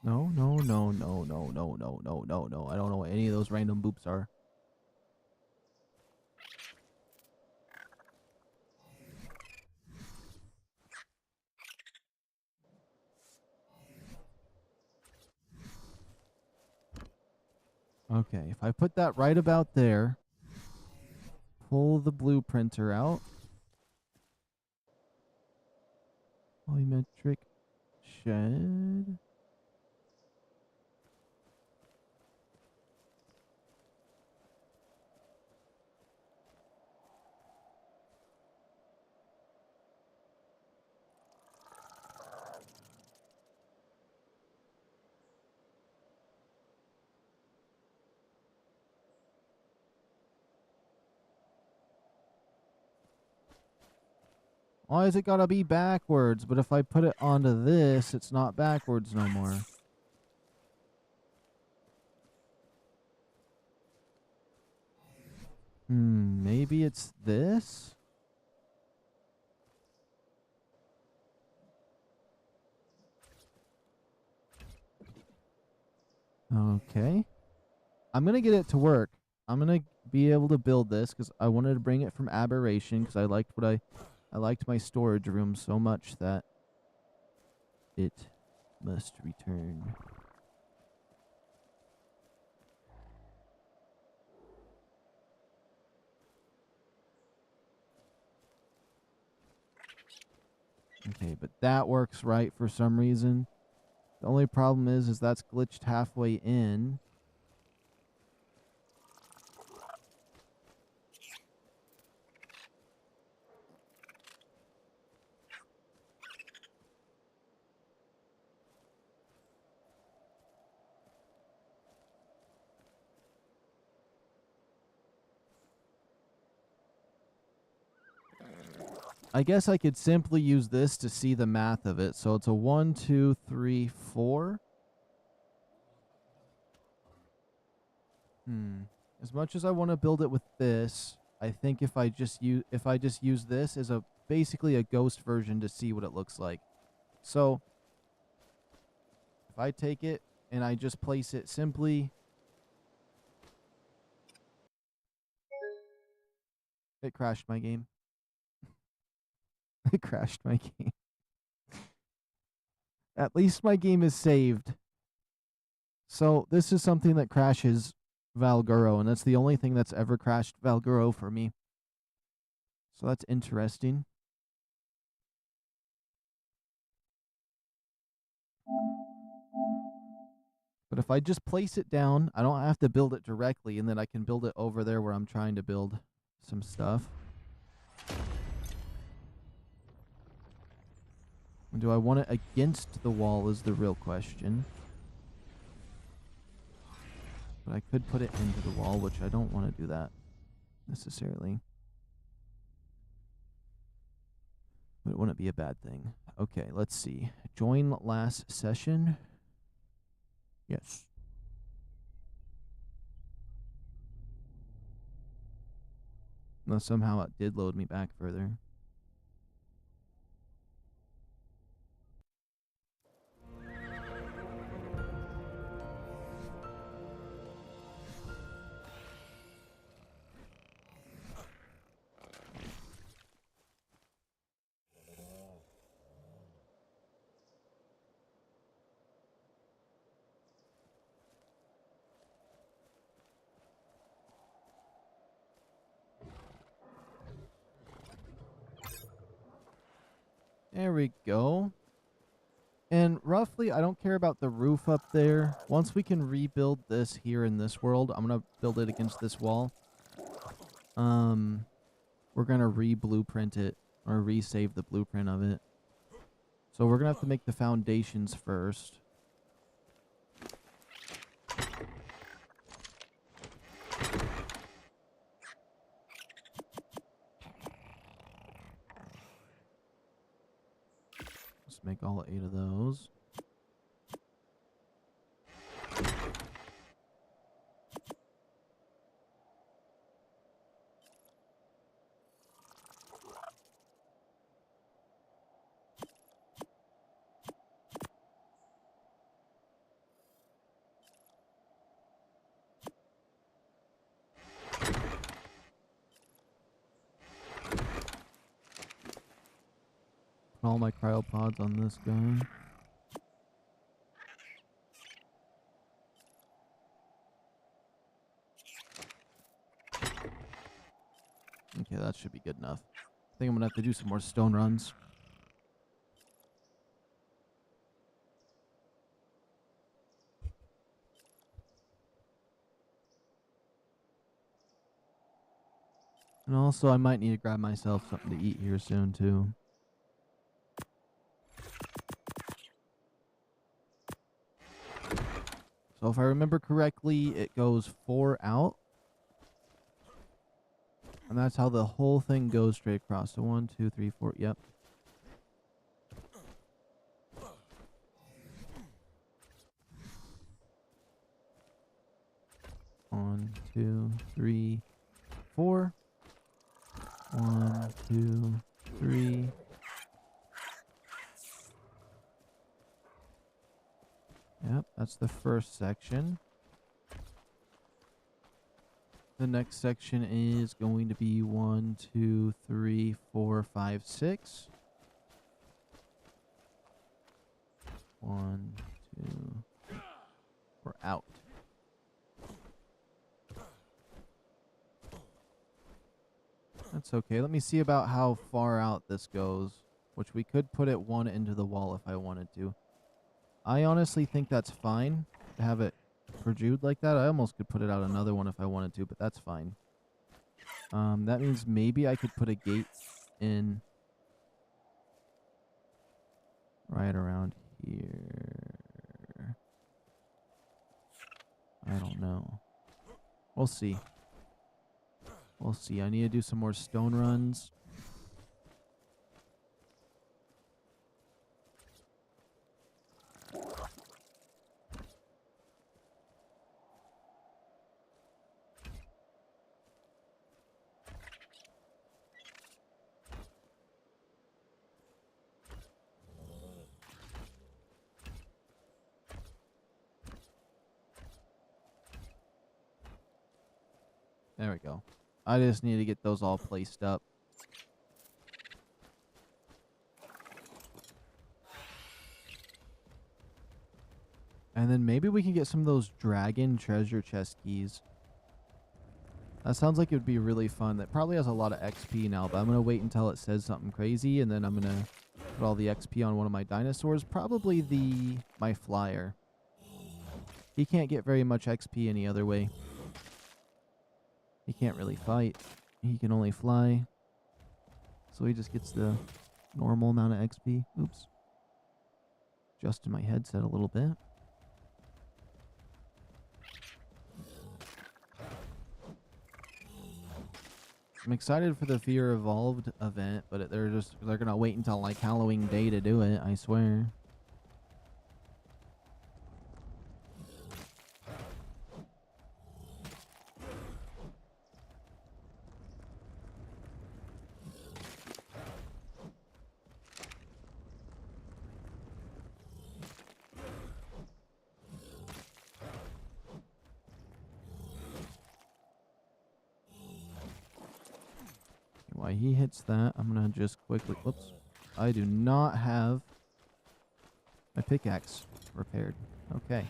No, no, no, no, no, no, no, no, no, no. I don't know what any of those random boops are. Okay, if I put that right about there, pull the blueprinter out. Volumetric shed. Why is it gotta be backwards? But if I put it onto this, it's not backwards no more. Maybe it's this? Okay. I'm gonna get it to work. I'm gonna be able to build this because I wanted to bring it from Aberration because I liked what I liked my storage room so much that it must return. Okay, but that works right for some reason. The only problem is that's glitched halfway in. I guess I could simply use this to see the math of it. So it's a 1, 2, 3, 4. As much as I want to build it with this, I think if I just use this as a basically a ghost version to see what it looks like. So if I take it and I just place it simply, it crashed my game. It crashed my game. At least my game is saved. So this is something that crashes VALGUERO, and that's the only thing that's ever crashed VALGUERO for me. So that's interesting. But if I just place it down, I don't have to build it directly, and then I can build it over there where I'm trying to build some stuff. And do I want it against the wall is the real question. But I could put it into the wall, which I don't want to do that necessarily. But it wouldn't be a bad thing. Okay, let's see. Join last session. Yes. No, somehow it did load me back further. There we go. And roughly, I don't care about the roof up there. Once we can rebuild this here in this world, I'm going to build it against this wall. We're going to re-blueprint it, or resave the blueprint of it. So we're going to have to make the foundations first. Let's make all 8 of those. Put all my cryopods on this guy. Okay, that should be good enough. I think I'm going to have to do some more stone runs. And also, I might need to grab myself something to eat here soon, too. So if I remember correctly, it goes 4 out. And that's how the whole thing goes straight across. So 1, 2, 3, 4. Yep. One, 2, 3, 4. 1, 2, 3. Yep, that's the first section. The next section is going to be 1, 2, 3, 4, 5, 6. 1, 2. We're out. That's okay. Let me see about how far out this goes, which we could put it 1 into the wall if I wanted to. I honestly think that's fine to have it protrude like that. I almost could put it out another one if I wanted to, but that's fine. That means maybe I could put a gate in right around here. I don't know. We'll see. We'll see. I need to do some more stone runs. There we go. I just need to get those all placed up. And then maybe we can get some of those dragon treasure chest keys. That sounds like it would be really fun. That probably has a lot of XP now, but I'm going to wait until it says something crazy, and then I'm going to put all the XP on one of my dinosaurs. Probably my flyer. He can't get very much XP any other way. He can't really fight. He can only fly. So he just gets the normal amount of XP. Oops. Adjusted my headset a little bit. I'm excited for the Fear Evolved event, but they're gonna wait until like Halloween Day to do it, I swear. While he hits that, I'm gonna just quickly... Whoops. I do not have my pickaxe repaired. Okay.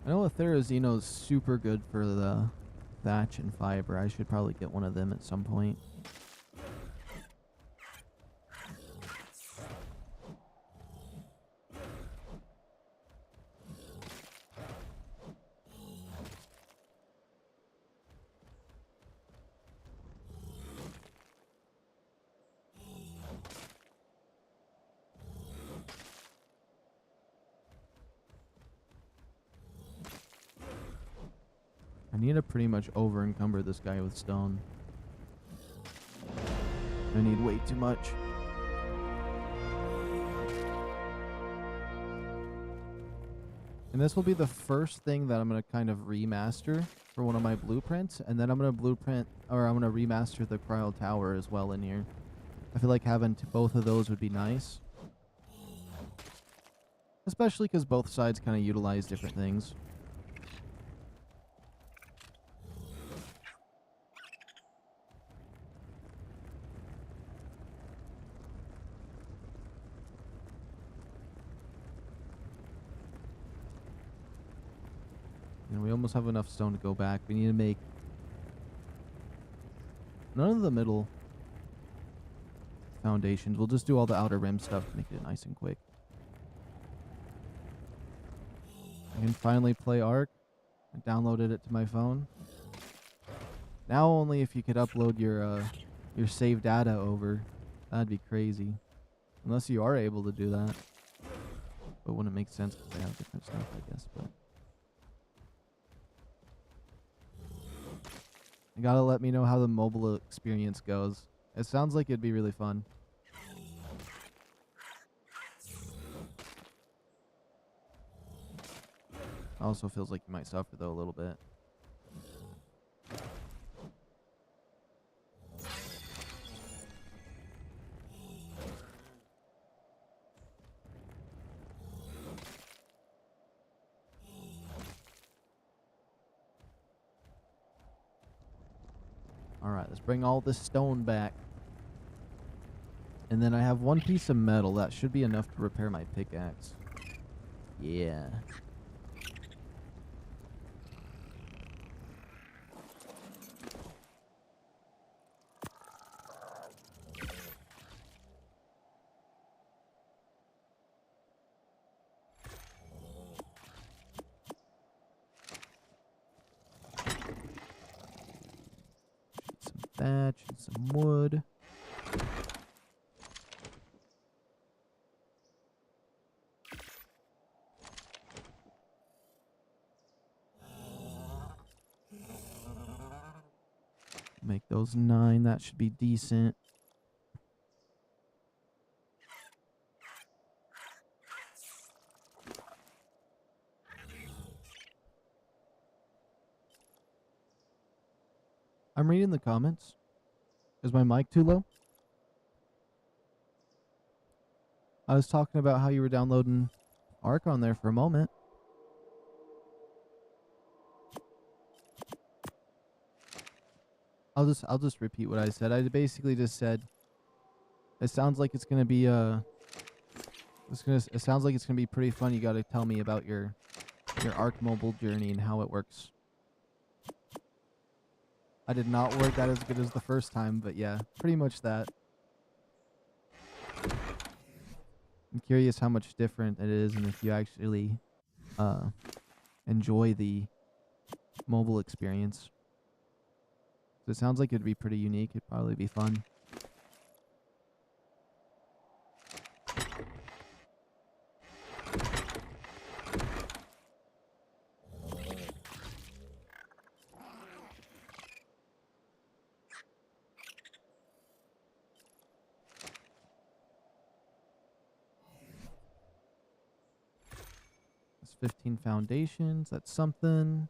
I know a Therizino's super good for the thatch and fiber. I should probably get one of them at some point. I need to pretty much over-encumber this guy with stone. I need way too much. And this will be the first thing that I'm going to kind of remaster for one of my blueprints. And then I'm going to remaster the Cryo Tower as well in here. I feel like having both of those would be nice. Especially because both sides kind of utilize different things. And we almost have enough stone to go back. We need to make none of the middle foundations. We'll just do all the outer rim stuff to make it nice and quick. I can finally play ARK. I downloaded it to my phone. Now only if you could upload your save data over. That'd be crazy. Unless you are able to do that. But wouldn't make sense because they have different stuff, I guess. But you gotta let me know how the mobile experience goes. It sounds like it'd be really fun. Also feels like you might suffer though a little bit. Alright, let's bring all this stone back. And then I have one piece of metal. That should be enough to repair my pickaxe. Yeah. Some thatch and some wood. Make those 9. That should be decent. I'm reading the comments. Is my mic too low? I was talking about how you were downloading ARK on there for a moment. I'll just repeat what I said. I basically just said it sounds like it's gonna be it sounds like it's gonna be pretty fun. You got to tell me about your ARK mobile journey and how it works. I did not word that as good as the first time, but yeah, pretty much that. I'm curious how much different it is and if you actually enjoy the mobile experience. So it sounds like it'd be pretty unique. It'd probably be fun. That's 15 foundations. That's something.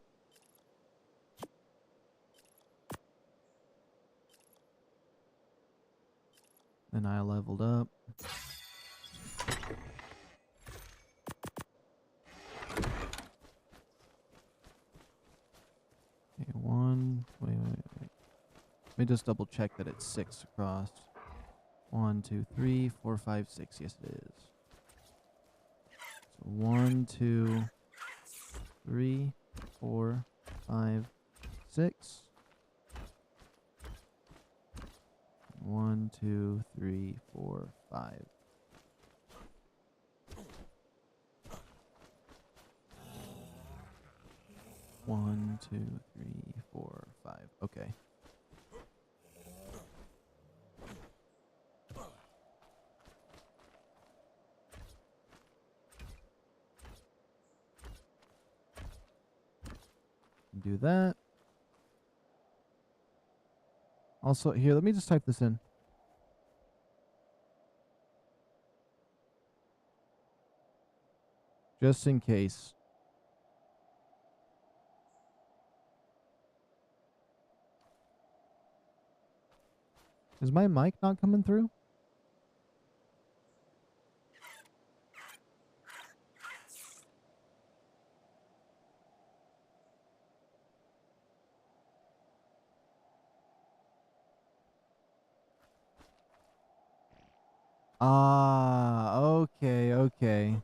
Then I leveled up. Okay, wait. Let me just double check that it's 6 across. 1, 2, 3, 4, 5, 6. Yes, it is. So 1, 2, 3, 4, 5, 6. 1, 2, 3, 4, 5. One, two, three, 4, 5. Okay. Do that. Also, here, let me just type this in. Just in case. Is my mic not coming through? Ah, okay.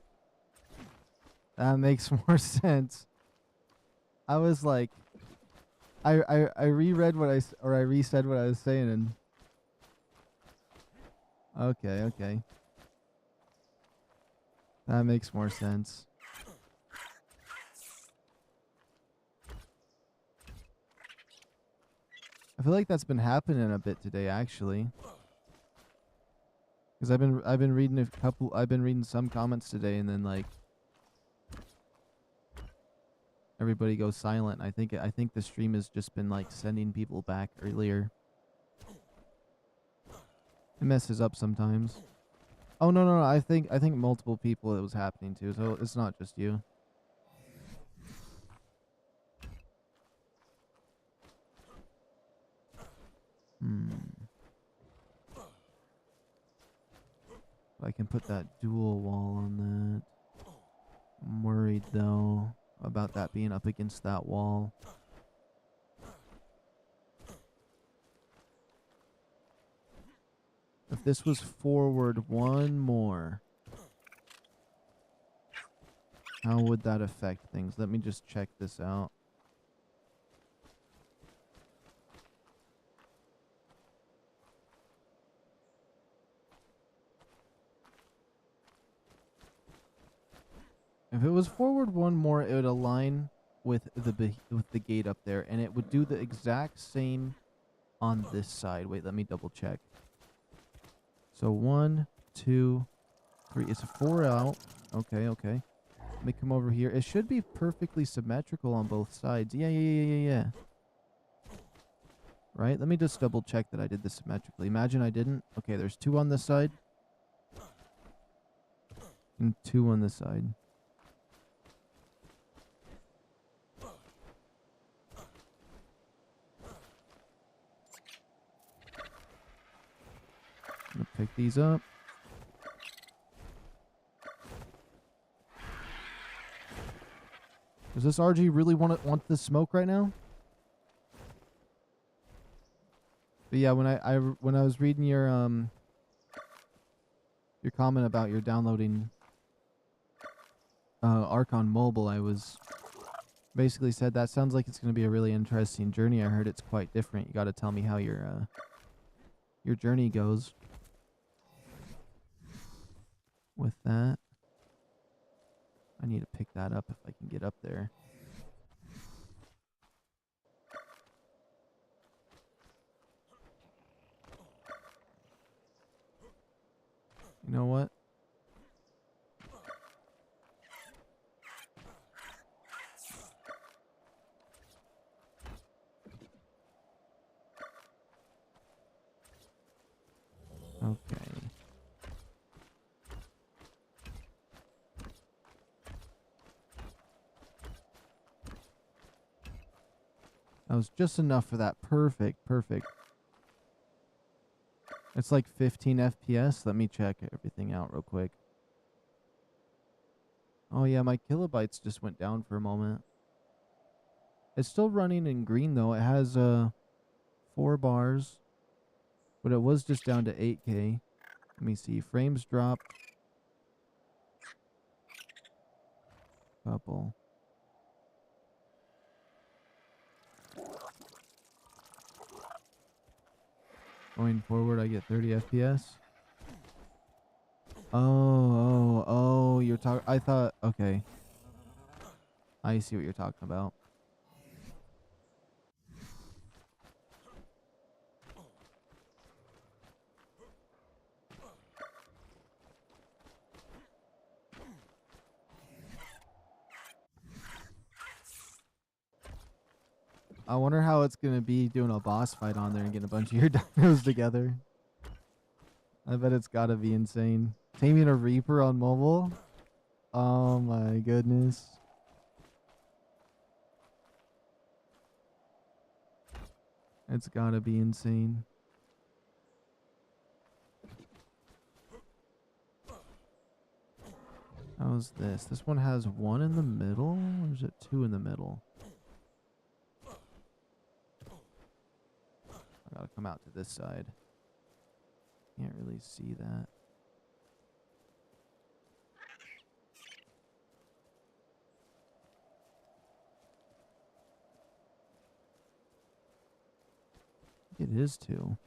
That makes more sense. I was like, I reread what I resaid what I was saying and okay. That makes more sense. I feel like that's been happening a bit today actually. Cuz I've been reading some comments today and then like everybody goes silent. I think the stream has just been like sending people back earlier. It messes up sometimes. Oh no, I think multiple people it was happening to, so it's not just you. I can put that dual wall on that. I'm worried though about that being up against that wall. If this was forward one more, how would that affect things? Let me just check this out. If it was forward one more, it would align with the gate up there, and it would do the exact same on this side. Wait, let me double check. So 1, 2, 3. It's a 4 out. Okay. Let me come over here. It should be perfectly symmetrical on both sides. Yeah. Right? Let me just double check that I did this symmetrically. Imagine I didn't. Okay, there's 2 on this side. And 2 on this side. I'm gonna pick these up. Does this RG really want this smoke right now? But yeah, when I was reading your comment about your downloading ARK on mobile, I was basically said that sounds like it's going to be a really interesting journey. I heard it's quite different. You got to tell me how your journey goes with that. I need to pick that up if I can get up there. You know what? Okay. That was just enough for that. Perfect, perfect. It's like 15 FPS. Let me check everything out real quick. Oh yeah, my kilobytes just went down for a moment. It's still running in green though. It has 4 bars, but it was just down to 8K. Let me see. Frames dropped. Couple. Going forward, I get 30 FPS. Oh, you're talking. I thought, okay. I see what you're talking about. I wonder how it's going to be doing a boss fight on there and getting a bunch of your dinos together. I bet it's got to be insane. Taming a Reaper on mobile? Oh my goodness. It's got to be insane. How's this? This one has 1 in the middle? Or is it 2 in the middle? I gotta come out to this side. Can't really see that. It is 2.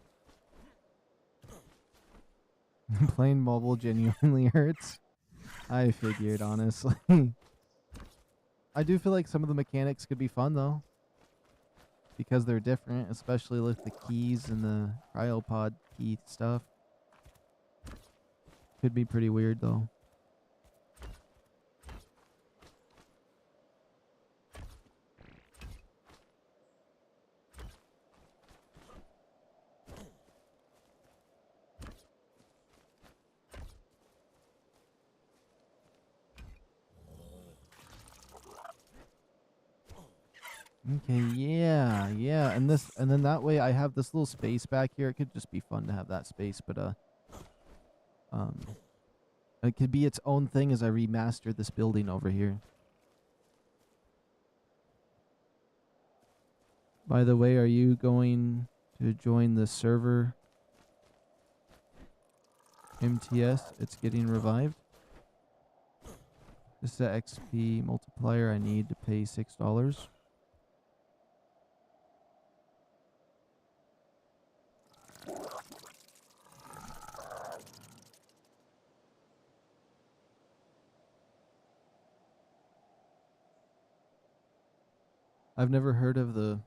Playing mobile genuinely hurts. I figured, honestly. I do feel like some of the mechanics could be fun, though. Because they're different, especially with the keys and the cryopod key stuff. Could be pretty weird, though. Okay, yeah, and then that way I have this little space back here. It could just be fun to have that space, but um, it could be its own thing as I remaster this building over here. By the way, are you going to join the server MTS? It's getting revived. This is the XP multiplier. I need to pay $6. I've never heard of the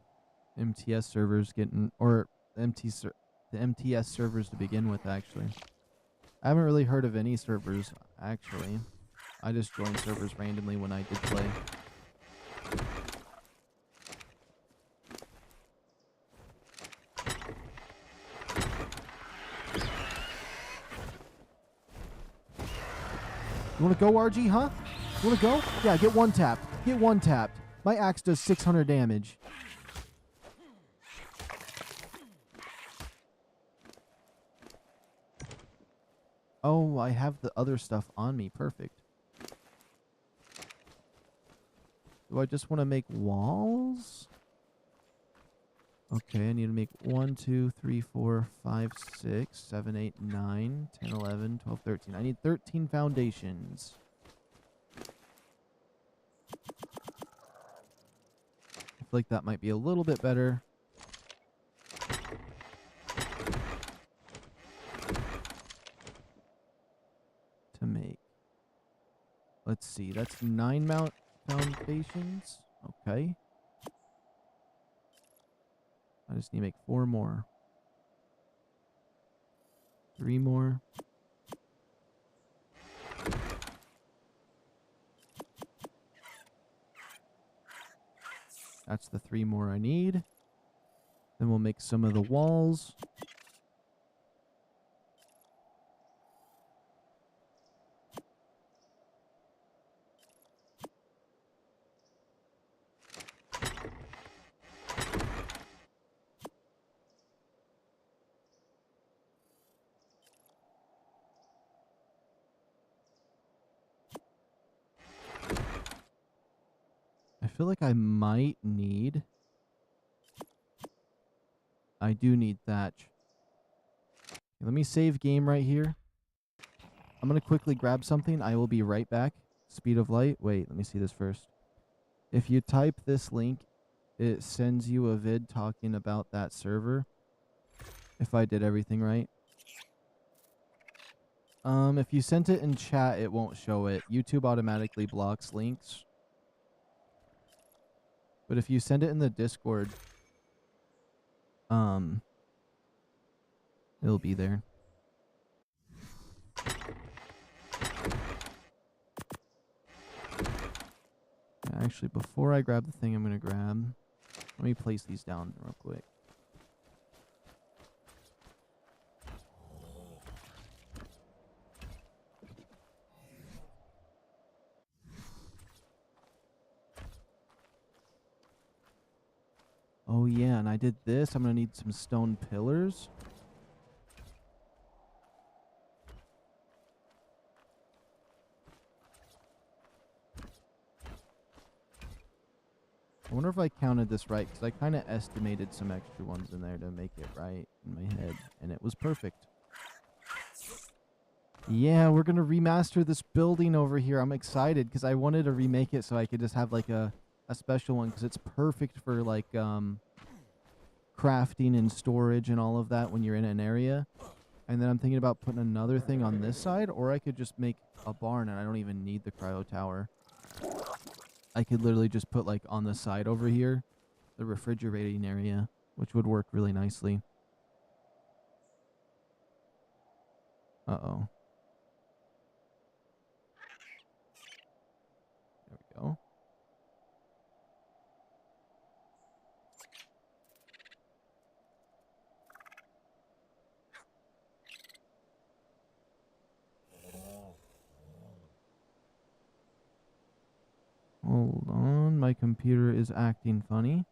MTS servers getting, or the MTS servers to begin with, actually. I haven't really heard of any servers, actually. I just joined servers randomly when I did play. You want to go, RG, huh? You want to go? Yeah, get one tapped. Get one tapped. My axe does 600 damage. Oh, I have the other stuff on me. Perfect. Do I just want to make walls? Okay, I need to make 1, 2, 3, 4, 5, 6, 7, 8, 9, 10, 11, 12, 13. I need 13 foundations. I feel like that might be a little bit better. To make. Let's see, that's 9 mount foundations. Okay. I just need to make 4 more. 3 more. That's the 3 more I need. Then we'll make some of the walls. I feel like I might need... I do need thatch. Let me save game right here. I'm going to quickly grab something. I will be right back. Speed of light. Wait, let me see this first. If you type this link, it sends you a vid talking about that server. If I did everything right. If you sent it in chat, it won't show it. YouTube automatically blocks links. But if you send it in the Discord, it'll be there. Actually, before I grab the thing I'm going to grab, let me place these down real quick. Oh yeah, and I did this. I'm going to need some stone pillars. I wonder if I counted this right, because I kind of estimated some extra ones in there to make it right in my head, and it was perfect. Yeah, we're going to remaster this building over here. I'm excited, because I wanted to remake it so I could just have, like, a special one, because it's perfect for, like, crafting and storage and all of that when you're in an area. And then I'm thinking about putting another thing on this side, or I could just make a barn, and I don't even need the cryo tower. I could literally just put, like, on the side over here, the refrigerating area, which would work really nicely. Uh-oh. There we go. Hold on, my computer is acting funny.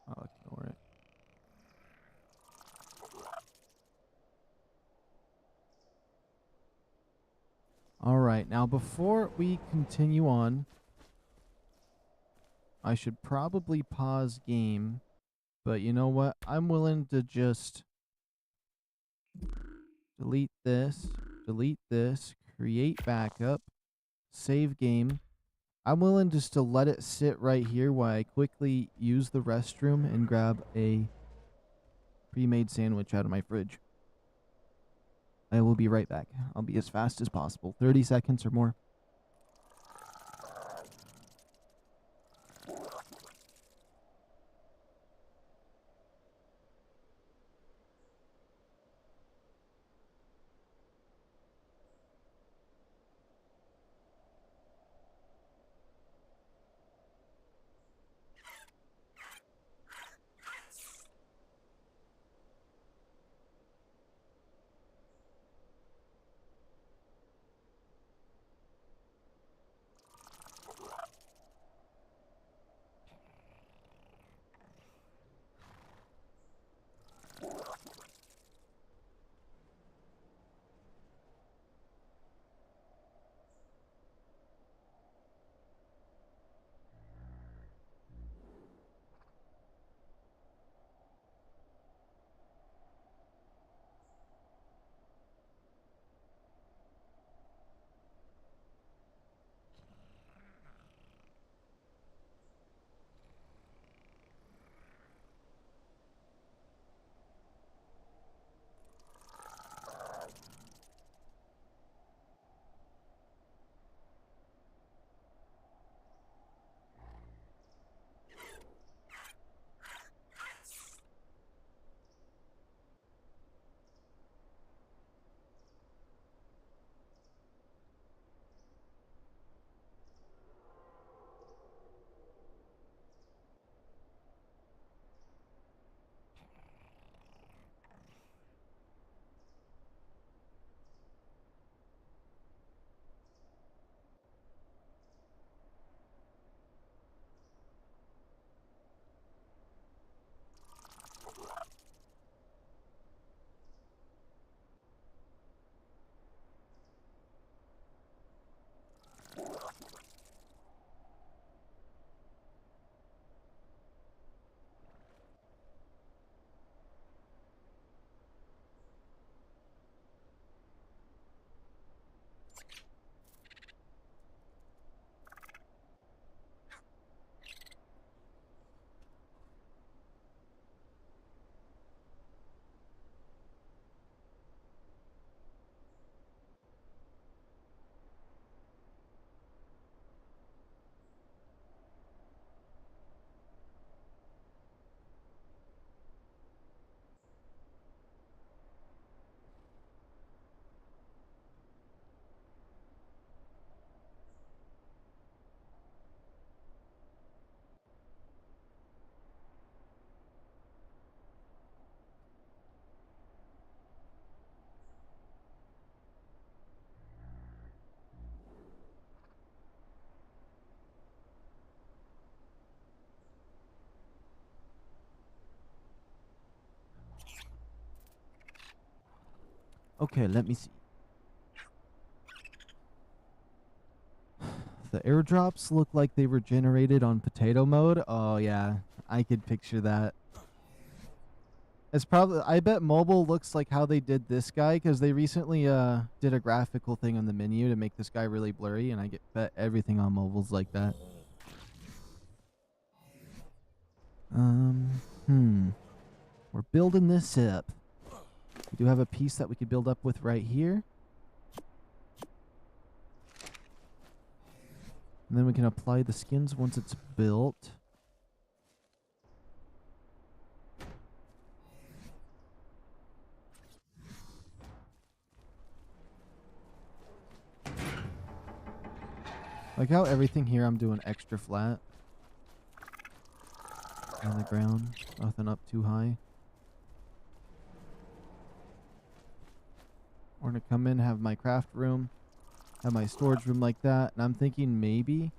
I'll ignore it. Alright, now before we continue on, I should probably pause game, but you know what? I'm willing to just delete this, create backup, save game. I'm willing just to let it sit right here while I quickly use the restroom and grab a pre-made sandwich out of my fridge. I will be right back. I'll be as fast as possible. 30 seconds or more. Okay, let me see. The airdrops look like they were generated on potato mode. Oh yeah, I could picture that. It's probably, I bet mobile looks like how they did this guy, because they recently did a graphical thing on the menu to make this guy really blurry, and I bet everything on mobile's like that. We're building this up. We do have a piece that we could build up with right here. And then we can apply the skins once it's built. Like how everything here I'm doing extra flat on the ground, nothing up too high. We're gonna come in, have my craft room, have my storage room like that, and I'm thinking maybe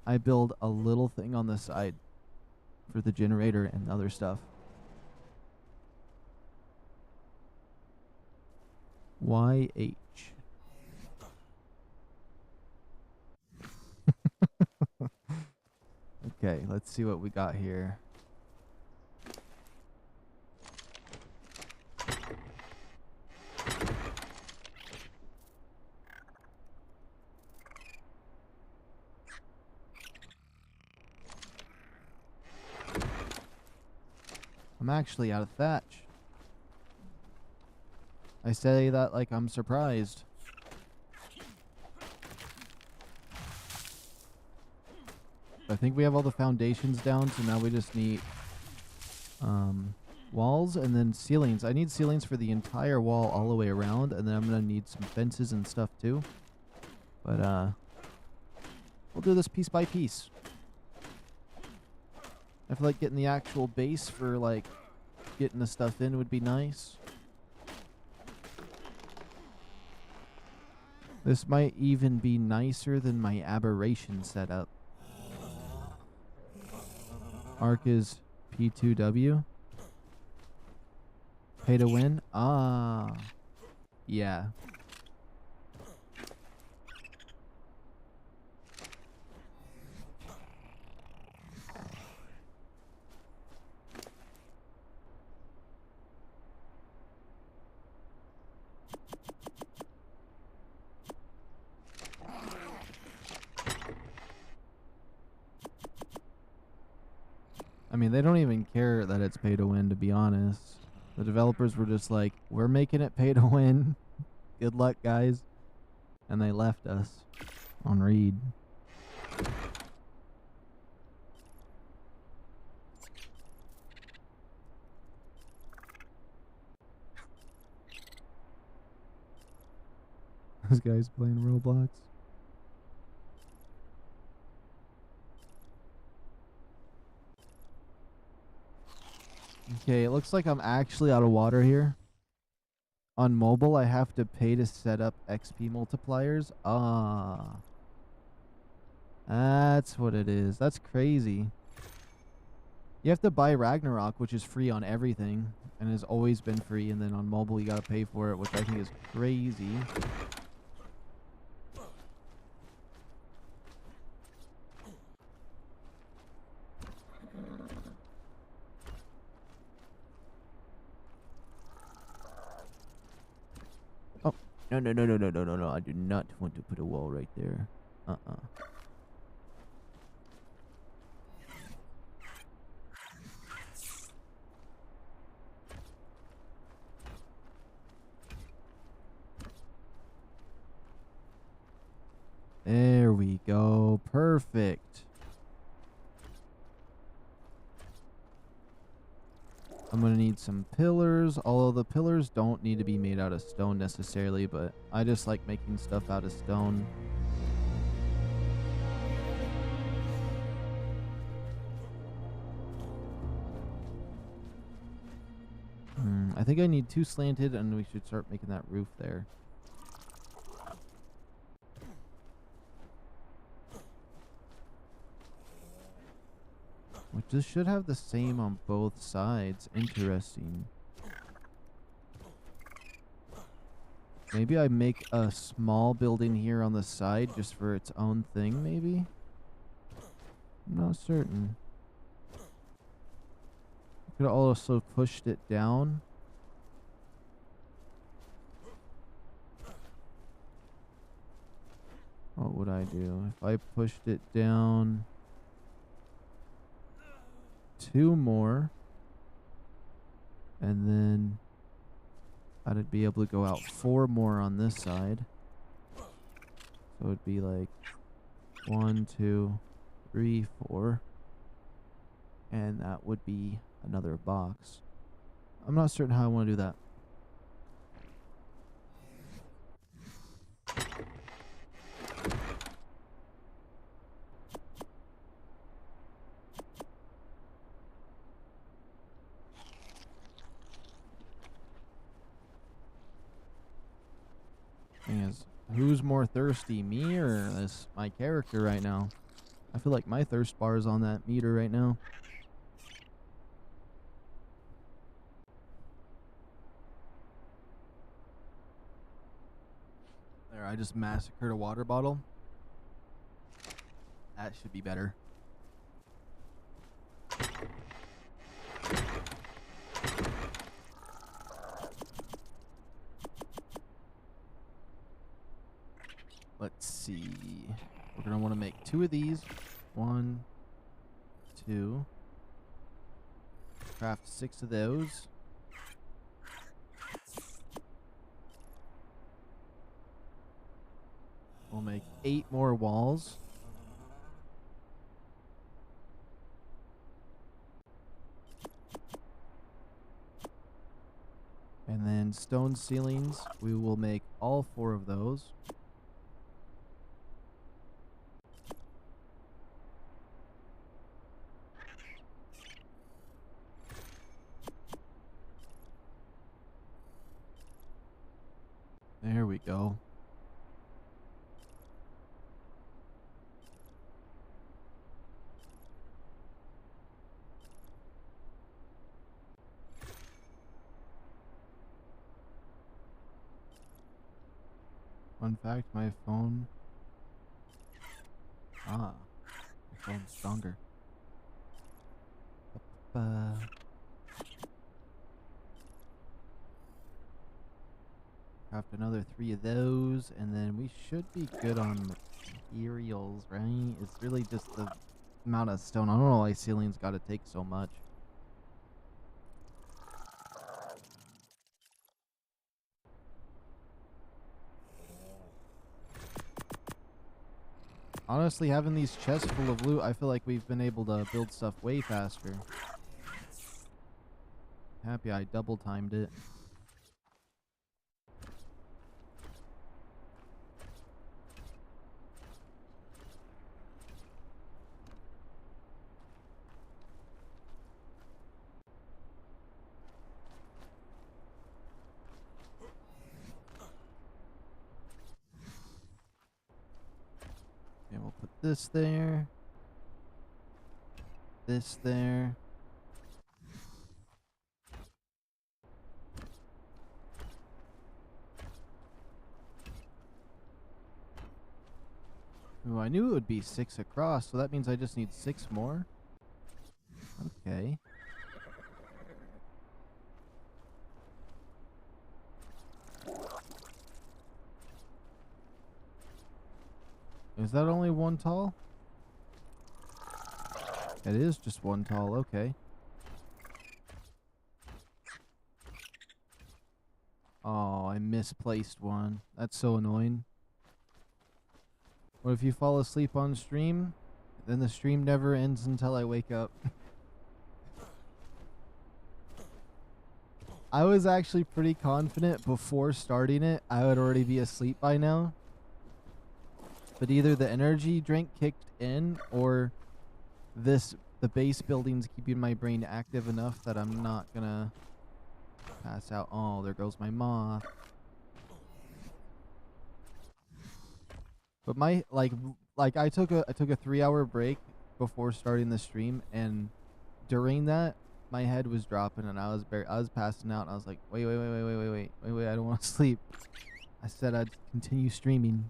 I build a little thing on the side for the generator and other stuff. YH. Okay, let's see what we got here. I'm actually out of thatch. I say that like I'm surprised. I think we have all the foundations down, so now we just need walls and then ceilings. I need ceilings for the entire wall all the way around, and then I'm gonna need some fences and stuff too. But we'll do this piece by piece. I feel like getting the actual base for like getting the stuff in would be nice. This might even be nicer than my aberration setup. ARK is P2W. Pay to win? Ah. Yeah. I mean, they don't even care that it's pay to win, to be honest. The developers were just like, we're making it pay to win. Good luck, guys. And they left us on read. Those guys playing Roblox. Okay, it looks like I'm actually out of water here. On mobile, I have to pay to set up XP multipliers. Ah. That's what it is. That's crazy. You have to buy Ragnarok, which is free on everything, and has always been free, and then on mobile you gotta pay for it, which I think is crazy. Oh, no, I do not want to put a wall right there. There we go. Perfect. I'm going to need some pillars. Although the pillars don't need to be made out of stone necessarily, but I just like making stuff out of stone. I think I need 2 slanted, and we should start making that roof there. Which this should have the same on both sides. Interesting. Maybe I make a small building here on the side just for its own thing, maybe? I'm not certain. Could have also pushed it down. What would I do? If I pushed it down 2 more, and then I'd be able to go out 4 more on this side. So it'd be like 1, 2, 3, 4. And that would be another box. I'm not certain how I want to do that. Thing is, who's more thirsty, me or my character right now? I feel like my thirst bar is on that meter right now. There, I just massacred a water bottle. That should be better. Let's see. We're going to want to make 2 of these. 1, 2. Craft 6 of those. We'll make 8 more walls. And then stone ceilings, we will make all 4 of those. There we go. Fun fact, my phone... my phone's stronger. Craft another 3 of those, and then we should be good on materials, right? It's really just the amount of stone. I don't know why ceilings gotta take so much. Honestly, having these chests full of loot, I feel like we've been able to build stuff way faster. Happy I double timed it. Okay, we'll put this there. This there. Ooh, I knew it would be 6 across, so that means I just need 6 more. Okay. Is that only 1 tall? It is just 1 tall, okay. Oh, I misplaced one. That's so annoying. What if you fall asleep on stream? Then the stream never ends until I wake up. I was actually pretty confident before starting it I would already be asleep by now. But either the energy drink kicked in or the base building's keeping my brain active enough that I'm not gonna pass out. Oh, there goes my moth. But my like I took a 3-hour break before starting the stream, and during that my head was dropping and I was passing out, and I was like, wait, I don't want to sleep. I said I'd continue streaming.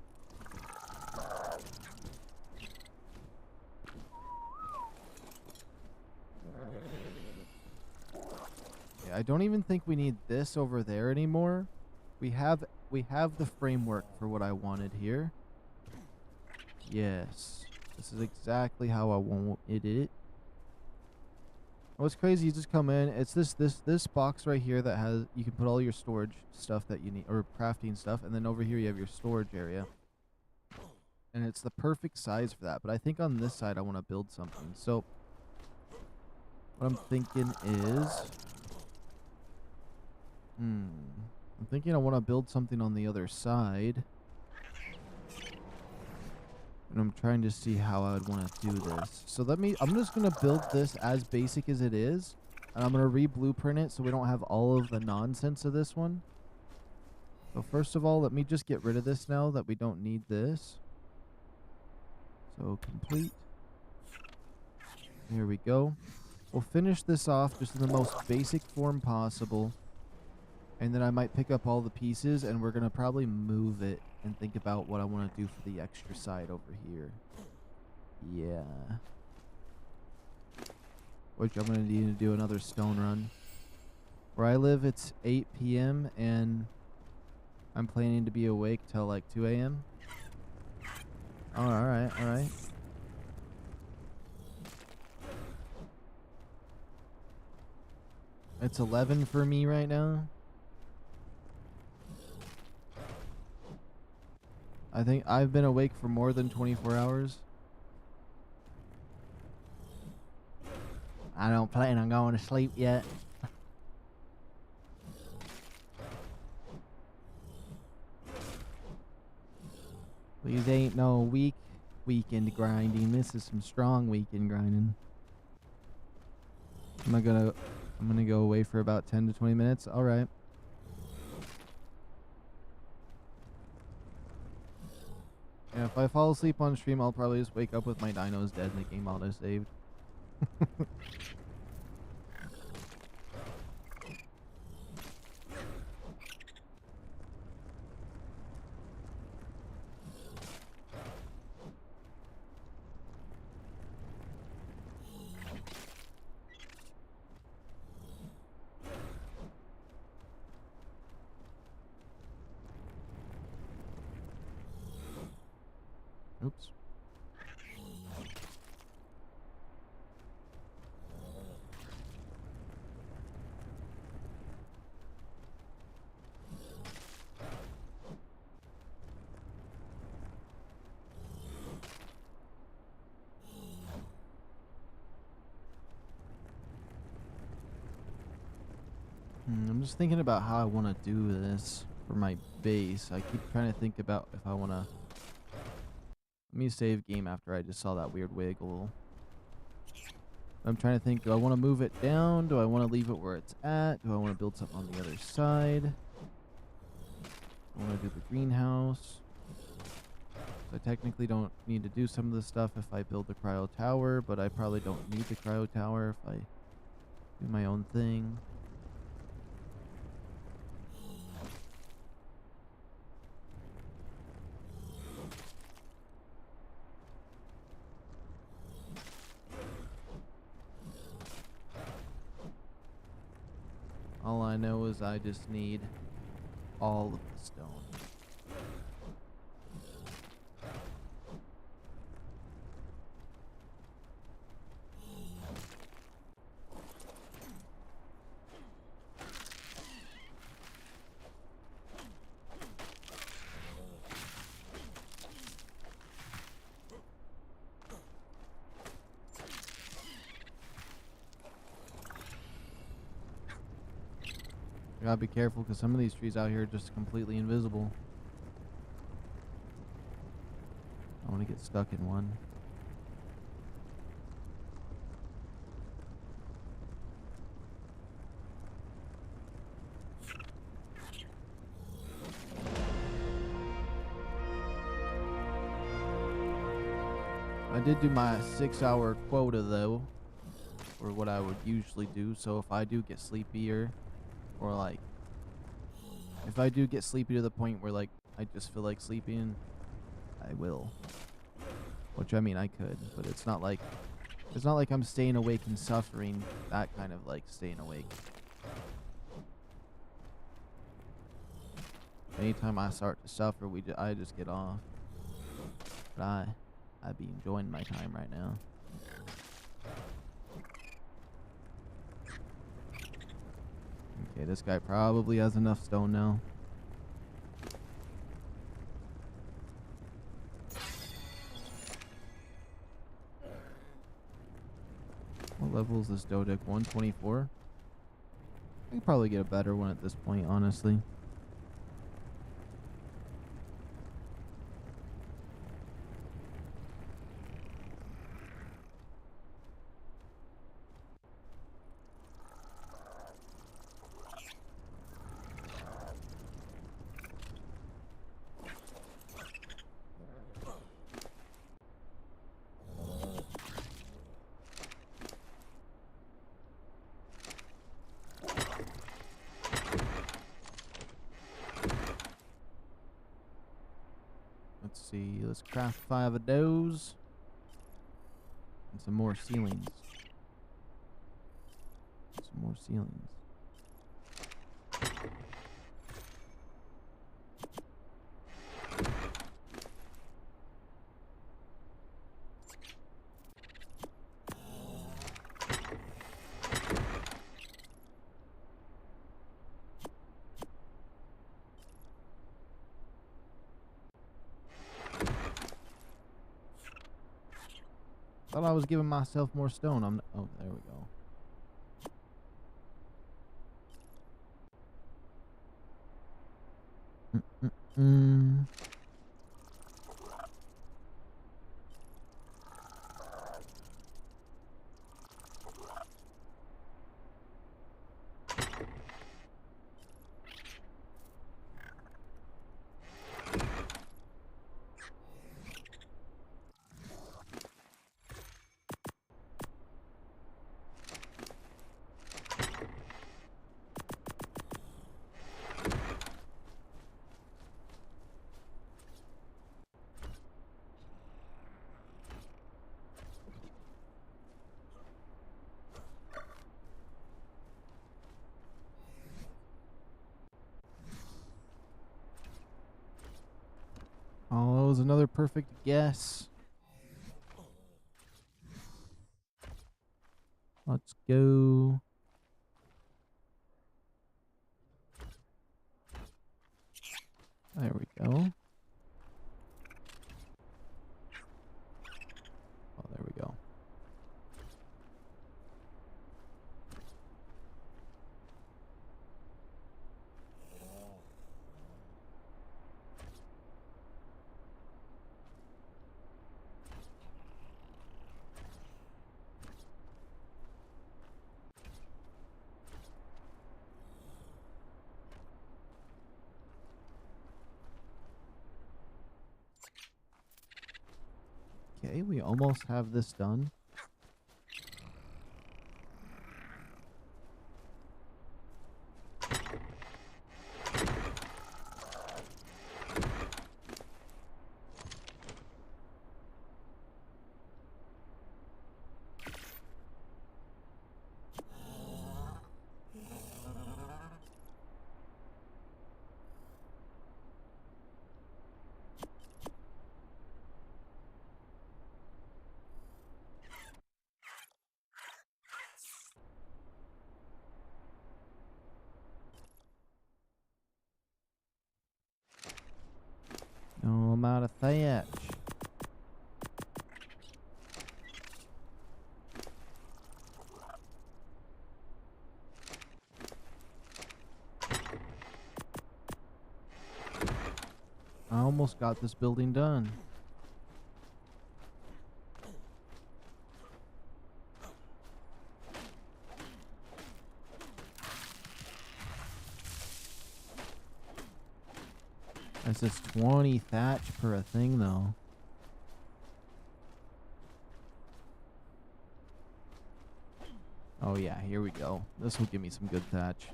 Yeah, I don't even think we need this over there anymore. We have the framework for what I wanted here. Yes. This is exactly how I wanted it. What's crazy, you just come in, it's this box right here that has, you can put all your storage stuff that you need, or crafting stuff, and then over here you have your storage area. And it's the perfect size for that, but I think on this side I want to build something. So what I'm thinking is, I'm thinking I want to build something on the other side. And I'm trying to see how I would want to do this. So I'm just going to build this as basic as it is. And I'm going to re-blueprint it so we don't have all of the nonsense of this one. So first of all, let me just get rid of this now that we don't need this. So complete. Here we go. We'll finish this off just in the most basic form possible. And then I might pick up all the pieces and we're going to probably move it and think about what I want to do for the extra side over here. Yeah. Which I'm going to need to do another stone run. Where I live, it's 8 p.m. and I'm planning to be awake till like 2 a.m. Oh, alright, alright. It's 11 for me right now. I think I've been awake for more than 24 hours. I don't plan on going to sleep yet. These ain't no weekend grinding. This is some strong weekend grinding. I'm gonna go away for about 10 to 20 minutes. All right. Yeah, if I fall asleep on stream, I'll probably just wake up with my dinos dead and the game auto-saved. Oops. I'm just thinking about how I want to do this for my base. I keep trying to think about if I want to... Let me save game after I just saw that weird wiggle. I'm trying to think, do I want to move it down? Do I want to leave it where it's at? Do I want to build something on the other side? I want to do the greenhouse. So I technically don't need to do some of this stuff if I build the cryo tower, but I probably don't need the cryo tower if I do my own thing. All I know is I just need all of the stone. I gotta be careful because some of these trees out here are just completely invisible. I want to get stuck in one. I did do my 6-hour quota though, or what I would usually do. So if I do get sleepier, or like If I do get sleepy to the point where, like, I just feel like sleeping, I will. Which, I mean, I could, but it's not like I'm staying awake and suffering. That kind of, like, staying awake. Anytime I start to suffer, I just get off. But I'd be enjoying my time right now. Okay, this guy probably has enough stone now. What level is this Dodic? 124? I could probably get a better one at this point, honestly. Let's see, let's craft 5 of those. And some more ceilings. Some more ceilings. Thought I was giving myself more stone. Oh, there we go. Mm-mm-mm. Oh, that was another perfect guess. Let's go. There we go. Oh, there we go. Okay, we almost have this done. No, I'm out of thatch. I almost got this building done. That's just 20 thatch per a thing, though. Oh yeah, here we go. This will give me some good thatch.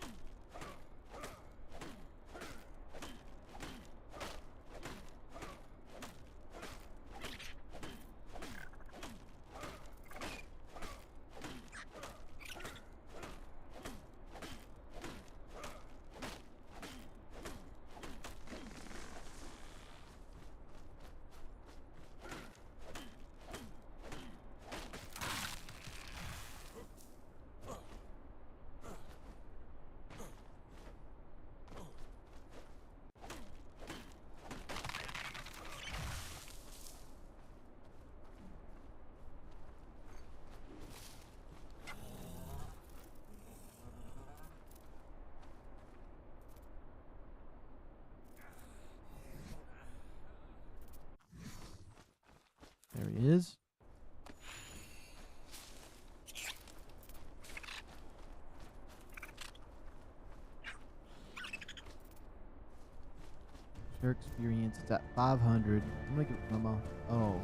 is? Share experience, it's at 500. I'm gonna give Mama. Oh.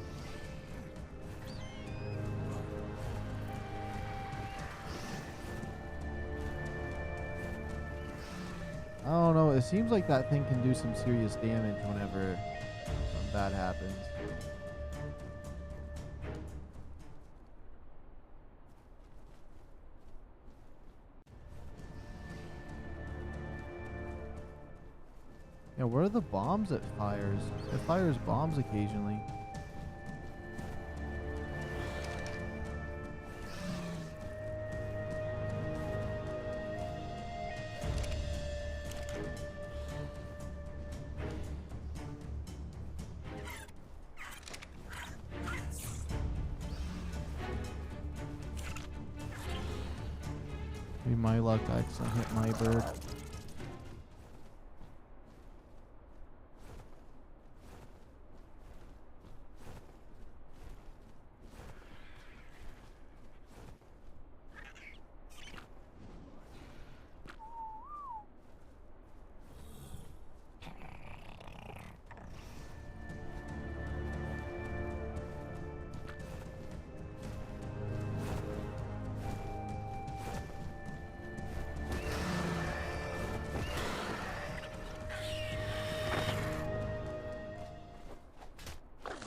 I don't know. It seems like that thing can do some serious damage whenever something bad happens. Yeah, where are the bombs it fires? It fires bombs occasionally. Maybe my luck, I accidentally hit my bird.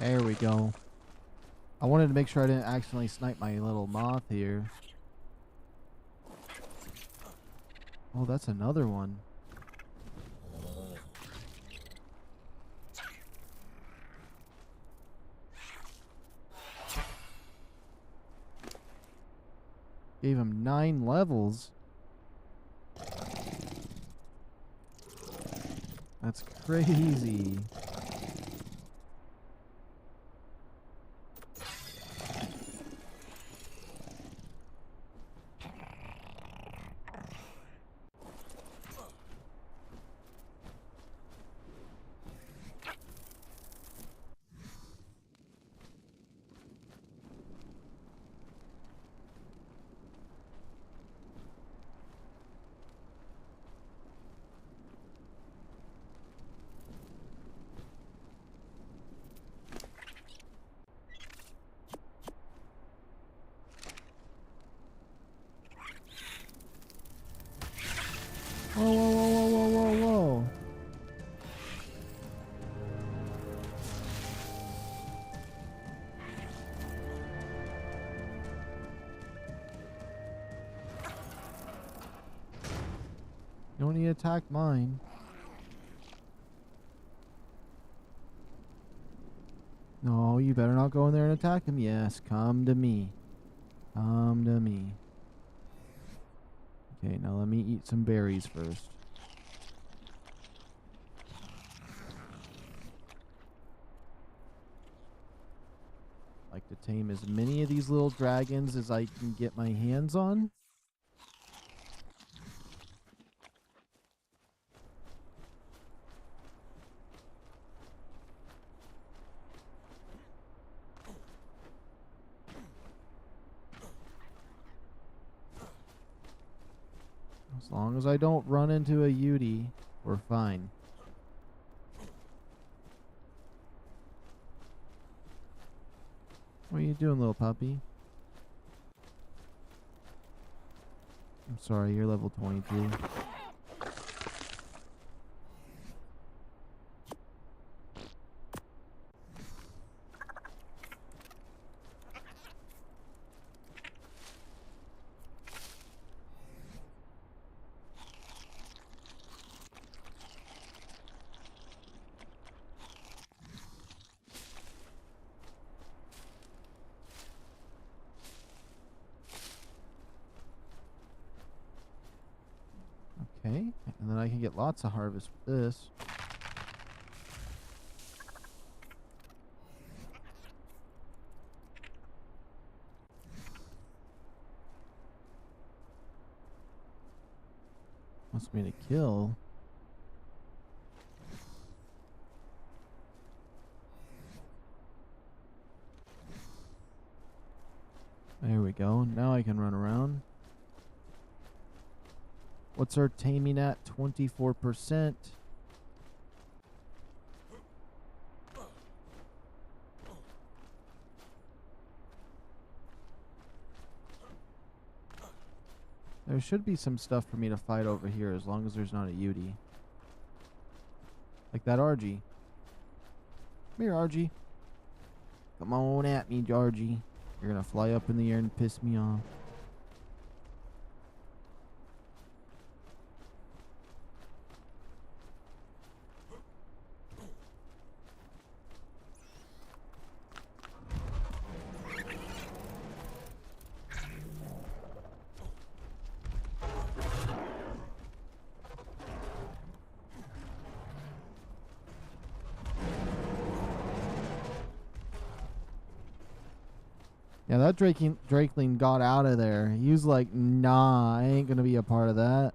There we go. I wanted to make sure I didn't accidentally snipe my little moth here. Oh, that's another one. Gave him 9 levels. That's crazy. Whoa, whoa, whoa, whoa, whoa, whoa, whoa. You don't need to attack mine. No, you better not go in there and attack him. Yes, come to me. Come to me. Okay, now let me eat some berries first. Like to tame as many of these little dragons as I can get my hands on. As long as I don't run into a Yudi, we're fine. What are you doing, little puppy? I'm sorry, you're level 22. Okay, and then I can get lots of harvest with this. Wants me to kill. There we go. Now I can run around. What's our taming at? 24%. There should be some stuff for me to fight over here as long as there's not a Yudi. Like that RG. Come here, RG. Come on at me, RG. You're gonna fly up in the air and piss me off. Yeah, that Drakeling got out of there. He was like, nah, I ain't gonna be a part of that.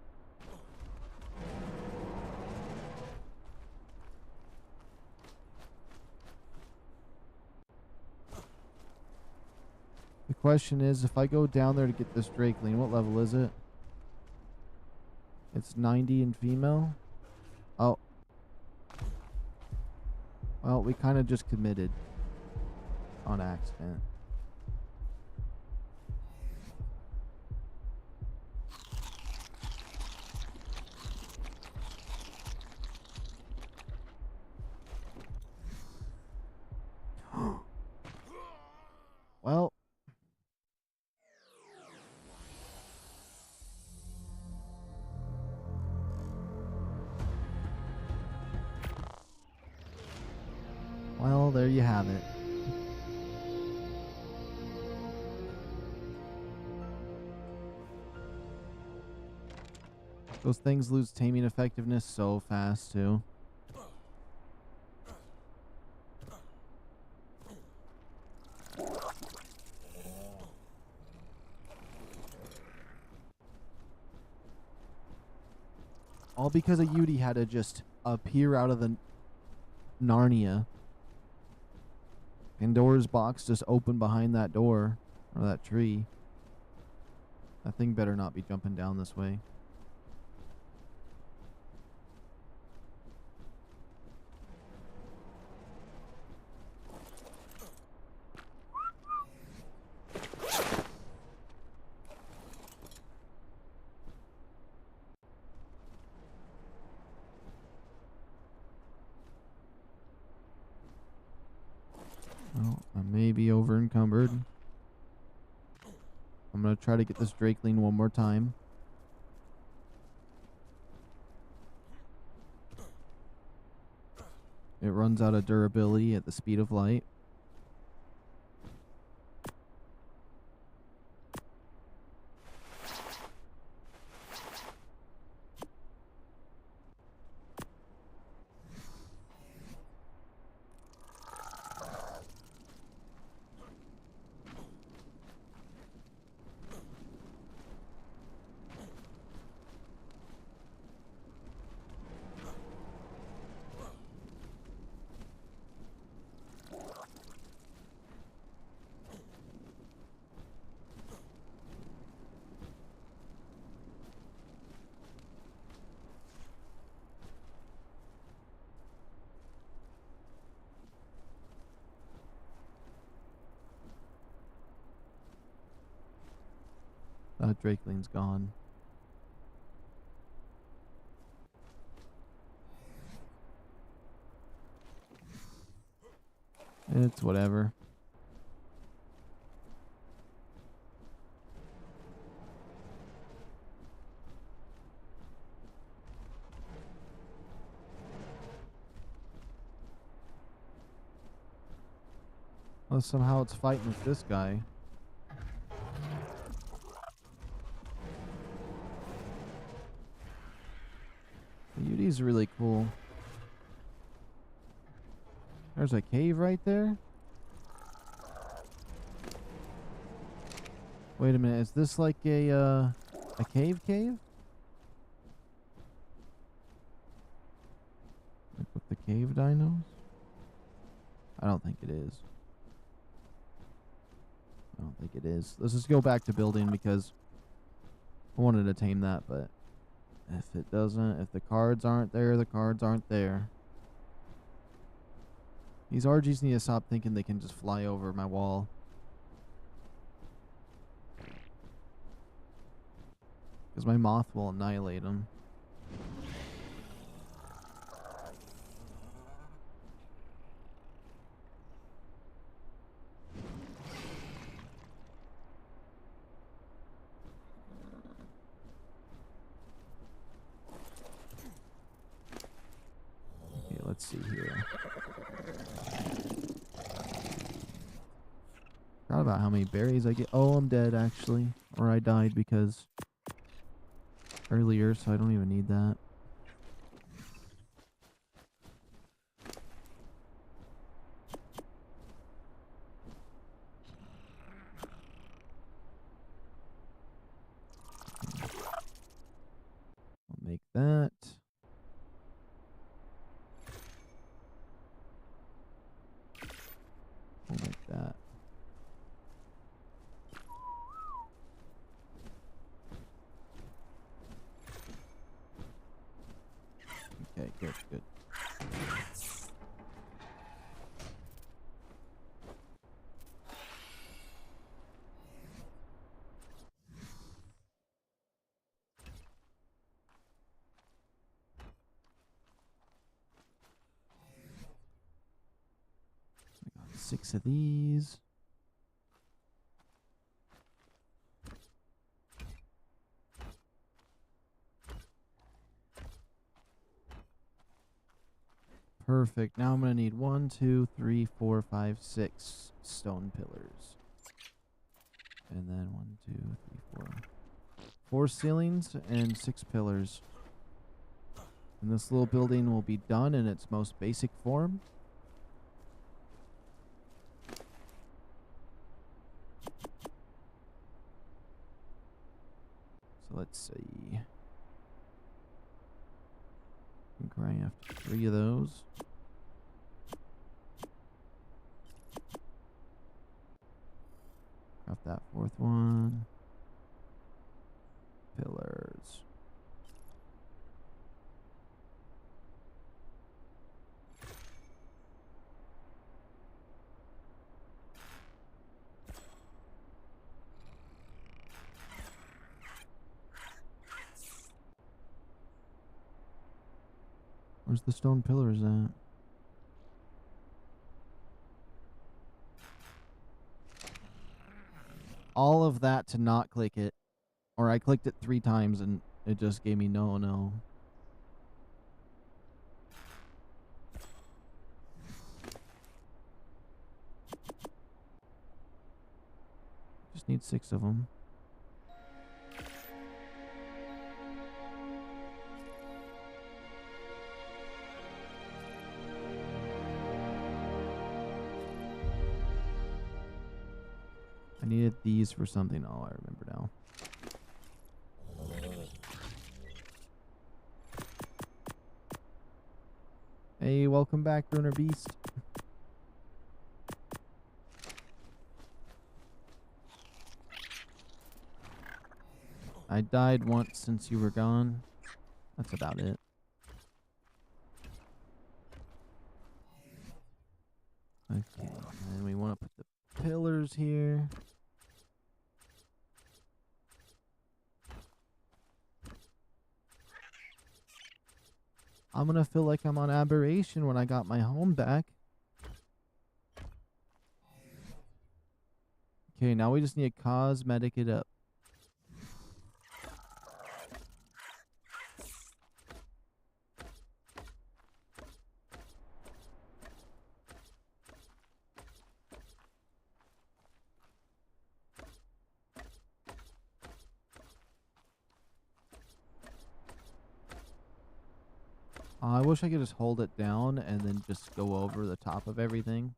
The question is, if I go down there to get this Drakeling, what level is it? It's 90 and female? Oh. Well, we kind of just committed on accident. Well. Well, there you have it. Those things lose taming effectiveness so fast, too. All because a Yudi had to just appear out of the Narnia. Pandora's box just opened behind that door. Or that tree. That thing better not be jumping down this way. Well, I may be over encumbered. I'm going to try to get this Drakeling one more time. It runs out of durability at the speed of light. That Drakeling's gone. It's whatever. Well, somehow it's fighting with this guy. The Yudi's really cool. There's a cave right there. Wait a minute, is this like a cave? Like with the cave dinos? I don't think it is. I don't think it is. Let's just go back to building because I wanted to tame that, but if it doesn't, if the cards aren't there, the cards aren't there. These RGs need to stop thinking they can just fly over my wall. Because my moth will annihilate them. Okay, let's see here. Forgot about how many berries I get. Oh, I'm dead actually. Or I died because earlier, so I don't even need that. I'll make that. We'll make that. Okay, good, good. I got 6 of these. Perfect. Now I'm going to need 1, 2, 3, 4, 5, 6 stone pillars. And then 1, 2, 3, 4. 4 ceilings and 6 pillars. And this little building will be done in its most basic form. So let's see. Craft 3 of those. Craft that 4th one. Pillars. Where's the stone pillars at? All of that to not click it. Or I clicked it 3 times and it just gave me no. Just need 6 of them. I needed these for something. Oh, I remember now. Hey, welcome back, Runner Beast. I died once since you were gone. That's about it. Okay, and we want to put the pillars here. I'm gonna feel like I'm on Aberration when I got my home back. Okay, now we just need to cosmetic it up. I wish I could just hold it down and then just go over the top of everything.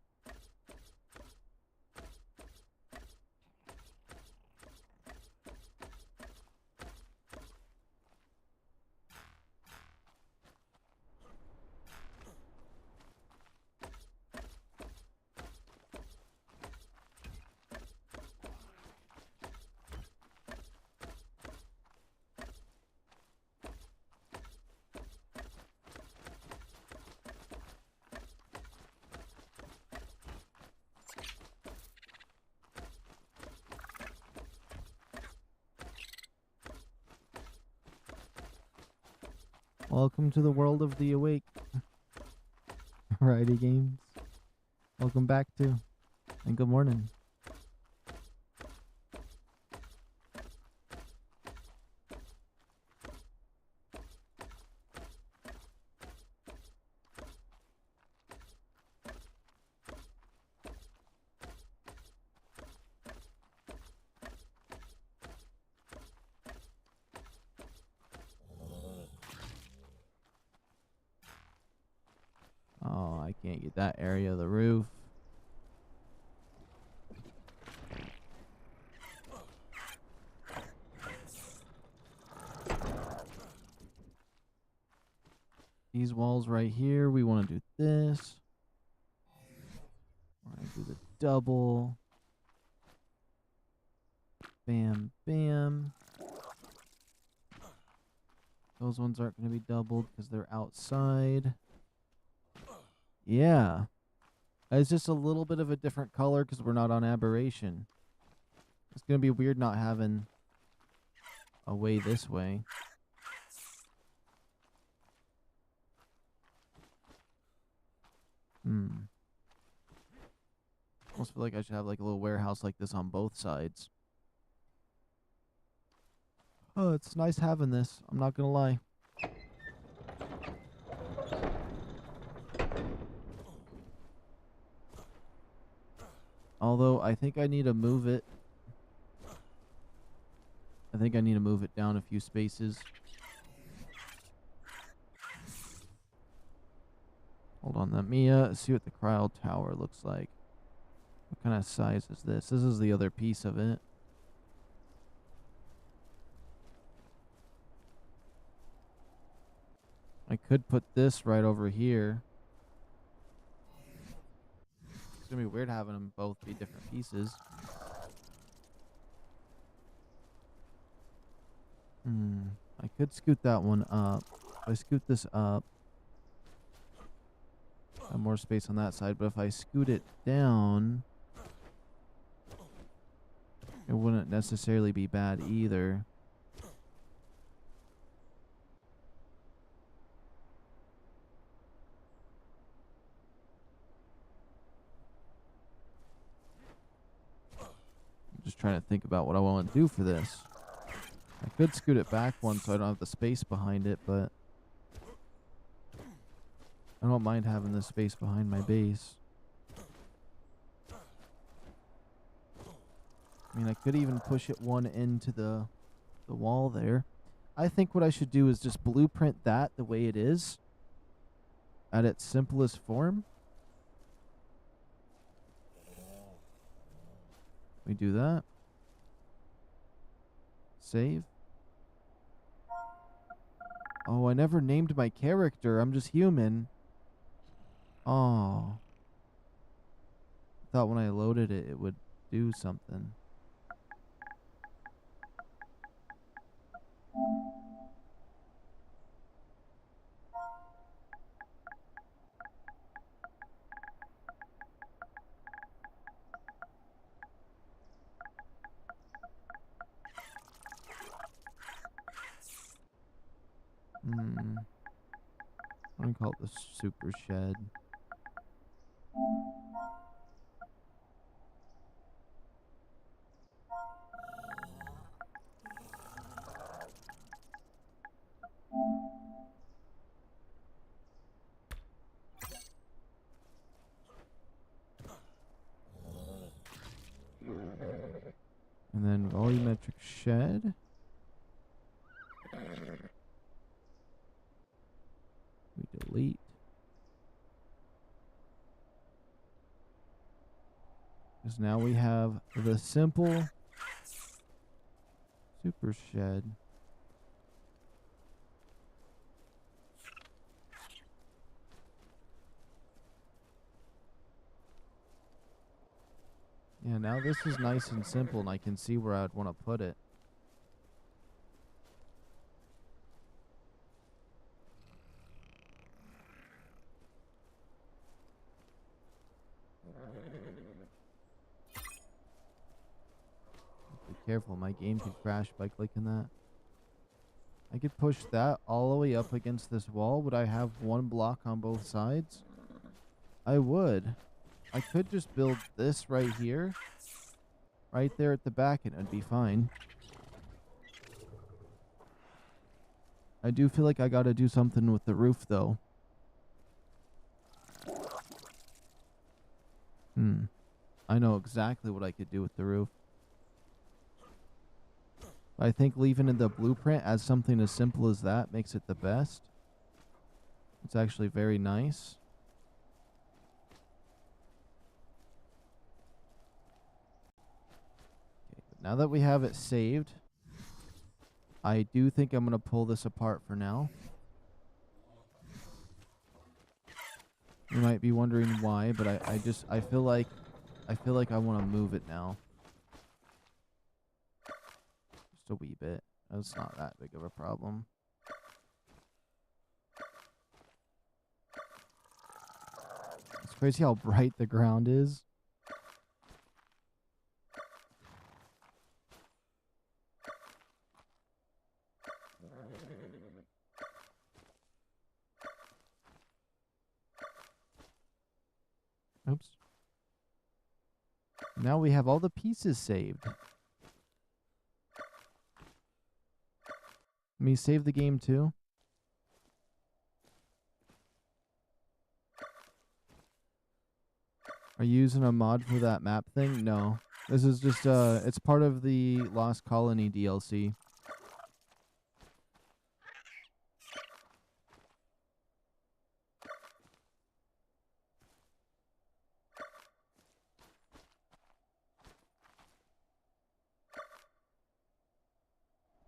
Welcome to the world of the awake. Variety games. Welcome back to, and good morning. Oh, I can't get that area of the roof. These walls right here, we want to do this. We're going to do the double. Bam, bam. Those ones aren't going to be doubled because they're outside. Yeah. It's just a little bit of a different color because we're not on aberration. It's going to be weird not having a way this way. Almost feel like I should have like a little warehouse like this on both sides. Oh, it's nice having this. I'm not going to lie. Although, I think I need to move it. I think I need to move it down a few spaces. Hold on, let me see what the cryo tower looks like. What kind of size is this? This is the other piece of it. I could put this right over here. It's going to be weird having them both be different pieces. I could scoot that one up. If I scoot this up, I have more space on that side. But if I scoot it down, it wouldn't necessarily be bad either. I'm just trying to think about what I want to do for this. I could scoot it back one so I don't have the space behind it, but I don't mind having the space behind my base. I mean, I could even push it one into the wall there. I think what I should do is just blueprint that the way it is at its simplest form. We do that. Save. Oh, I never named my character. I'm just human. Oh. I thought when I loaded it, it would do something. I'm gonna call it the super shed. And then volumetric shed. We delete. Because now we have the simple super shed. Yeah, now this is nice and simple, and I can see where I'd want to put it. Be careful, my game could crash by clicking that. I could push that all the way up against this wall. Would I have one block on both sides? I would. I could just build this right here, right there at the back, and it'd be fine. I do feel like I gotta do something with the roof, though. I know exactly what I could do with the roof. I think leaving in the blueprint as something as simple as that makes it the best. It's actually very nice. Okay, but now that we have it saved, I do think I'm going to pull this apart for now. You might be wondering why, but I feel like I want to move it now. Just a wee bit. That's not that big of a problem. It's crazy how bright the ground is. Oops. Now we have all the pieces saved. Let me save the game too. Are you using a mod for that map thing? No. This is just it's part of the Lost Colony DLC.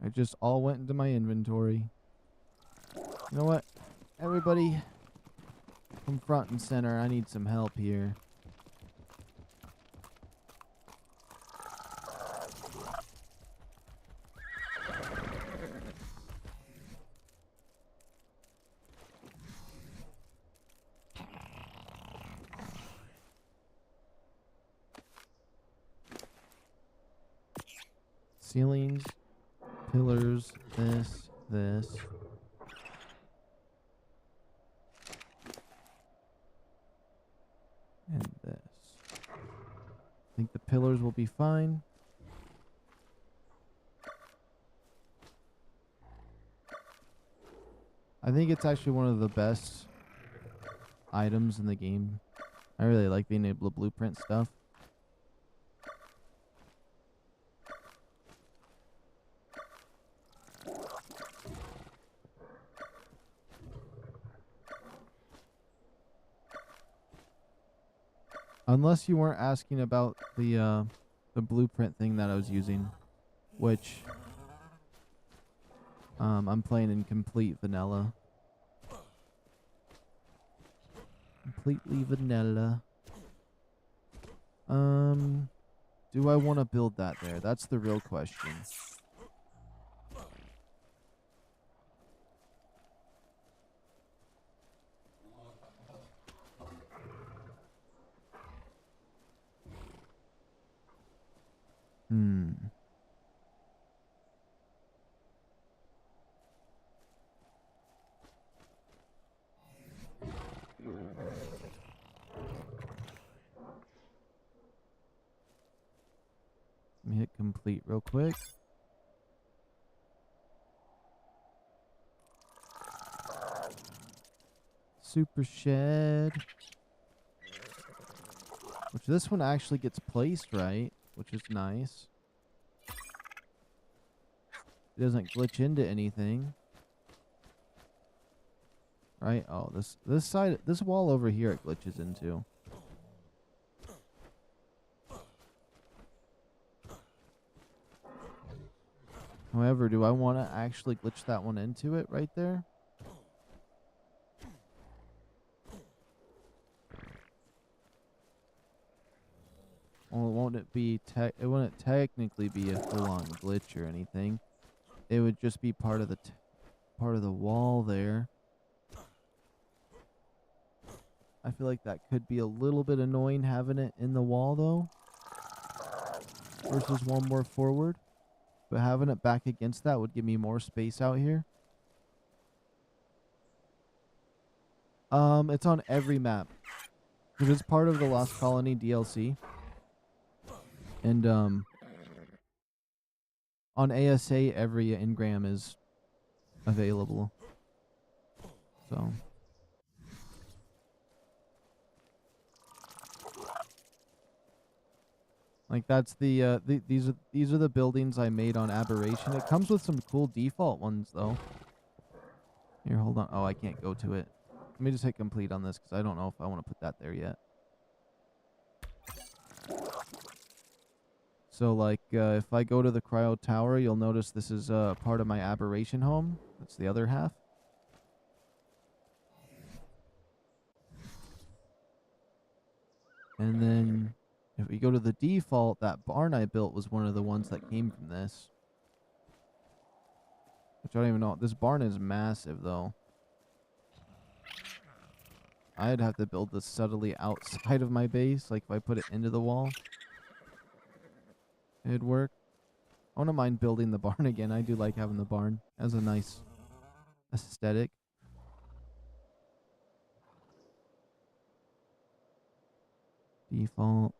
It just all went into my inventory. You know what? Everybody, from front and center, I need some help here. Ceilings, pillars, this. And this. I think the pillars will be fine. I think it's actually one of the best items in the game. I really like being able to blueprint stuff. Unless you weren't asking about the blueprint thing that I was using, which I'm playing in complete vanilla. Completely vanilla. Do I want to build that there? That's the real question. Let me hit complete real quick. Super shed. Which this one actually gets placed right, which is nice. It doesn't glitch into anything. Right? Oh, this side, this wall over here it glitches into. However, do I want to actually glitch that one into it right there? Well, won't it be it wouldn't technically be a full-on glitch or anything. It would just be part of the wall there. I feel like that could be a little bit annoying having it in the wall though, versus one more forward. But having it back against that would give me more space out here. It's on every map. Because it's part of the Lost Colony DLC. And, on ASA, every engram is available. So. Like that's these are the buildings I made on Aberration. It comes with some cool default ones though. Here, hold on. Oh, I can't go to it. Let me just hit complete on this because I don't know if I want to put that there yet. So like if I go to the Cryo Tower, you'll notice this is part of my Aberration home. That's the other half. And then if we go to the default, that barn I built was one of the ones that came from this. Which I don't even know. This barn is massive though. I'd have to build this subtly outside of my base. Like if I put it into the wall, it'd work. I wouldn't mind building the barn again. I do like having the barn as a nice aesthetic. Default.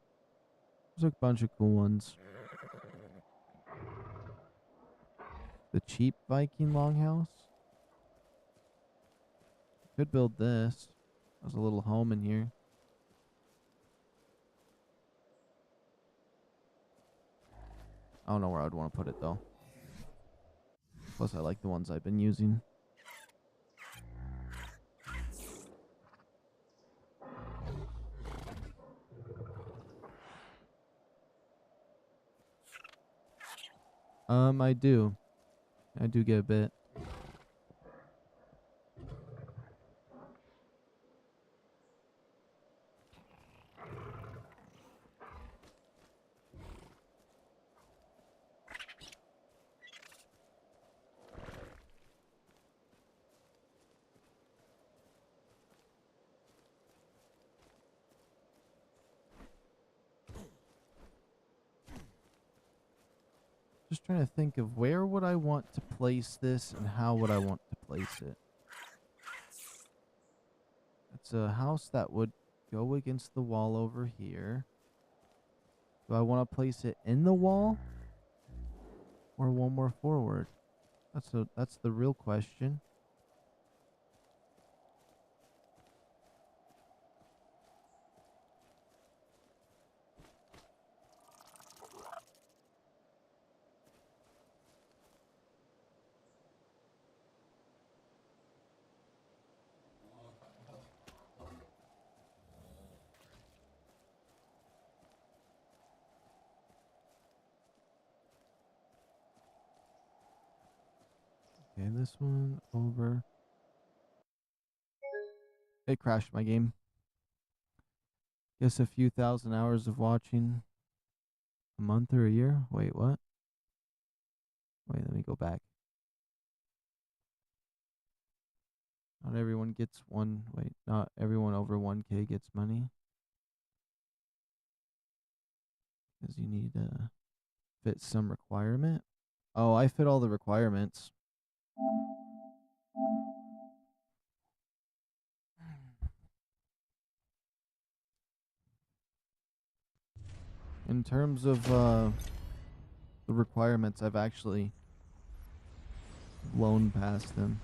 There's a bunch of cool ones. The cheap Viking longhouse. Could build this. There's a little home in here. I don't know where I'd want to put it though. Plus I like the ones I've been using. I do. I do get a bit. Just trying to think of where would I want to place this and how would I want to place it. It's a house that would go against the wall over here. Do I want to place it in the wall or one more forward? That's the real question. Okay, this one over. It crashed my game. Guess a few thousand hours of watching. A month or a year? Wait, what? Wait, let me go back. Not everyone gets one. Wait, not everyone over 1K gets money. Because you need to fit some requirement. Oh, I fit all the requirements. In terms of the requirements, I've actually blown past them.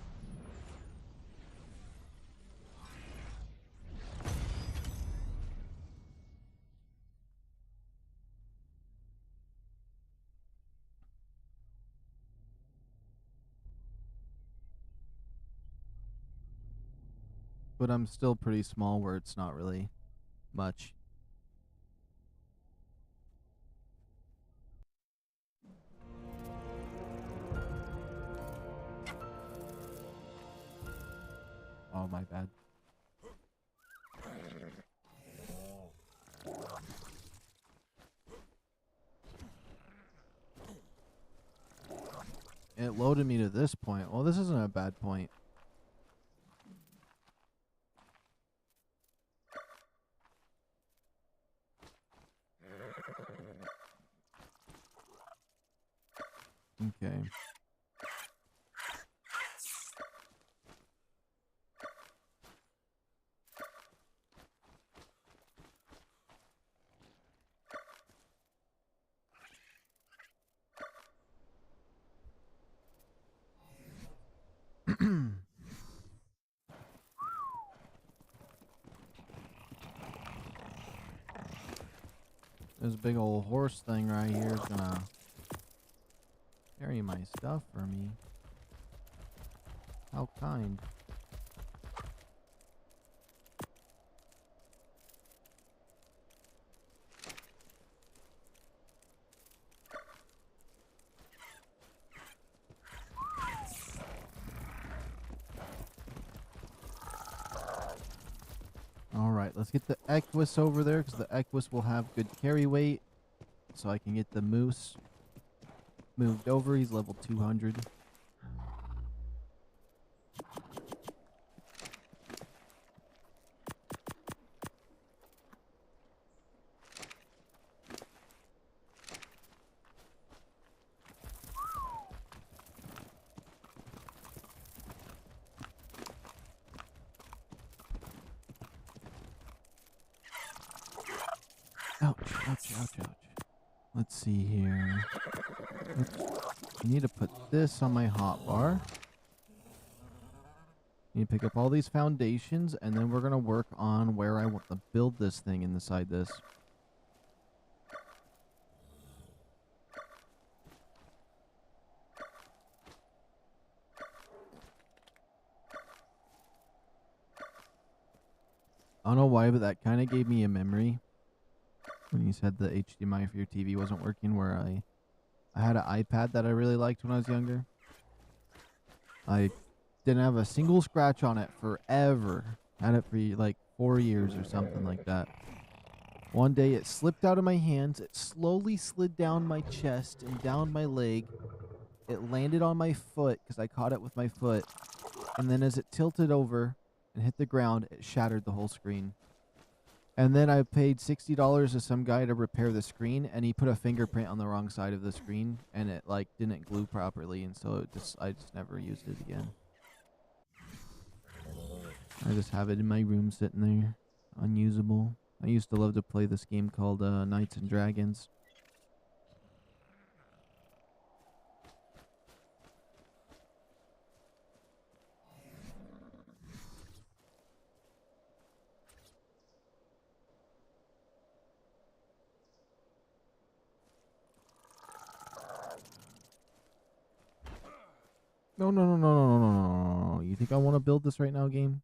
But I'm still pretty small where it's not really much. Oh, my bad. It loaded me to this point. Well, this isn't a bad point. Okay. This big old horse thing right here is gonna carry my stuff for me. How kind. Alright, let's get the Equus over there, because the Equus will have good carry weight. So I can get the moose moved over. He's level 200. Ouch, ouch, ouch, ouch. Let's see here. Oops. I need to put this on my hotbar. Need to pick up all these foundations, and then we're going to work on where I want to build this thing inside this. I don't know why, but that kind of gave me a memory when you said the HDMI for your TV wasn't working, where I had an iPad that I really liked when I was younger. I didn't have a single scratch on it forever. Had it for like 4 years or something like that. One day it slipped out of my hands. It slowly slid down my chest and down my leg. It landed on my foot because I caught it with my foot. And then as it tilted over and hit the ground, it shattered the whole screen. And then I paid $60 to some guy to repair the screen, and he put a fingerprint on the wrong side of the screen, and it like didn't glue properly, and so I just never used it again. I just have it in my room sitting there, unusable. I used to love to play this game called Knights and Dragons. No, no, no, no, no, no, no, no, no. You think I want to build this right now, game?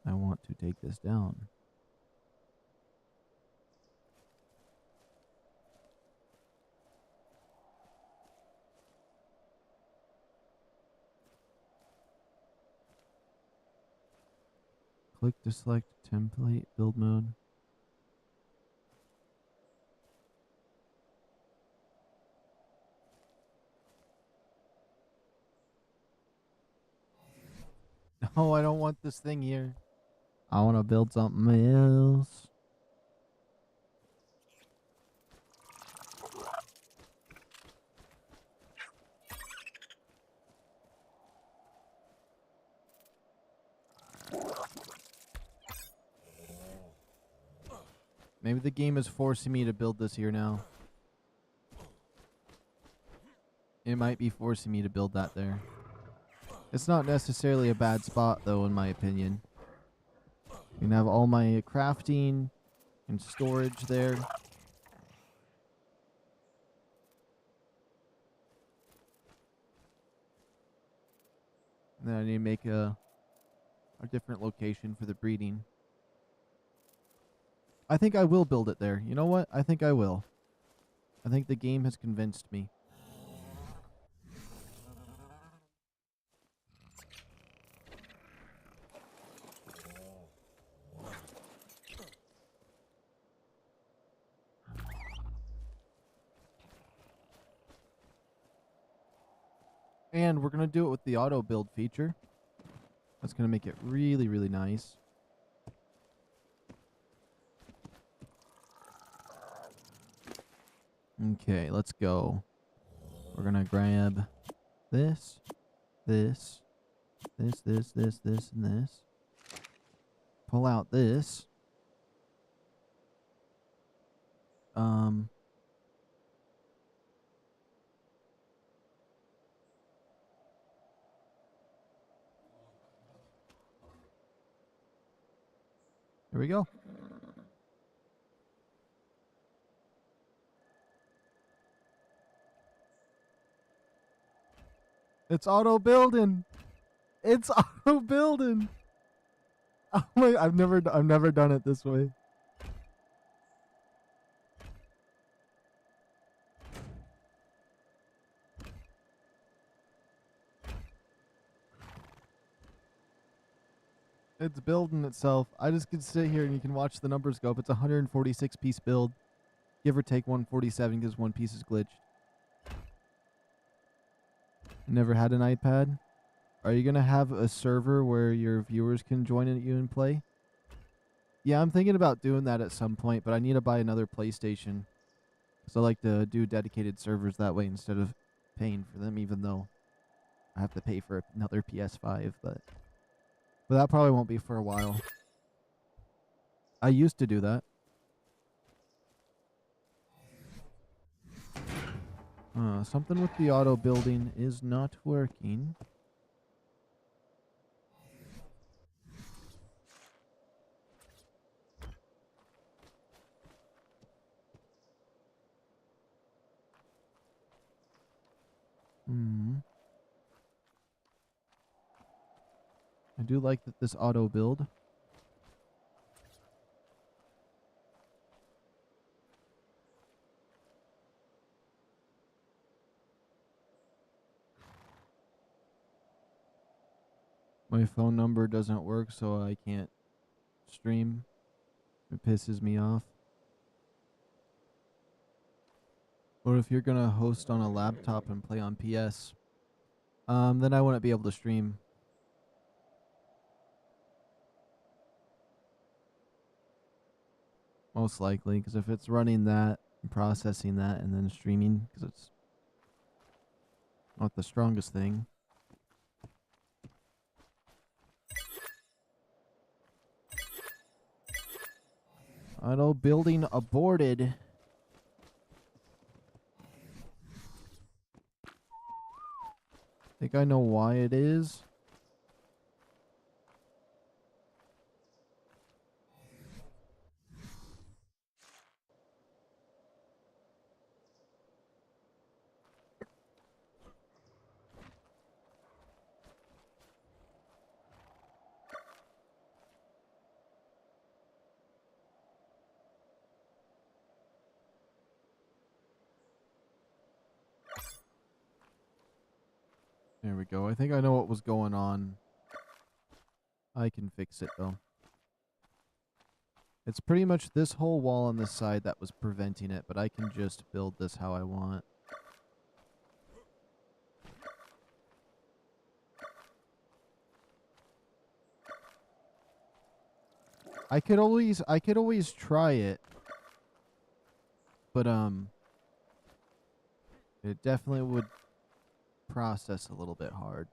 I want to take this down. Click to select template, build mode. No, I don't want this thing here. I want to build something else. Maybe the game is forcing me to build this here now. It might be forcing me to build that there. It's not necessarily a bad spot, though, in my opinion. You can have all my crafting and storage there. And then I need to make a different location for the breeding. I think I will build it there. You know what? I think I will. I think the game has convinced me. And we're going to do it with the auto build feature. That's going to make it really, really nice. Okay, let's go. We're going to grab this, this, this, and this. Pull out this. Here we go. It's auto building. It's auto building. Oh my! I've never done it this way. It's building itself. I just can sit here and you can watch the numbers go up. It's a 146 piece build, give or take 147 because one piece is glitched. Never had an iPad? Are you gonna have a server where your viewers can join you and play? Yeah, I'm thinking about doing that at some point, but I need to buy another PlayStation. Because I like to do dedicated servers that way instead of paying for them, even though I have to pay for another PS5. But that probably won't be for a while. I used to do that. Something with the auto building is not working. I do like that this auto build. My phone number doesn't work, so I can't stream. It pisses me off. Or if you're gonna host on a laptop and play on PS, then I wouldn't be able to stream. Most likely, because if it's running that, and processing that, and then streaming, because it's not the strongest thing. Auto building aborted. Think I know why it is. There we go. I think I know what was going on. I can fix it, though. It's pretty much this whole wall on this side that was preventing it, but I can just build this how I want. I could always try it. But it definitely would process a little bit hard.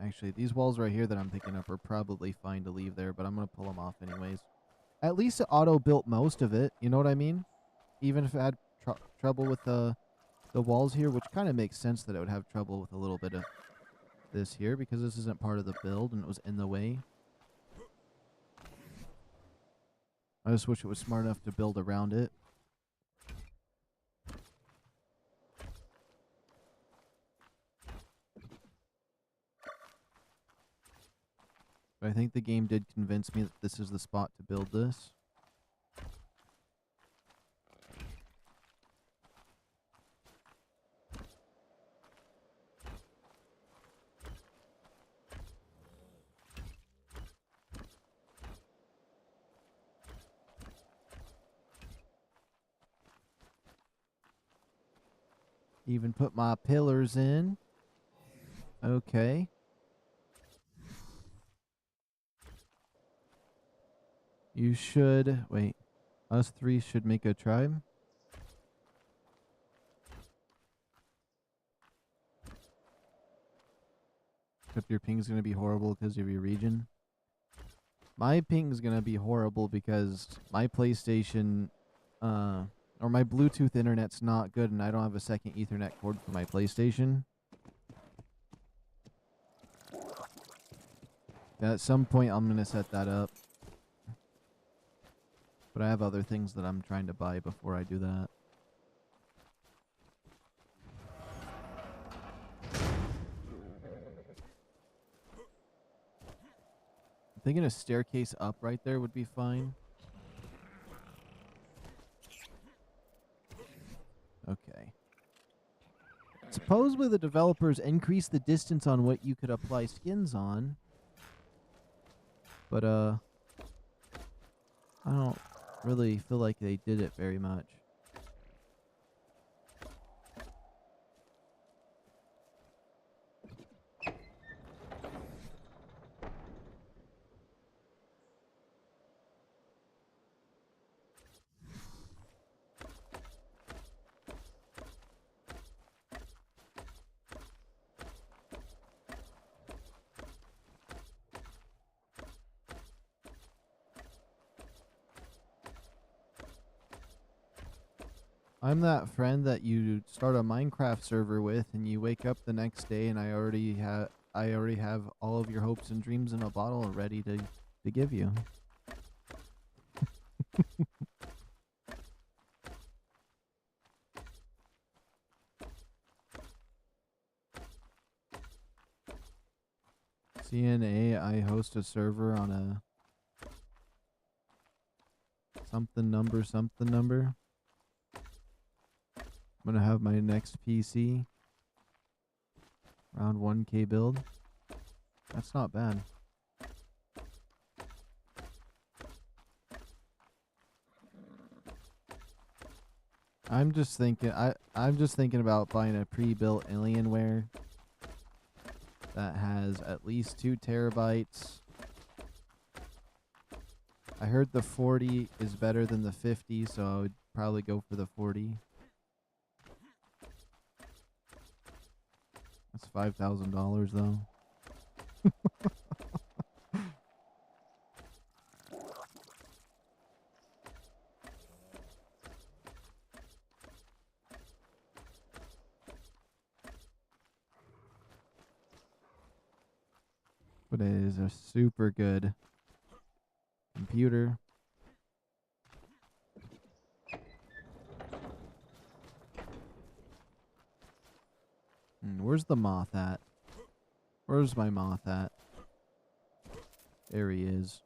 Actually, these walls right here that I'm picking up are probably fine to leave there, but I'm going to pull them off anyways. At least it auto-built most of it, you know what I mean? Even if it had trouble with the walls here, which kind of makes sense that it would have trouble with a little bit of this here, because this isn't part of the build and it was in the way. I just wish it was smart enough to build around it. But I think the game did convince me that this is the spot to build this. Even put my pillars in. Okay. You should... Wait. Us three should make a tribe. Except your ping's going to be horrible because of your region. My ping's going to be horrible because my PlayStation... or my Bluetooth internet's not good and I don't have a second Ethernet cord for my PlayStation. And at some point I'm going to set that up. But I have other things that I'm trying to buy before I do that. thinking a staircase up right there would be fine. Okay. Supposedly the developers increased the distance on what you could apply skins on. But, I don't really feel like they did it very much. I'm that friend that you start a Minecraft server with and you wake up the next day and I already have all of your hopes and dreams in a bottle ready to give you. CNA, I host a server on a something number. I'm gonna have my next PC around 1K build. That's not bad. I'm just thinking about buying a pre-built Alienware that has at least 2 terabytes. I heard the 40 is better than the 50, so I would probably go for the 40. That's $5,000 though. But it is a super good computer. Where's the moth at? Where's my moth at? There he is.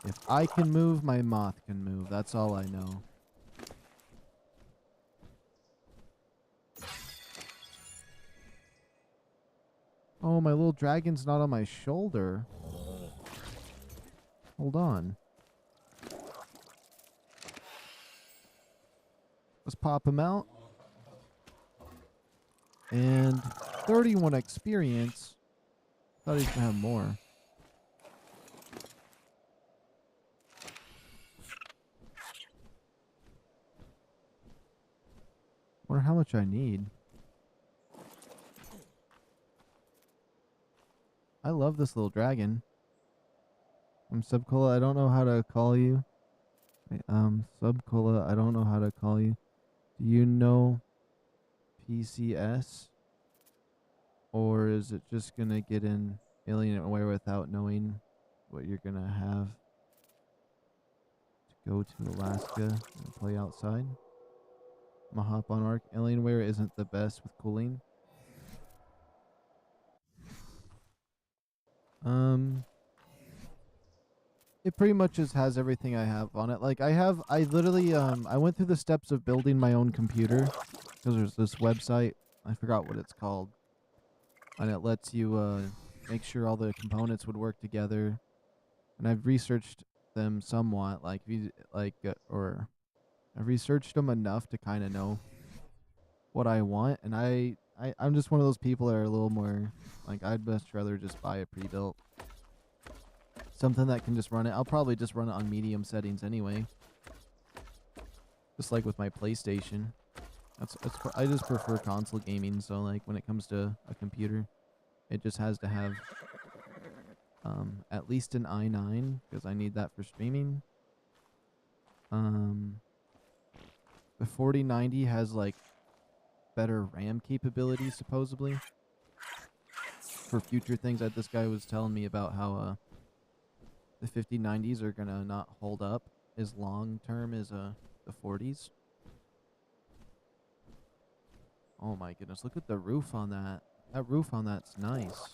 If I can move, my moth can move. That's all I know. Oh, my little dragon's not on my shoulder. Hold on. Let's pop him out. And 31 experience. Thought he was gonna have more. Wonder how much I need. I love this little dragon. I'm Subcola, I don't know how to call you. Wait, Subcola, I don't know how to call you. Do you know PCS? Or is it just gonna get in Alienware without knowing what you're gonna have to go to Alaska and play outside? I'm gonna hop on ARK. Alienware isn't the best with cooling. It pretty much just has everything I have on it. Like I literally I went through the steps of building my own computer because there's this website, I forgot what it's called, and it lets you make sure all the components would work together. And I've researched them somewhat, like or I've researched them enough to kind of know what I want. And I'm just one of those people that are a little more like, I'd much rather just buy a pre-built. Something that can just run it. I'll probably just run it on medium settings anyway. Just like with my PlayStation. I just prefer console gaming, so like when it comes to a computer, it just has to have at least an i9 because I need that for streaming. The 4090 has like better RAM capability supposedly for future things. That this guy was telling me about how the 5090s are gonna not hold up as long term as the 40s. Oh my goodness, look at the roof on that. That roof on that's nice.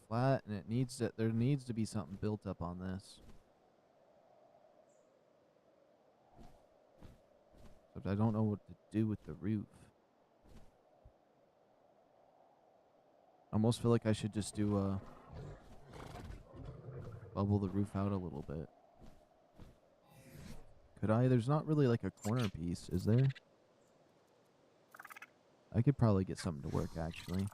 flat, and there needs to be something built up on this. Except I don't know what to do with the roof. I almost feel like I should just do bubble the roof out a little bit. Could I? There's not really like a corner piece, is there? I could probably get something to work, actually.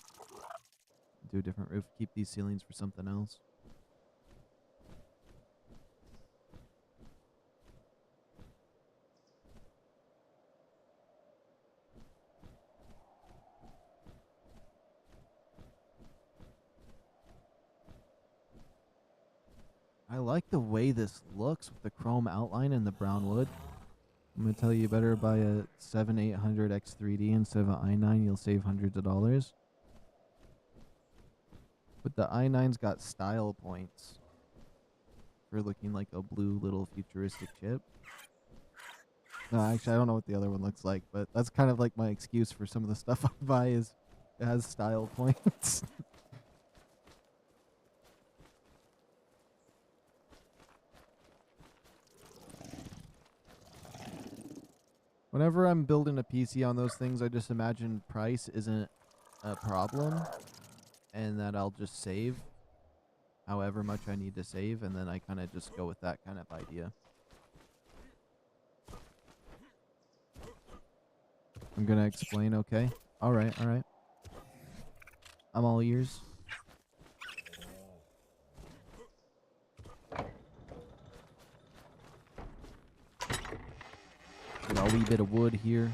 Do a different roof. Keep these ceilings for something else. I like the way this looks with the chrome outline and the brown wood. I'm going to tell you better buy a 7800X3D instead of an i9. You'll save hundreds of dollars. But the i9's got style points for looking like a blue little futuristic chip. No, actually, I don't know what the other one looks like, but that's kind of like my excuse for some of the stuff I buy is it has style points. Whenever I'm building a PC on those things, I just imagine price isn't a problem and that I'll just save however much I need to save, and then I kind of just go with that kind of idea. I'm going to explain, okay? Alright, alright. I'm all ears. Got a wee bit of wood here.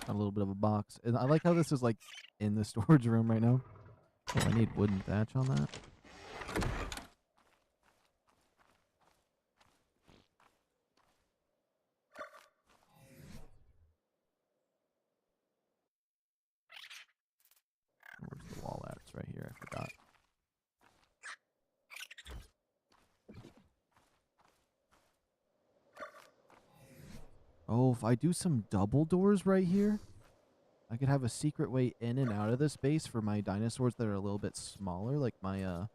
Got a little bit of a box. And I like how this is like in the storage room right now. Oh, I need wooden thatch on that. Where's the wall at? It's right here. I forgot. Oh, if I do some double doors right here, I could have a secret way in and out of this base for my dinosaurs that are a little bit smaller, like my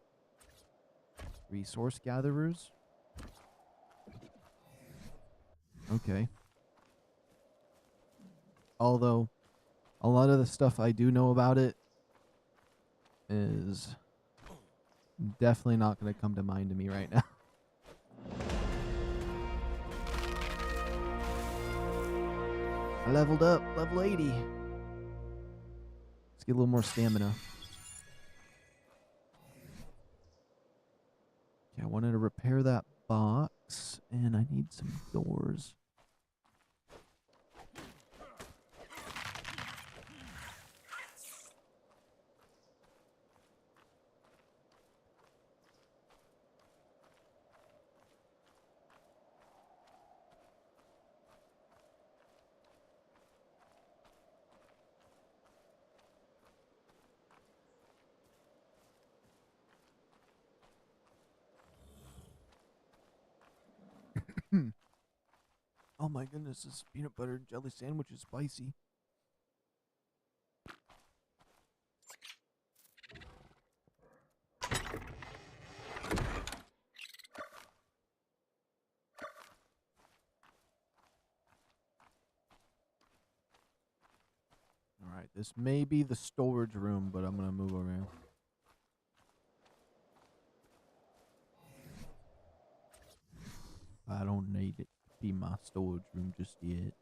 resource gatherers. Okay. Although, a lot of the stuff I do know about it is definitely not going to come to mind to me right now. I leveled up, level 80. Let's get a little more stamina. Okay, I wanted to repair that box, and I need some doors. Oh my goodness, this peanut butter and jelly sandwich is spicy. Alright, this may be the storage room, but I'm going to move around. I don't need it to be my storage room just yet.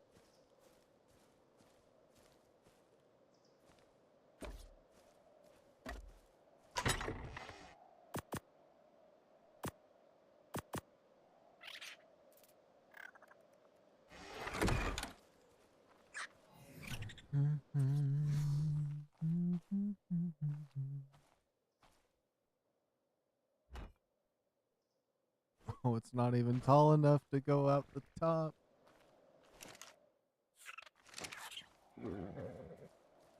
Oh, it's not even tall enough to go out the top.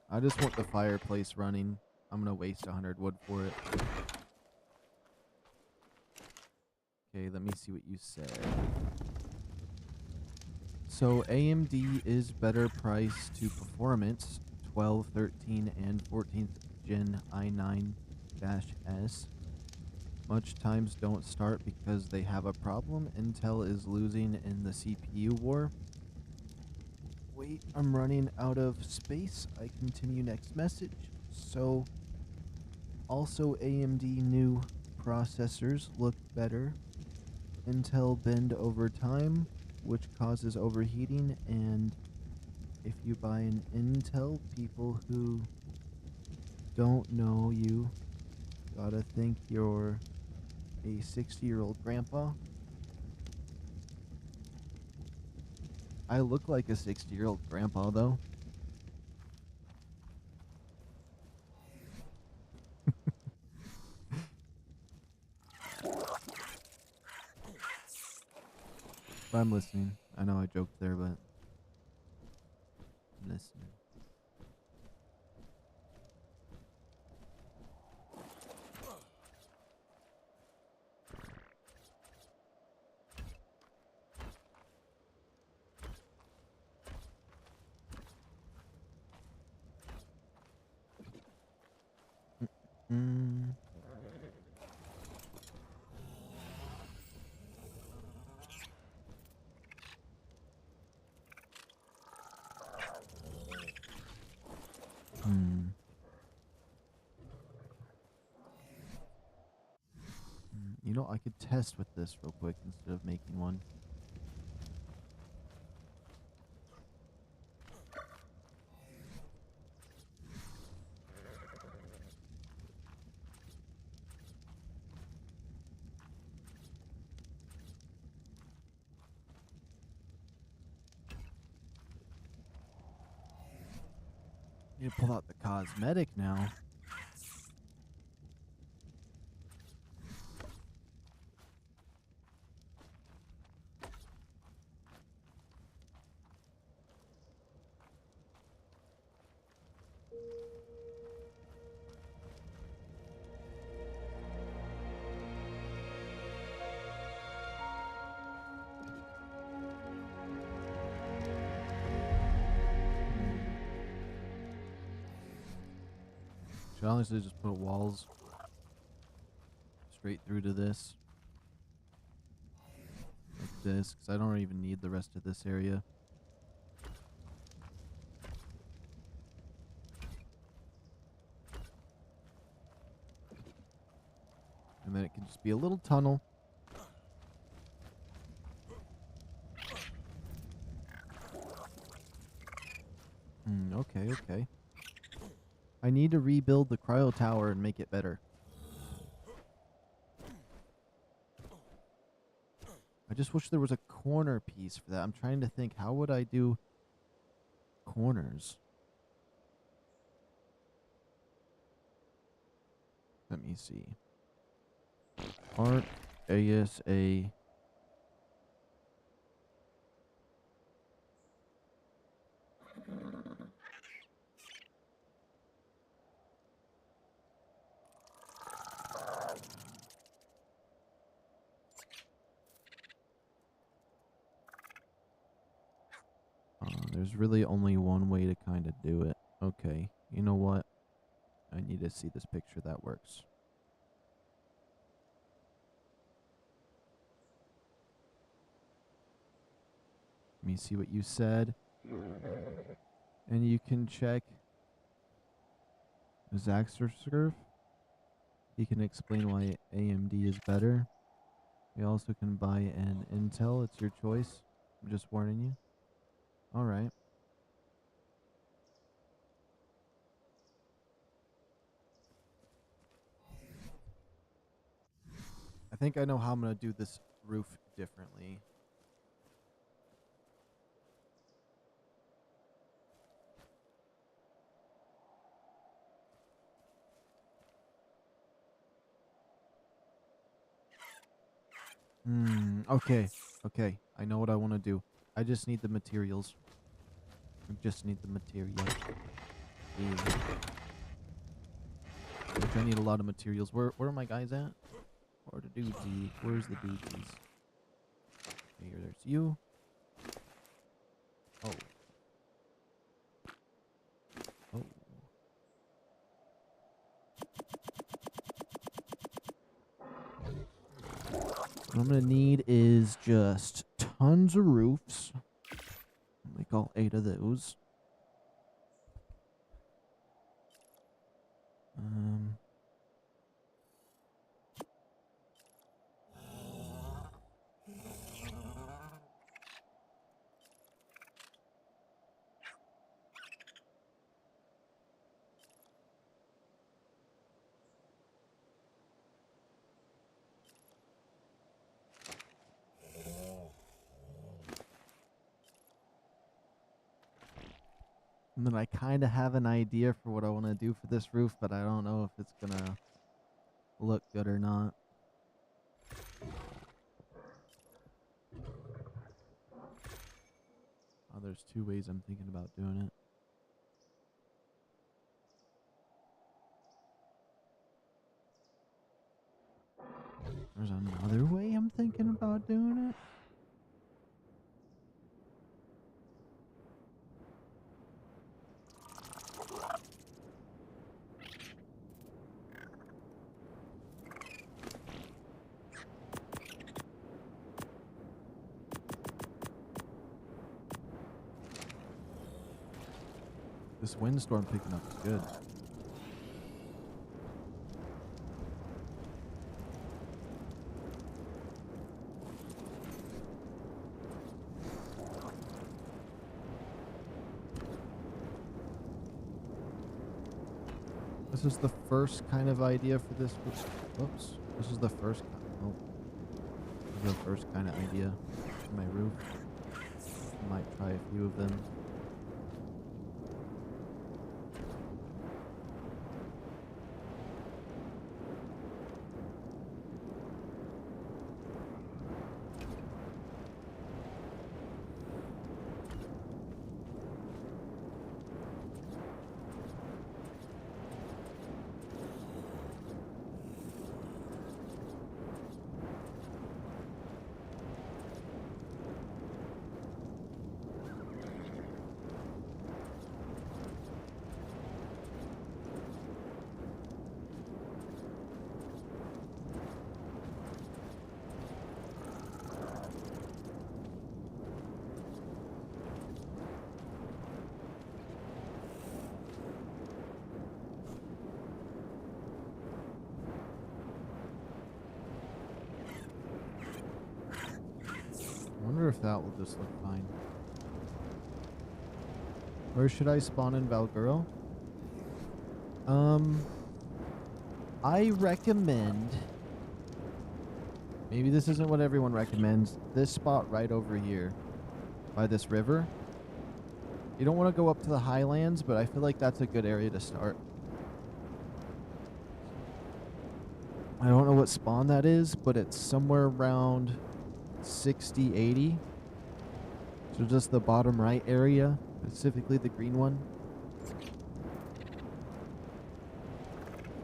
I just want the fireplace running. I'm going to waste 100 wood for it. Okay, let me see what you said. So AMD is better price to performance. 12, 13, and 14th Gen i9-S Much times don't start because they have a problem. Intel is losing in the CPU war. Wait, I'm running out of space. I continue next message. So, also AMD new processors look better. Intel bend over time, which causes overheating, and if you buy an Intel, people who don't know you gotta think you're a 60-year-old grandpa. I look like a 60-year-old grandpa, though. But I'm listening. I know I joked there, but I'm listening. Mm. Hmm. You know, I could test with this real quick instead of making one. You pull out the cosmetic now. Should honestly just put walls straight through to this. Like this, because I don't even need the rest of this area. And then it can just be a little tunnel. Okay, okay. I need to rebuild the cryo tower and make it better. I just wish there was a corner piece for that. I'm trying to think, how would I do corners? Let me see. ARK, ASA. There's really only one way to kind of do it. Okay, you know what? I need to see this picture that works. Let me see what you said. And you can check Zaxxersurf. He can explain why AMD is better. You also can buy an Intel. It's your choice. I'm just warning you. Alright. I think I know how I'm going to do this roof differently. Okay. Okay. I know what I want to do. I just need the materials. I just need the materials. Yeah. Which I need a lot of materials. Where are my guys at? Where are the dudesies? Where's the dudesies? Here, there's you. Oh. Oh. What I'm gonna need is just tons of roofs. Make all 8 of those. And then I kind of have an idea for what I want to do for this roof, but I don't know if it's gonna look good or not. Oh, there's 2 ways I'm thinking about doing it. There's another way I'm thinking about doing it. This windstorm picking up is good. This is the first kind of idea for this. Whoops. This is the first. Oh, this is the first kind of idea for my roof. I might try a few of them. I wonder if that will just look fine. Where should I spawn in VALGUERO? I recommend... Maybe this isn't what everyone recommends. This spot right over here. By this river. You don't want to go up to the highlands, but I feel like that's a good area to start. I don't know what spawn that is, but it's somewhere around 60, 80. So just the bottom right area, specifically the green one.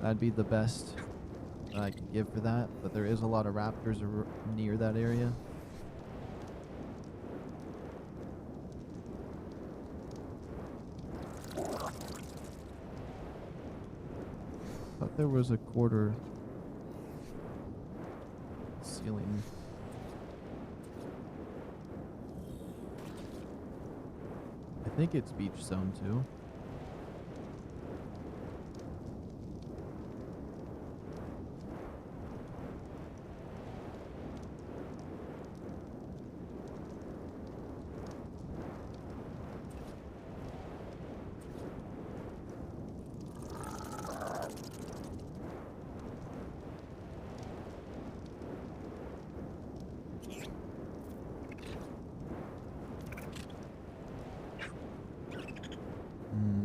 That'd be the best that I could give for that, but there is a lot of raptors near that area. Thought there was a quarter ceiling. I think it's beach zone too.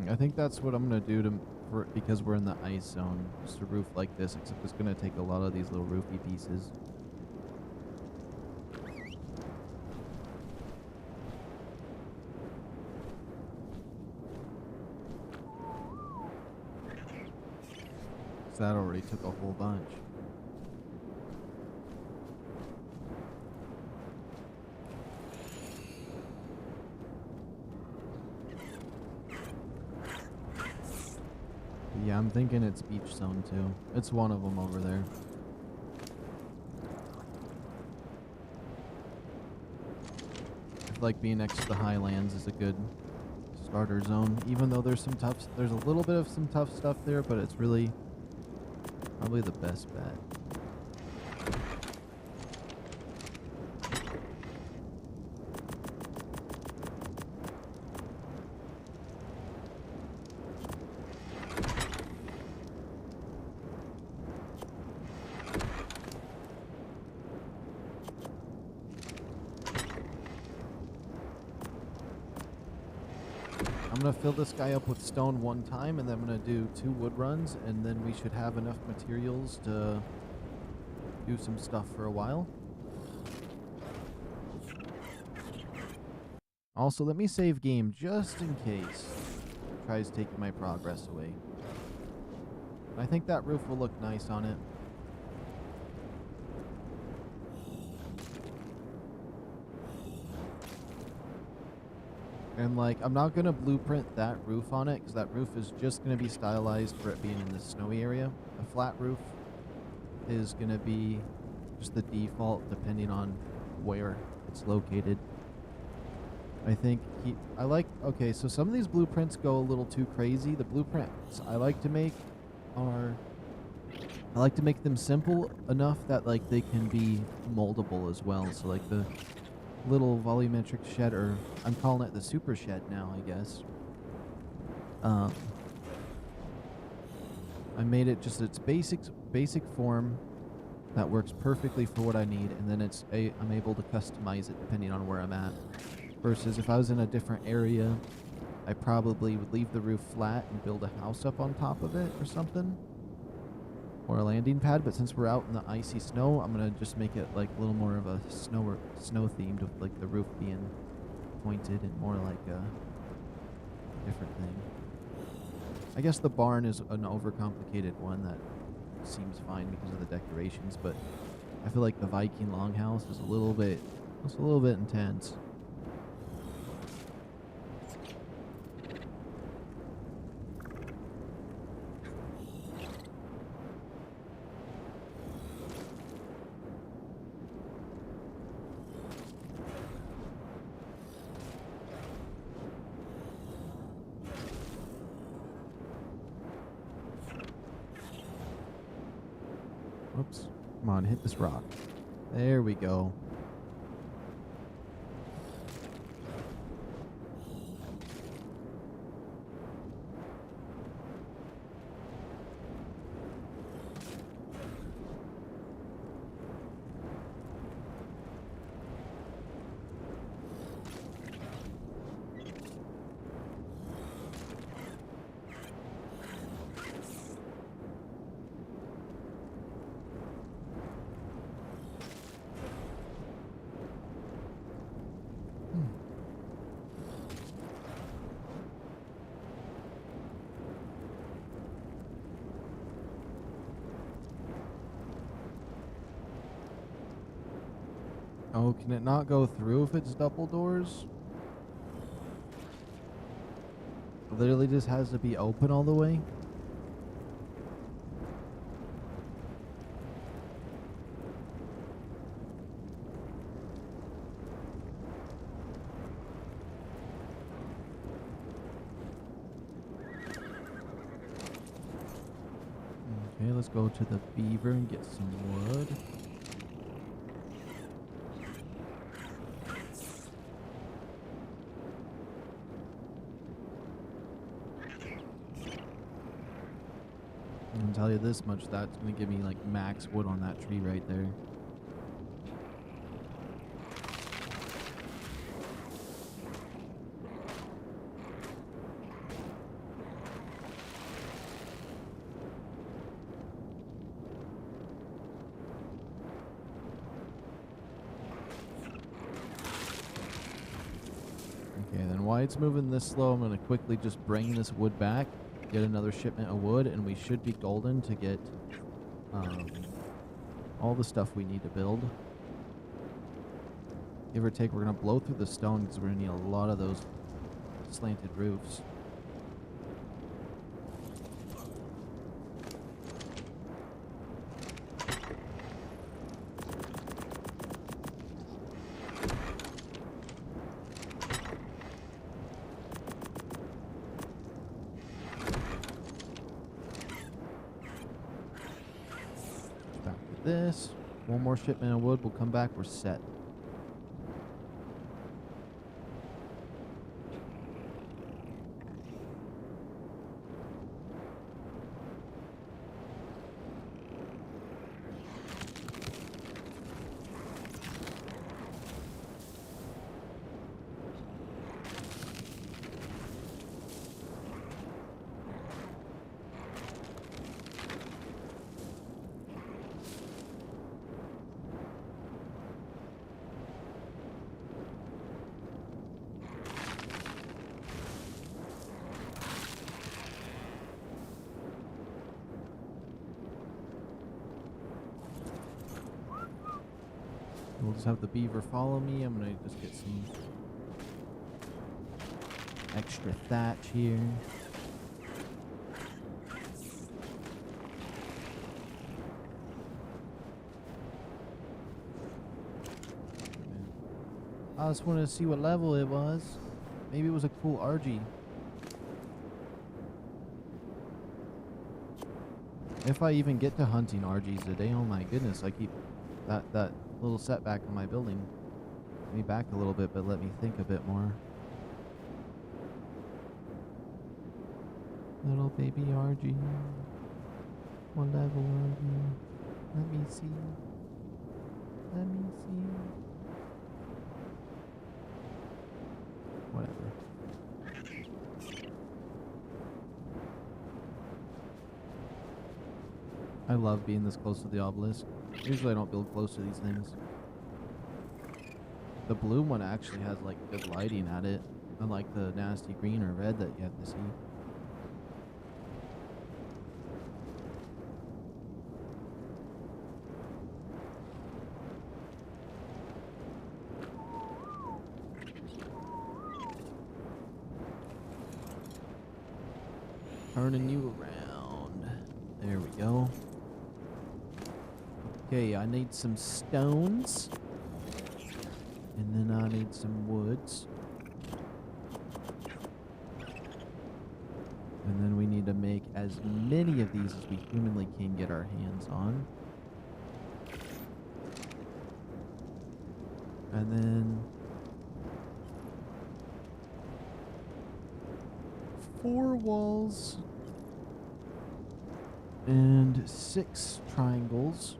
I think that's what I'm gonna do because we're in the ice zone. Just a roof like this, except it's gonna take a lot of these little roofy pieces. So that already took a whole bunch. Yeah, I'm thinking it's beach zone too. It's one of them over there. feel like being next to the highlands is a good starter zone, even though there's a little bit of some tough stuff there, but it's really probably the best bet. I'm going to fill this guy up with stone one time, and then I'm going to do 2 wood runs, and then we should have enough materials to do some stuff for a while. Also, let me save game just in case it tries taking my progress away. I think that roof will look nice on it. And, like, I'm not going to blueprint that roof on it, because that roof is just going to be stylized for it being in the snowy area. A flat roof is going to be just the default, depending on where it's located. I think okay, so some of these blueprints go a little too crazy. The blueprints I like to make them simple enough that, like, they can be moldable as well. So, like, the little volumetric shed, or I'm calling it the super shed now, I guess. I made it just its basic form that works perfectly for what I need, and then I'm able to customize it depending on where I'm at. Versus if I was in a different area, I probably would leave the roof flat and build a house up on top of it or something. Or a landing pad, but since we're out in the icy snow, I'm gonna just make it like a little more of a snow themed, with like the roof being pointed and more like a different thing. I guess the barn is an overcomplicated one that seems fine because of the decorations, but I feel like the Viking longhouse is a little bit intense. Whoops. Come on, hit this rock. There we go. Oh, can it not go through if it's double doors? It literally just has to be open all the way? Okay, let's go to the beaver and get some wood. I can tell you this much, that's going to give me like max wood on that tree right there. Okay, then while it's moving this slow, I'm going to quickly just bring this wood back, get another shipment of wood, and we should be golden to get all the stuff we need to build. Give or take, we're going to blow through the stone because we're going to need a lot of those slanted roofs. this. One more shipment of wood. We'll come back. We're set. We'll just have the beaver follow me. I'm gonna just get some extra thatch here. I just wanted to see what level it was. Maybe it was a cool RG. If I even get to hunting RGs today, oh my goodness, I keep that little setback in my building. Let me back a little bit, but let me think a bit more. Little baby RG. What level are you? Let me see. Let me see. Whatever. I love being this close to the obelisk. Usually I don't build close to these things. The blue one actually has like good lighting at it, unlike the nasty green or red that you have to see. Turning you around. There we go. Okay, I need some stones. And then I need some woods. And then we need to make as many of these as we humanly can get our hands on. And then 4 walls and 6 triangles.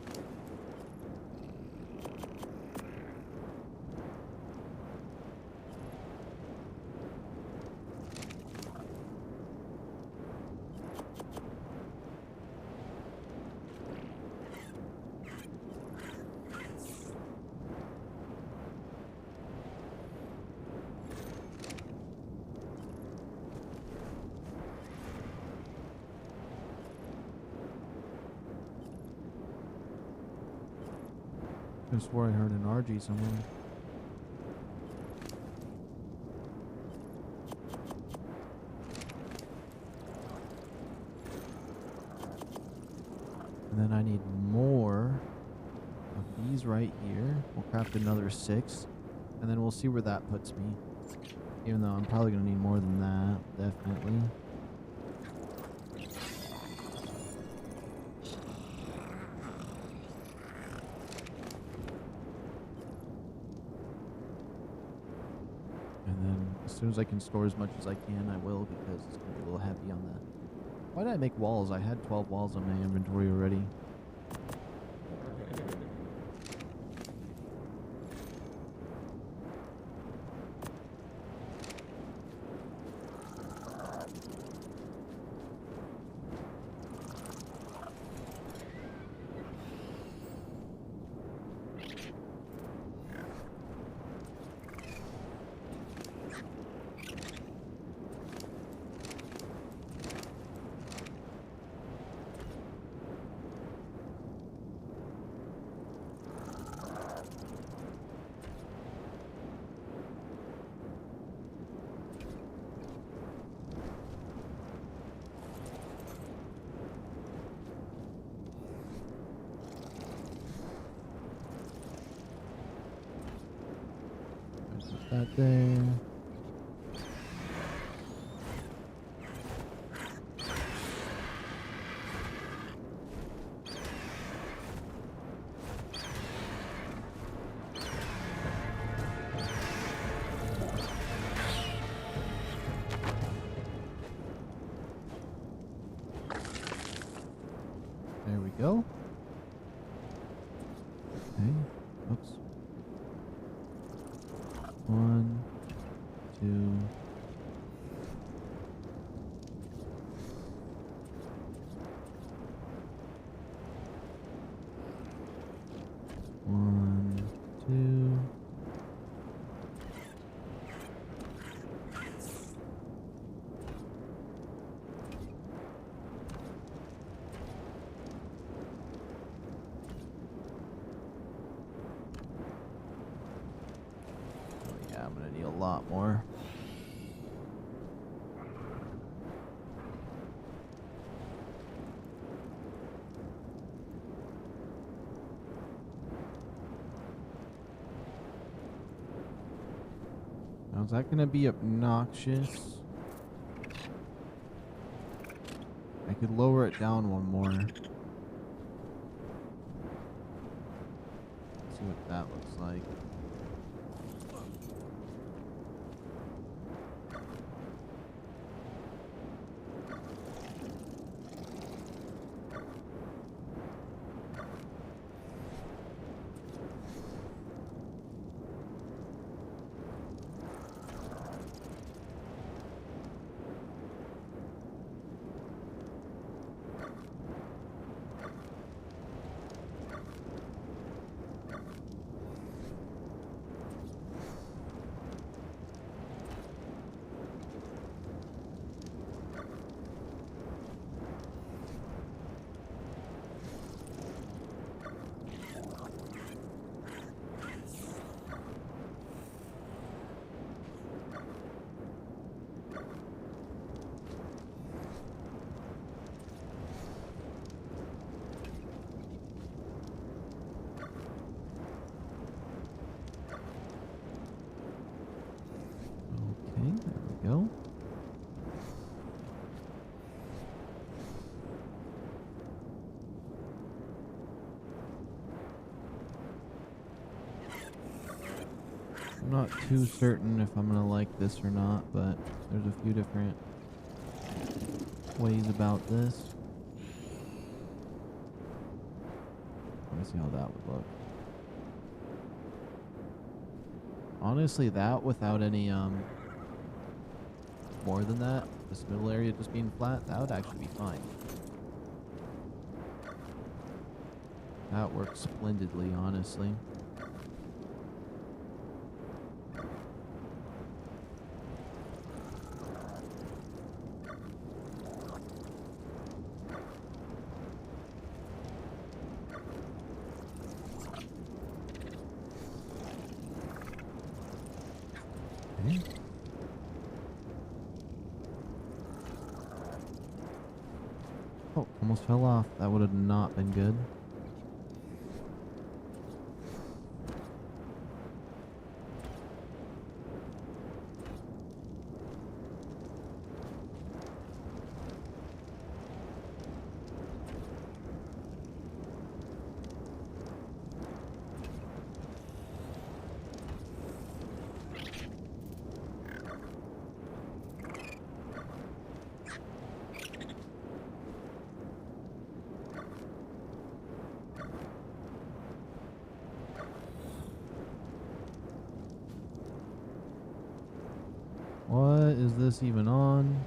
I swore I heard an RG somewhere. And then I need more of these right here. We'll craft another 6. And then we'll see where that puts me. Even though I'm probably going to need more than that. Definitely. As soon as I can store as much as I can, I will, because it's going to be a little heavy on the... Why did I make walls? I had 12 walls on my inventory already. That there. go. Okay. Oops. 1, 2. One, two. Oh yeah, I'm gonna need a lot more. Now, is that gonna be obnoxious? I could lower it down one more. Let's see what that looks like. Okay, there we go. I'm not too certain if I'm gonna like this or not, but there's a few different ways about this. Let me see how that would look. Honestly, that without any more than that, this middle area just being flat, that would actually be fine. That works splendidly, honestly. Okay. Oh, almost fell off. That would have not been good. What is this even on?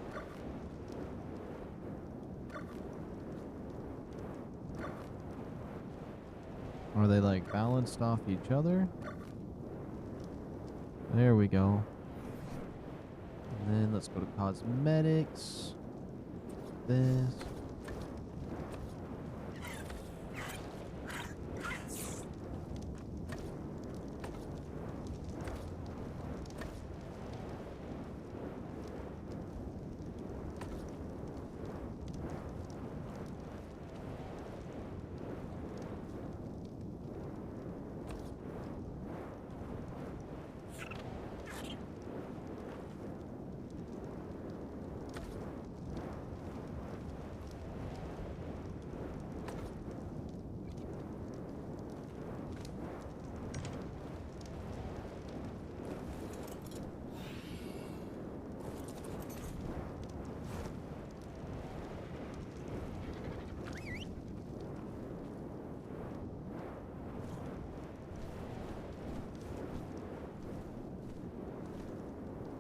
Are they like balanced off each other? There we go. And then let's go to cosmetics. This.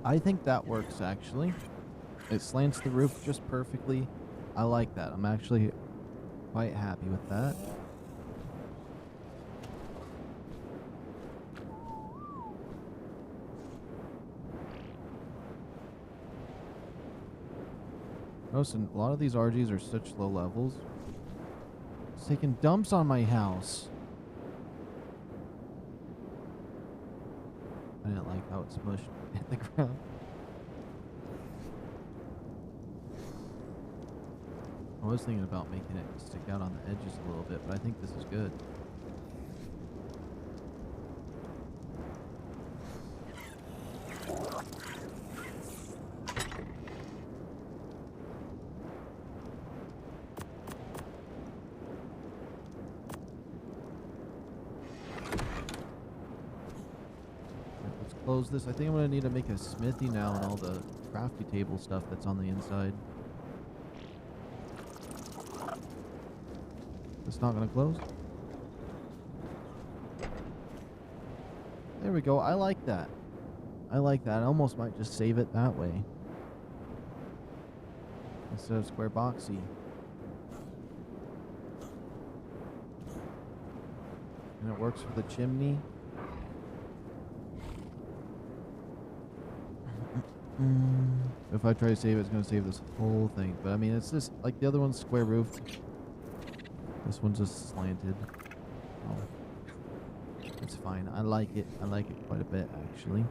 I think that works, actually. It slants the roof just perfectly. I like that. I'm actually quite happy with that. Notice a lot of these RGs are such low levels. It's taking dumps on my house. I didn't like how it smushed hit the ground. I was thinking about making it stick out on the edges a little bit, but I think this is good. Let's close this. I think I'm going to need to make a smithy now and all the crafty table stuff that's on the inside. It's not going to close. There we go. I like that. I like that. I almost might just save it that way. Instead of square boxy. And it works for the chimney. If I try to save it, it's going to save this whole thing. But I mean, it's just like the other one's square roofed. This one's just slanted. Oh. It's fine. I like it. I like it quite a bit, actually.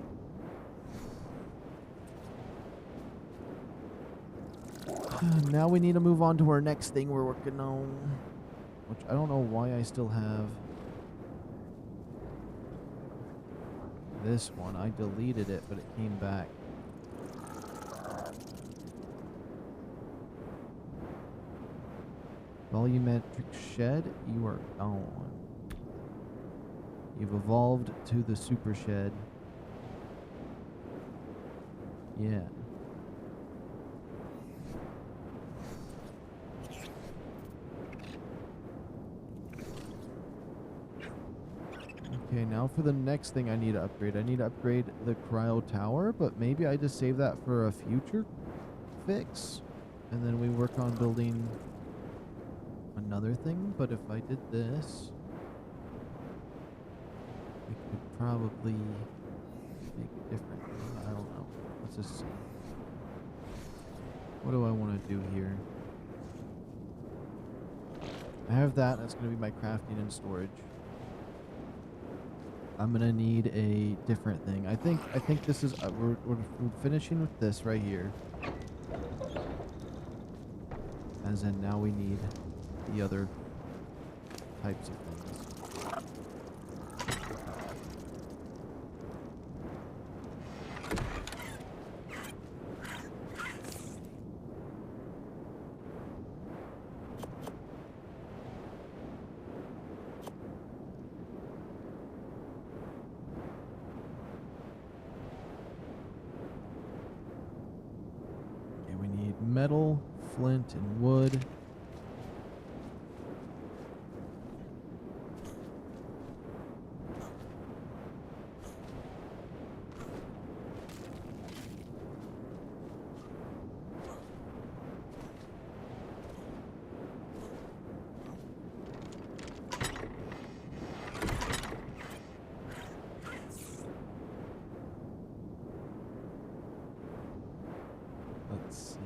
Now we need to move on to our next thing we're working on. Which I don't know why I still have this one. I deleted it, but it came back. Volumetric shed, you are gone. You've evolved to the super shed. Yeah. Okay, now for the next thing I need to upgrade. I need to upgrade the cryo tower, but maybe I just save that for a future fix. And then we work on building another thing. But if I did this, we could probably make it different. I don't know. Let's just see. What do I want to do here? I have that. That's going to be my crafting and storage. I'm gonna need a different thing. I think this is we're finishing with this right here. As in now we need the other types of things. Metal, flint, and wood. Let's see.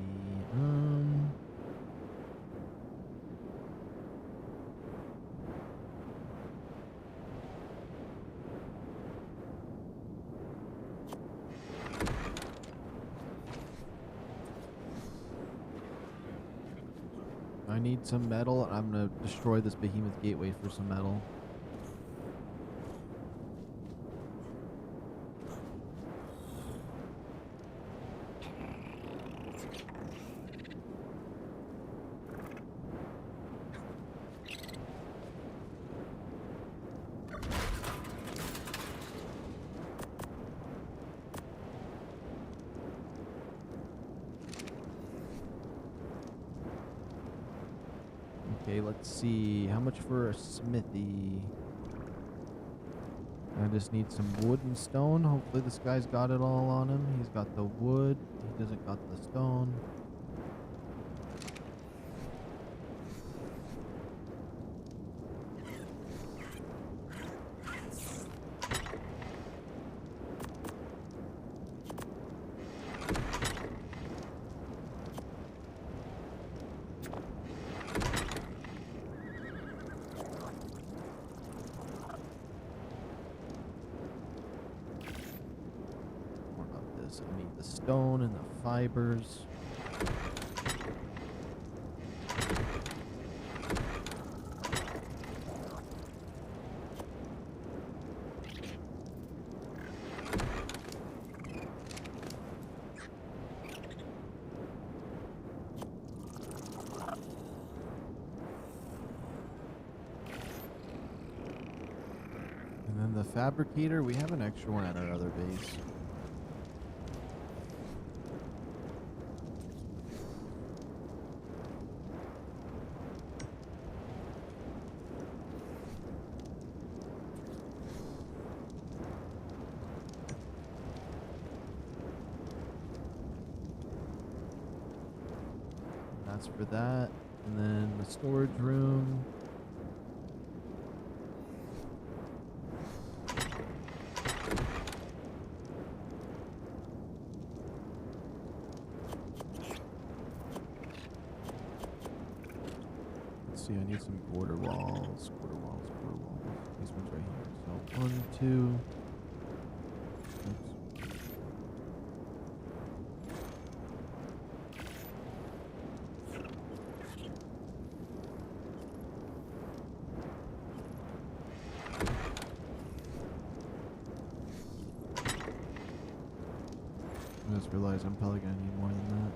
I need some metal. I'm gonna destroy this behemoth gateway for some metal. Okay, let's see. How much for a smithy? I just need some wood and stone. Hopefully this guy's got it all on him. He's got the wood. He doesn't got the stone. I need the stone and the fibers. And then the fabricator, we have an extra one at our other base. That's for that. And then the storage room. Let's see, I need some quarter walls. Quarter walls, quarter walls. These ones right here. So 1, 2. Oops. I just realized I'm probably gonna need more than that.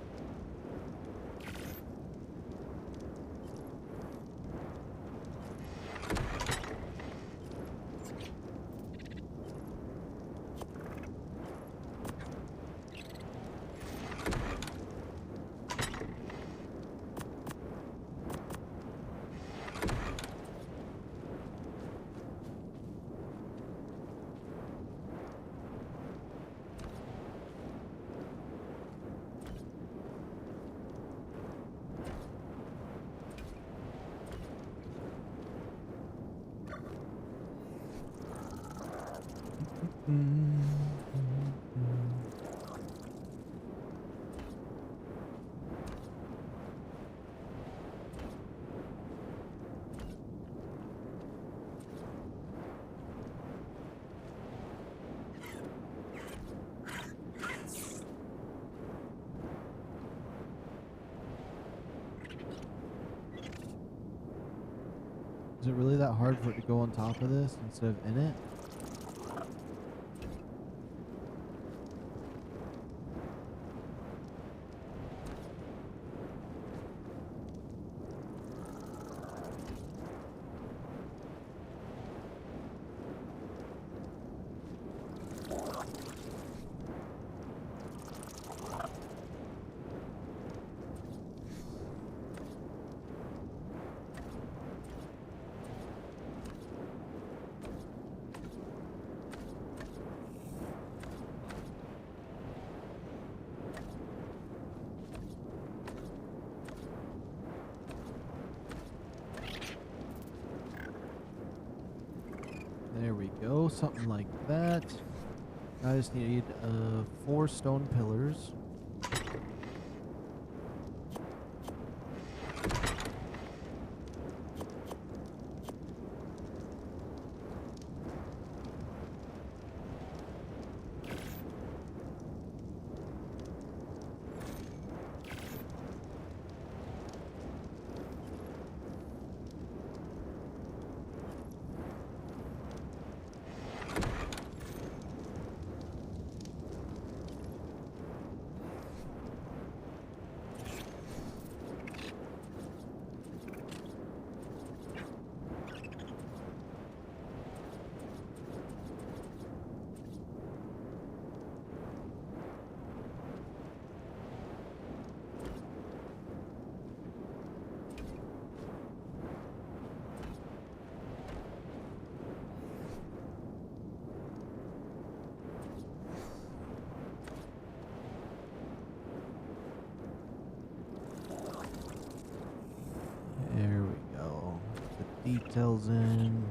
Is it really that hard for it to go on top of this instead of in it? There we go, something like that. I just need 4 stone pillars. details in.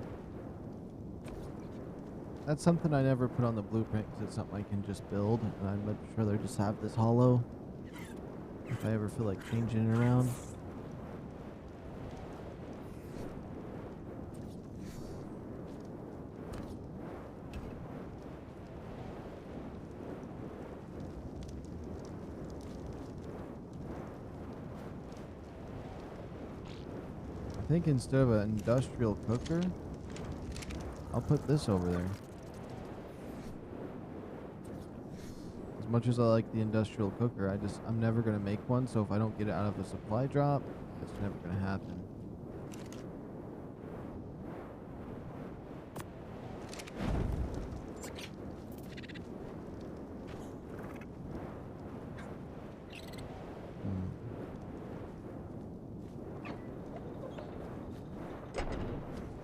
That's something I never put on the blueprint because it's something I can just build, and I'd much rather just have this hollow if I ever feel like changing it around. I think instead of an industrial cooker, I'll put this over there. As much as I like the industrial cooker, I'm never going to make one, so if I don't get it out of a supply drop, it's never going to happen.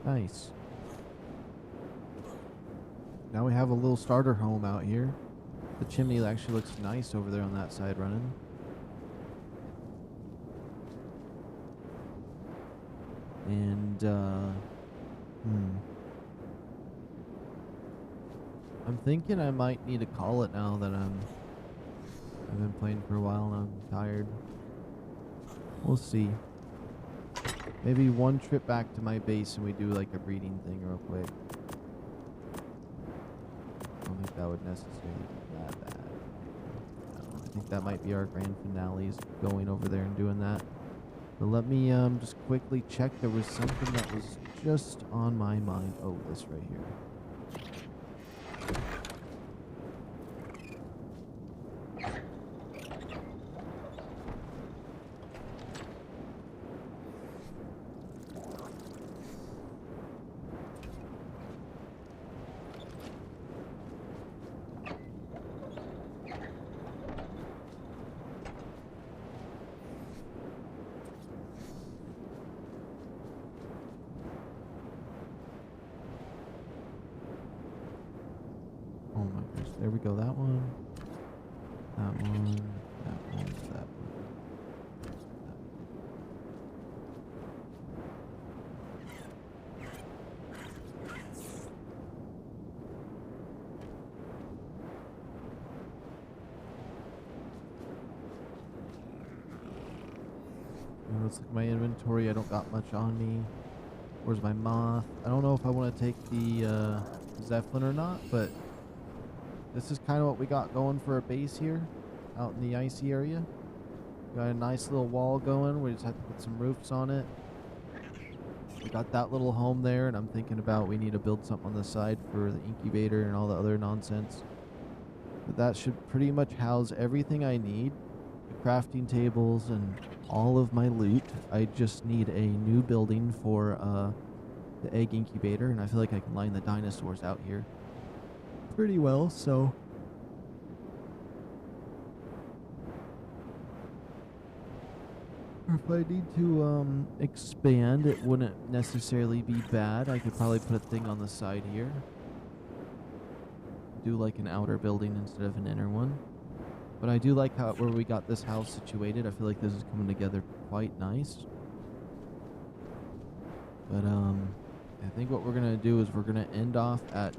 Nice. Now we have a little starter home out here. The chimney actually looks nice over there on that side running. And, I'm thinking I might need to call it now that I've been playing for a while and I'm tired. We'll see. Maybe one trip back to my base and we do like a breeding thing real quick. I don't think that would necessarily be that bad. I think that might be our grand finale, is going over there and doing that. But let me just quickly check. There was something that was just on my mind. Oh, this right here. Oh my gosh, there we go, that one, that one, that one, that one. Let's look at my inventory. I don't got much on me. Where's my moth? I don't know if I want to take the Zeppelin or not, but this is kind of what we got going for a base here out in the icy area. Got a nice little wall going. We just have to put some roofs on it. We got that little home there, and I'm thinking about we need to build something on the side for the incubator and all the other nonsense. But that should pretty much house everything I need. The crafting tables and all of my loot. I just need a new building for the egg incubator, and I feel like I can line the dinosaurs out here pretty well, so if I need to expand, it wouldn't necessarily be bad. I could probably put a thing on the side here, do like an outer building instead of an inner one. But I do like how where we got this house situated. I feel like this is coming together quite nice. But I think what we're gonna do is we're gonna end off at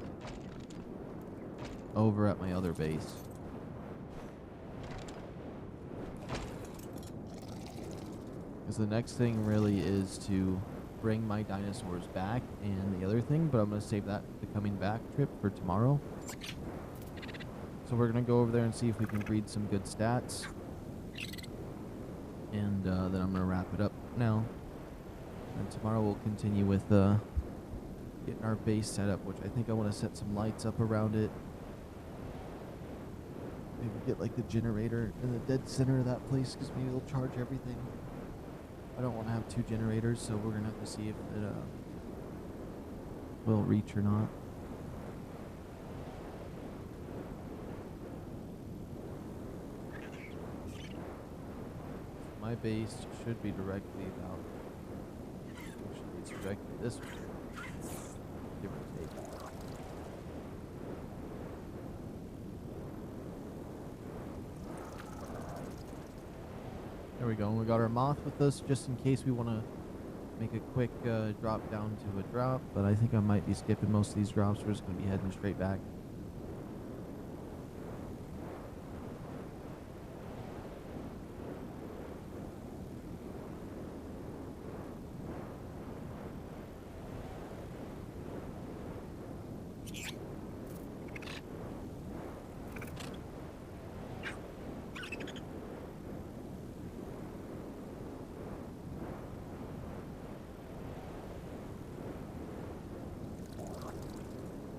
over at my other base. Because the next thing really is to bring my dinosaurs back and the other thing, but I'm going to save that the coming back trip for tomorrow. So we're going to go over there and see if we can breed some good stats. And then I'm going to wrap it up now. And tomorrow we'll continue with getting our base set up, which I think I want to set some lights up around it. Maybe get like the generator in the dead center of that place, because maybe it'll charge everything. I don't want to have two generators, so we're gonna have to see if it will reach or not. My base should be directly about. Actually, it's directly this way, give or take. There we go. And we got our moth with us just in case we want to make a quick drop down to a drop, but I think I might be skipping most of these drops. We're just going to be heading straight back.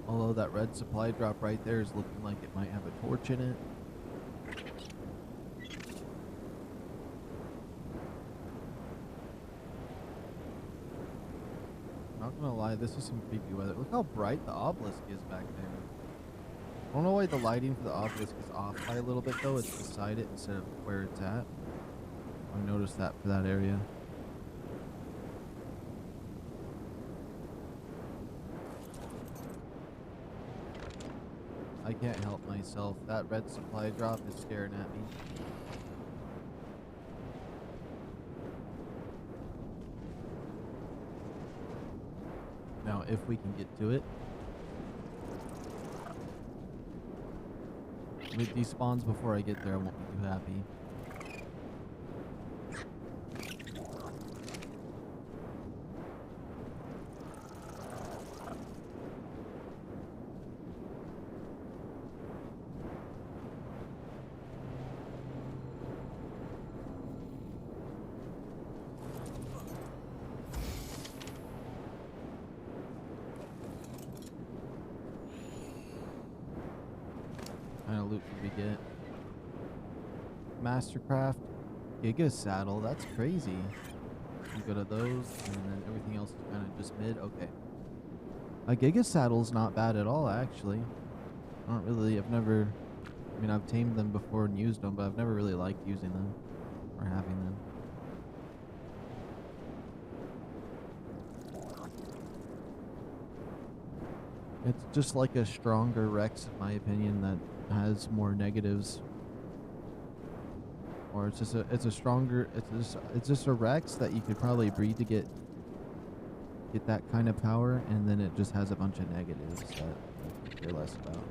Although that red supply drop right there is looking like it might have a torch in it. Not gonna lie, this is some creepy weather. Look how bright the obelisk is back there. I don't know why the lighting for the obelisk is off by a little bit though. It's beside it instead of where it's at. I noticed that for that area. I can't help myself. That red supply drop is staring at me. Now, if we can get to it. If it despawns before I get there, I won't be too happy. Kind of loot did we get? Mastercraft, Giga Saddle. That's crazy. You go to those, and then everything else is kind of just mid. Okay. A Giga Saddle's not bad at all, actually. I don't really. I've never. I mean, I've tamed them before and used them, but I've never really liked using them or having them. It's just like a stronger Rex, in my opinion, that has more negatives. Or it's just a stronger, it's just a Rex that you could probably breed to get that kind of power, and then it just has a bunch of negatives that I could care less about.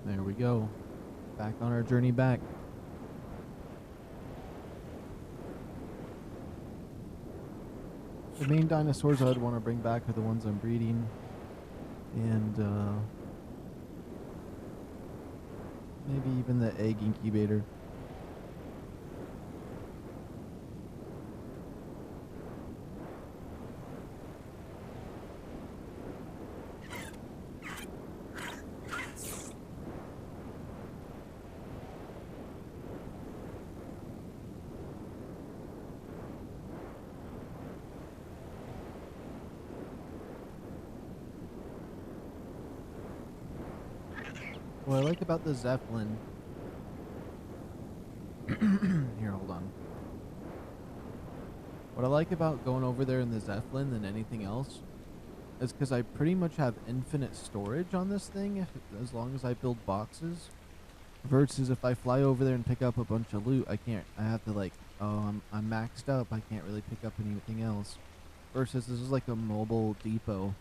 There we go. Back on our journey back. The main dinosaurs I'd want to bring back are the ones I'm breeding. And maybe even the egg incubator. What I like about the Zeppelin... Here, hold on. What I like about going over there in the Zeppelin than anything else is because I pretty much have infinite storage on this thing as long as I build boxes. Versus if I fly over there and pick up a bunch of loot, I can't. I have to like, oh, I'm maxed up. I can't really pick up anything else. Versus this is like a mobile depot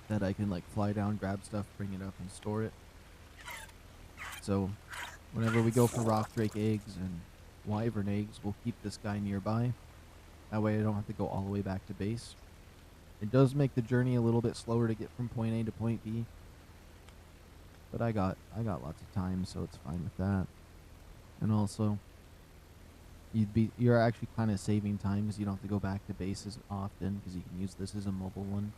that I can like fly down, grab stuff, bring it up, and store it. So whenever we go for rock drake eggs and wyvern eggs, we'll keep this guy nearby. That way I don't have to go all the way back to base. It does make the journey a little bit slower to get from point A to point B. But I got lots of time, so it's fine with that. And also, you're actually kind of saving time because you don't have to go back to base as often because you can use this as a mobile one.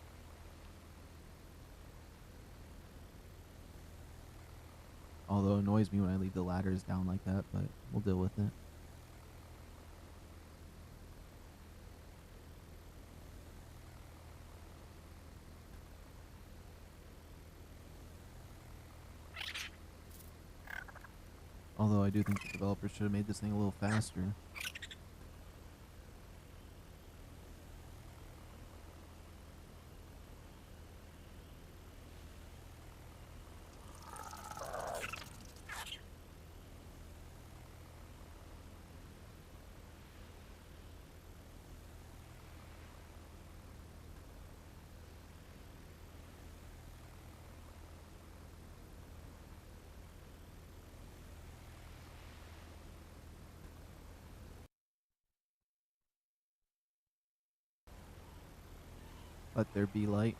Although it annoys me when I leave the ladders down like that, but we'll deal with it. Although I do think the developers should have made this thing a little faster. Let there be light.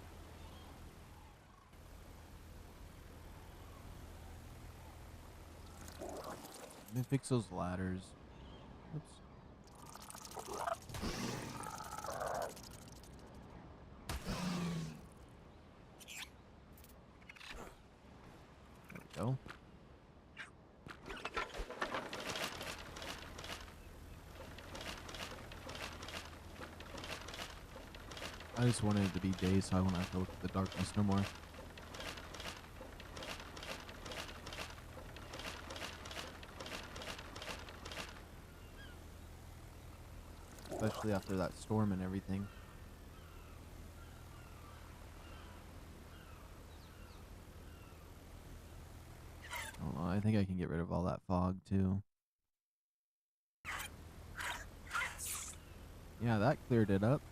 Let me fix those ladders. Oops. There we go. I just wanted it to be day so I won't have to look at the darkness no more. Especially after that storm and everything. I don't know, I think I can get rid of all that fog too. Yeah, that cleared it up.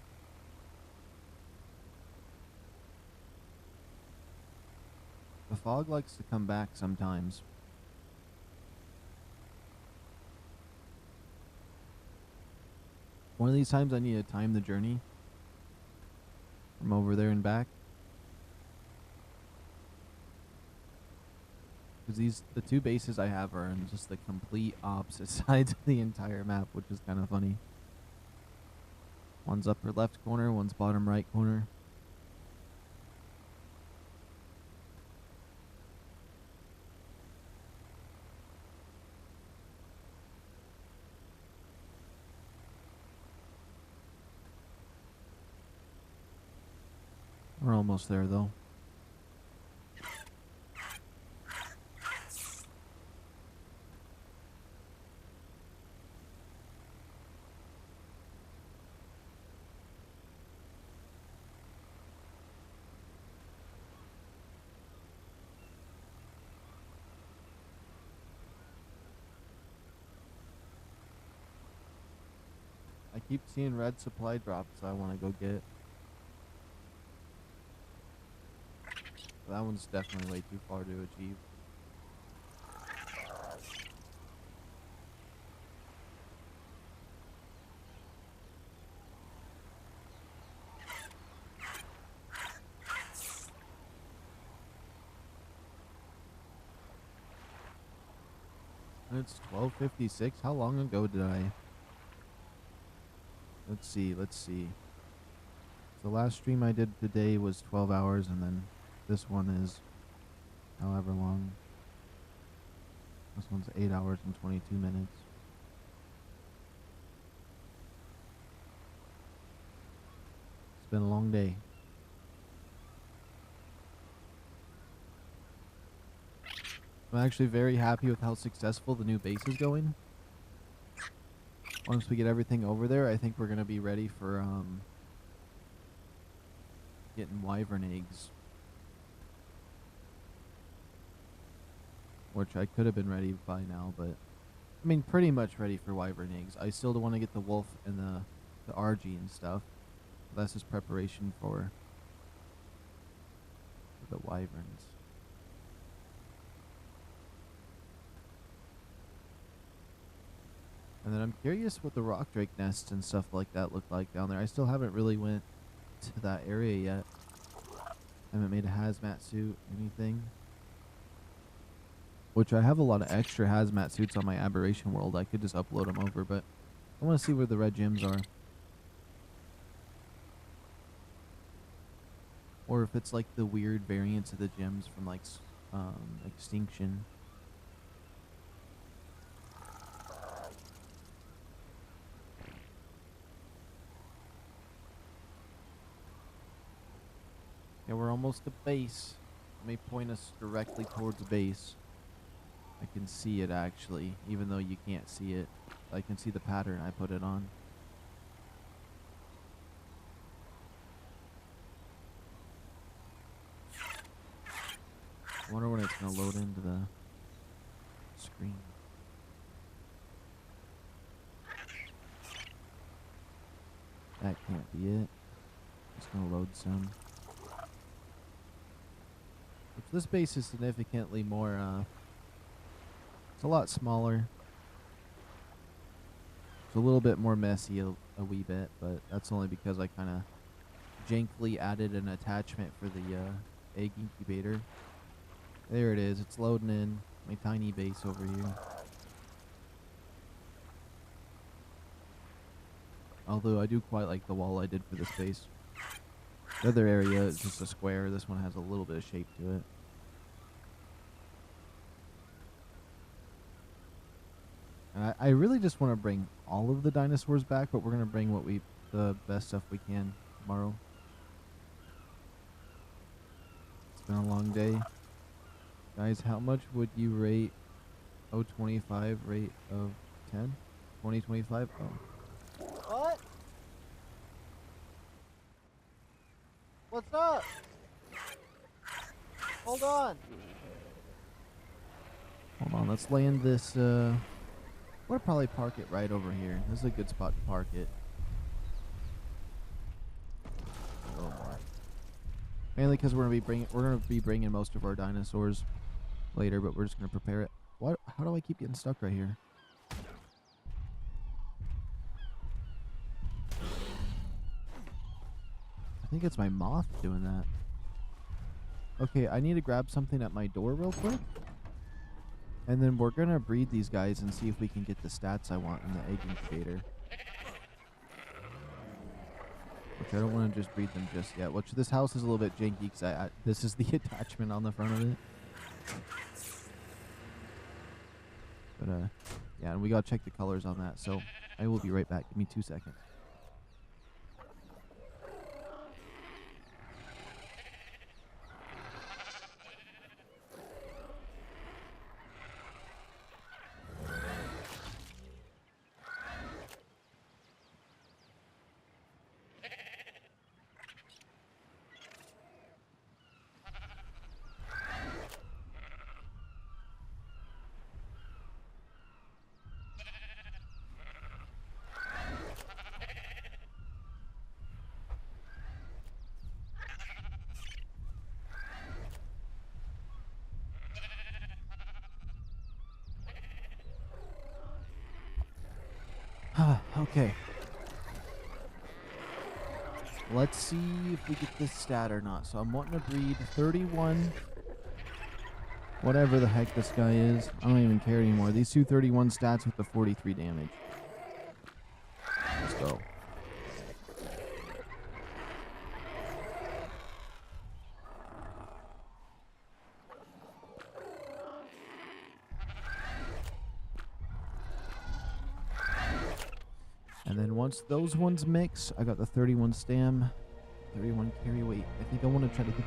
The fog likes to come back sometimes. One of these times I need to time the journey from over there and back. Because the two bases I have are on just the complete opposite sides of the entire map, which is kind of funny. One's upper left corner, one's bottom right corner. We're almost there though. I keep seeing red supply drops, so I want to go get. That one's definitely way too far to achieve. And it's 12:56. How long ago did I? Let's see. The last stream I did today was 12 hours, and then this one is however long. This one's 8 hours and 22 minutes. It's been a long day. I'm actually very happy with how successful the new base is going. Once we get everything over there, I think we're going to be ready for getting wyvern eggs. Which I could have been ready by now, but I mean pretty much ready for wyvern eggs. I still want to get the wolf and the RG and stuff. That's just preparation for the wyverns. And then I'm curious what the rock drake nests and stuff like that look like down there. I still haven't really went to that area yet. Haven't made a hazmat suit, anything. Which I have a lot of extra hazmat suits on my aberration world. I could just upload them over, but I want to see where the red gems are. Or if it's like the weird variants of the gems from like Extinction. Yeah, we're almost to base. Let me point us directly towards base. I can see it actually, even though you can't see it. I can see the pattern I put it on. I wonder when it's gonna load into the screen. That can't be it. It's gonna load some. Which this base is significantly more, it's a lot smaller. It's a little bit more messy a wee bit, but that's only because I kind of jankily added an attachment for the egg incubator. There it is. It's loading in my tiny base over here. Although I do quite like the wall I did for this base. The other area is just a square. This one has a little bit of shape to it. And I really just want to bring all of the dinosaurs back, but we're going to bring the best stuff we can tomorrow. It's been a long day. Guys, how much would you rate 025 rate of 10? 2025? Oh. What? What's up? Hold on. Hold on, let's land this, we'll probably park it right over here. This is a good spot to park it. A little more. Mainly because we're gonna be bringing most of our dinosaurs later, but we're just gonna prepare it. What? How do I keep getting stuck right here? I think it's my moth doing that. Okay, I need to grab something at my door real quick. And then we're gonna breed these guys and see if we can get the stats I want in the egg incubator. Which I don't want to just breed them just yet. Which this house is a little bit janky because this is the attachment on the front of it. But yeah, and we gotta check the colors on that. So I will be right back. Give me 2 seconds. Okay. Let's see if we get this stat or not. So I'm wanting to breed 31. Whatever the heck this guy is. I don't even care anymore. These 231 stats with the 43 damage. Let's go. And then once those ones mix, I got the 31 stam, 31 carry weight. I think I want to try to get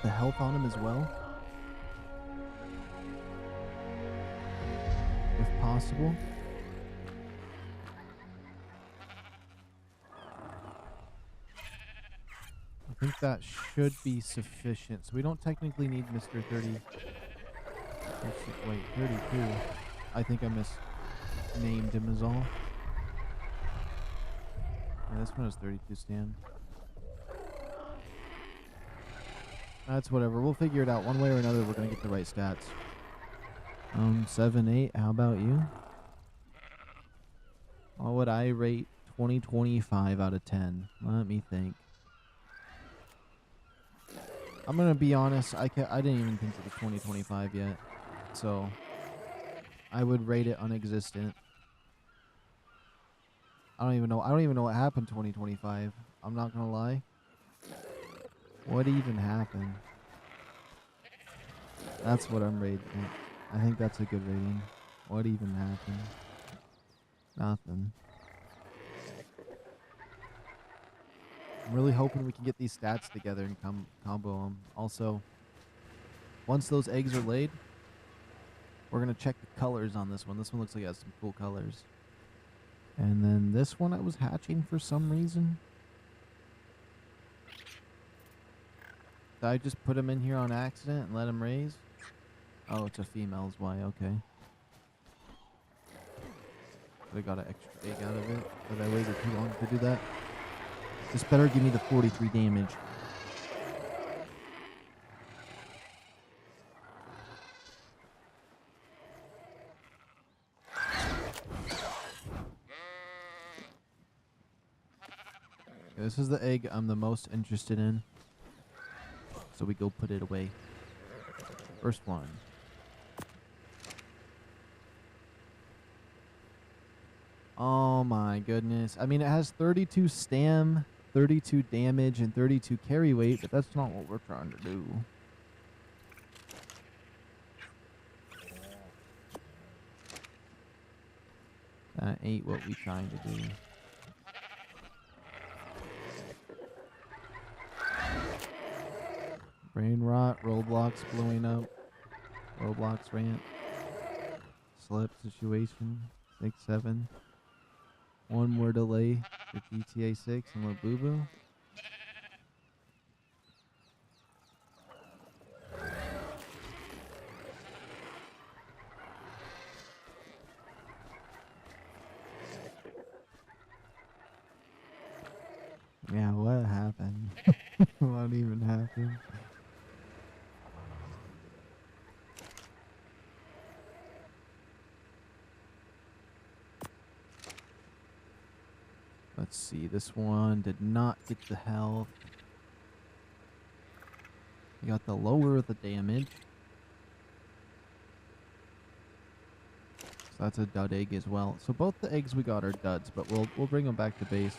the health on him as well, if possible. I think that should be sufficient. So we don't technically need Mr. 30. Wait, 32. I think I misnamed him as all. Yeah, this one is 32 stam. That's whatever. We'll figure it out. One way or another, we're going to get the right stats. 7, 8. How about you? What would I rate 2025 out of 10? Let me think. I'm going to be honest. I didn't even think it was 2025 yet. So, I would rate it unexistent. I don't even know what happened 2025. I'm not going to lie. What even happened? That's what I'm rating. I think that's a good rating. What even happened? Nothing. I'm really hoping we can get these stats together and combo them. Also, once those eggs are laid, We're going to check the colors on this one. This one looks like it has some cool colors. And then this one I was hatching for some reason. Did I just put him in here on accident and let him raise? Oh, it's a female is why, okay. But I got an extra egg out of it, but I waited too long to do that. This better give me the 43 damage. This is the egg I'm the most interested in. So we go put it away. First one. Oh my goodness. I mean, it has 32 stam, 32 damage, and 32 carry weight, but that's not what we're trying to do. That ain't what we trying to do. Brain rot, Roblox blowing up, Roblox rant, slip situation, 6-7. 1 more delay for GTA 6 and Lil Boo Boo. Yeah, what happened? What even happened? Let's see, this one did not get the health. We got the lower of the damage. So that's a dud egg as well. So both the eggs we got are duds, but we'll bring them back to base.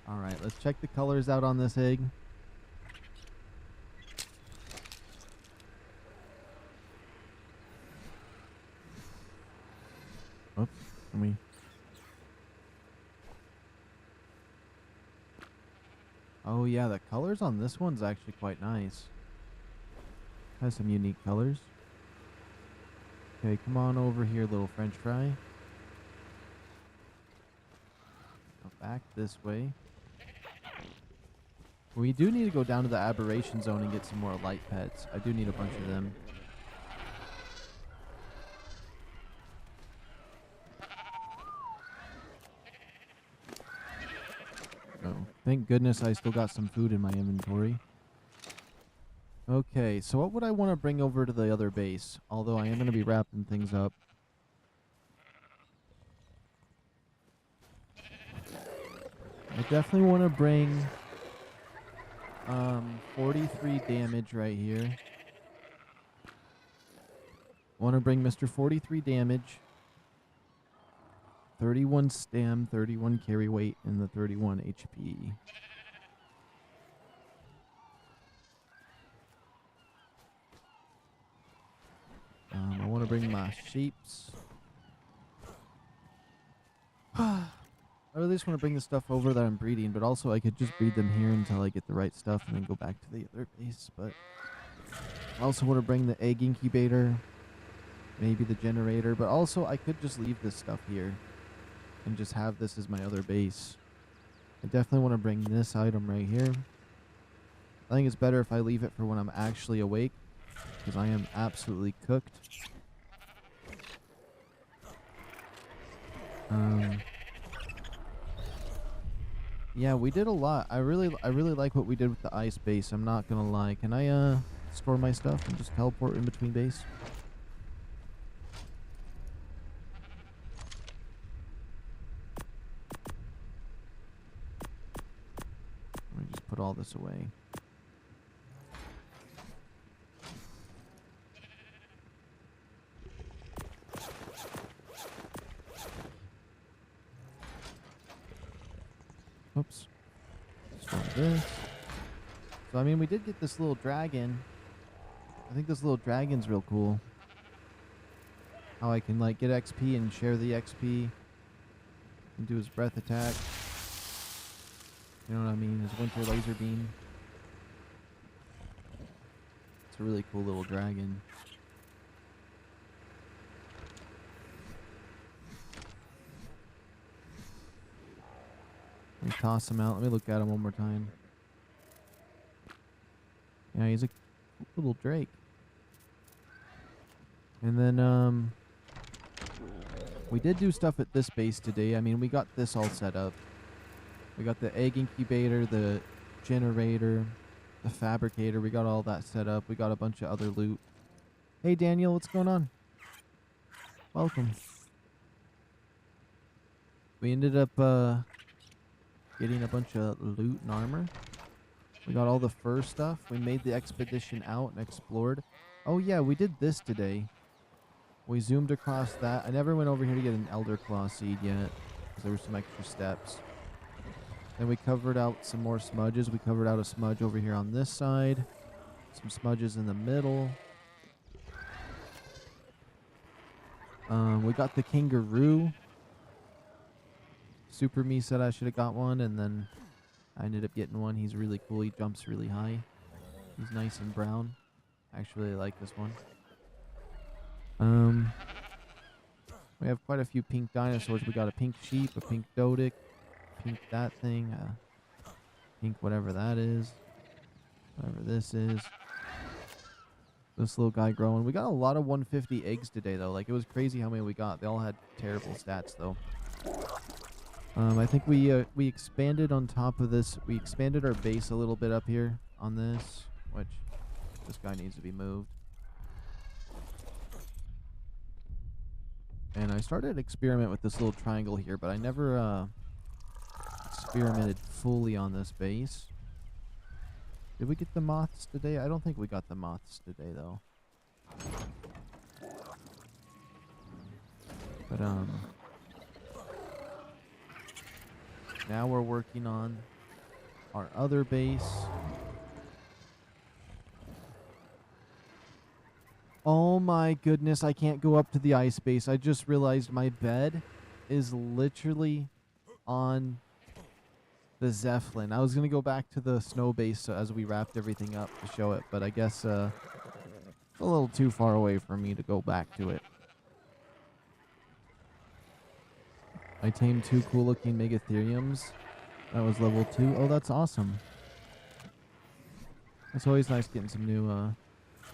Alright, let's check the colors out on this egg. Oops, let me... Oh yeah, the colors on this one's actually quite nice. Has some unique colors. Okay, come on over here, little French fry. Go back this way. We do need to go down to the aberration zone and get some more light pets. I do need a bunch of them. Oh, thank goodness I still got some food in my inventory. Okay, so what would I want to bring over to the other base? Although I am going to be wrapping things up. I definitely want to bring 43 damage right here. Want to bring Mr. 43 damage, 31 stam, 31 carry weight, and the 31 HP. I want to bring my sheeps. I really just want to bring the stuff over that I'm breeding, but also I could just breed them here until I get the right stuff and then go back to the other base. But I also want to bring the egg incubator, maybe the generator, but also I could just leave this stuff here and just have this as my other base. I definitely want to bring this item right here. I think it's better if I leave it for when I'm actually awake, because I am absolutely cooked. Yeah, we did a lot. I really like what we did with the ice base. I'm not gonna lie. Can I store my stuff and just teleport in between base? Let me just put all this away. Oops. Store this. So, I mean, we did get this little dragon. I think this little dragon's real cool. how I can like get XP and share the XP and do his breath attack. You know what I mean? His winter laser beam. It's a really cool little dragon. Let me toss him out. Let me look at him one more time. Yeah, he's a little drake. And then, we did do stuff at this base today. I mean, we got this all set up. We got the egg incubator, the generator, the fabricator. We got all that set up. We got a bunch of other loot. Hey, Daniel, what's going on? Welcome. We ended up, getting a bunch of loot and armor. We got all the fur stuff. We made the expedition out and explored. Oh, yeah, we did this today. We zoomed across that. I never went over here to get an Elder Claw seed yet, because there were some extra steps. Then we covered out some more smudges. We covered out a smudge over here on this side. Some smudges in the middle. We got the kangaroo. Super Me said I should have got one, and then I ended up getting one. He's really cool. He jumps really high. He's nice and brown. Actually, I like this one. We have quite a few pink dinosaurs. We got a pink sheep, a pink Dodic, pink that thing, pink whatever that is, whatever this is. This little guy growing. We got a lot of 150 eggs today, though. Like, it was crazy how many we got. They all had terrible stats, though. I think we expanded on top of this. We expanded our base a little bit up here on this, which this guy needs to be moved. And I started to experiment with this little triangle here, but I never experimented fully on this base. Did we get the moths today? I don't think we got the moths today, though. But, now we're working on our other base. Oh my goodness, I can't go up to the ice base. I just realized my bed is literally on the Zeppelin. I was going to go back to the snow base as we wrapped everything up to show it, but I guess a little too far away for me to go back to it. I tamed 2 cool looking Megatheriums. That was level 2. Oh, that's awesome. It's always nice getting some new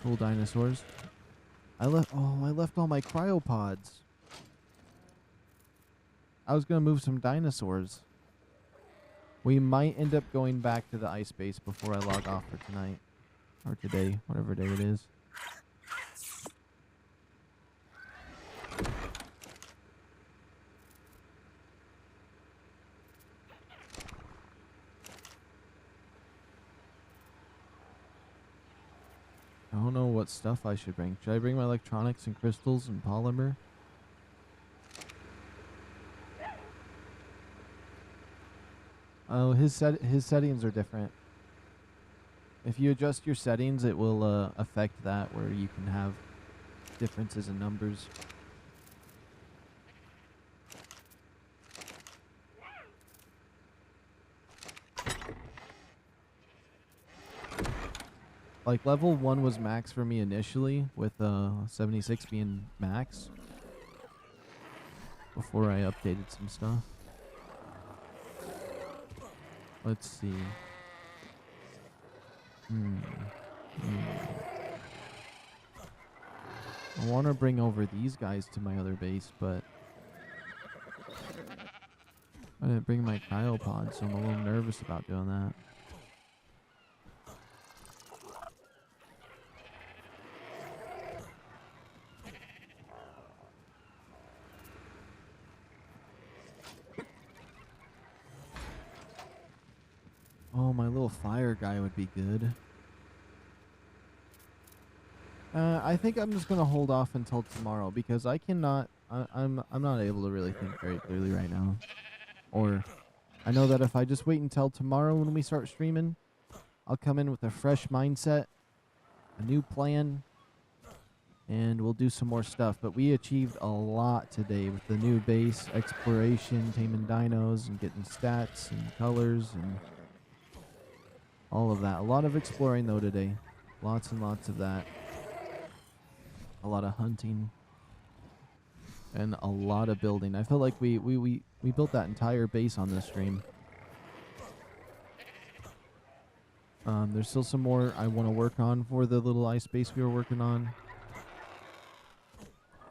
cool dinosaurs. I left all my cryopods. I was going to move some dinosaurs. We might end up going back to the ice base before I log off for tonight. Or today, whatever day it is. I don't know what stuff I should bring. Should I bring my electronics and crystals and polymer? Oh, his settings are different. If you adjust your settings, it will affect that, where you can have differences in numbers. Like, level 1 was max for me initially, with 76 being max. Before I updated some stuff. Let's see. I want to bring over these guys to my other base, but I didn't bring my cryopod, so I'm a little nervous about doing that. Oh, my little fire guy would be good. I think I'm just gonna hold off until tomorrow because I cannot. I'm not able to really think very clearly right now. Or I know that if I just wait until tomorrow when we start streaming, I'll come in with a fresh mindset, a new plan, and we'll do some more stuff. But we achieved a lot today with the new base, exploration, taming dinos, and getting stats and colors and all of that. A lot of exploring though today. Lots and lots of that. A lot of hunting. And a lot of building. I feel like we built that entire base on this stream. There's still some more I want to work on for the little ice base we were working on.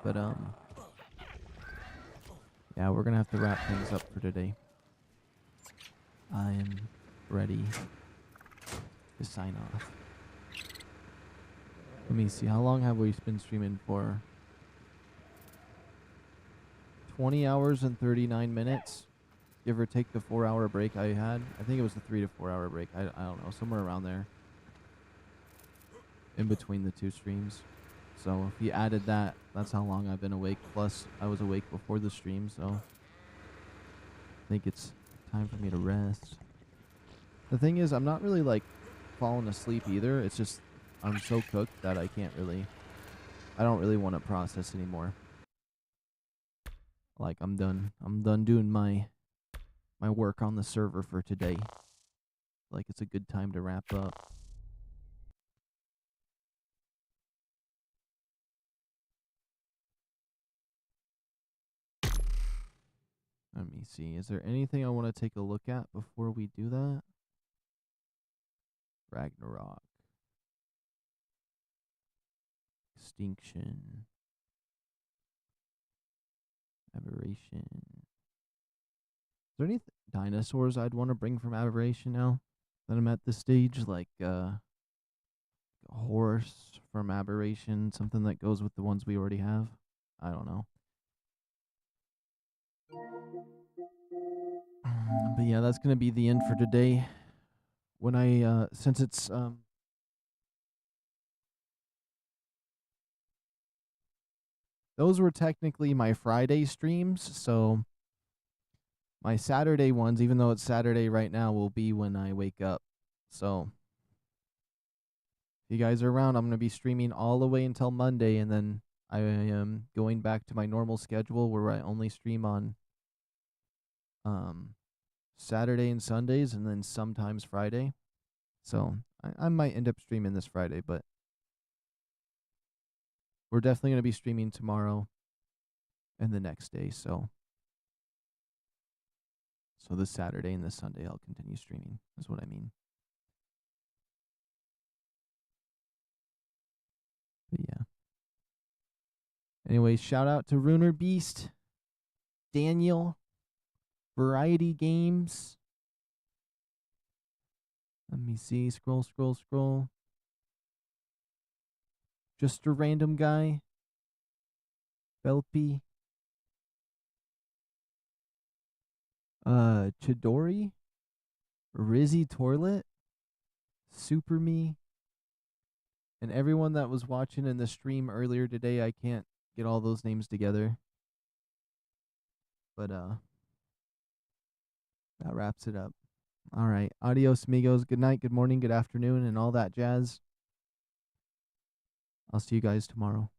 But yeah, we're gonna have to wrap things up for today. I am ready to sign off. Let me see, how long have we been streaming for? 20 hours and 39 minutes. Give or take the 4-hour break I had. I think it was the 3 to 4 hour break. I don't know, somewhere around there. In between the two streams. So if you added that, that's how long I've been awake. Plus, I was awake before the stream, so I think it's time for me to rest. The thing is, I'm not really like falling asleep either. It's just I'm so cooked that I don't really want to process anymore. Like I'm done doing my work on the server for today. Like it's a good time to wrap up. Let me see. Is there anything I want to take a look at before we do that? Ragnarok. Extinction. Aberration. Is there any dinosaurs I'd want to bring from Aberration now that I'm at this stage? Like a horse from Aberration, something that goes with the ones we already have? I don't know. But yeah, that's going to be the end for today. When I, since it's, those were technically my Friday streams, so my Saturday ones, even though it's Saturday right now, will be when I wake up. So if you guys are around, I'm going to be streaming all the way until Monday, and then I am going back to my normal schedule where I only stream on Saturday and Sundays, and then sometimes Friday. So I might end up streaming this Friday, but we're definitely going to be streaming tomorrow and the next day. So this Saturday and this Sunday, I'll continue streaming, is what I mean. But yeah. Anyways, shout out to Runer Beast, Daniel, Variety Games. Let me see. Scroll. Just a random guy. Belpy. Chidori. Rizzy Toilet. Super Me. And everyone that was watching in the stream earlier today. I can't get all those names together. But that wraps it up. All right. Adios, amigos. Good night, good morning, good afternoon, and all that jazz. I'll see you guys tomorrow.